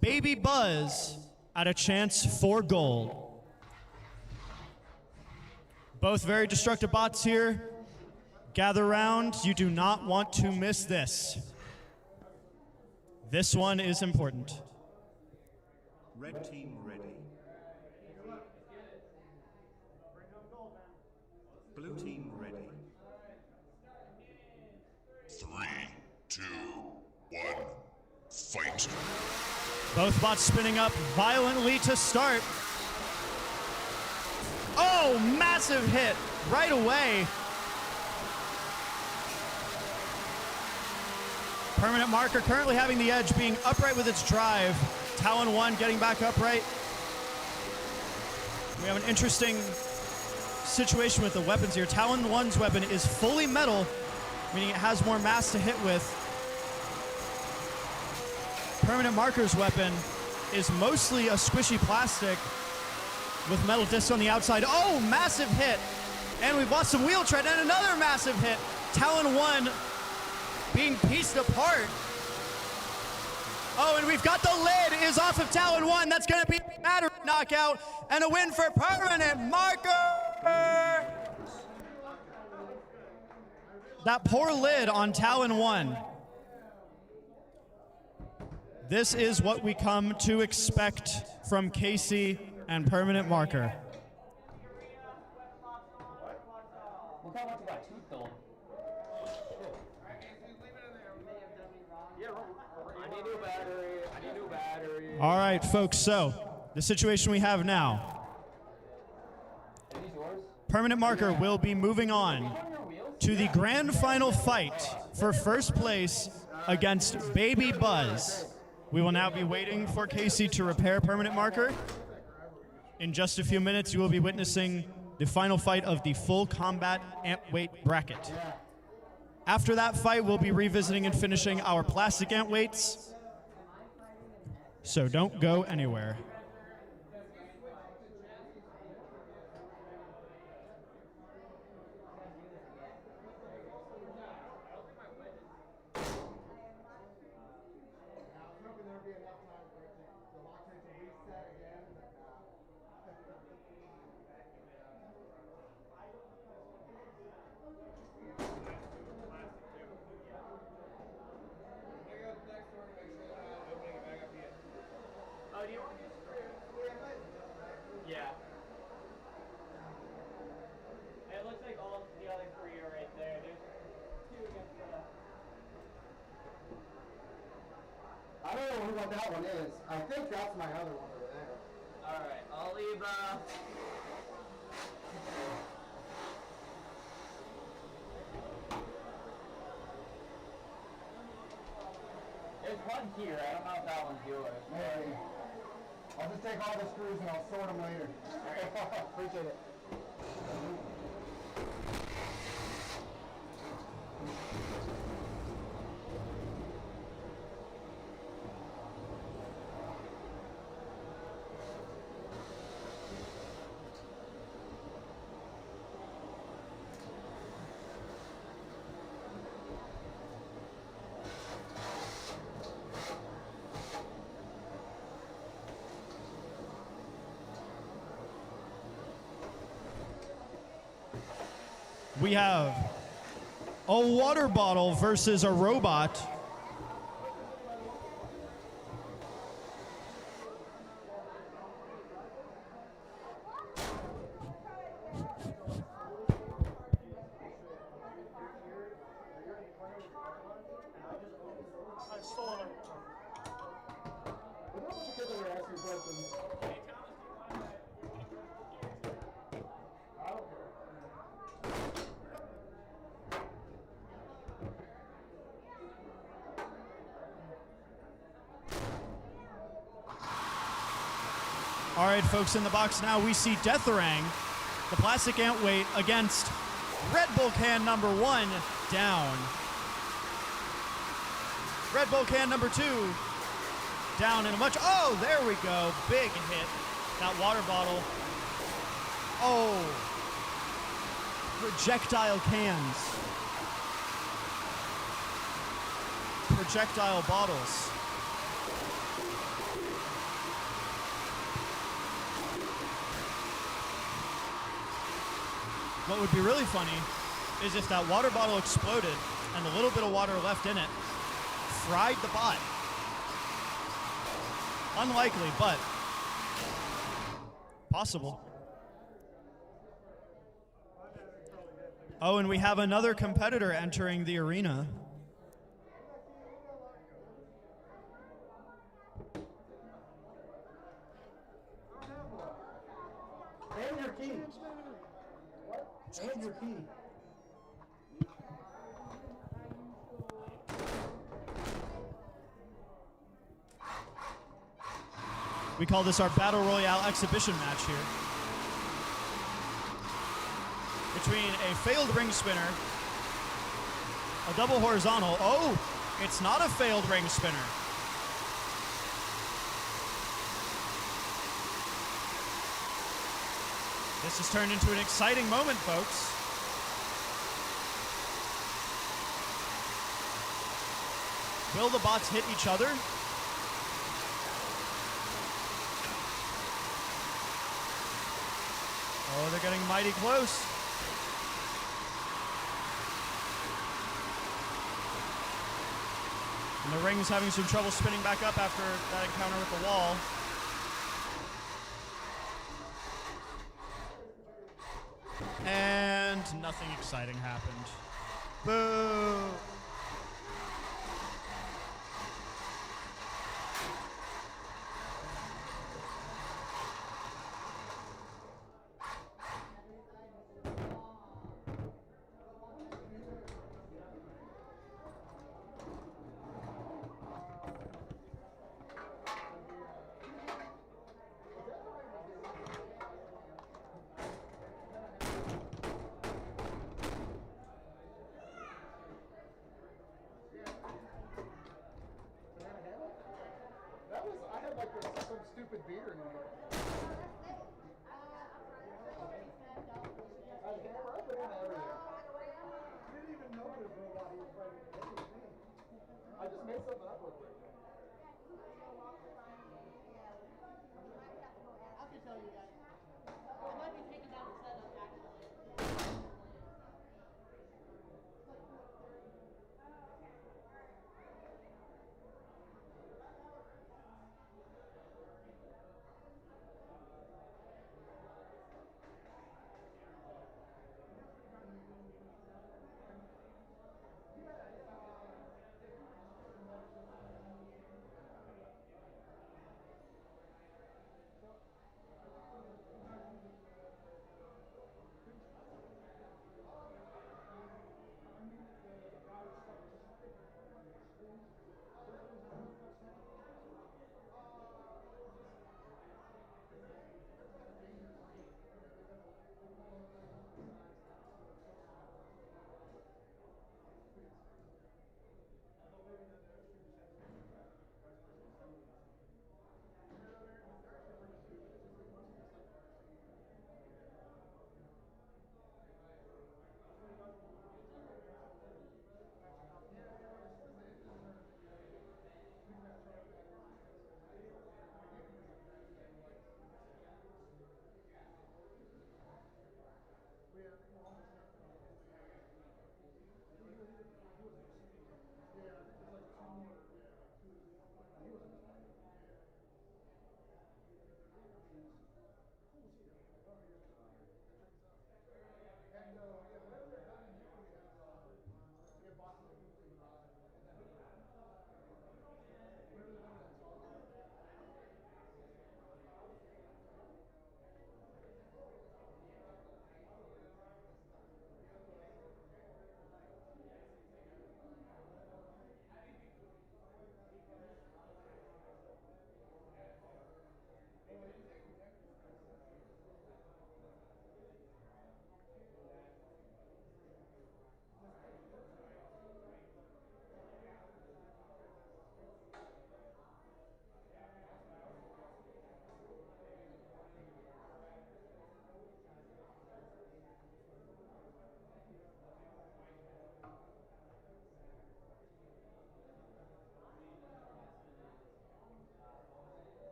Baby Buzz at a chance for gold. Both very destructive bots here. Gather round. You do not want to miss this. This one is important. Red team ready. Blue team ready. 3, 2, 1, fight. Both bots spinning up violently to start. Oh, massive hit right away. Permanent Marker currently having the edge, being upright with its drive. Talon One getting back upright. We have an interesting situation with the weapons here. Talon One's weapon is fully metal, meaning it has more mass to hit with. Permanent Marker's weapon is mostly a squishy plastic with metal discs on the outside. Oh, massive hit. And we've lost some wheel tread and another massive hit. Talon One being pieced apart. Oh, and we've got the lid is off of Talon One. That's going to be a matter knockout and a win for Permanent Marker. That poor lid on Talon One. This is what we come to expect from Casey and Permanent Marker. battery. I need a new battery. All right, folks, so the situation we have now. Are these yours? Permanent marker will be moving on to the grand final fight for first place against Baby Buzz. We will now be waiting for Casey to repair permanent marker. In just a few minutes, you will be witnessing the final fight of the full combat antweight bracket. After that fight, we'll be revisiting and finishing our plastic antweights. So don't go anywhere. Yeah. It looks like all the other three are right there. There's two against the... I don't know what that one is. I think that's my other one over there. Alright, I'll leave, There's one here. I don't know if that one's yours. Maybe. I'll just take all the screws and I'll sort them later. Appreciate it. We have a water bottle versus a robot. All right, folks, in the box now we see Deatherang, the plastic antweight, against Red Bull can number 1 down. Red Bull can number 2 down in a much, oh, there we go, big hit. That water bottle, oh, projectile cans. Projectile bottles. What would be really funny is if that water bottle exploded and the little bit of water left in it fried the bot. Unlikely, but possible. Oh, and we have another competitor entering the arena. And your key. And your key. We call this our Battle Royale exhibition match here. Between a failed ring spinner, a double horizontal. Oh, it's not a failed ring spinner. This has turned into an exciting moment, folks. Will the bots hit each other? Oh, they're getting mighty close. And the ring's having some trouble spinning back up after that encounter with the wall. And nothing exciting happened. Boo! stupid beer in here. I hammer up and everything. I didn't even know this robot he was fighting. I just made something up real quick. I can tell you guys. I might be taking down the setup actually.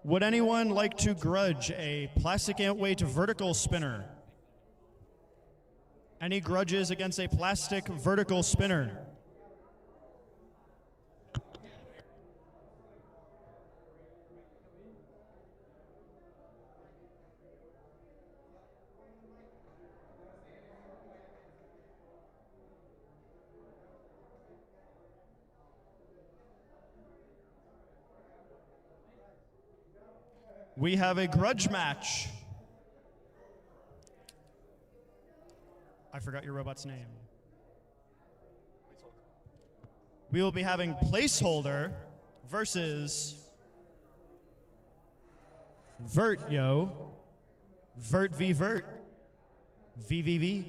Would anyone like to grudge a plastic antweight vertical spinner? Any grudges against a plastic vertical spinner? We have a grudge match. forgot your robot's name. We will be having Placeholder versus Vert Yo, Vert v Vert, VVV.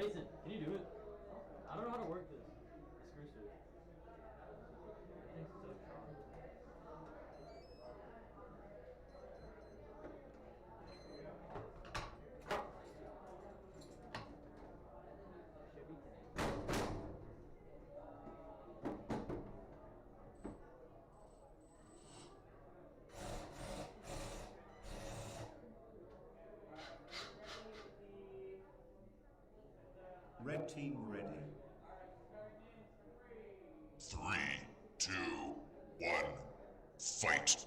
Mason, can you do it? I don't know how to work this. Screw suit. That thing's so strong. Red team ready. 3, 2, 1, fight!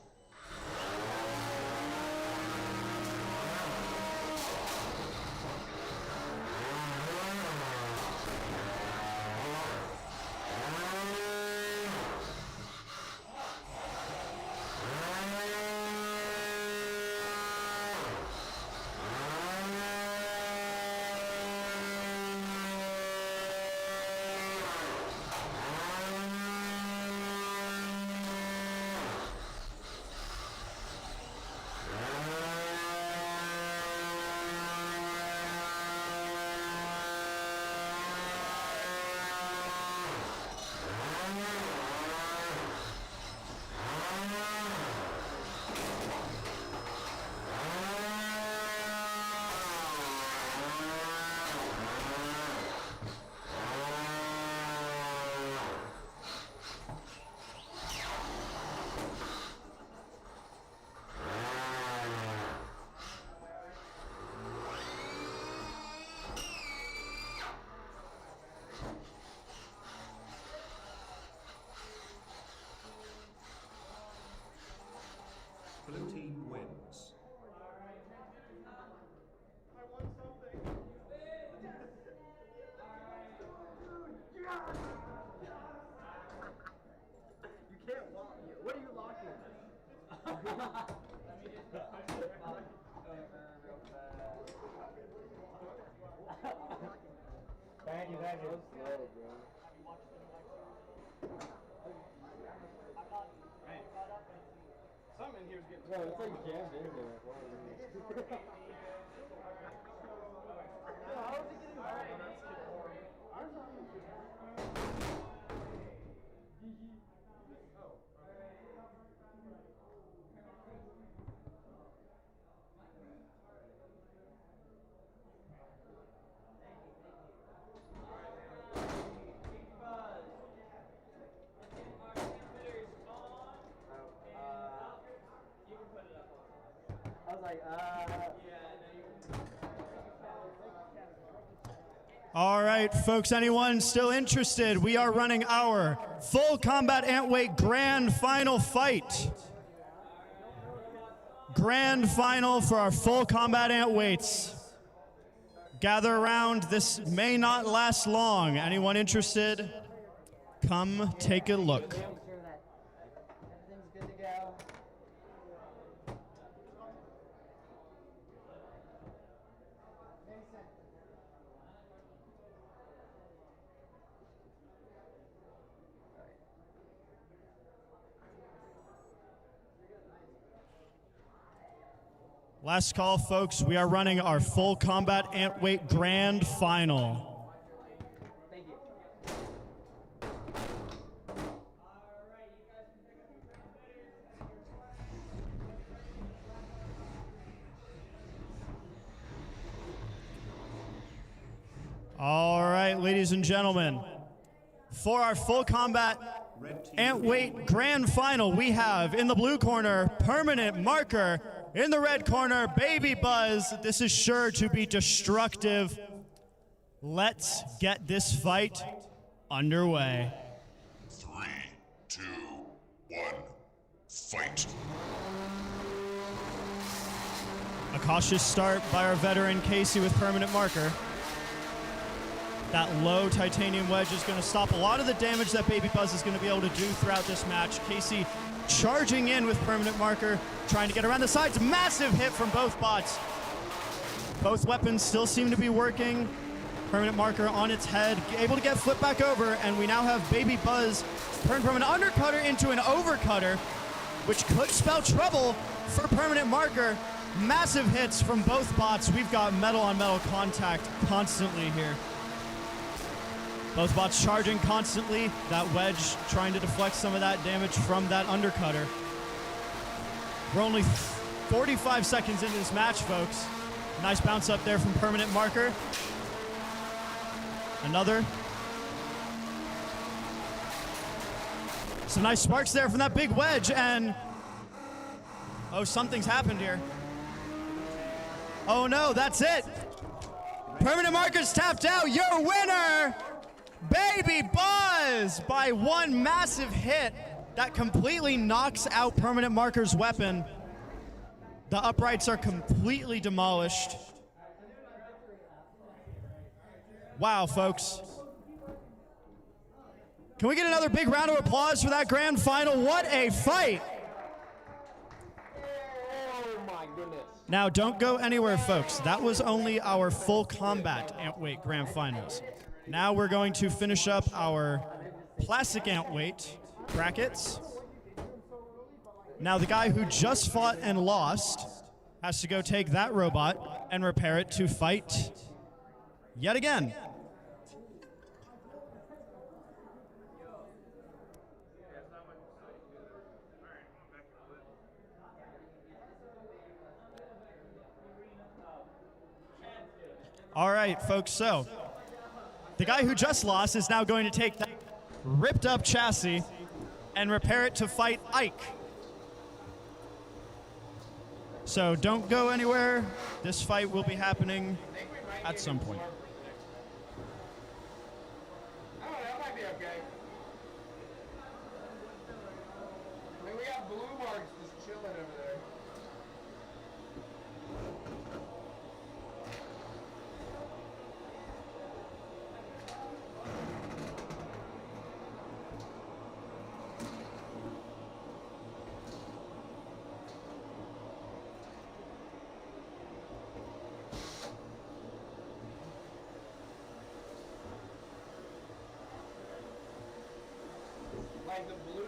Blue team wins. I won something. You can't lock it. What are you locking? Thank you, thank you. Something in here's getting. No, it's like jammed in there. How is it getting back? I was like, All right, folks, anyone still interested? We are running our full combat antweight grand final fight. Grand final for our full combat antweights. Gather around. This may not last long. Anyone interested? Come take a look. Everything's good to go. Last call, folks. We are running our full combat antweight grand final. thank you. All right, ladies and gentlemen, for our full combat antweight grand final, we have in the blue corner, Permanent Marker. In the red corner, Baby Buzz. This is sure to be destructive. Let's get this fight underway. 3, 2, 1, fight! A cautious start by our veteran Casey with Permanent Marker. That low titanium wedge is going to stop a lot of the damage that Baby Buzz is going to be able to do throughout this match. Casey charging in with Permanent Marker, trying to get around the sides. Massive hit from both bots. Both weapons still seem to be working. Permanent Marker on its head, able to get flipped back over, and we now have Baby Buzz turned from an undercutter into an overcutter, which could spell trouble for Permanent Marker. Massive hits from both bots. We've got metal on metal contact constantly here. Both bots charging constantly. That wedge trying to deflect some of that damage from that undercutter. We're only 45 seconds into this match, folks. Nice bounce up there from Permanent Marker. Another. Some nice sparks there from that big wedge, and oh, something's happened here. Oh no, that's it. Permanent Marker's tapped out. Your winner, Baby Buzz, by one massive hit that completely knocks out Permanent Marker's weapon. The uprights are completely demolished. Wow, folks. Can we get another big round of applause for that grand final? What a fight! Oh my goodness. Now, don't go anywhere, folks. That was only our full combat antweight grand finals. Now we're going to finish up our plastic antweight brackets. Now, the guy who just fought and lost has to go take that robot and repair it to fight yet again. All right, folks, so the guy who just lost is now going to take that ripped up chassis and repair it to fight Ike. So don't go anywhere. This fight will be happening at some point. I don't know, that might be okay. I mean, we got blue marks just chilling over there. Like the blue.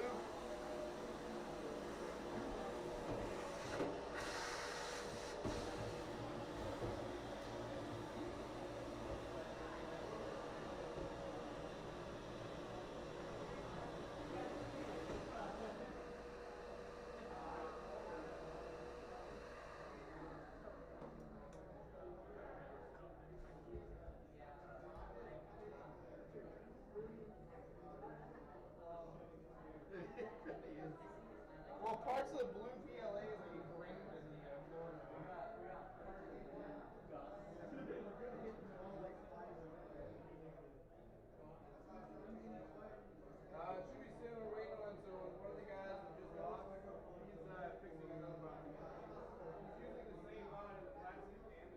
Well, parts of the blue PLA is like green in the Florida. It should be soon. We're waiting on one of the guys that just lost. He's fixing another bot. He's using the same bot as the plastic damage.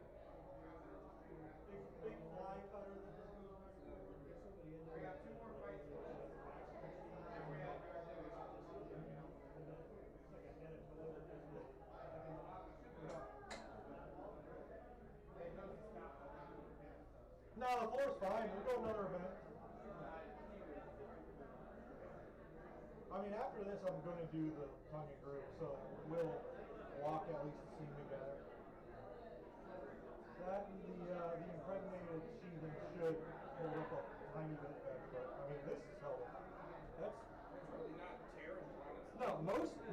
Big fly cutter that just goes back and forth. We got two more fights to go. And we have No, the floor's fine. We'll go another event. I mean, after this, I'm going to do the tongue and groove, so we'll walk at least the scene together. That and the impregnated sheathing should hold up a tiny bit better, but I mean, this is hell. That's really not terrible, honestly. no,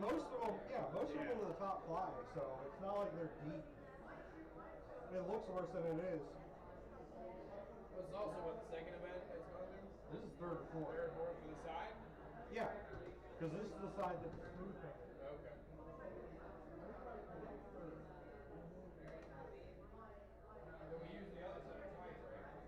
most of them, yeah, most of them are the top fly, so it's not like they're deep. It looks worse than it is. This is also what the second event is going to do? This is third or fourth. Third or fourth to the side? Yeah, because this is the side that's smooth painted. Okay. Then we use the other side twice, right?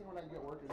see when I can get working.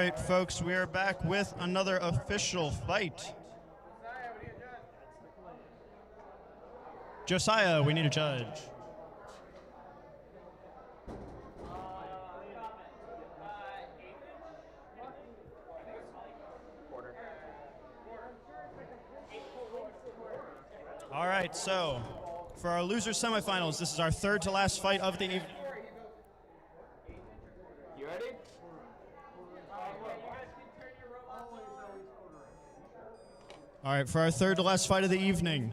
right, folks, we are back with another official fight. Josiah, we need a judge. All right, so for our loser semifinals, this is our third to last fight of the evening. You ready? All right, for our third to last fight of the evening,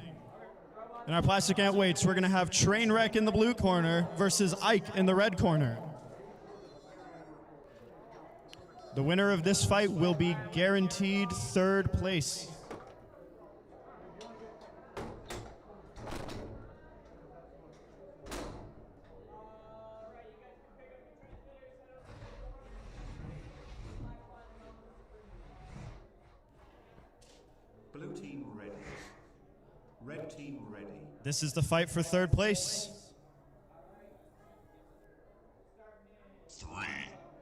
in our plastic antweights, we're going to have Trainwreck in the blue corner versus Ike in the red corner. The winner of this fight will be guaranteed third place. Blue team ready. Red team ready. This is the fight for third place. 3,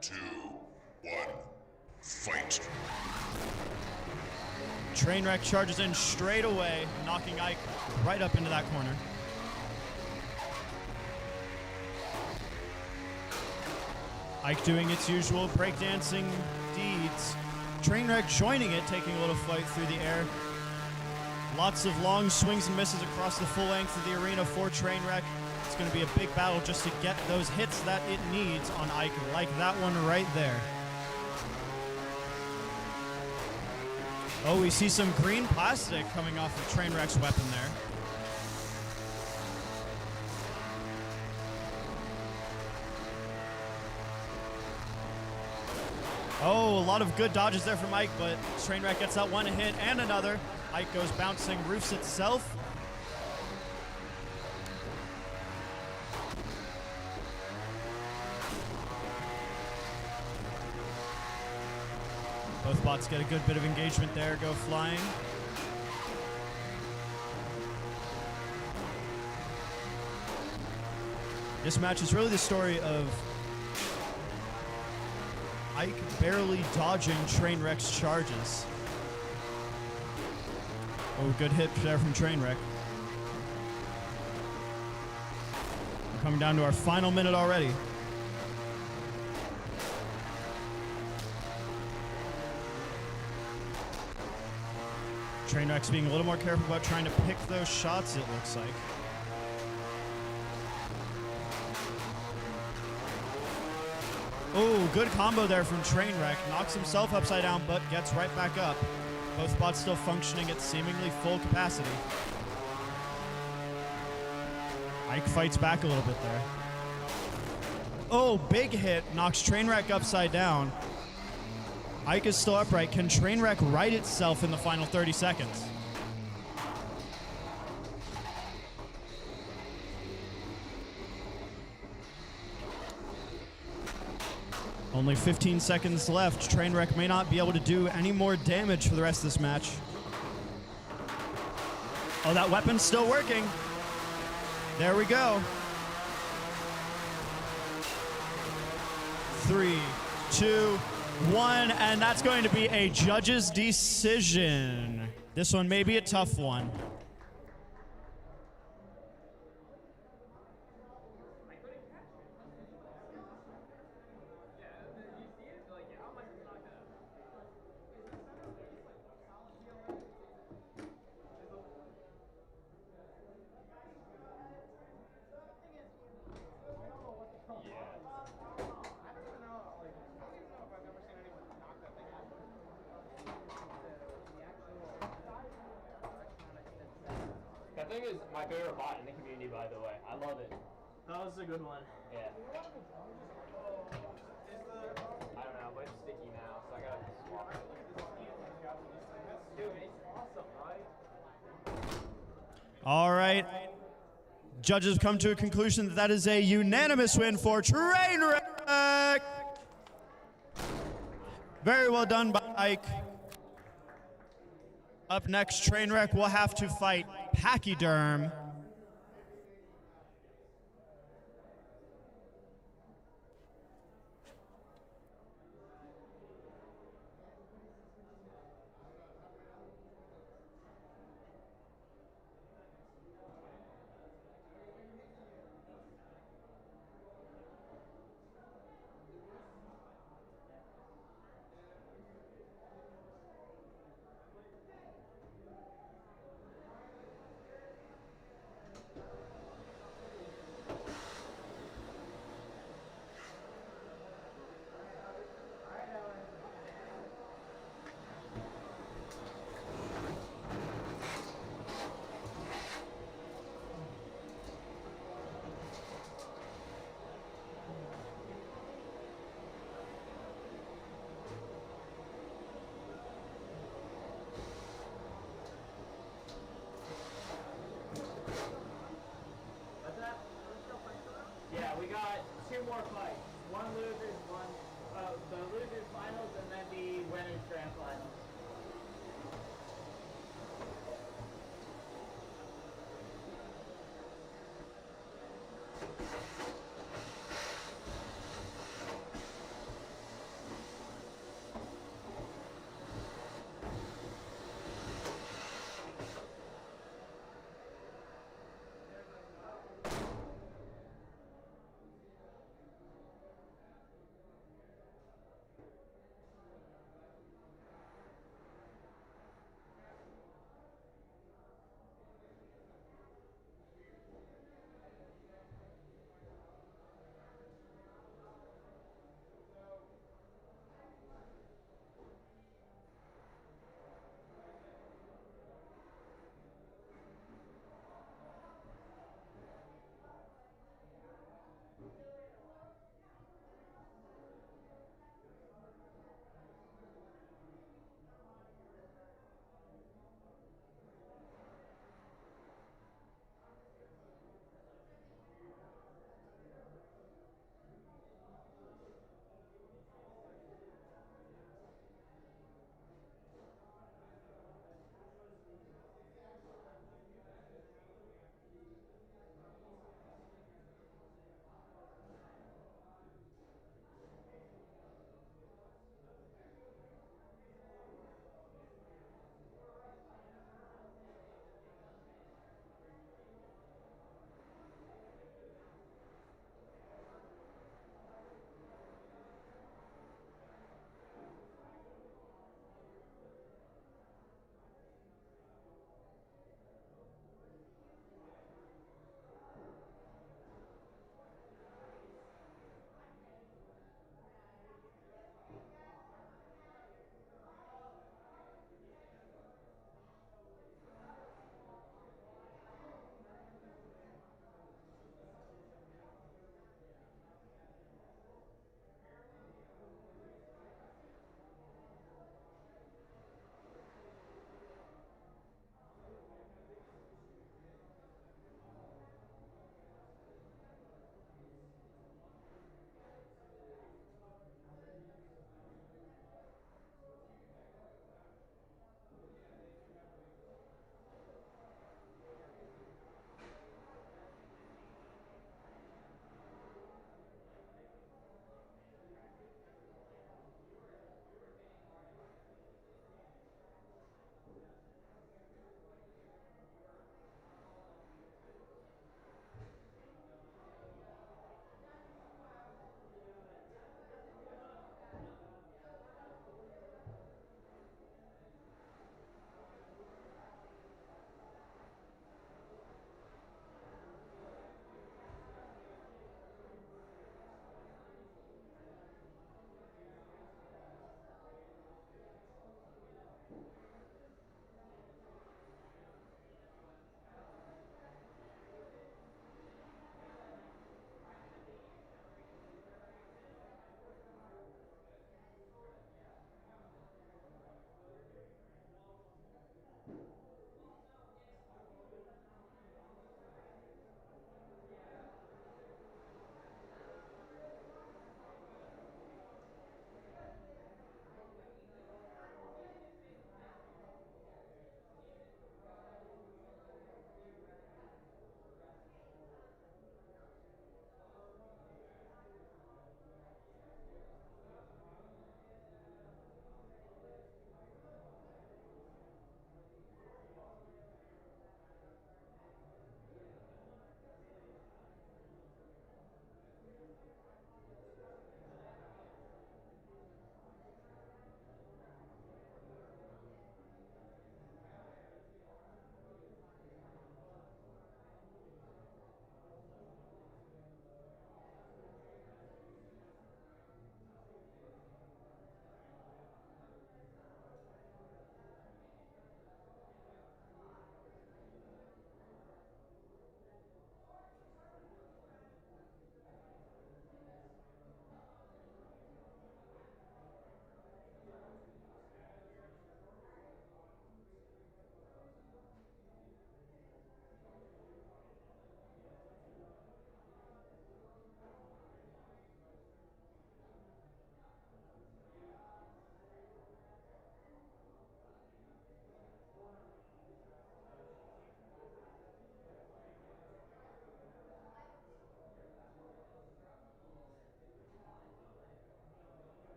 2, 1, fight. Trainwreck charges in straight away, knocking Ike right up into that corner. Ike doing its usual breakdancing deeds. Trainwreck joining it, taking a little flight through the air. Lots of long swings and misses across the full length of the arena for Trainwreck. It's going to be a big battle just to get those hits that it needs on Ike, like that one right there. Oh, we see some green plastic coming off of Trainwreck's weapon there. Oh, a lot of good dodges there from Ike, but Trainwreck gets that one hit and another. Ike goes bouncing, roofs itself. Both bots get a good bit of engagement there, go flying. This match is really the story of Ike barely dodging Trainwreck's charges. Oh, good hit there from Trainwreck. We're coming down to our final minute already. Trainwreck's being a little more careful about trying to pick those shots, it looks like. Oh, good combo there from Trainwreck. Knocks himself upside down, but gets right back up. Both bots still functioning at seemingly full capacity. Ike fights back a little bit there. Oh, big hit. Knocks Trainwreck upside down. Ike is still upright. Can Trainwreck right itself in the final 30 seconds? Only 15 seconds left. Trainwreck may not be able to do any more damage for the rest of this match. Oh, that weapon's still working. There we go. 3, 2, 1, and that's going to be a judge's decision. This one may be a tough one. That thing is my favorite bot in the community, by the way. I love it. That was a good one. Yeah. I don't know, but it's sticky now, so I gotta swap it. Dude, it's awesome, right? All right. Judges have come to a conclusion that that is a unanimous win for Trainwreck. Very well done by Ike. Up next, Trainwreck will have to fight Pachyerm. more fights. One losers, the losers finals, and then the winners grand finals.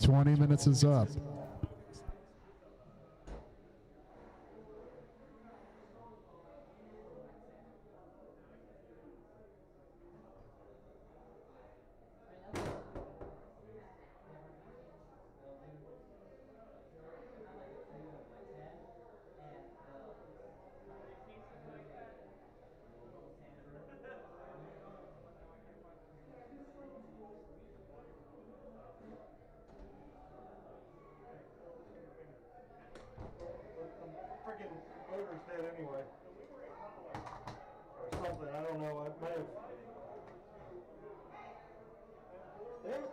20 minutes is up. Freaking motor's dead anyway. Or something, I don't know. I might have. Damn it.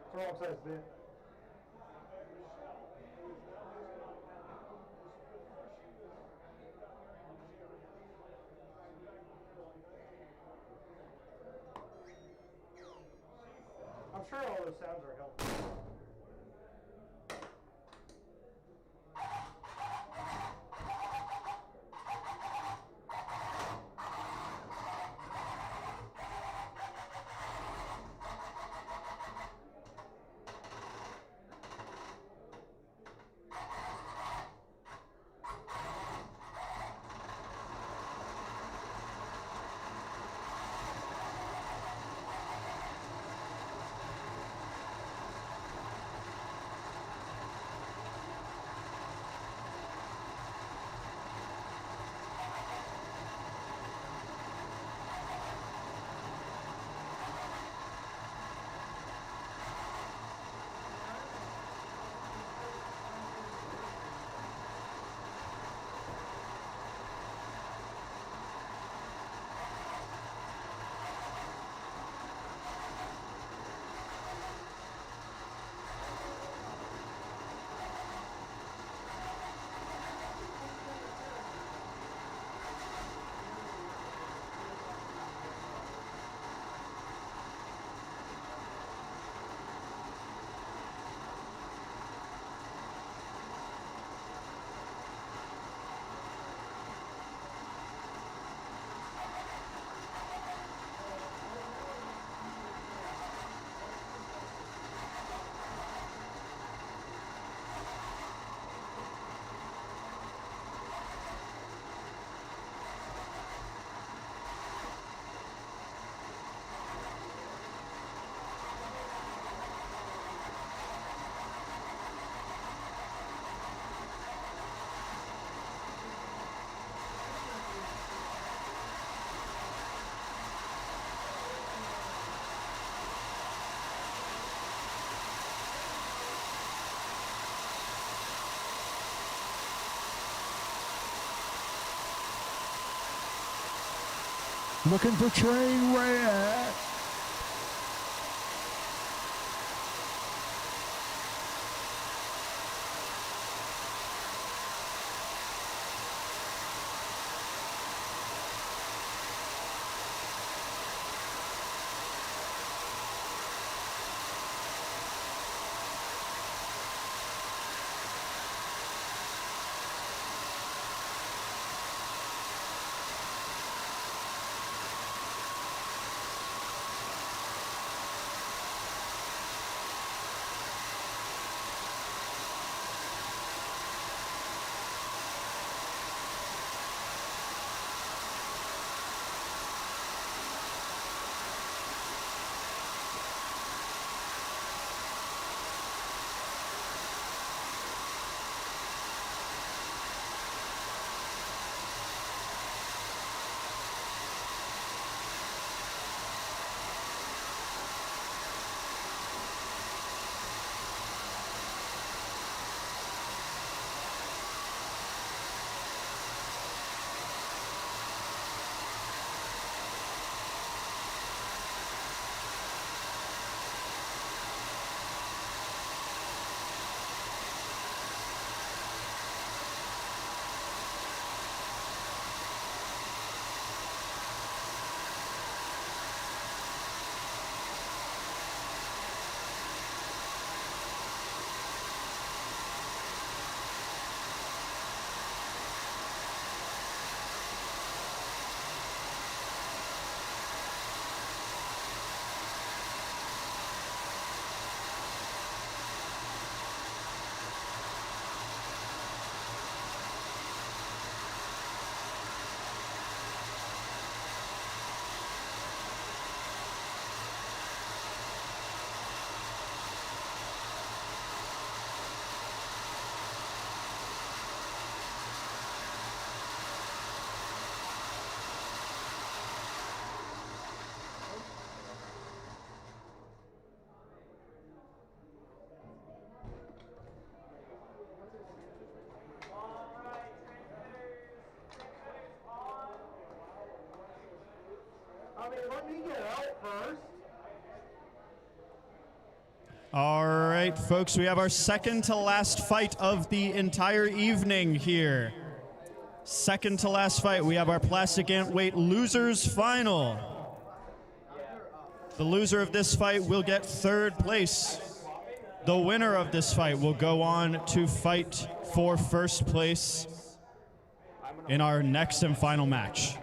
It's the wrong size bit. I'm sure all those sounds are helpful. Looking for train wreck. I mean, let me get out first. All right, folks, we have our second to last fight of the entire evening here. Second to last fight, we have our plastic antweight losers final. The loser of this fight will get third place. The winner of this fight will go on to fight for first place in our next and final match.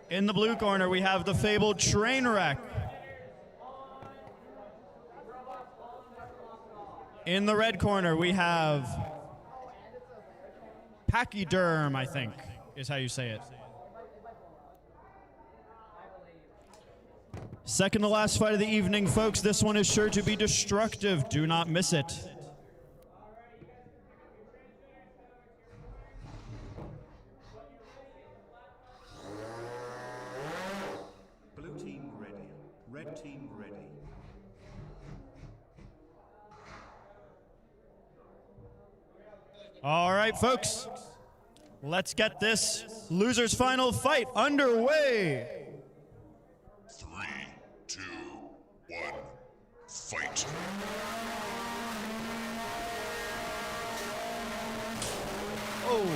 In the blue corner, we have the fabled Trainwreck. In the red corner, we have Pachyerm, I think, is how you say it. Second to last fight of the evening, folks. This one is sure to be destructive. Do not miss it. Blue team ready. Red team ready. All right, folks. Let's get this losers final fight underway. 3, 2, 1, fight. Oh,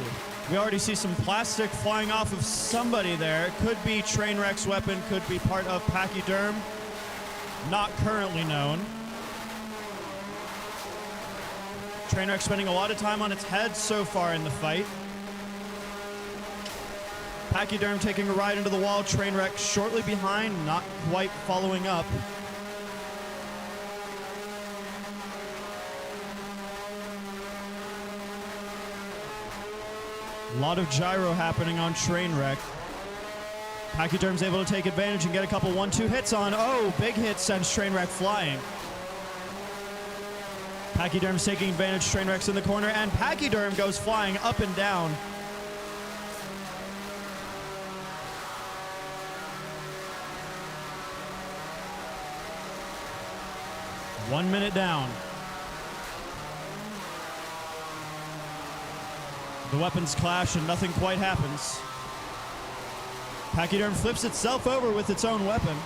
we already see some plastic flying off of somebody there. Could be Trainwreck's weapon, could be part of Pachyerm. Not currently known. Trainwreck spending a lot of time on its head so far in the fight. Pachyerm taking a ride into the wall. Trainwreck shortly behind, not quite following up. A lot of gyro happening on Trainwreck. Pachyerm's able to take advantage and get a couple 1-2 hits on. Oh, big hit sends Trainwreck flying. Pachyerm's taking advantage. Trainwreck's in the corner, and Pachyerm goes flying up and down. One minute down. The weapons clash and nothing quite happens. Pachyerm flips itself over with its own weapon.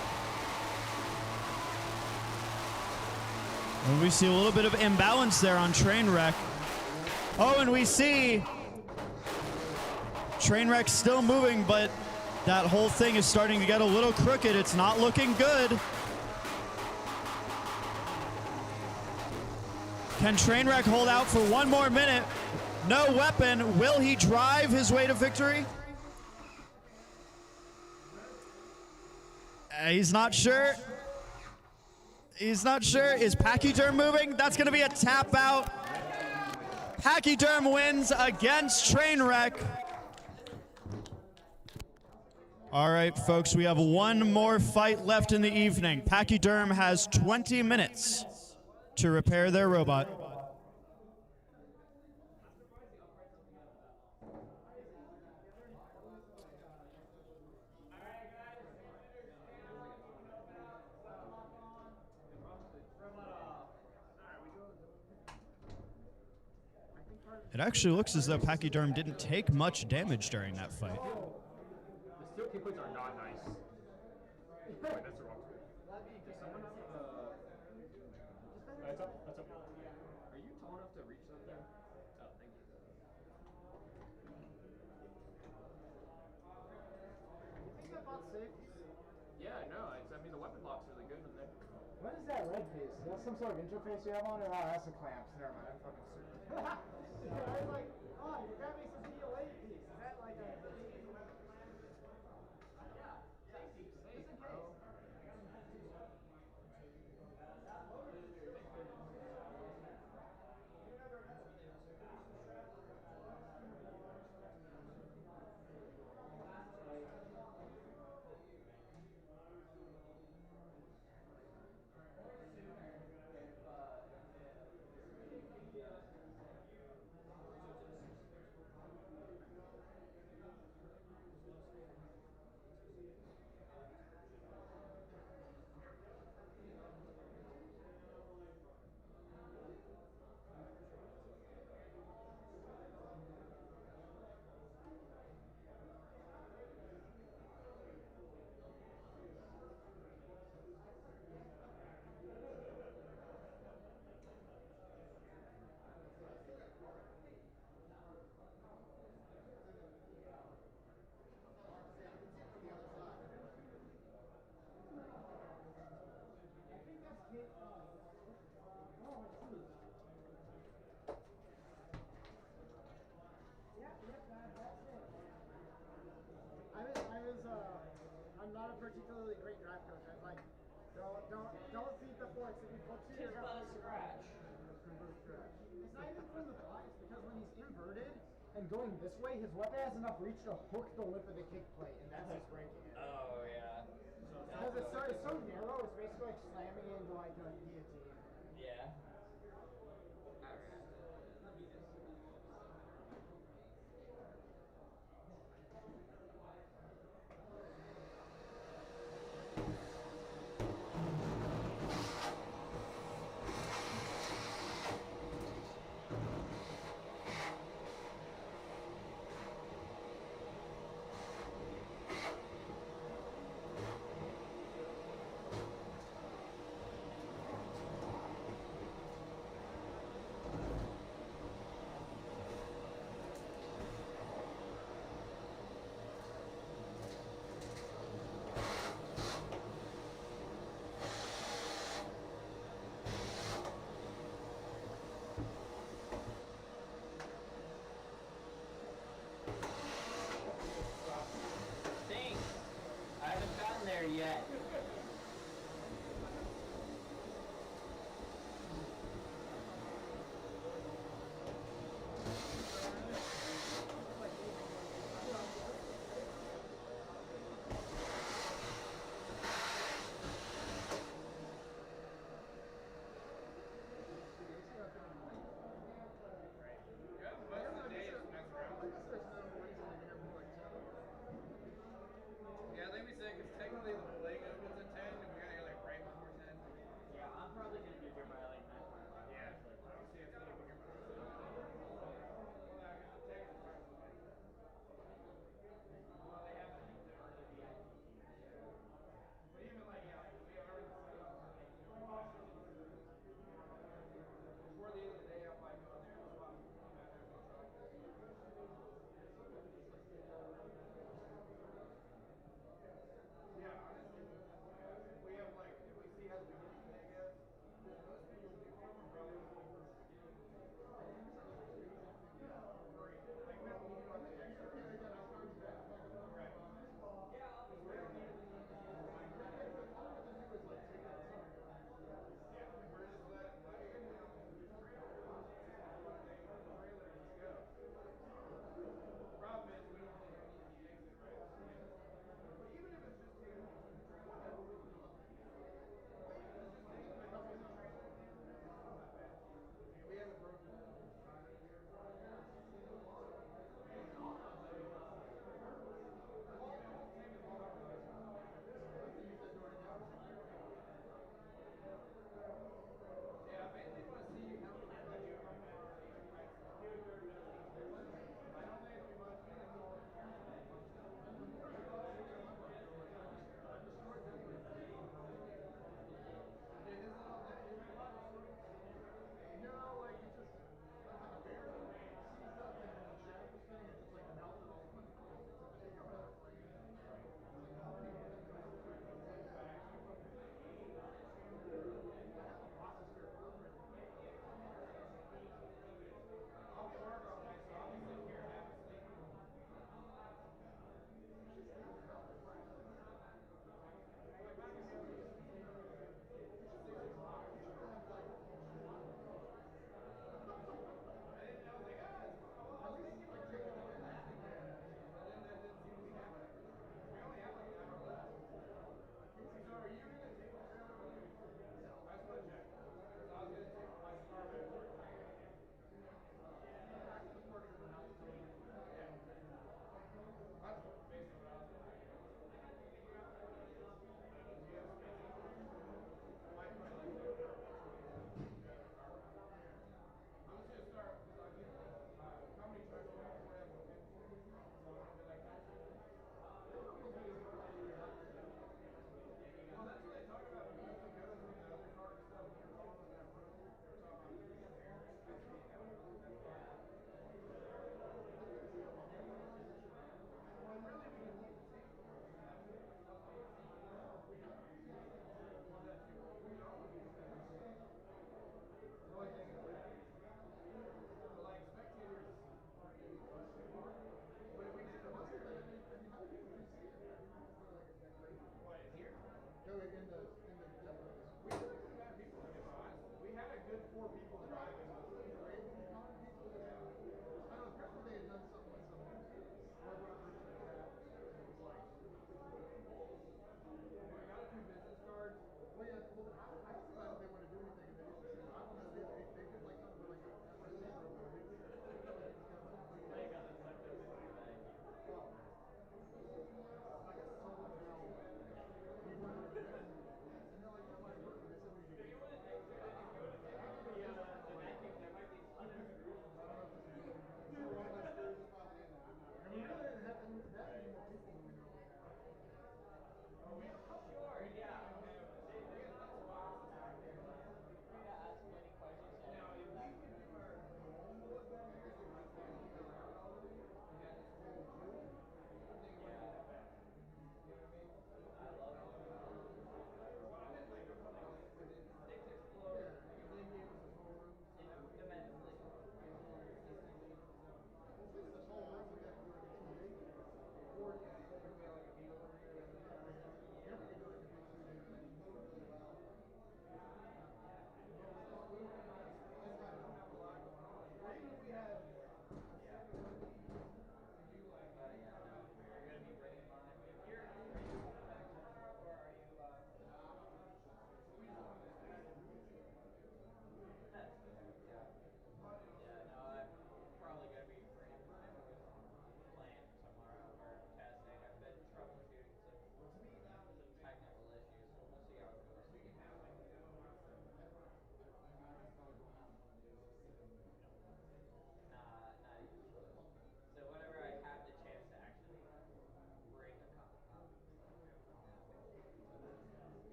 And we see a little bit of imbalance there on Trainwreck. Oh, and we see Trainwreck still moving, but that whole thing is starting to get a little crooked. It's not looking good. Can Trainwreck hold out for one more minute? No weapon. Will he drive his way to victory? He's not sure. He's not sure. Is Pachyerm moving? That's going to be a tap out. Pachyerm wins against Trainwreck. All right, folks, we have one more fight left in the evening. Pachyerm has 20 minutes to repair their robot. It actually looks as though Pachyerm didn't take much damage during that fight. The steel keyplates are not nice. Wait, that's the wrong tool. Does someone have that's up, that's up. Are you tall enough to reach that there? Oh, thank you. You think that bot's safe? Yeah, no, I mean the weapon lock's really good in there. What is that red piece? Is that some sort of interface you have on it? Oh, that's the clamps. Never mind, I'm fucking stupid. Yeah, I was like, oh, you're grabbing some DLA piece. Is that like a... and going this way, his weapon has enough reach to hook the lip of the kick plate, and that's what's breaking it. Oh, yeah. Because it's so narrow, it's basically like slamming it into like a guillotine. Yeah.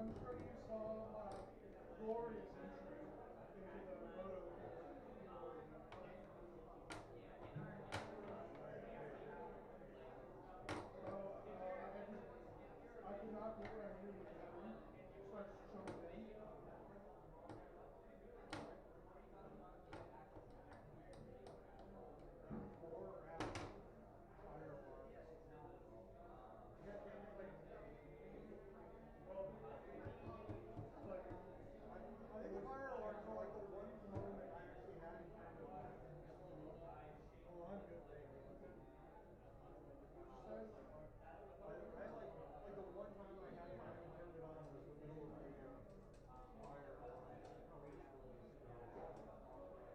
I'm sure you saw my glorious entry into the moto. I could not do what I needed to do. Starts choking. I think the fire alarms are like the one moment I actually had in front of it. Oh, I'm good. What'd you say? I had like the one time I had time and turned it on was the middle of the fire alarm.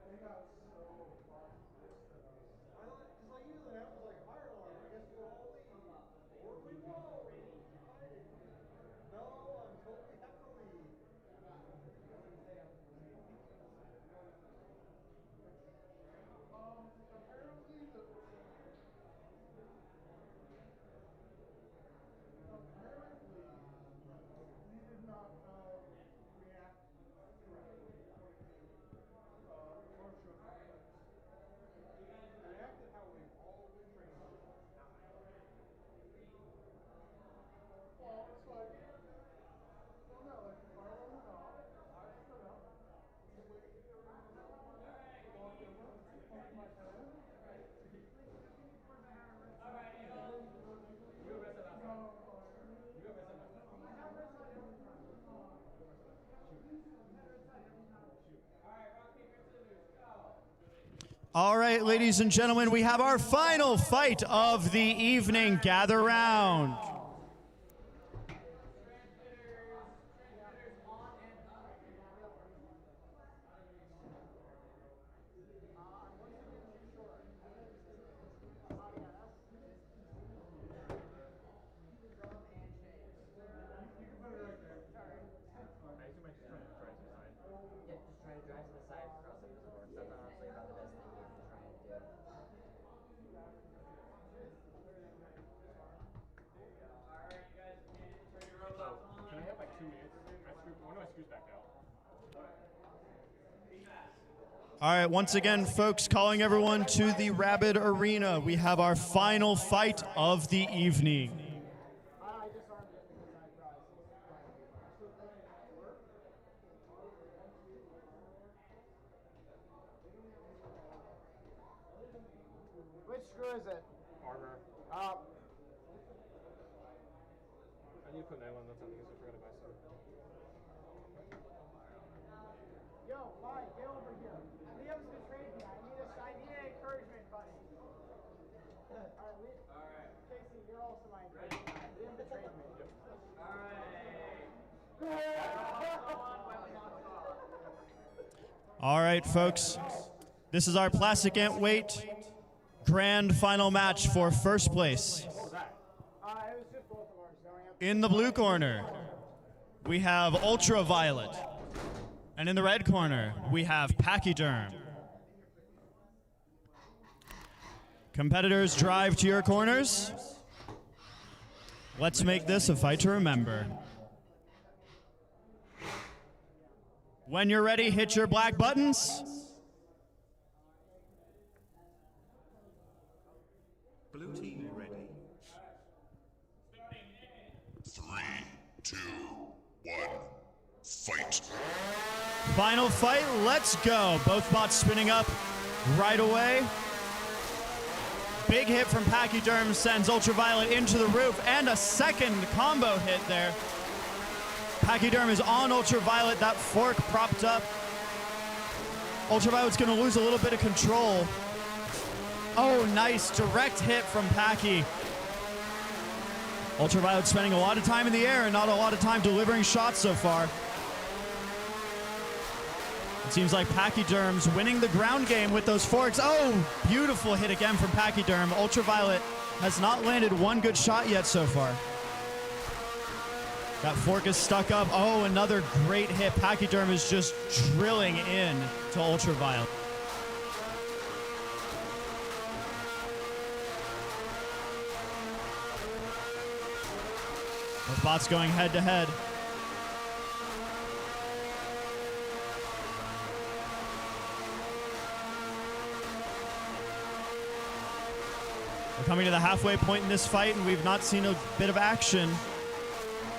They got so fucking pissed at us. Because like usually that was like fire alarm. I guess we'll all leave. Or we won't. No, I'm totally have to leave. Apparently we did not react correctly according to Ultraviolet. We reacted how we've all been trained to. Well, it's like, well, no, like the fire alarm went off. I stood up, waited for everyone to walk over, bumped my head. All right, ladies and gentlemen, we have our final fight of the evening. Gather round. Yeah, just try to drive to the side across the board. That's honestly about the best thing you can try and do. Alright, you guys can turn your robots on. Can I have like 2 minutes? When do I scoot back out? All right, once again, folks, calling everyone to the RABID Arena. We have our final fight of the evening. I disarmed it because I brought Which screw is it? Armor. Up. I need to put that one. That's something I forgot to buy some. Yo, Mike, get over here. Liam's betrayed me. I need an encouragement button. Alright, Casey, you're also my encouragement. Liam betrayed me. All right, folks, this is our plastic antweight grand final match for first place. It was just both of ours going up. In the blue corner, we have Ultraviolet. And in the red corner, we have Pachyerm. Competitors, drive to your corners. Let's make this a fight to remember. When you're ready, hit your black buttons. Blue team ready. 3, 2, 1, fight. Final fight, let's go. Both bots spinning up right away. Big hit from Pachyerm sends Ultraviolet into the roof, and a second combo hit there. Pachyerm is on Ultraviolet, that fork propped up. Ultraviolet's gonna lose a little bit of control. Oh, nice direct hit from Packy. Ultraviolet spending a lot of time in the air and not a lot of time delivering shots so far. It seems like Pachyerm's winning the ground game with those forks. Oh, beautiful hit again from Pachyerm. Ultraviolet has not landed one good shot yet so far. That fork is stuck up. Oh, another great hit. Pachyerm is just drilling in to Ultraviolet. Both bots going head to head. We're coming to the halfway point in this fight, and we've not seen a bit of action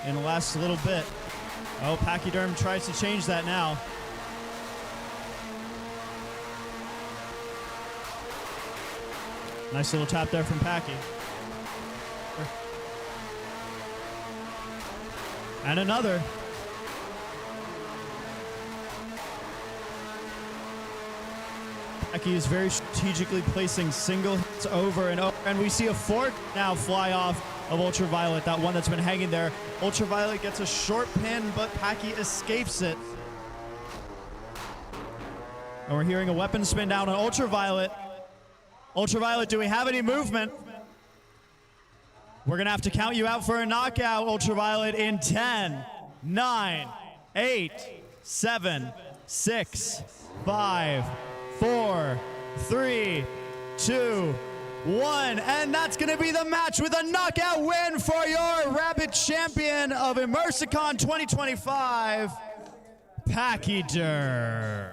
in the last little bit. Oh, Pachyerm tries to change that now. Nice little tap there from Packy. And another. Packy is very strategically placing single hits over and over. And we see a fork now fly off of Ultraviolet, that one that's been hanging there. Ultraviolet gets a short pin, but Packy escapes it. And we're hearing a weapon spin down on Ultraviolet. Ultraviolet, do we have any movement? We're going to have to count you out for a knockout, Ultraviolet, in 10, 9, 8, 7, 6, 5, 4, 3, 2, 1. And that's going to be the match with a knockout win for your RABID champion of Immersecon 2025, Pachyerm.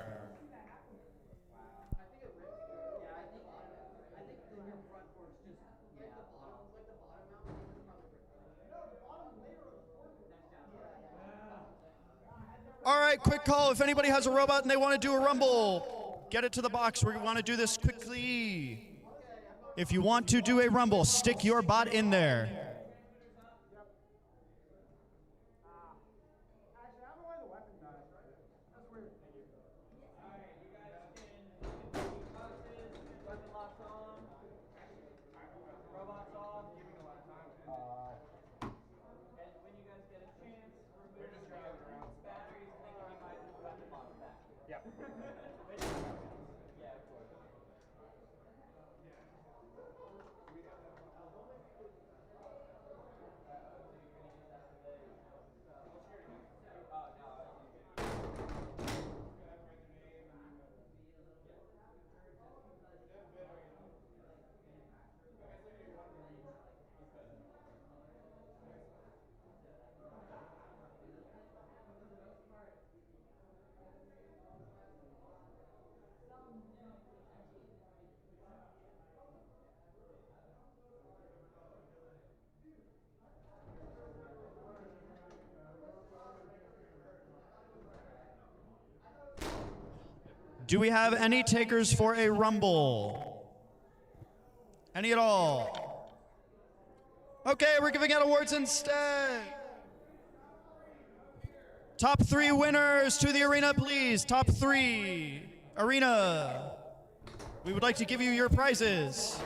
All right, quick call. If anybody has a robot and they want to do a rumble, get it to the box. We want to do this quickly. If you want to do a rumble, stick your bot in there. Do we have any takers for a rumble? Any at all? Okay, we're giving out awards instead. Top 3 winners to the arena, please. Top 3. Arena. We would like to give you your prizes.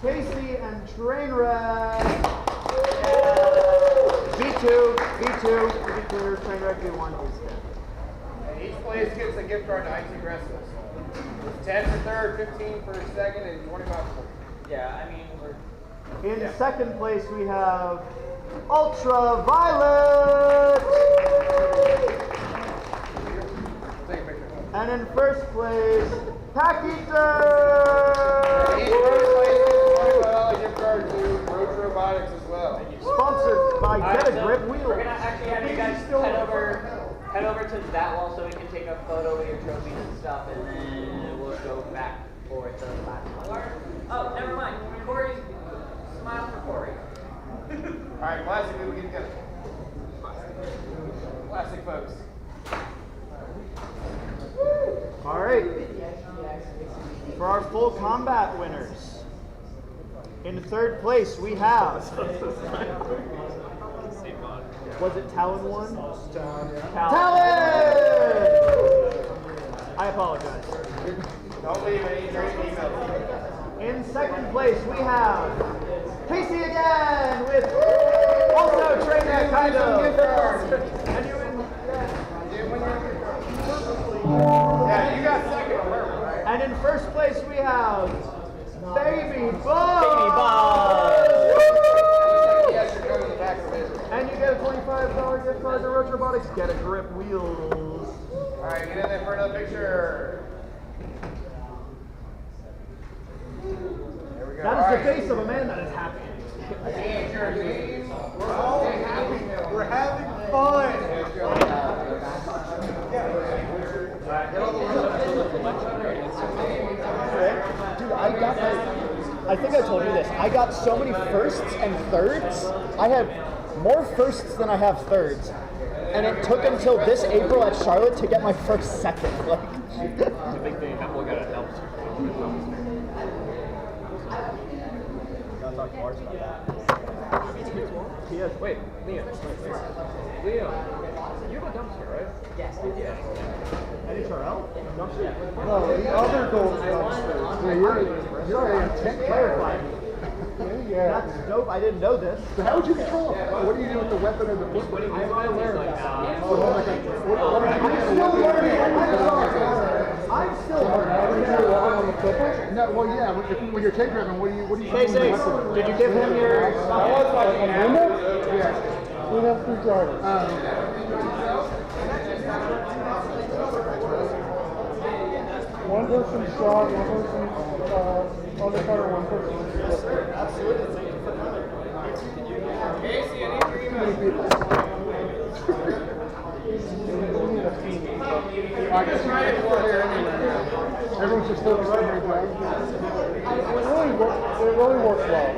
Casey and Trainwreck. V2, to be clear, Trainwreck V1 is dead. And each place gets a gift card to ITGresa. It's 10 for third, 15 for second, and 25 for. Yeah, I mean, we're. In second place, we have Ultraviolet. Take a picture. And in first place, Pachyerm. Each first place gets a $25 gift card to Roach Robotics as well. Sponsored by Get a Grip Wheel. We're gonna actually have you guys head over to that wall so we can take a photo with your trophies and stuff, and then we'll go back for the last one. Oh, never mind. Corey, smile for Corey. Alright, classic, we get together. Classic, folks. All right. For our full combat winners, in third place we have. Was it Talon One? Talon! I apologize. Don't leave any emails. In second place we have Casey again with also Trainwreck kind of. And you win. Yeah, you got second on purpose, right? And in first place we have Baby Buzz. Baby Buzz. Yes, you're going to the back of it. And you get a $25 gift card to Roach Robotics. Get a Grip Wheels. Alright, get in there for another picture. There we go. That is the face of a man that is happy. We're all happy now. We're having fun. Dude, I think I told you this. I got so many firsts and thirds. I have more firsts than I have thirds. And it took until this April at Charlotte to get my first second. Like, The big thing, we gotta help. Gotta talk to Lars about that. Wait, Liam. Liam, you have a dumpster, right? Yes. Yeah. NHRL? No, the other gold dumpster. You're a tent Clarify. Yeah. That's dope. I didn't know this. So how would you control it? What do you do with the weapon and the foot? What do you learn? I'm still learning. No, well, yeah. When you're tape grabbing, what do you Casey, did you give him your stuff? Yeah. We have screwdriver. One person shot, one person undercutter, one person. Absolutely. Casey, I need your email. I guess you're here anyway. Everyone's just focused on their job. It really works well.